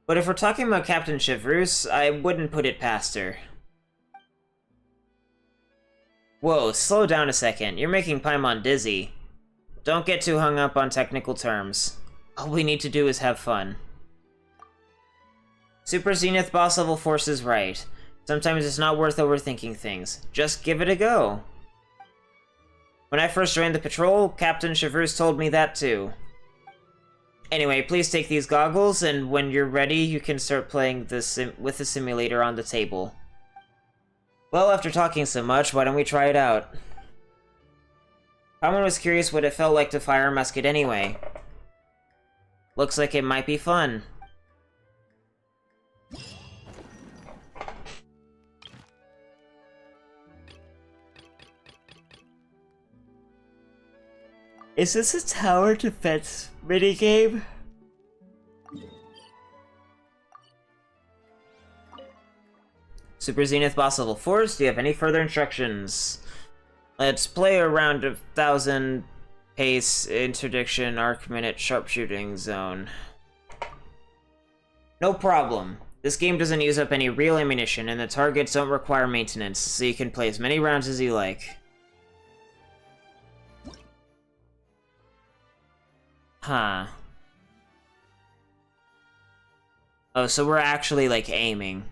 But if we're talking about Captain Chevreuse, I wouldn't put it past her. Whoa, slow down a second. You're making Paimon dizzy. Don't get too hung up on technical terms. All we need to do is have fun. Super Zenith boss level force is right. Sometimes it's not worth overthinking things. Just give it a go. When I first joined the patrol, Captain Chevreuse told me that too. Anyway, please take these goggles, and when you're ready, you can start playing with the simulator on the table. Well, after talking so much, why don't we try it out? Paimon was curious what it felt like to fire a musket anyway. Looks like it might be fun. Is this a tower defense minigame? Super Zenith boss level force, do you have any further instructions? Let's play a round of 1,000 pace interdiction arc minute sharpshooting zone. No problem. This game doesn't use up any real ammunition and the targets don't require maintenance, so you can play as many rounds as you like. Huh. Oh, so we're actually, like, aiming.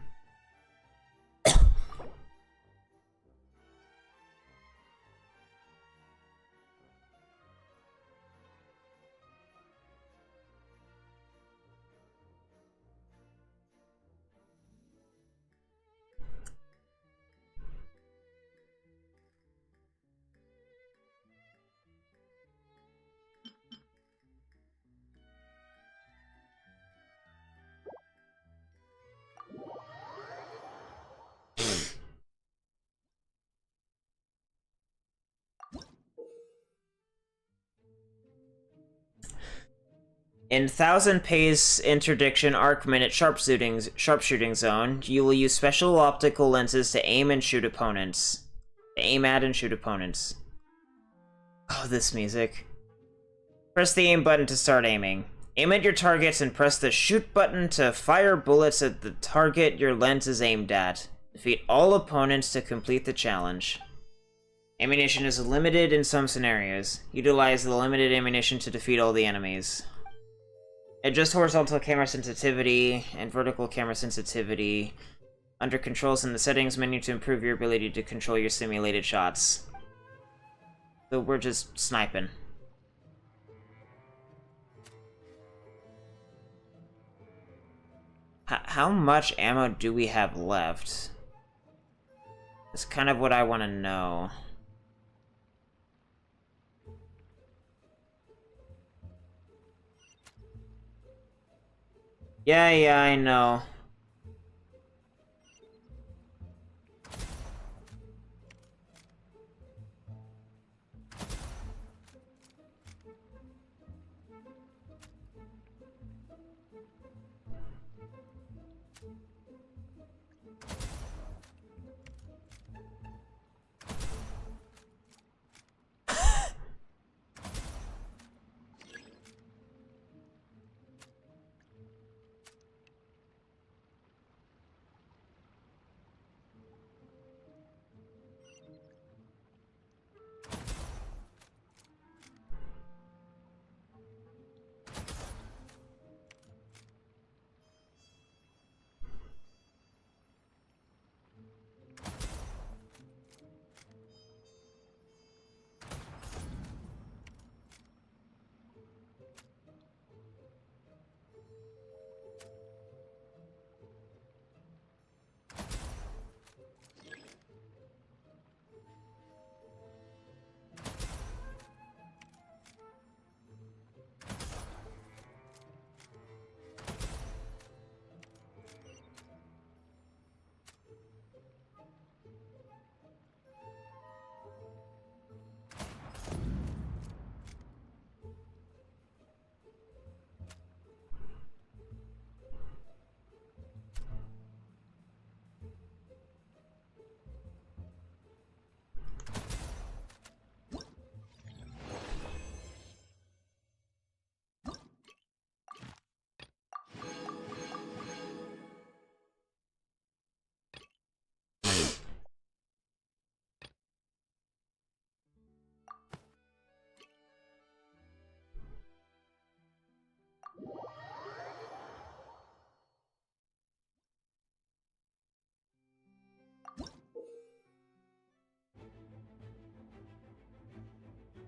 In 1,000 pace interdiction arc minute sharpshooting zone, you will use special optical lenses to aim and shoot opponents. Aim at and shoot opponents. Oh, this music. Press the aim button to start aiming. Aim at your targets and press the shoot button to fire bullets at the target your lens is aimed at. Defeat all opponents to complete the challenge. Ammunition is limited in some scenarios. Utilize the limited ammunition to defeat all the enemies. Adjust horizontal camera sensitivity and vertical camera sensitivity under controls in the settings menu to improve your ability to control your simulated shots. So we're just sniping. How much ammo do we have left? That's kind of what I want to know. Yeah, I know.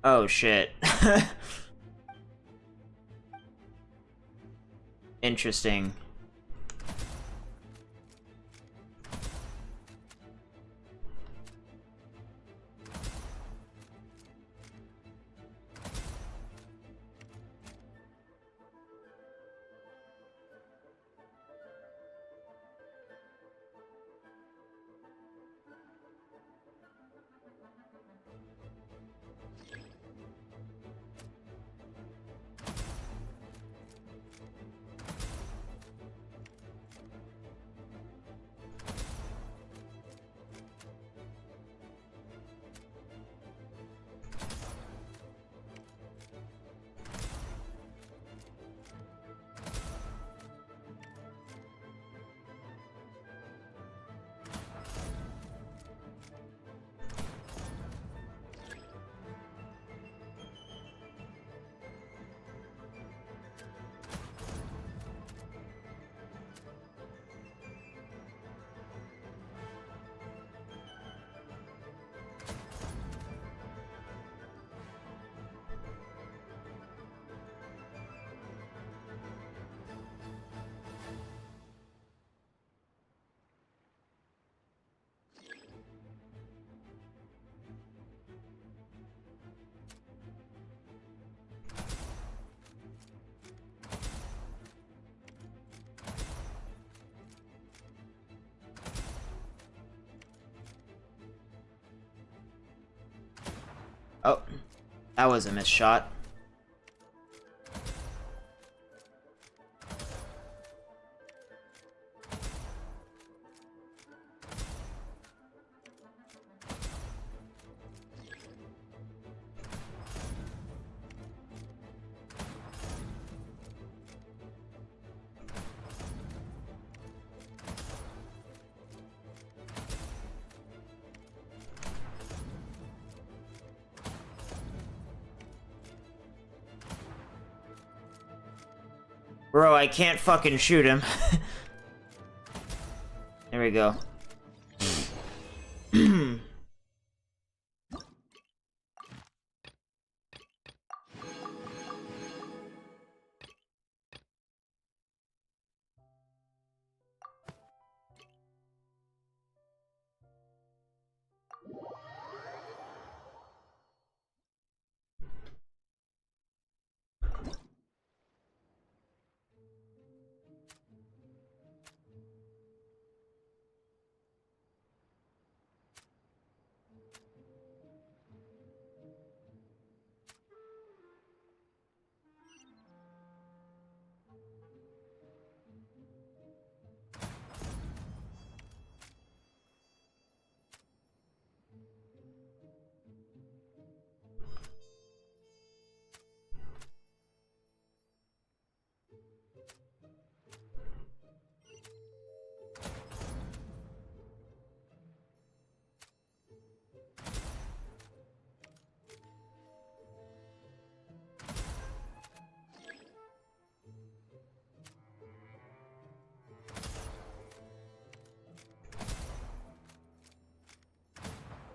Oh shit. Interesting. Oh, that was a missed shot. Bro, I can't fucking shoot him. There we go.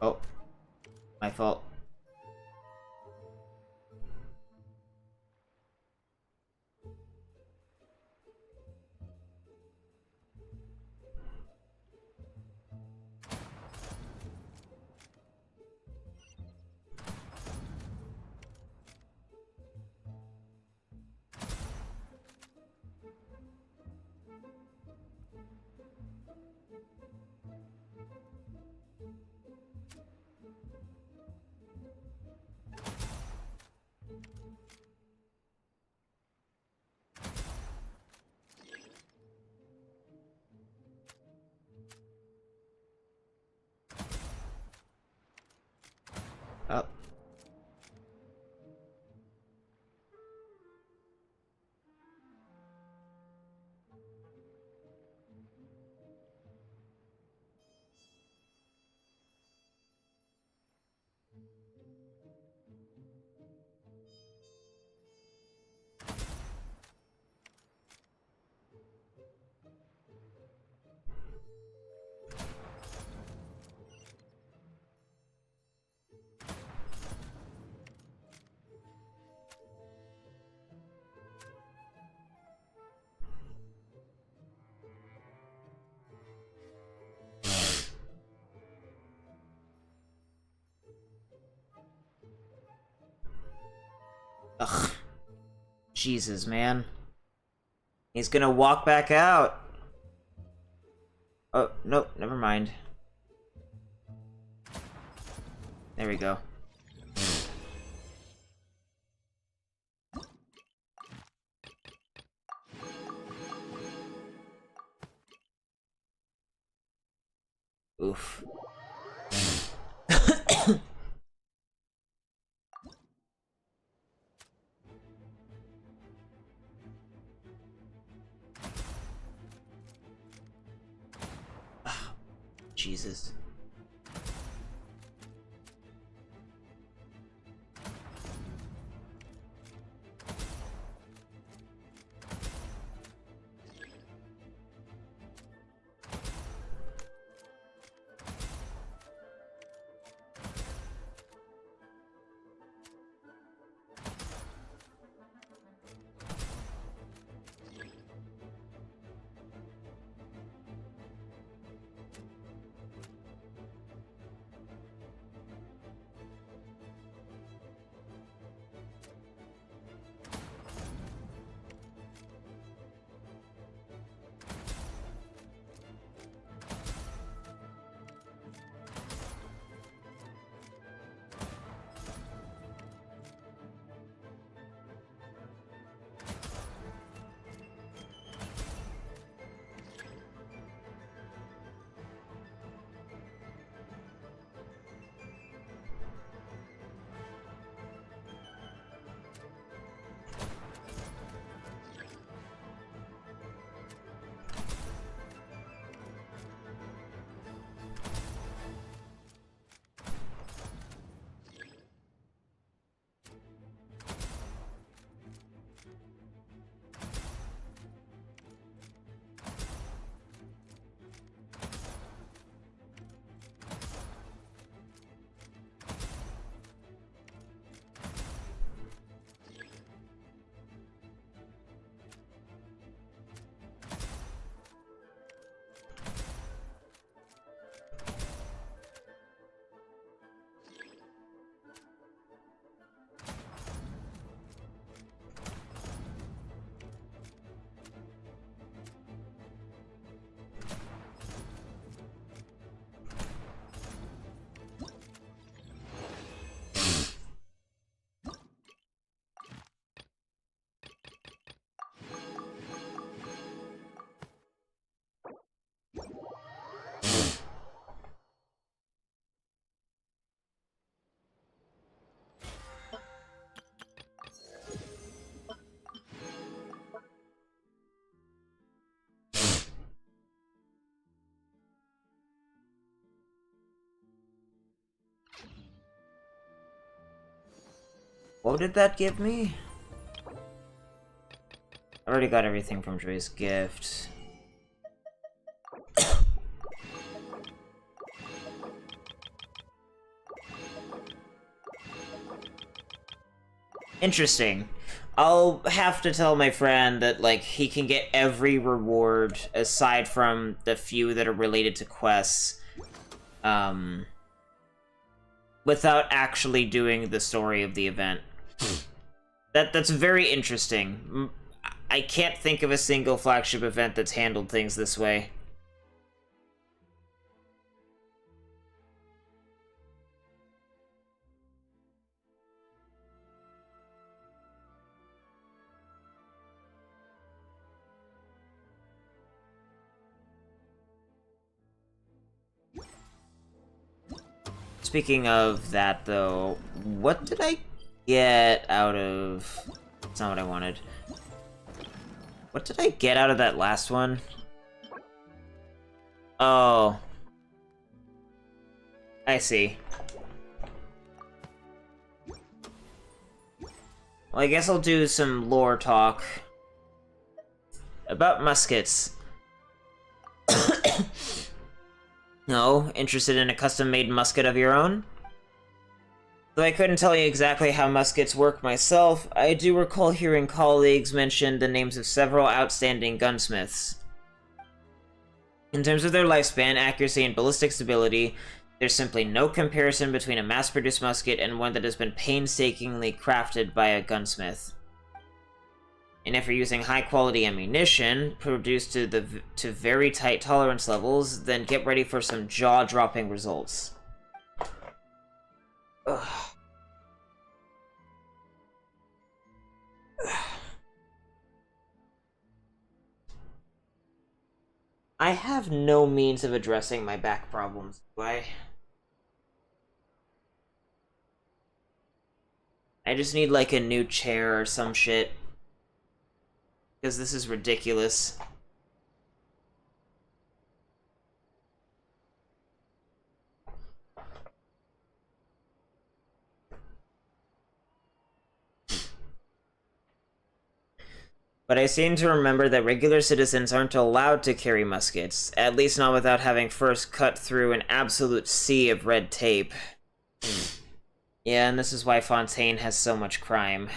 Oh, my fault. Oh. Ugh. Jesus, man. He's gonna walk back out. Oh, nope, never mind. There we go. Oof. Jesus. What did that give me? I already got everything from Dre's gift. Interesting. I'll have to tell my friend that, like, he can get every reward aside from the few that are related to quests, without actually doing the story of the event. That's very interesting. I can't think of a single flagship event that's handled things this way. Speaking of that, though, what did I get out of... That's not what I wanted. What did I get out of that last one? Oh. I see. Well, I guess I'll do some lore talk about muskets. No, interested in a custom-made musket of your own? Though I couldn't tell you exactly how muskets work myself, I do recall hearing colleagues mention the names of several outstanding gunsmiths. In terms of their lifespan, accuracy, and ballistic stability, there's simply no comparison between a mass-produced musket and one that has been painstakingly crafted by a gunsmith. And if you're using high-quality ammunition, produced to very tight tolerance levels, then get ready for some jaw-dropping results. Ugh. I have no means of addressing my back problems, do I? I just need, like, a new chair or some shit. Because this is ridiculous. But I seem to remember that regular citizens aren't allowed to carry muskets, at least not without having first cut through an absolute sea of red tape. Yeah, and this is why Fontaine has so much crime.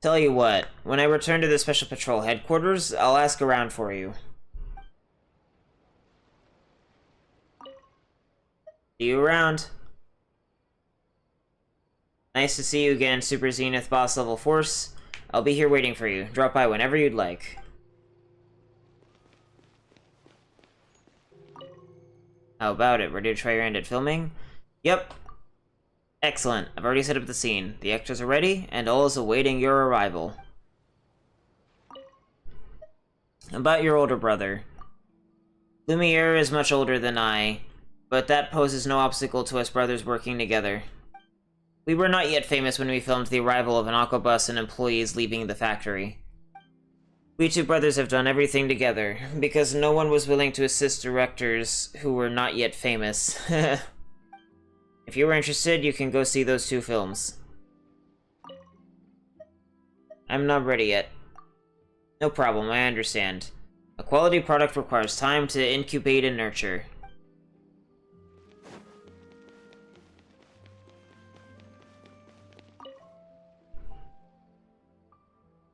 Tell you what, when I return to the Special Patrol headquarters, I'll ask around for you. See you around. Nice to see you again, Super Zenith Boss Level Force. I'll be here waiting for you. Drop by whenever you'd like. How about it? Ready to try your hand at filming? Yep. Excellent. I've already set up the scene. The actors are ready, and all is awaiting your arrival. About your older brother. Lumiere is much older than I, but that poses no obstacle to us brothers working together. We were not yet famous when we filmed the arrival of an Aquabus and employees leaving the factory. We two brothers have done everything together, because no one was willing to assist directors who were not yet famous. If you were interested, you can go see those two films. I'm not ready yet. No problem, I understand. A quality product requires time to incubate and nurture.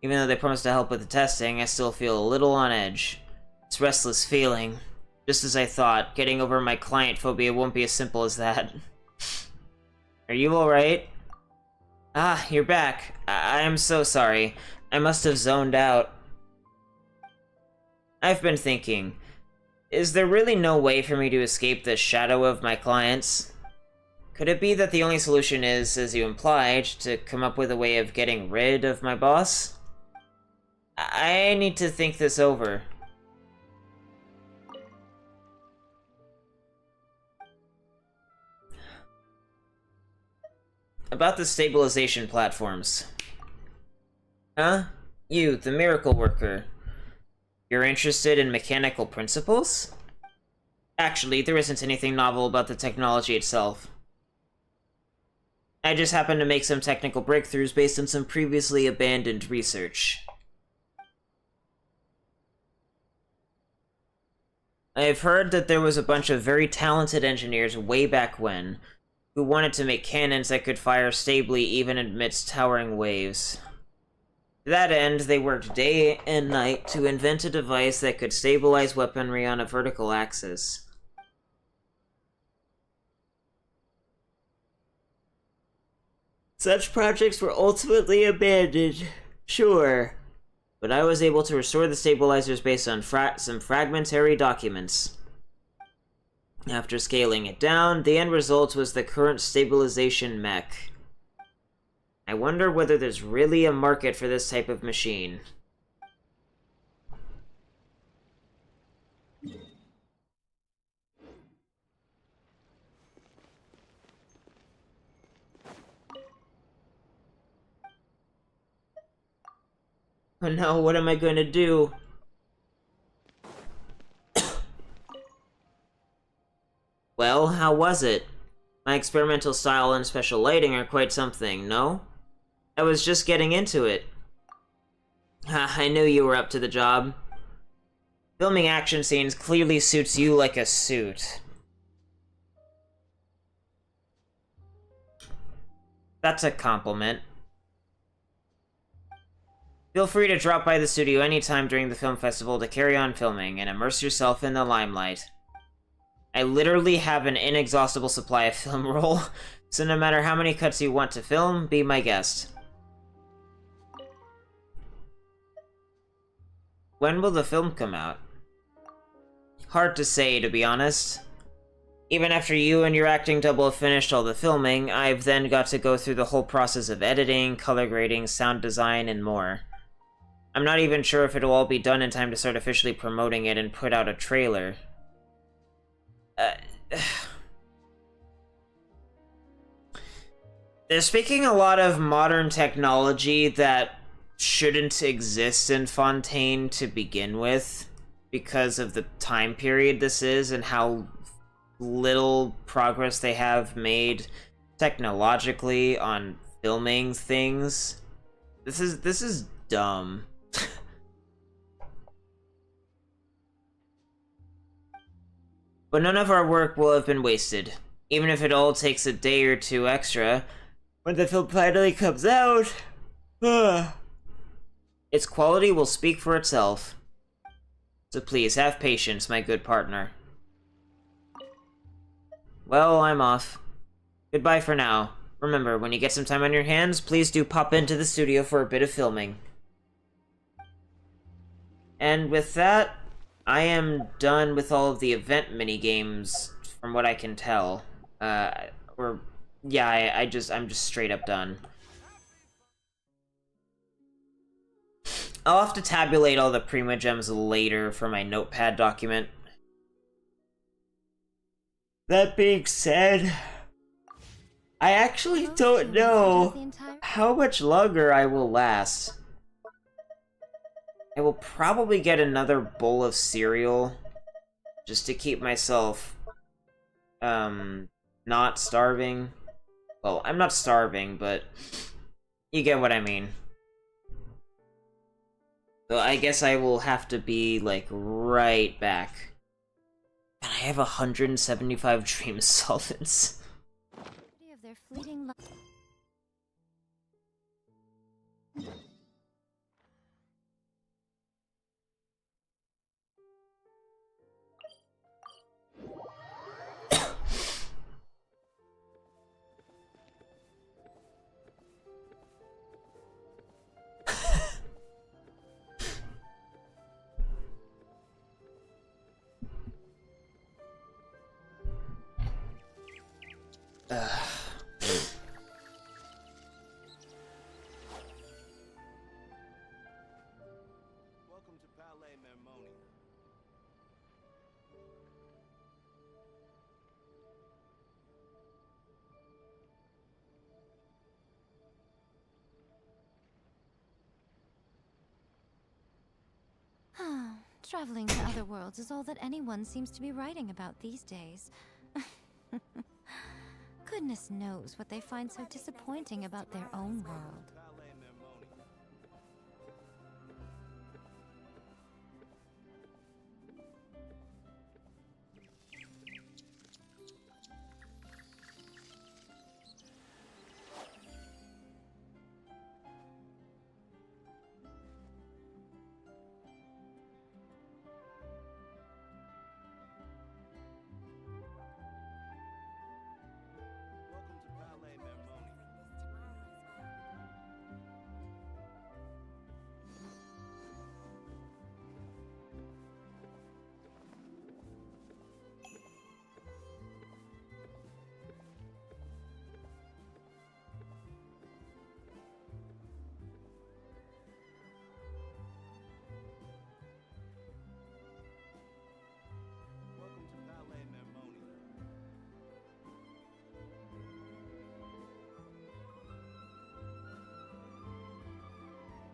Even though they promised to help with the testing, I still feel a little on edge. It's restless feeling. Just as I thought, getting over my client phobia won't be as simple as that. Are you alright? Ah, you're back. I am so sorry. I must have zoned out. I've been thinking, is there really no way for me to escape the shadow of my clients? Could it be that the only solution is, as you implied, to come up with a way of getting rid of my boss? I need to think this over. About the stabilization platforms. Huh? You, the miracle worker. You're interested in mechanical principles? Actually, there isn't anything novel about the technology itself. I just happened to make some technical breakthroughs based on some previously abandoned research. I've heard that there was a bunch of very talented engineers way back when who wanted to make cannons that could fire stably even amidst towering waves. To that end, they worked day and night to invent a device that could stabilize weaponry on a vertical axis. Such projects were ultimately abandoned, sure, but I was able to restore the stabilizers based on some fragmentary documents. After scaling it down, the end result was the current stabilization mech. I wonder whether there's really a market for this type of machine. Oh no, what am I going to do? Well, how was it? My experimental style and special lighting are quite something, no? I was just getting into it. I knew you were up to the job. Filming action scenes clearly suits you like a suit. That's a compliment. Feel free to drop by the studio anytime during the film festival to carry on filming and immerse yourself in the limelight. I literally have an inexhaustible supply of film roll, so no matter how many cuts you want to film, be my guest. When will the film come out? Hard to say, to be honest. Even after you and your acting double have finished all the filming, I've then got to go through the whole process of editing, color grading, sound design, and more. I'm not even sure if it'll all be done in time to start officially promoting it and put out a trailer. They're speaking a lot of modern technology that shouldn't exist in Fontaine to begin with, because of the time period this is and how little progress they have made technologically on filming things. This is dumb. But none of our work will have been wasted. Even if it all takes a day or two extra, when the film finally comes out, its quality will speak for itself. So please, have patience, my good partner. Well, I'm off. Goodbye for now. Remember, when you get some time on your hands, please do pop into the studio for a bit of filming. And with that, I am done with all of the event minigames, from what I can tell. I'm just straight up done. I'll have to tabulate all the Prima Gems later for my notepad document. That being said, I actually don't know how much longer I will last. I will probably get another bowl of cereal just to keep myself not starving. Well, I'm not starving, but you get what I mean. So I guess I will have to be like right back. And I have 175 dream solvents. Of their fleeting Welcome to Palais Mermonia. Traveling to other worlds is all that anyone seems to be writing about these days. Goodness knows what they find so disappointing about their own world.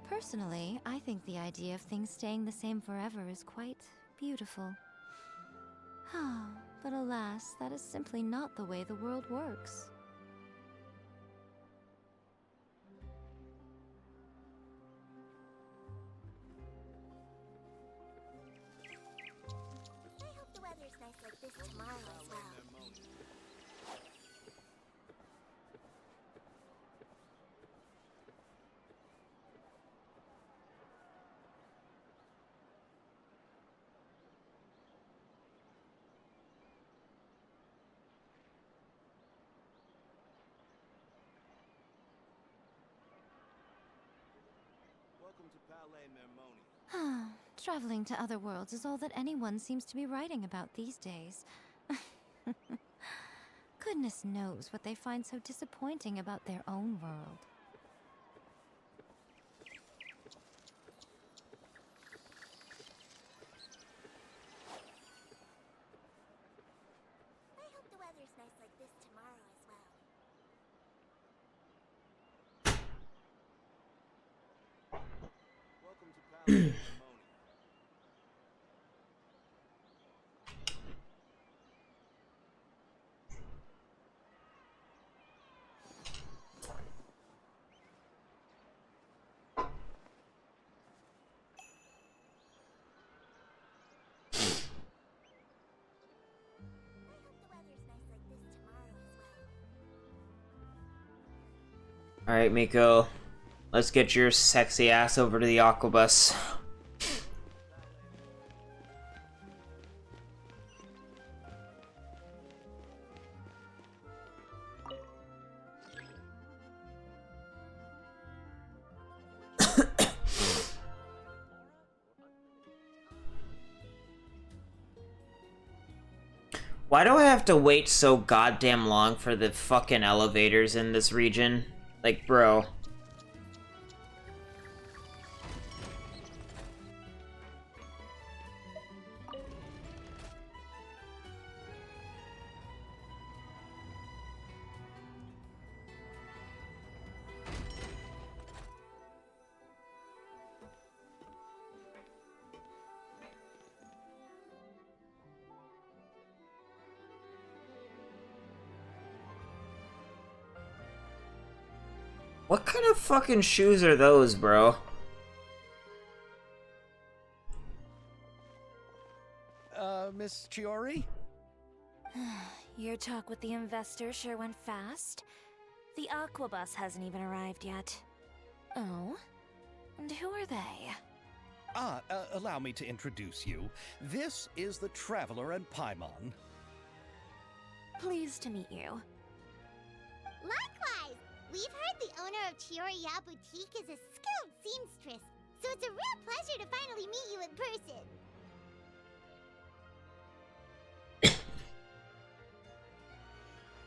Personally, I think the idea of things staying the same forever is quite beautiful. But alas, that is simply not the way the world works. I hope the weather's nice like this tomorrow as well. Traveling to other worlds is all that anyone seems to be writing about these days. Goodness knows what they find so disappointing about their own world. I hope the weather's nice like this tomorrow as well. Alright, Miko. Let's get your sexy ass over to the Aquabus. Why do I have to wait so goddamn long for the fucking elevators in this region? Like, bro. What kind of fucking shoes are those, bro? Miss Chiori? Your talk with the investor sure went fast. The Aquabus hasn't even arrived yet. Oh? And who are they? Allow me to introduce you. This is the Traveler and Paimon. Pleased to meet you. Likewise! We've heard the owner of Chioriya Boutique is a skilled seamstress, so it's a real pleasure to finally meet you in person.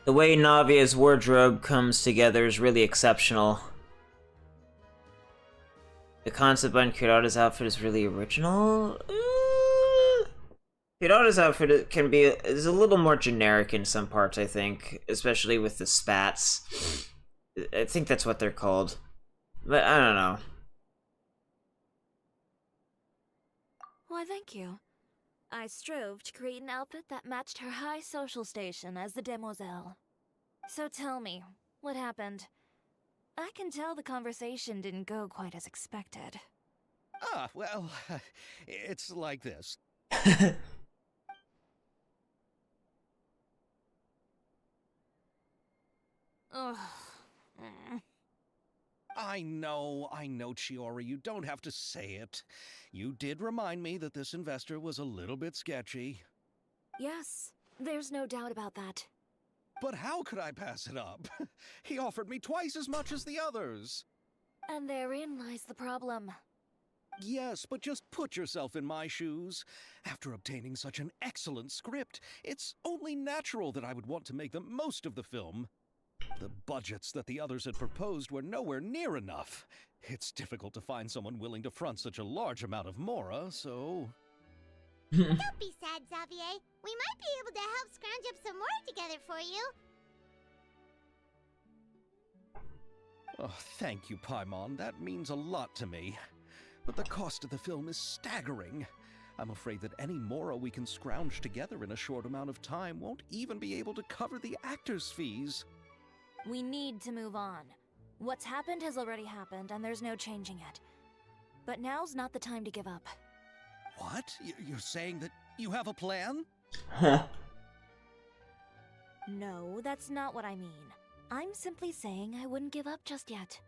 The way Navia's wardrobe comes together is really exceptional. The concept behind Kirada's outfit is really original. Kirada's outfit is a little more generic in some parts, I think, especially with the spats. I think that's what they're called, but I don't know. Why, thank you. I strove to create an outfit that matched her high social station as the demoiselle. So tell me, what happened? I can tell the conversation didn't go quite as expected. Ah, well, it's like this. Ugh. I know, Chiori, you don't have to say it. You did remind me that this investor was a little bit sketchy. Yes, there's no doubt about that. But how could I pass it up? He offered me twice as much as the others. And therein lies the problem. Yes, but just put yourself in my shoes. After obtaining such an excellent script, it's only natural that I would want to make the most of the film. The budgets that the others had proposed were nowhere near enough. It's difficult to find someone willing to front such a large amount of mora, so... Don't be sad, Xavier. We might be able to help scrounge up some more together for you. Oh, thank you, Paimon. That means a lot to me. But the cost of the film is staggering. I'm afraid that any mora we can scrounge together in a short amount of time won't even be able to cover the actors' fees. We need to move on. What's happened has already happened, and there's no changing it. But now's not the time to give up. What? You're saying that you have a plan? No, that's not what I mean. I'm simply saying I wouldn't give up just yet.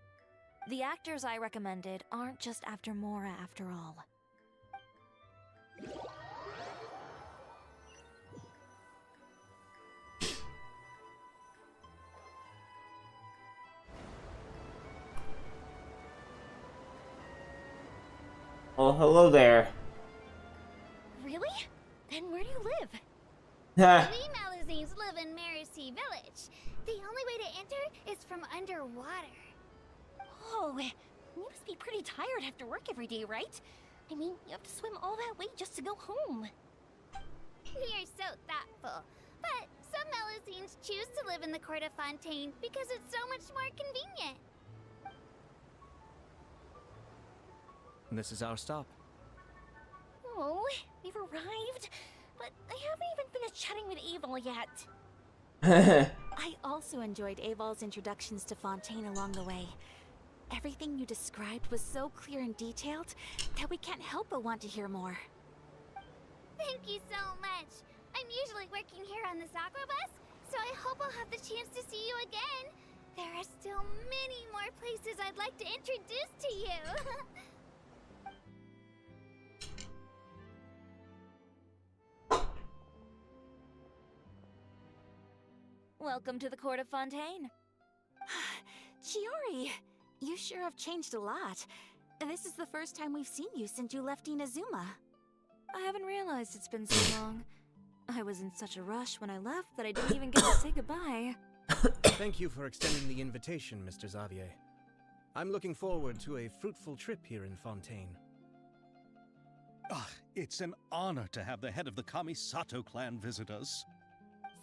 The actors I recommended aren't just after Mora after all. Oh, hello there. Really? Then where do you live? We Melusines live in Mercy Village. The only way to enter is from underwater. Oh, you must be pretty tired after work every day, right? I mean, you have to swim all that way just to go home. We are so thoughtful. But some Melusines choose to live in the Court of Fontaine because it's so much more convenient. This is our stop. Oh, we've arrived, but I haven't even finished chatting with Aval yet. I also enjoyed Aval's introductions to Fontaine along the way. Everything you described was so clear and detailed that we can't help but want to hear more. Thank you so much. I'm usually working here on this aqua bus, so I hope I'll have the chance to see you again. There are still many more places I'd like to introduce to you. Welcome to the Court of Fontaine. Chiori, you sure have changed a lot. This is the first time we've seen you since you left Inazuma. I haven't realized it's been so long. I was in such a rush when I left that I didn't even get to say goodbye. Thank you for extending the invitation, Mr. Xavier. I'm looking forward to a fruitful trip here in Fontaine. It's an honor to have the head of the Kamisato clan visit us.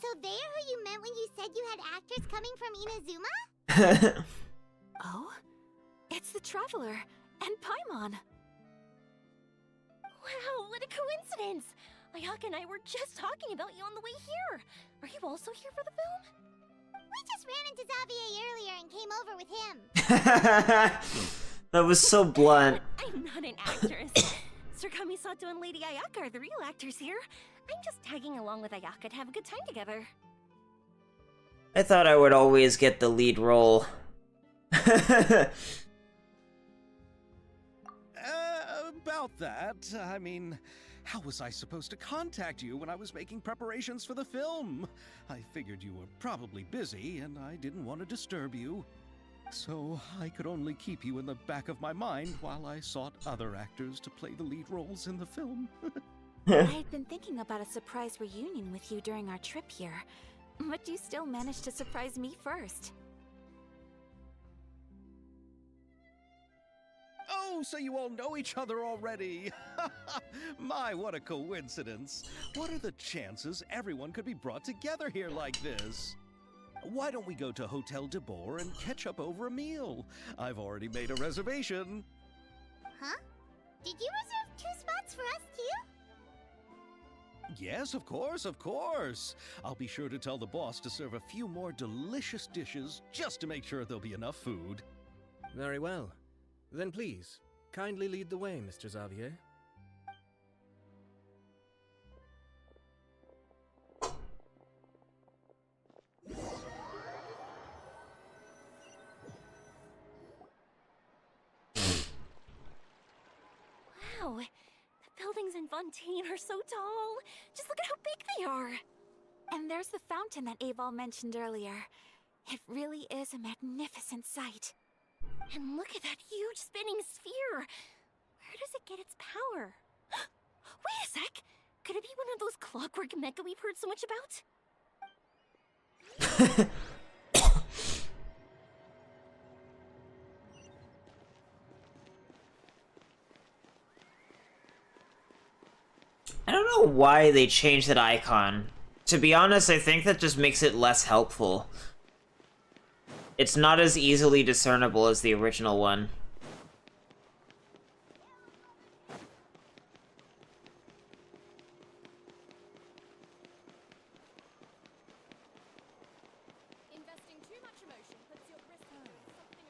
So they're who you meant when you said you had actors coming from Inazuma? Oh? It's the Traveler and Paimon. Wow, what a coincidence! Ayaka and I were just talking about you on the way here. Are you also here for the film? We just ran into Xavier earlier and came over with him. That was so blunt. I'm not an actress. Sir Kamisato and Lady Ayaka are the real actors here. I'm just tagging along with Ayaka to have a good time together. I thought I would always get the lead role. About that, I mean, how was I supposed to contact you when I was making preparations for the film? I figured you were probably busy, and I didn't want to disturb you. So I could only keep you in the back of my mind while I sought other actors to play the lead roles in the film. I had been thinking about a surprise reunion with you during our trip here, but you still managed to surprise me first. Oh, so you all know each other already! My, what a coincidence! What are the chances everyone could be brought together here like this? Why don't we go to Hotel de Boer and catch up over a meal? I've already made a reservation. Huh? Did you reserve 2 spots for us too? Yes, of course, of course. I'll be sure to tell the boss to serve a few more delicious dishes just to make sure there'll be enough food. Very well. Then please, kindly lead the way, Mr. Xavier. Wow, the buildings in Fontaine are so tall. Just look at how big they are. And there's the fountain that Aval mentioned earlier. It really is a magnificent sight. And look at that huge spinning sphere. Where does it get its power? Wait a sec. Could it be one of those clockwork mecha we've heard so much about? I don't know why they changed that icon. To be honest, I think that just makes it less helpful. It's not as easily discernible as the original one. Investing too much emotion puts you at risk of doing something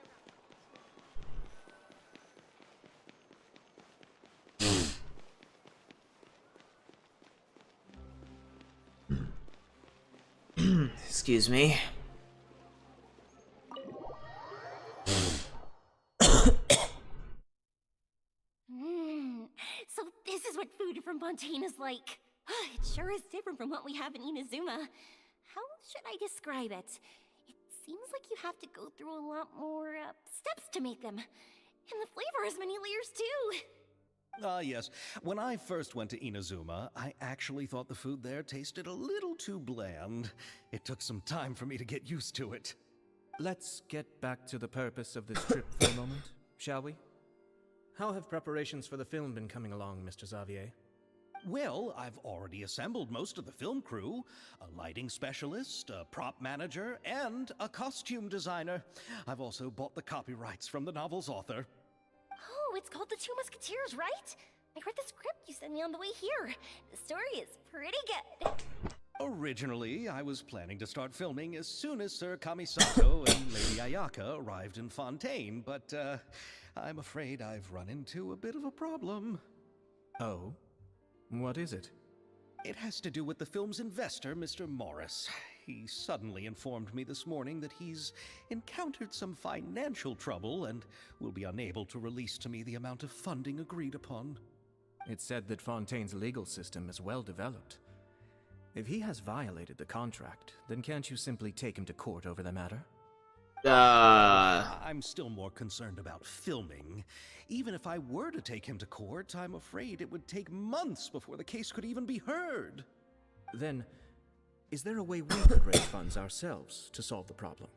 Excuse me. So this is what food from Fontaine is like. It sure is different from what we have in Inazuma. How should I describe it? It seems like you have to go through a lot more steps to make them. And the flavor has many layers too. Ah, yes. When I first went to Inazuma, I actually thought the food there tasted a little too bland. It took some time for me to get used to it. Let's get back to the purpose of this trip for a moment, shall we? How have preparations for the film been coming along, Mr. Xavier? Well, I've already assembled most of the film crew. A lighting specialist, a prop manager, and a costume designer. I've also bought the copyrights from the novel's author. Oh, it's called The Two Musketeers, right? I read the script you sent me on the way here. The story is pretty good. Originally, I was planning to start filming as soon as Sir Kamisato and Lady Ayaka arrived in Fontaine, but I'm afraid I've run into a bit of a problem. Oh? What is it? It has to do with the film's investor, Mr. Morris. He suddenly informed me this morning that he's encountered some financial trouble and will be unable to release to me the amount of funding agreed upon. It's said that Fontaine's legal system is well developed. If he has violated the contract, then can't you simply take him to court over the matter? I'm still more concerned about filming. Even if I were to take him to court, I'm afraid it would take months before the case could even be heard. Then, is there a way we could raise funds ourselves to solve the problem?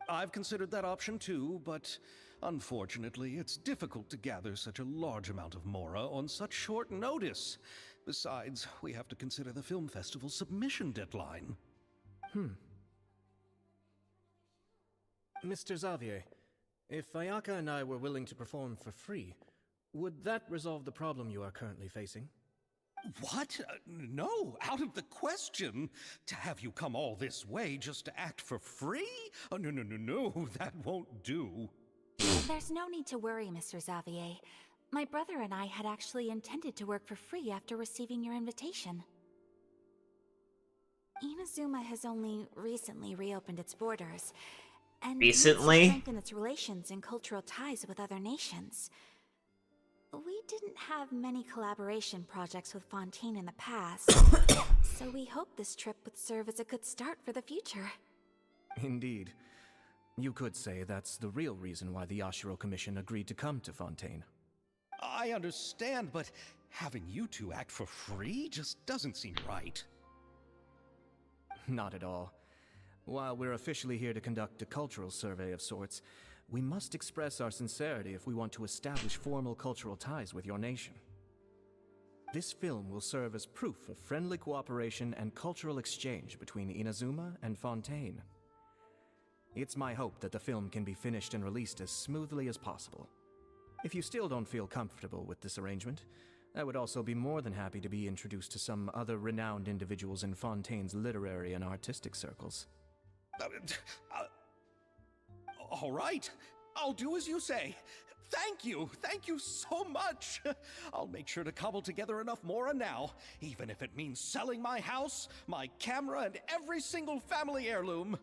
I've considered that option too, but unfortunately, it's difficult to gather such a large amount of mora on such short notice. Besides, we have to consider the film festival's submission deadline. Mr. Xavier, if Ayaka and I were willing to perform for free, would that resolve the problem you are currently facing? What? No, out of the question. To have you come all this way just to act for free? Oh, no, that won't do. There's no need to worry, Mr. Xavier. My brother and I had actually intended to work for free after receiving your invitation. Inazuma has only recently reopened its borders, and needs to strengthen its relations and cultural ties with other nations. We didn't have many collaboration projects with Fontaine in the past, so we hoped this trip would serve as a good start for the future. Indeed. You could say that's the real reason why the Yashiro Commission agreed to come to Fontaine. I understand, but having you two act for free just doesn't seem right. Not at all. While we're officially here to conduct a cultural survey of sorts, we must express our sincerity if we want to establish formal cultural ties with your nation. This film will serve as proof of friendly cooperation and cultural exchange between Inazuma and Fontaine. It's my hope that the film can be finished and released as smoothly as possible. If you still don't feel comfortable with this arrangement, I would also be more than happy to be introduced to some other renowned individuals in Fontaine's literary and artistic circles. All right, I'll do as you say. Thank you so much. I'll make sure to cobble together enough mora now, even if it means selling my house, my camera, and every single family heirloom.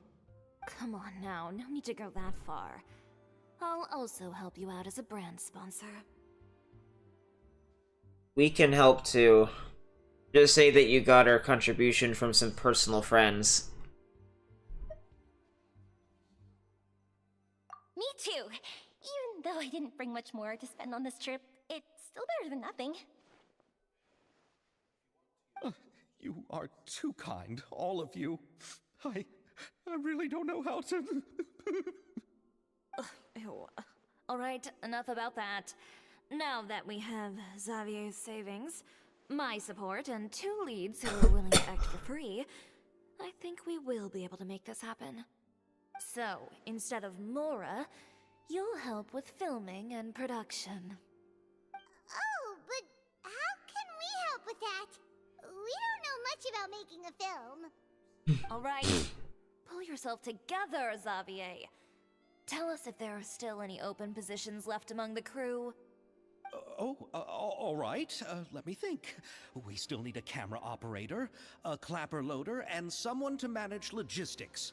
Come on now, no need to go that far. I'll also help you out as a brand sponsor. We can help too. Just say that you got our contribution from some personal friends. Me too. Even though I didn't bring much more to spend on this trip, it's still better than nothing. You are too kind, all of you. I really don't know how to... Ew. Alright, enough about that. Now that we have Xavier's savings, my support, and 2 leads who are willing to act for free, I think we will be able to make this happen. So, instead of Mora, you'll help with filming and production. Oh, but how can we help with that? We don't know much about making a film. Alright, pull yourself together, Xavier. Tell us if there are still any open positions left among the crew. All right. Let me think. We still need a camera operator, a clapper loader, and someone to manage logistics.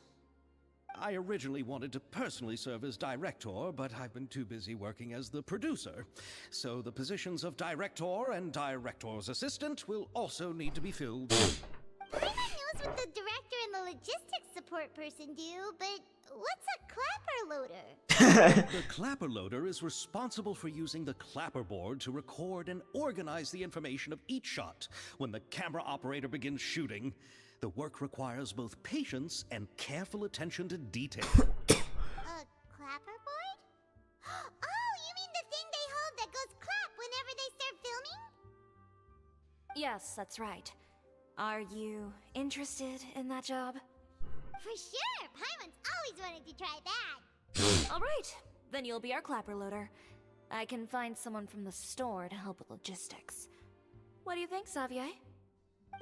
I originally wanted to personally serve as director, but I've been too busy working as the producer. So the positions of director and director's assistant will also need to be filled. Paimon knows what the director and the logistics support person do, but what's a clapper loader? The clapper loader is responsible for using the clapperboard to record and organize the information of each shot when the camera operator begins shooting. The work requires both patience and careful attention to detail. A clapperboard? Oh, you mean the thing they hold that goes clap whenever they start filming? Yes, that's right. Are you interested in that job? For sure! Paimon's always wanted to try that! Alright, then you'll be our clapper loader. I can find someone from the store to help with logistics. What do you think, Xavier?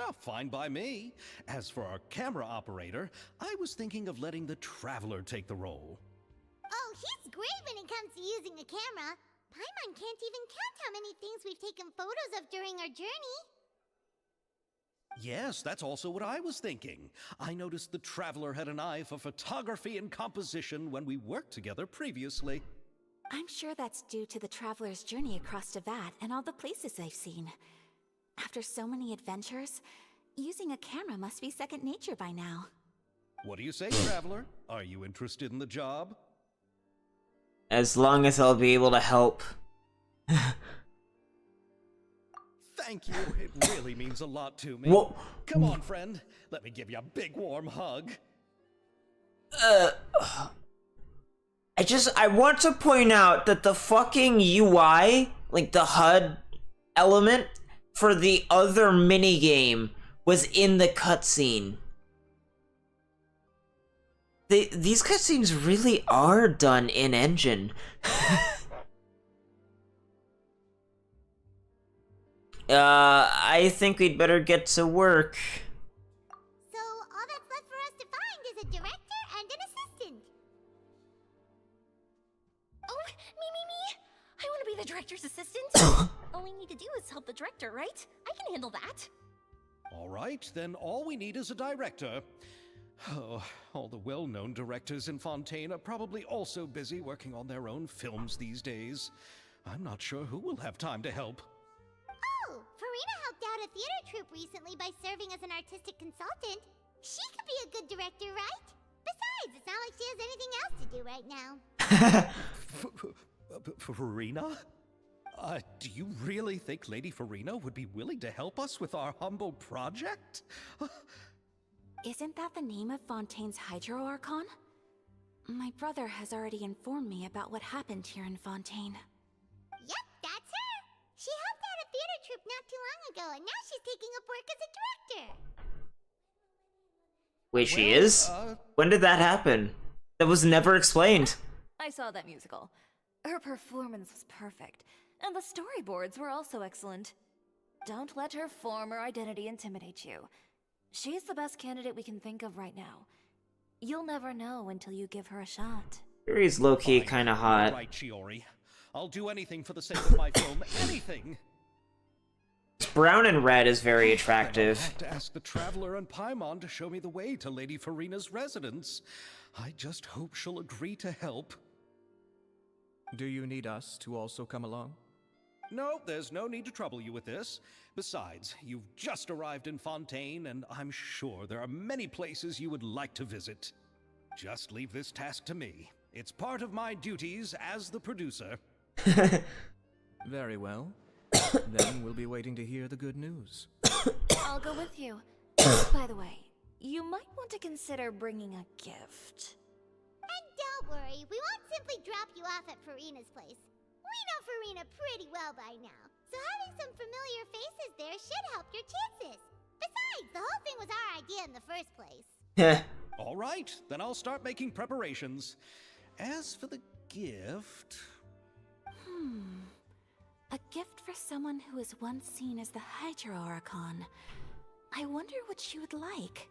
Oh, fine by me. As for our camera operator, I was thinking of letting the Traveler take the role. Oh, he's great when it comes to using a camera. Paimon can't even count how many things we've taken photos of during our journey. Yes, that's also what I was thinking. I noticed the Traveler had an eye for photography and composition when we worked together previously. I'm sure that's due to the Traveler's journey across Teyvat and all the places they've seen. After so many adventures, using a camera must be second nature by now. What do you say, Traveler? Are you interested in the job? As long as I'll be able to help. Thank you. It really means a lot to me. Whoa. Come on, friend. Let me give you a big warm hug. I want to point out that the fucking UI, like the HUD element for the other minigame, was in the cutscene. These cutscenes really are done in engine. I think we'd better get to work. So, all that's left for us to find is a director and an assistant. Oh, me! I want to be the director's assistant. All we need to do is help the director, right? I can handle that. All right, then all we need is a director. Oh, all the well-known directors in Fontaine are probably also busy working on their own films these days. I'm not sure who will have time to help. Oh, Farina helped out a theater troupe recently by serving as an artistic consultant. She could be a good director, right? Besides, it's not like she has anything else to do right now. Farina? Do you really think Lady Farina would be willing to help us with our humble project? Isn't that the name of Fontaine's Hydro Archon? My brother has already informed me about what happened here in Fontaine. Yep, that's her. She helped out a theater troupe not too long ago, and now she's taking up work as a director. Wait, she is? When did that happen? That was never explained. I saw that musical. Her performance was perfect, and the storyboards were also excellent. Don't let her former identity intimidate you. She's the best candidate we can think of right now. You'll never know until you give her a shot. Yuri's low-key Fine. kinda You're hot. right, Shiori. I'll do anything for the sake of my film. Anything! Brown and red is very Then I'll attractive. have to ask the Traveler and Paimon to show me the way to Lady Farina's residence. I just hope she'll agree to help. Do you need us to also come along? No, there's no need to trouble you with this. Besides, you've just arrived in Fontaine, and I'm sure there are many places you would like to visit. Just leave this task to me. It's part of my duties as the producer. Very well. Then we'll be waiting to hear the good news. I'll go with you. By the way, you might want to consider bringing a gift. And don't worry, we won't simply drop you off at Farina's place. We know Farina pretty well by now, so having some familiar faces there should help your chances. Besides, the whole thing was our idea in the first place. All right, then I'll start making preparations. As for the gift... A gift for someone who was once seen as the Hydra Oricon. I wonder what she would like.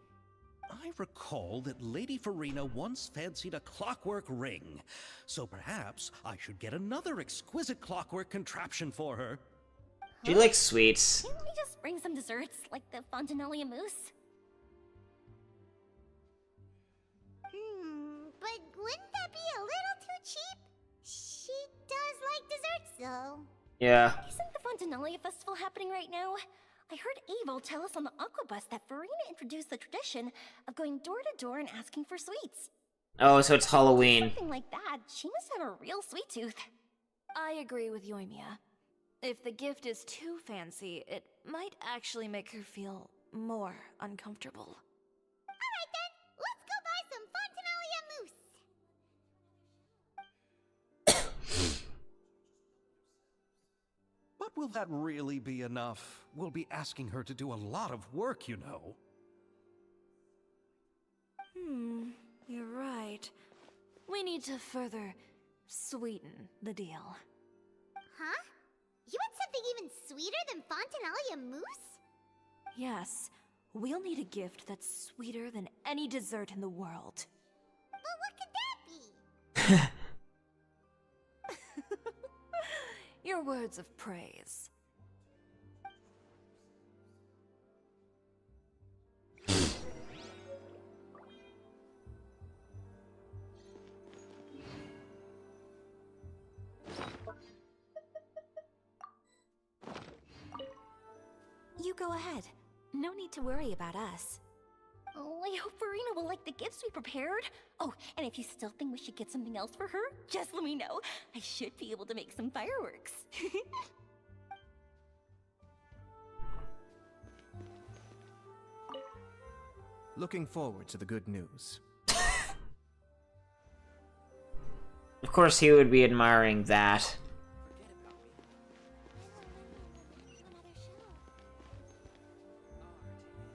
I recall that Lady Farina once fancied a clockwork ring, so perhaps I should get another exquisite clockwork contraption for her. She likes sweets. Can't we just bring some desserts, like the Fontinalia mousse? But wouldn't that be a little too cheap? She does like desserts, though. Yeah. Isn't the Fontinalia festival happening right now? I heard Abel tell us on the Aquabus that Farina introduced the tradition of going door to door and asking for sweets. Oh, so it's Halloween. Something like that. She must have a real sweet tooth. I agree with Yoimiya. If the gift is too fancy, it might actually make her feel more uncomfortable. Alright then, let's go buy some Fontinalia mousse. But will that really be enough? We'll be asking her to do a lot of work, you know. You're right. We need to further sweeten the deal. Huh? You want something even sweeter than Fontinalia mousse? Yes, we'll need a gift that's sweeter than any dessert in the world. But what could that be? Your words of praise. You go ahead. No need to worry about us. Oh, I hope Farina will like the gifts we prepared. Oh, and if you still think we should get something else for her, just let me know. I should be able to make some fireworks. Looking forward to the good news. Of course he would be admiring that.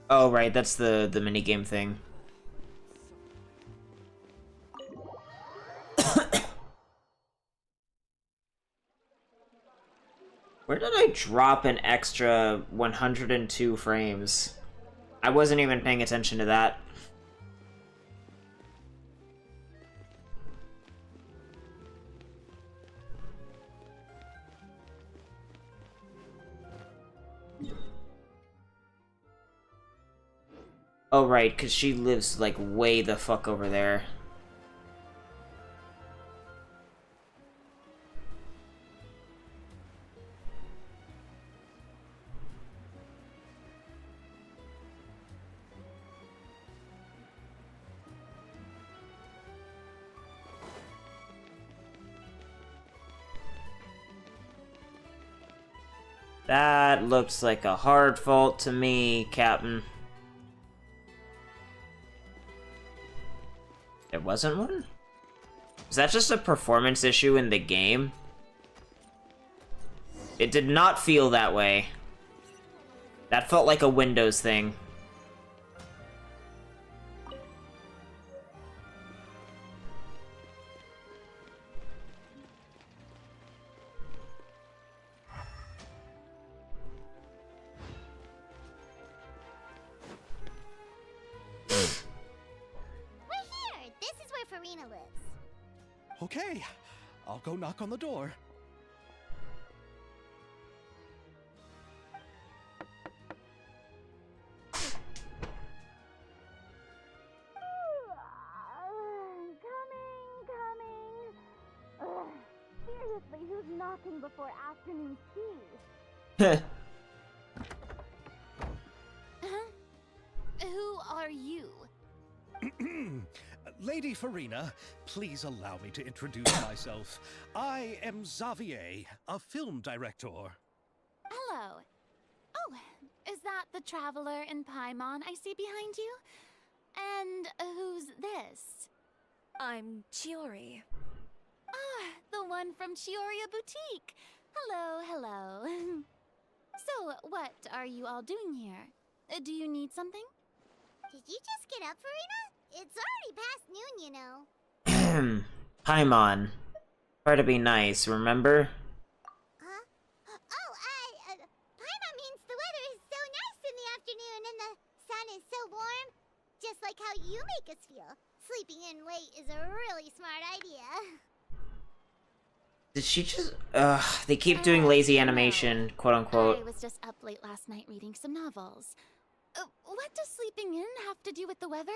Oh, right, that's the minigame thing. Where did I drop an extra 102 frames? I wasn't even paying attention to that. Oh, right, because she lives, like, way the fuck over there. That looks like a hard fault to me, Captain. There wasn't one? Is that just a performance issue in the game? It did not feel that way. That felt like a Windows thing. Okay, I'll go knock on the door. Coming. Ugh, seriously, who's knocking before afternoon tea? Who are you? Lady Farina, please allow me to introduce myself. I am Xavier, a film director. Hello. Oh, is that the traveler in Paimon I see behind you? And who's this? I'm Chiori. Ah, the one from Chioria Boutique. Hello. So, what are you all doing here? Do you need something? Did you just get up, Farina? It's already past noon, you know. Paimon. Try to be nice, remember? Huh? Oh, Paimon means the weather is so nice in the afternoon and the sun is so warm. Just like how you make us feel. Sleeping in late is a really smart idea. Did she just... they keep doing lazy animation, quote-unquote. I was just up late last night reading some novels. What does sleeping in have to do with the weather?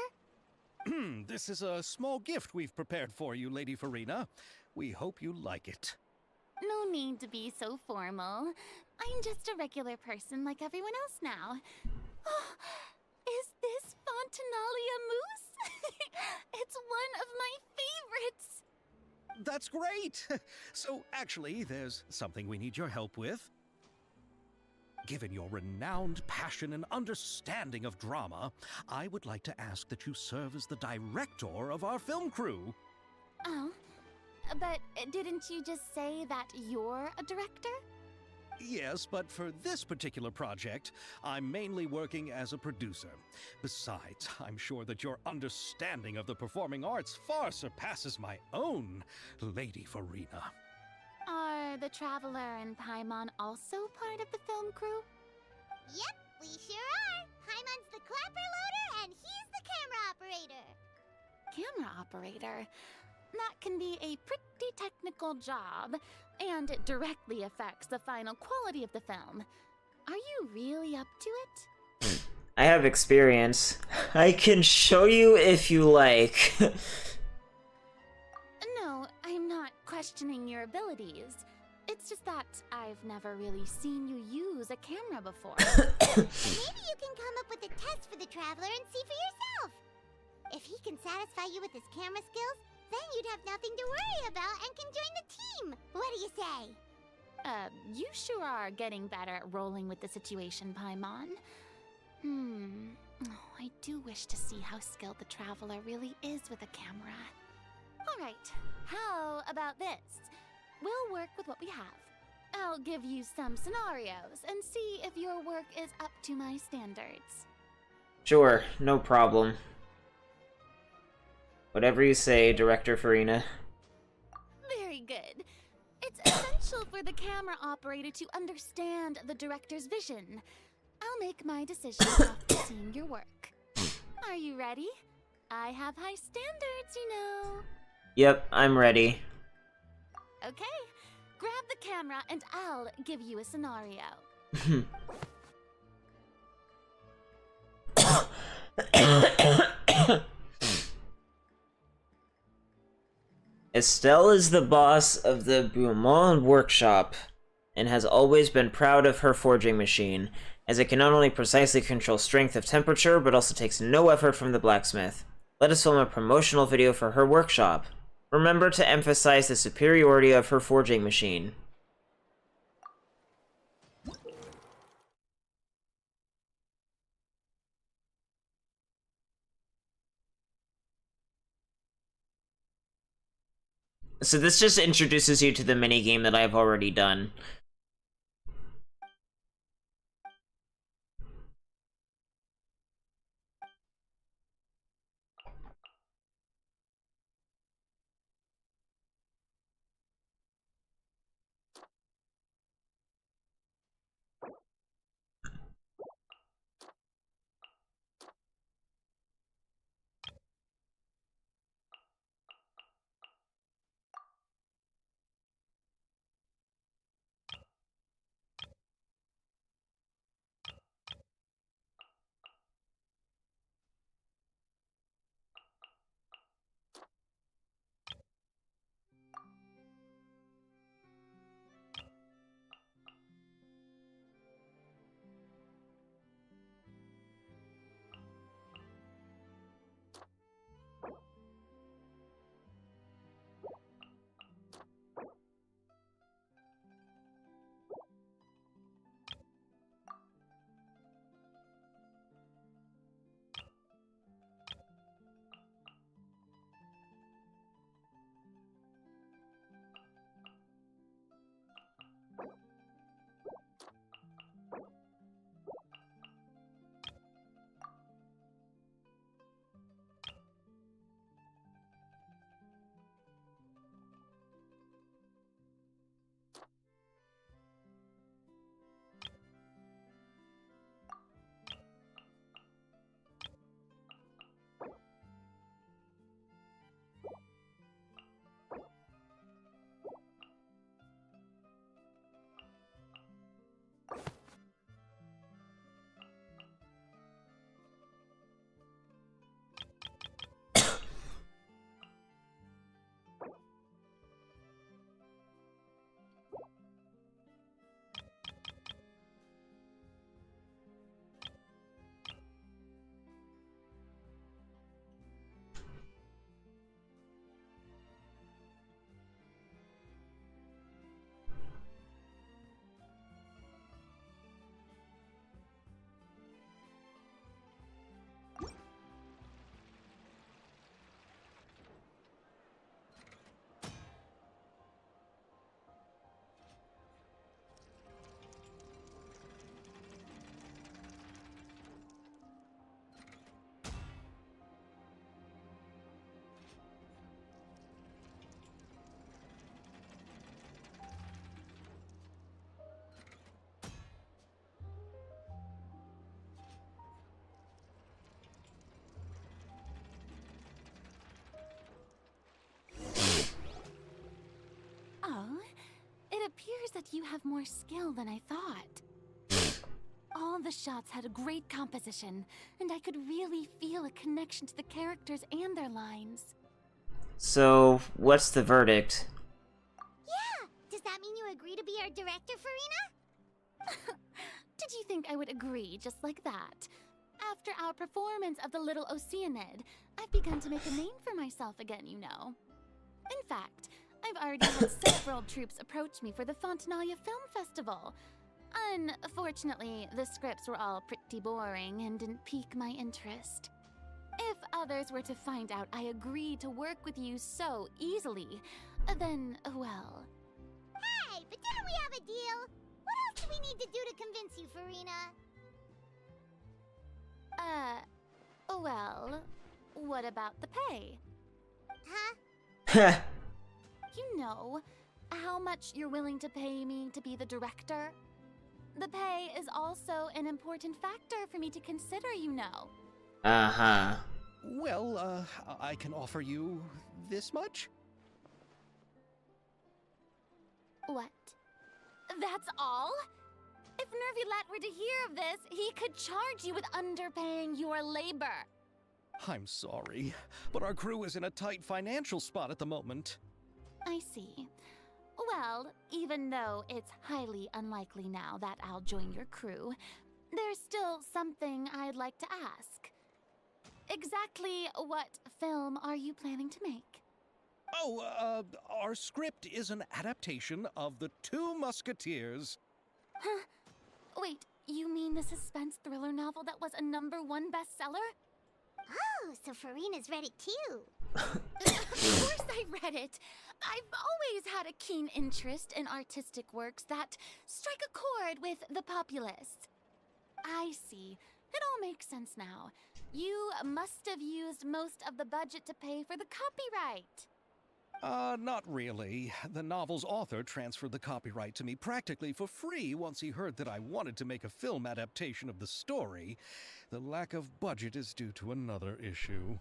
This is a small gift we've prepared for you, Lady Farina. We hope you like it. No need to be so formal. I'm just a regular person like everyone else now. Oh, is this Fontinalia mousse? It's one of my favorites! That's great! So, actually, there's something we need your help with. Given your renowned passion and understanding of drama, I would like to ask that you serve as the director of our film crew. Oh, but didn't you just say that you're a director? Yes, but for this particular project, I'm mainly working as a producer. Besides, I'm sure that your understanding of the performing arts far surpasses my own, Lady Farina. Are the Traveler and Paimon also part of the film crew? Yep, we sure are. Paimon's the clapper loader and he's the camera operator. Camera operator? That can be a pretty technical job, and it directly affects the final quality of the film. Are you really up to it? I have experience. I can show you if you like. No, I'm not questioning your abilities. It's just that I've never really seen you use a camera before. Maybe you can come up with a test for the Traveler and see for yourself. If he can satisfy you with his camera skills, then you'd have nothing to worry about and can join the team. What do you say? You sure are getting better at rolling with the situation, Paimon. Oh, I do wish to see how skilled the Traveler really is with a camera. Alright, how about this? We'll work with what we have. I'll give you some scenarios and see if your work is up to my standards. Sure, no problem. Whatever you say, Director Farina. Very good. It's essential for the camera operator to understand the director's vision. I'll make my decision after seeing your work. Are you ready? I have high standards, you know. Yep, I'm ready. Okay, grab the camera and I'll give you a scenario. Estelle is the boss of the Beaumont workshop and has always been proud of her forging machine, as it can not only precisely control strength of temperature, but also takes no effort from the blacksmith. Let us film a promotional video for her workshop. Remember to emphasize the superiority of her forging machine. So this just introduces you to the minigame that I've already done. appears that you have more skill than I thought. All the shots had a great composition, and I could really feel a connection to the characters and their lines. So, what's the verdict? Yeah! Does that mean you agree to be our director, Farina? Did you think I would agree just like that? After our performance of The Little Oceanid, I've begun to make a name for myself again, you know. In fact, I've already had several troops approach me for the Fontanalia Film Festival. Unfortunately, the scripts were all pretty boring and didn't pique my interest. If others were to find out I agreed to work with you so easily, then, well... Hey, but didn't we have a deal? What else do we need to do to convince you, Farina? Well, what about the pay? Huh? You know, how much you're willing to pay me to be the director? The pay is also an important factor for me to consider, you know. Uh-huh. Well, I can offer you this much? What? That's all? If Nervilat were to hear of this, he could charge you with underpaying your labor. I'm sorry, but our crew is in a tight financial spot at the moment. I see. Well, even though it's highly unlikely now that I'll join your crew, there's still something I'd like to ask. Exactly what film are you planning to make? Oh, our script is an adaptation of The Two Musketeers. Huh? Wait, you mean the suspense thriller novel that was a #1 bestseller? Oh, so Farina's read it too. Of course I read it. I've always had a keen interest in artistic works that strike a chord with the populace. I see. It all makes sense now. You must have used most of the budget to pay for the copyright. Not really. The novel's author transferred the copyright to me practically for free once he heard that I wanted to make a film adaptation of the story. The lack of budget is due to another issue.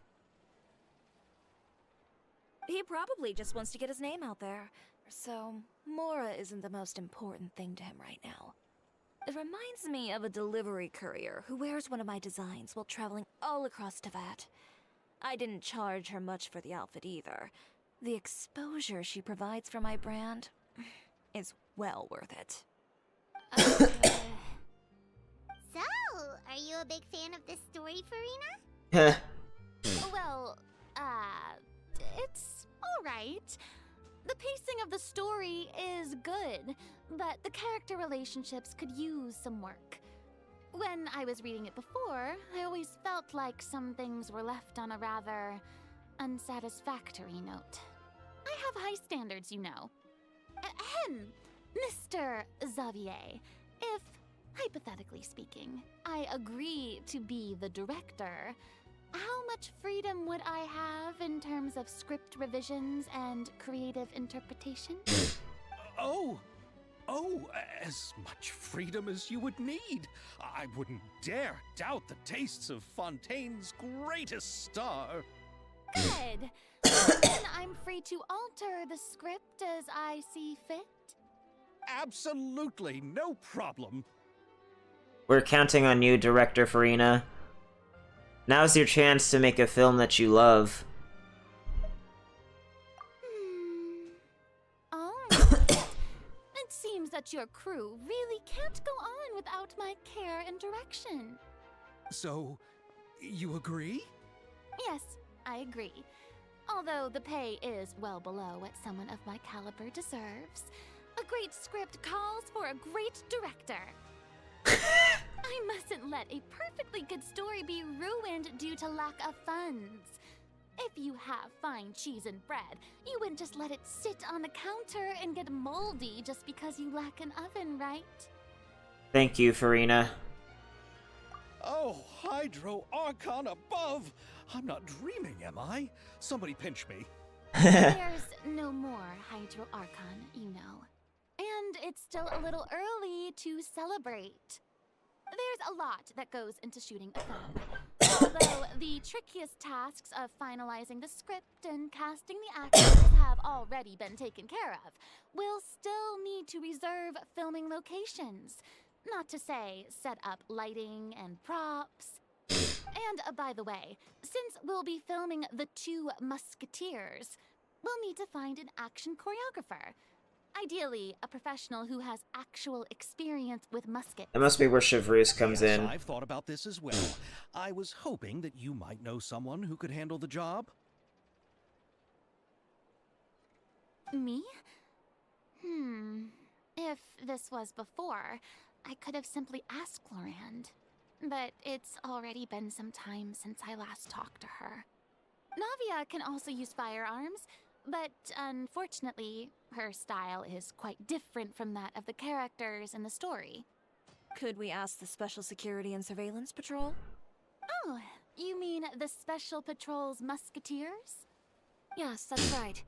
He probably just wants to get his name out there. So, Mora isn't the most important thing to him right now. It reminds me of a delivery courier who wears one of my designs while traveling all across Teyvat. I didn't charge her much for the outfit either. The exposure she provides for my brand is well worth it. So, are you a big fan of this story, Farina? Well, it's alright. The pacing of the story is good, but the character relationships could use some work. When I was reading it before, I always felt like some things were left on a rather unsatisfactory note. I have high standards, you know. Ahem, Mr. Xavier, if, hypothetically speaking, I agree to be the director, how much freedom would I have in terms of script revisions and creative interpretation? Oh, as much freedom as you would need. I wouldn't dare doubt the tastes of Fontaine's greatest star. Good. Then I'm free to alter the script as I see fit. Absolutely, no problem. We're counting on you, Director Farina. Now's your chance to make a film that you love. Oh. It seems that your crew really can't go on without my care and direction. So, you agree? Yes, I agree. Although the pay is well below what someone of my caliber deserves. A great script calls for a great director. I mustn't let a perfectly good story be ruined due to lack of funds. If you have fine cheese and bread, you wouldn't just let it sit on the counter and get moldy just because you lack an oven, right? Thank you, Farina. Oh, Hydro Archon above! I'm not dreaming, am I? Somebody pinch me. There's no more Hydro Archon, you know. And it's still a little early to celebrate. There's a lot that goes into shooting a film. Although the trickiest tasks of finalizing the script and casting the actors have already been taken care of, we'll still need to reserve filming locations. Not to say set up lighting and props. And by the way, since we'll be filming The Two Musketeers, we'll need to find an action choreographer. Ideally, a professional who has actual experience with muskets. That must be where Chevreuse comes Yes, in. I've thought about this as well. I was hoping that you might know someone who could handle the job. Me? If this was before, I could have simply asked Glorand. But it's already been some time since I last talked to her. Navia can also use firearms, but unfortunately, her style is quite different from that of the characters in the story. Could we ask the Special Security and Surveillance Patrol? Oh, you mean the Special Patrol's Musketeers? Yes, that's right.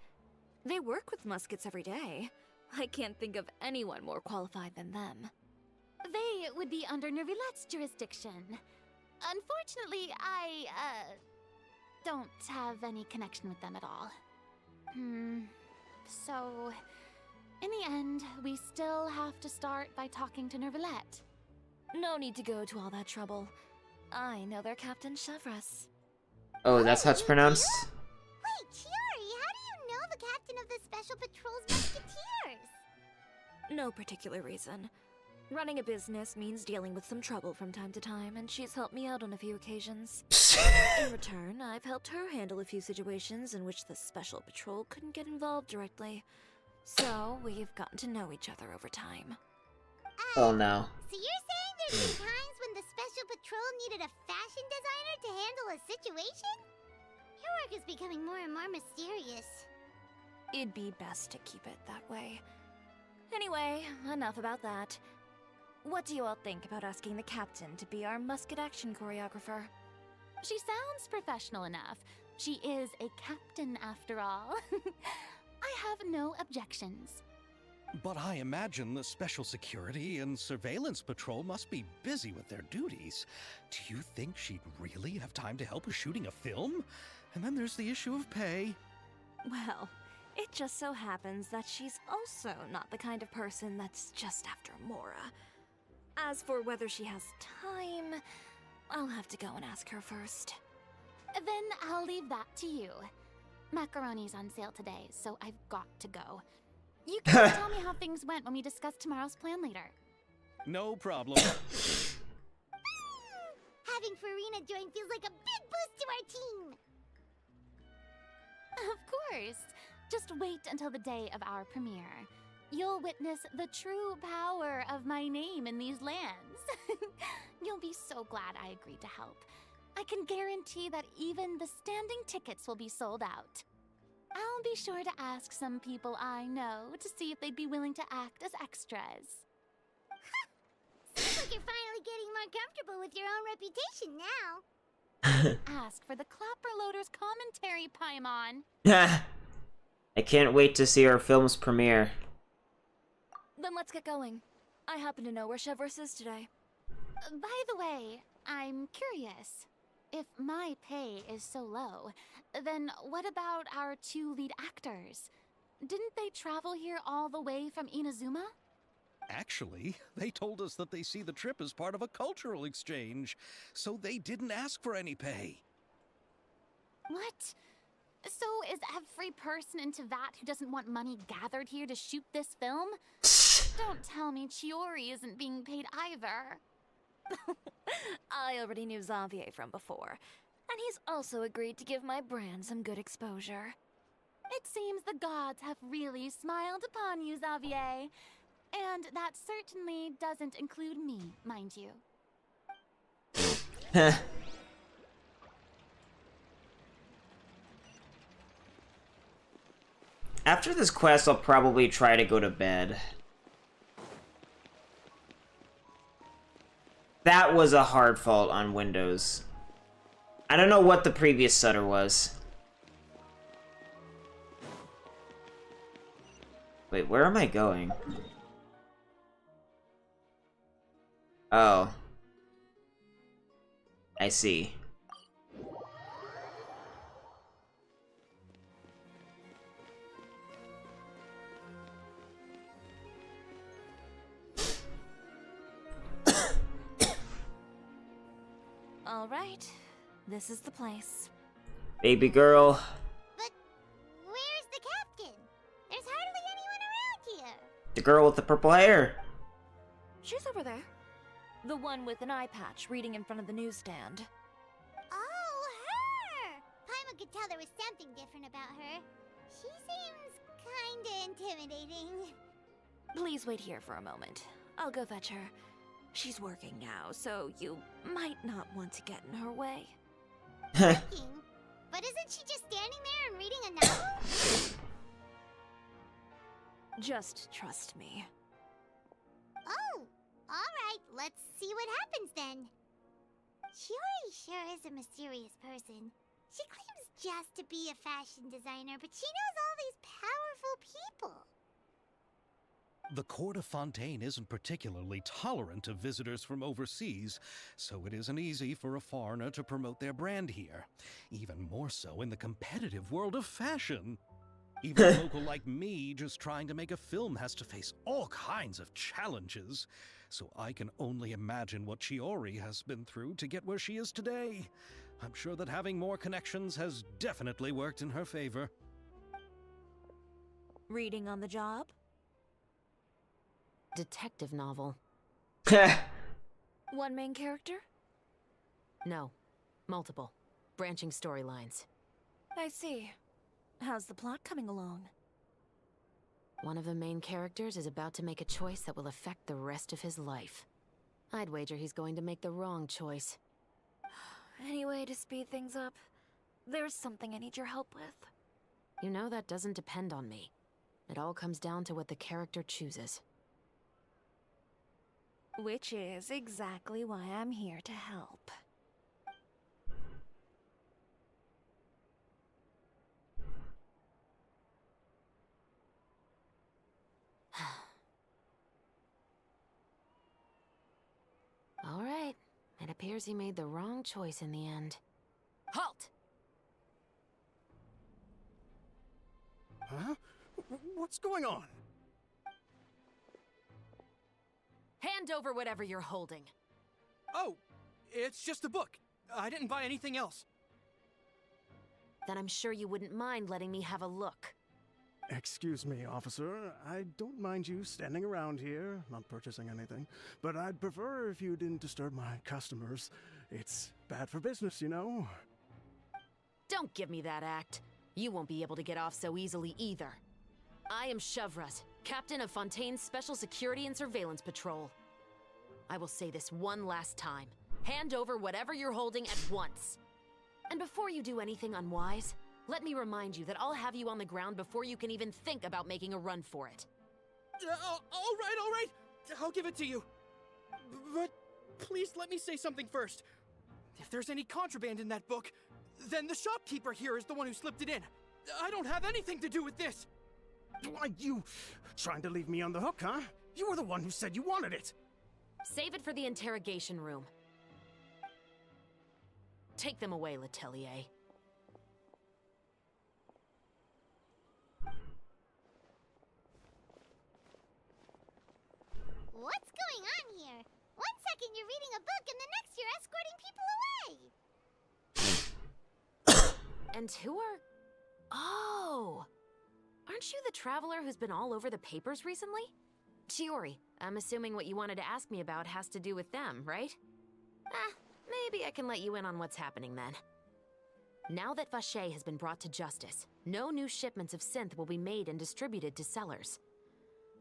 They work with muskets every day. I can't think of anyone more qualified than them. They would be under Nervilette's jurisdiction. Unfortunately, I, don't have any connection with them at all. So, in the end, we still have to start by talking to Nervilette. No need to go to all that trouble. I know their Captain Chevreuse. Oh, that's how it's pronounced? Wait, Chiori, how do you know the captain of the Special Patrol's Musketeers? No particular reason. Running a business means dealing with some trouble from time to time, and she's helped me out on a few occasions. In return, I've helped her handle a few situations in which the Special Patrol couldn't get involved directly. So, we've gotten to know each other over time. Oh no. So you're saying there's been times when the Special Patrol needed a fashion designer to handle a situation? Your work is becoming more and more mysterious. It'd be best to keep it that way. Anyway, enough about that. What do you all think about asking the captain to be our musket action choreographer? She sounds professional enough. She is a captain after all. I have no objections. But I imagine the Special Security and Surveillance Patrol must be busy with their duties. Do you think she'd really have time to help with shooting a film? And then there's the issue of pay. Well, it just so happens that she's also not the kind of person that's just after Mora. As for whether she has time, I'll have to go and ask her first. Then I'll leave that to you. Macaroni's on sale today, so I've got to go. You can tell me how things went when we discuss tomorrow's plan later. No problem. Having Farina join feels like a big boost to our team! Of course. Just wait until the day of our premiere. You'll witness the true power of my name in these lands. You'll be so glad I agreed to help. I can guarantee that even the standing tickets will be sold out. I'll be sure to ask some people I know to see if they'd be willing to act as extras. Seems like you're finally getting more comfortable with your own reputation now. Ask for the Clapper Loaders commentary, Paimon. I can't wait to see our film's premiere. Then let's get going. I happen to know where Chevreuse is today. By the way, I'm curious. If my pay is so low, then what about our two lead actors? Didn't they travel here all the way from Inazuma? Actually, they told us that they see the trip as part of a cultural exchange, so they didn't ask for any pay. What? So is every person in Tevat who doesn't want money gathered here to shoot this film? Don't tell me Chiori isn't being paid either. I already knew Xavier from before, and he's also agreed to give my brand some good exposure. It seems the gods have really smiled upon you, Xavier. And that certainly doesn't include me, mind you. After this quest, I'll probably try to go to bed. That was a hard fault on Windows. I don't know what the previous stutter was. Wait, where am I going? Oh. I see. All right, this is the place. Baby girl. But where's the captain? There's hardly anyone around here. The girl with the purple hair. She's over there. The one with an eye patch reading in front of the newsstand. Oh, her! Paimon could tell there was something different about her. She seems kinda intimidating. Please wait here for a moment. I'll go fetch her. She's working now, so you might not want to get in her way. Working? But isn't she just standing there and reading a novel? Just trust me. Oh, alright, let's see what happens then. Shiori sure is a mysterious person. She claims just to be a fashion designer, but she knows all these powerful people. The court of Fontaine isn't particularly tolerant of visitors from overseas, so it isn't easy for a foreigner to promote their brand here. Even more so in the competitive world of fashion. Even a local like me just trying to make a film has to face all kinds of challenges. So I can only imagine what Shiori has been through to get where she is today. I'm sure that having more connections has definitely worked in her favor. Reading on the job? Detective novel. One main character? No. Multiple. Branching storylines. I see. How's the plot coming along? One of the main characters is about to make a choice that will affect the rest of his life. I'd wager he's going to make the wrong choice. Anyway, to speed things up, there's something I need your help with. You know that doesn't depend on me. It all comes down to what the character chooses. Which is exactly why I'm here to help. All right. It appears he made the wrong choice in the end. Halt! Huh? What's going on? Hand over whatever you're holding. Oh, it's just a book. I didn't buy anything else. Then I'm sure you wouldn't mind letting me have a look. Excuse me, officer. I don't mind you standing around here, not purchasing anything, but I'd prefer if you didn't disturb my customers. It's bad for business, you know? Don't give me that act. You won't be able to get off so easily either. I am Shavraz, captain of Fontaine's Special Security and Surveillance Patrol. I will say this one last time. Hand over whatever you're holding at once. And before you do anything unwise, let me remind you that I'll have you on the ground before you can even think about making a run for it. All right. I'll give it to you. But please let me say something first. If there's any contraband in that book, then the shopkeeper here is the one who slipped it in. I don't have anything to do with this. Why, you trying to leave me on the hook, huh? You were the one who said you wanted it. Save it for the interrogation room. Take them away, Letelier. What's going on here? One second you're reading a book and the next you're escorting people away. And who are... Oh! Aren't you the traveler who's been all over the papers recently? Shiori, I'm assuming what you wanted to ask me about has to do with them, right? Maybe I can let you in on what's happening then. Now that Vache has been brought to justice, no new shipments of synth will be made and distributed to sellers.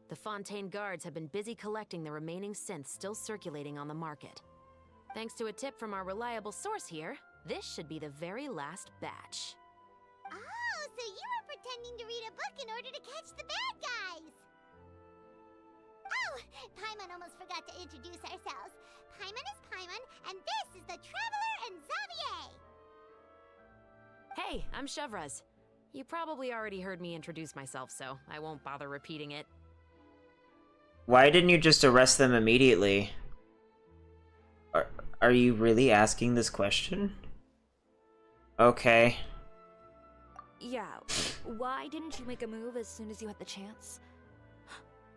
The Fontaine guards have been busy collecting the remaining synths still circulating on the market. Thanks to a tip from our reliable source here, this should be the very last batch. Oh, so you were pretending to read a book in order to catch the bad guys! Oh, Paimon almost forgot to introduce ourselves. Paimon is Paimon, and this is the Traveler and Xavier! Hey, I'm Shavraz. You probably already heard me introduce myself, so I won't bother repeating it. Why didn't you just arrest them immediately? Are you really asking this question? Okay. Yeah, why didn't you make a move as soon as you had the chance?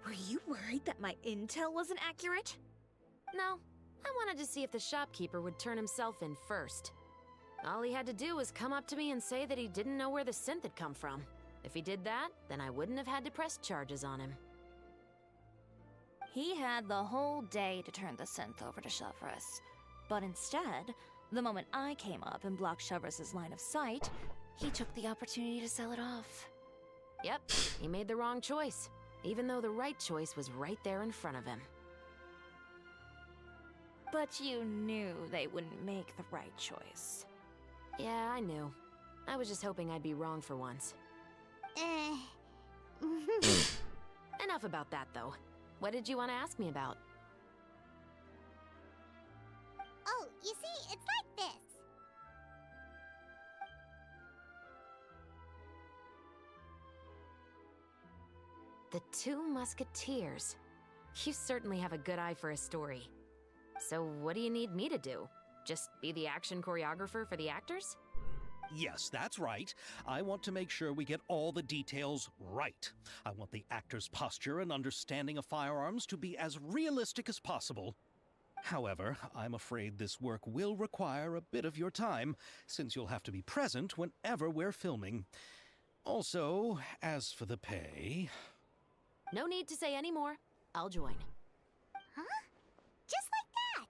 Were you worried that my intel wasn't accurate? No, I wanted to see if the shopkeeper would turn himself in first. All he had to do was come up to me and say that he didn't know where the synth had come from. If he did that, then I wouldn't have had to press charges on him. He had the whole day to turn the synth over to Chevreuse. But instead, the moment I came up and blocked Chevreus's line of sight, he took the opportunity to sell it off. Yep, he made the wrong choice, even though the right choice was right there in front of him. But you knew they wouldn't make the right choice. Yeah, I knew. I was just hoping I'd be wrong for once. Enough about that, though. What did you want to ask me about? Oh, you see, it's like this. The Two Musketeers. You certainly have a good eye for a story. So what do you need me to do? Just be the action choreographer for the actors? Yes, that's right. I want to make sure we get all the details right. I want the actor's posture and understanding of firearms to be as realistic as possible. However, I'm afraid this work will require a bit of your time, since you'll have to be present whenever we're filming. Also, as for the pay... No need to say any more. I'll join. Huh? Just like that.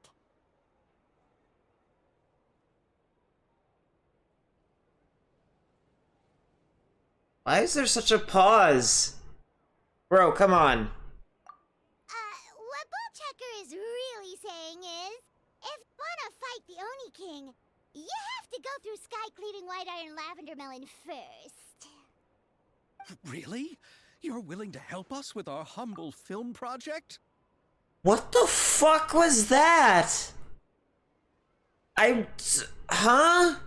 Why is there such a pause? Bro, come on. What Bullchecker is really saying is, if you wanna fight the Oni King, you have to go through Sky Cleaving White Iron Lavender Melon first. Really? You're willing to help us with our humble film project? What the fuck was that? Huh?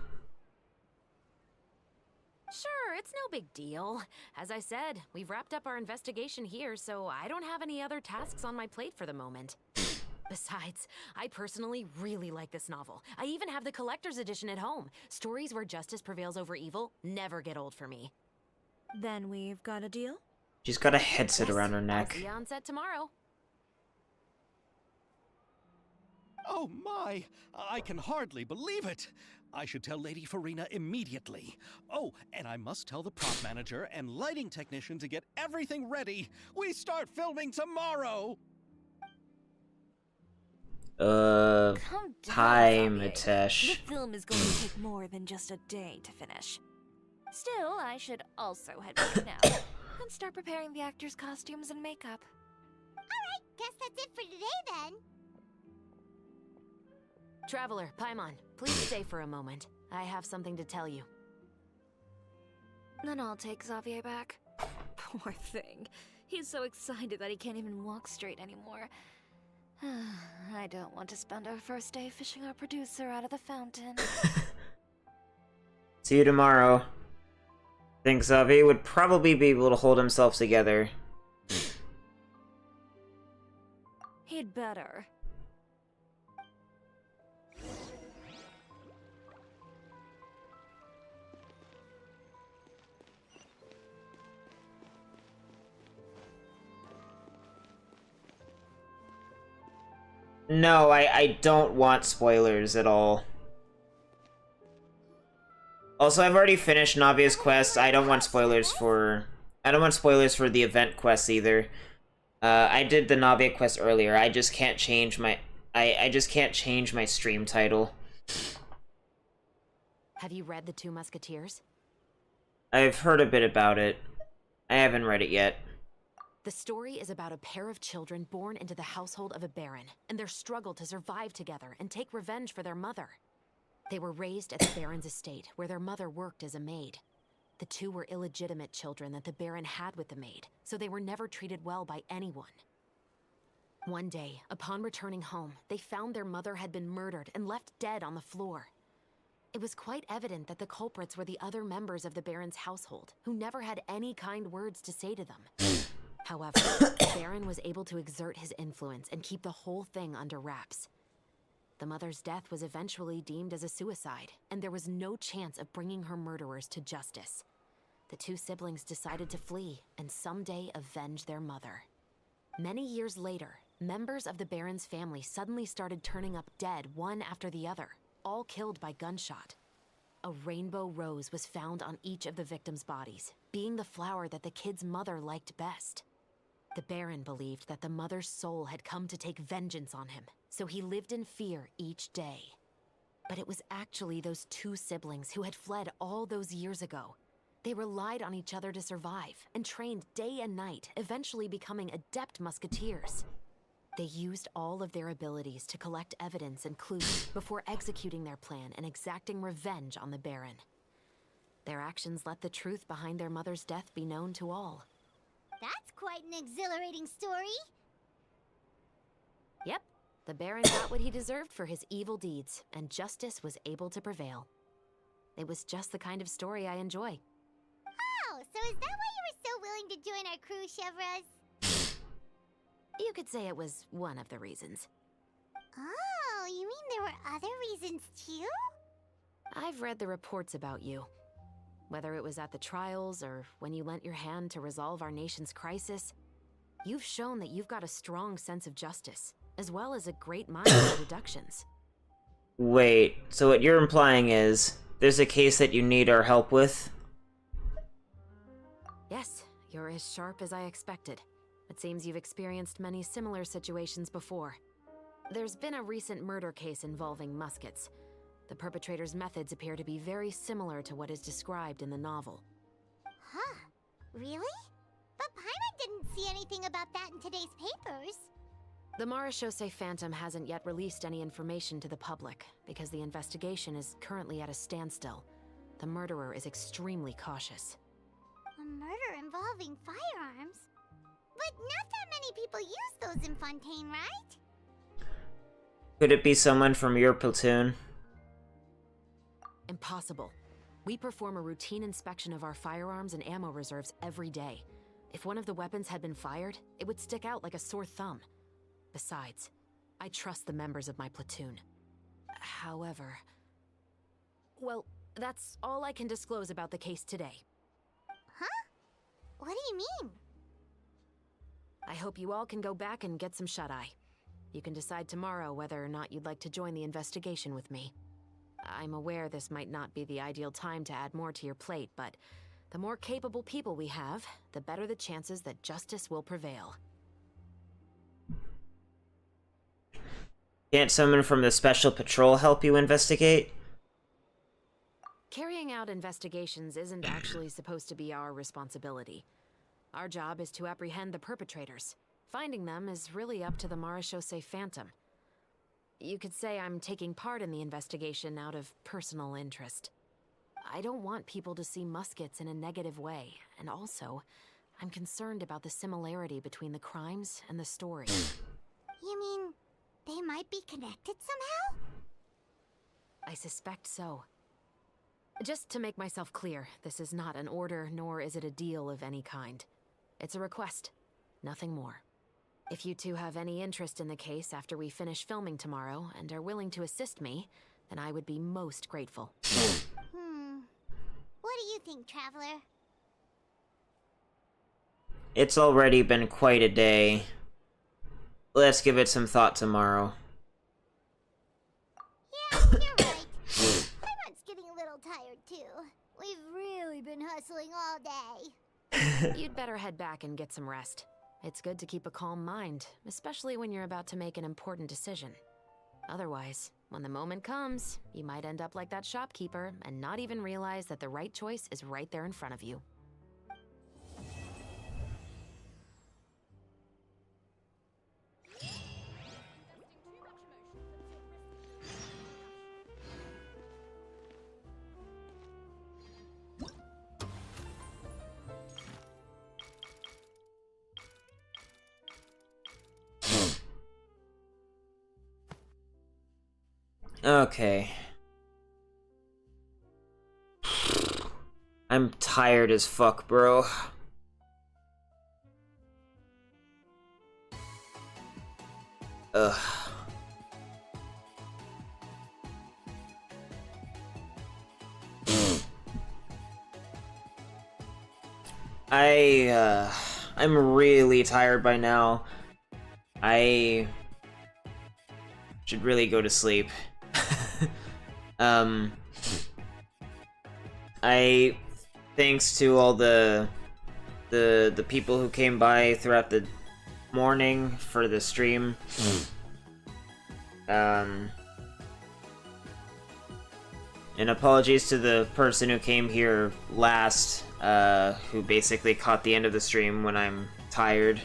Sure, it's no big deal. As I said, we've wrapped up our investigation here, so I don't have any other tasks on my plate for the moment. Besides, I personally really like this novel. I even have the collector's edition at home. Stories where justice prevails over evil never get old for me. Then we've got a deal? She's got a headset around her I'll neck. see you on set tomorrow. Oh my! I can hardly believe it! I should tell Lady Farina immediately. Oh, and I must tell the prop manager and lighting technician to get everything ready. We start filming tomorrow! Time, Mitesh. The film is going to take more than just a day to finish. Still, I should also head back now and start preparing the actors' costumes and makeup. Alright, guess that's it for today then. Traveler, Paimon, please stay for a moment. I have something to tell you. Then I'll take Xavier back. Poor thing. He's so excited that he can't even walk straight anymore. I don't want to spend our first day fishing our producer out of the fountain. See you tomorrow. I think Xavier would probably be able to hold himself together. He'd better. No, I don't want spoilers at all. Also, I've already finished Navia's quest. I don't want spoilers for the event quest either. I did the Navia quest earlier. I just can't change my I just can't change my stream title. Have you read The Two Musketeers? I've heard a bit about it. I haven't read it yet. The story is about a pair of children born into the household of a baron, and their struggle to survive together and take revenge for their mother. They were raised at the baron's estate, where their mother worked as a maid. The two were illegitimate children that the baron had with the maid, so they were never treated well by anyone. One day, upon returning home, they found their mother had been murdered and left dead on the floor. It was quite evident that the culprits were the other members of the baron's household, who never had any kind words to say to them. However, the baron was able to exert his influence and keep the whole thing under wraps. The mother's death was eventually deemed as a suicide, and there was no chance of bringing her murderers to justice. The two siblings decided to flee and someday avenge their mother. Many years later, members of the Baron's family suddenly started turning up dead one after the other, all killed by gunshot. A rainbow rose was found on each of the victims' bodies, being the flower that the kid's mother liked best. The Baron believed that the mother's soul had come to take vengeance on him, so he lived in fear each day. But it was actually those two siblings who had fled all those years ago. They relied on each other to survive and trained day and night, eventually becoming adept musketeers. They used all of their abilities to collect evidence and clues before executing their plan and exacting revenge on the Baron. Their actions let the truth behind their mother's death be known to all. That's quite an exhilarating story. Yep, the Baron got what he deserved for his evil deeds, and justice was able to prevail. It was just the kind of story I enjoy. Oh, so is that why you were so willing to join our crew, Chevraz? You could say it was one of the reasons. Oh, you mean there were other reasons too? I've read the reports about you. Whether it was at the trials or when you lent your hand to resolve our nation's crisis, you've shown that you've got a strong sense of justice, as well as a great mind for deductions. Wait, so what you're implying is, there's a case that you need our help with? Yes, you're as sharp as I expected. It seems you've experienced many similar situations before. There's been a recent murder case involving muskets. The perpetrator's methods appear to be very similar to what is described in the novel. Huh? Really? But Paimon didn't see anything about that in today's papers. The Marechaussee Phantom hasn't yet released any information to the public because the investigation is currently at a standstill. The murderer is extremely cautious. A murder involving firearms? But not that many people use those in Fontaine, right? Could it be someone from your platoon? Impossible. We perform a routine inspection of our firearms and ammo reserves every day. If one of the weapons had been fired, it would stick out like a sore thumb. Besides, I trust the members of my platoon. However... Well, that's all I can disclose about the case today. Huh? What do you mean? I hope you all can go back and get some shut-eye. You can decide tomorrow whether or not you'd like to join the investigation with me. I'm aware this might not be the ideal time to add more to your plate, but the more capable people we have, the better the chances that justice will prevail. Can't someone from the Special Patrol help you investigate? Carrying out investigations isn't actually supposed to be our responsibility. Our job is to apprehend the perpetrators. Finding them is really up to the Marechaussee Phantom. You could say I'm taking part in the investigation out of personal interest. I don't want people to see muskets in a negative way, and also, I'm concerned about the similarity between the crimes and the story. You mean, they might be connected somehow? I suspect so. Just to make myself clear, this is not an order, nor is it a deal of any kind. It's a request, nothing more. If you two have any interest in the case after we finish filming tomorrow and are willing to assist me, then I would be most grateful. What do you think, Traveler? It's already been quite a day. Let's give it some thought tomorrow. Yeah, you're right. Paimon's getting a little tired, too. We've really been hustling all day. You'd better head back and get some rest. It's good to keep a calm mind, especially when you're about to make an important decision. Otherwise, when the moment comes, you might end up like that shopkeeper and not even realize that the right choice is right there in front of you. Okay. I'm tired as fuck, bro. Ugh. I'm really tired by now. I should really go to sleep. Thanks to all the people who came by throughout the morning for the stream. And apologies to the person who came here last, who basically caught the end of the stream when I'm tired.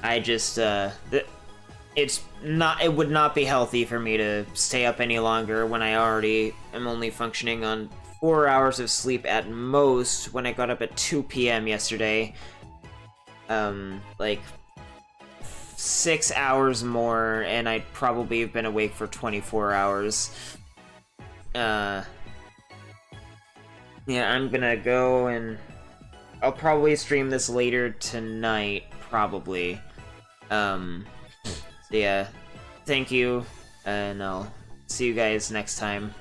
I just, it would not be healthy for me to stay up any longer when I already am only functioning on 4 hours of sleep at most when I got up at 2 p.m. yesterday. Like 6 hours more, and I'd probably have been awake for 24 hours. Yeah, I'm gonna go and I'll probably stream this later tonight, probably. So yeah, thank you, and I'll see you guys next time.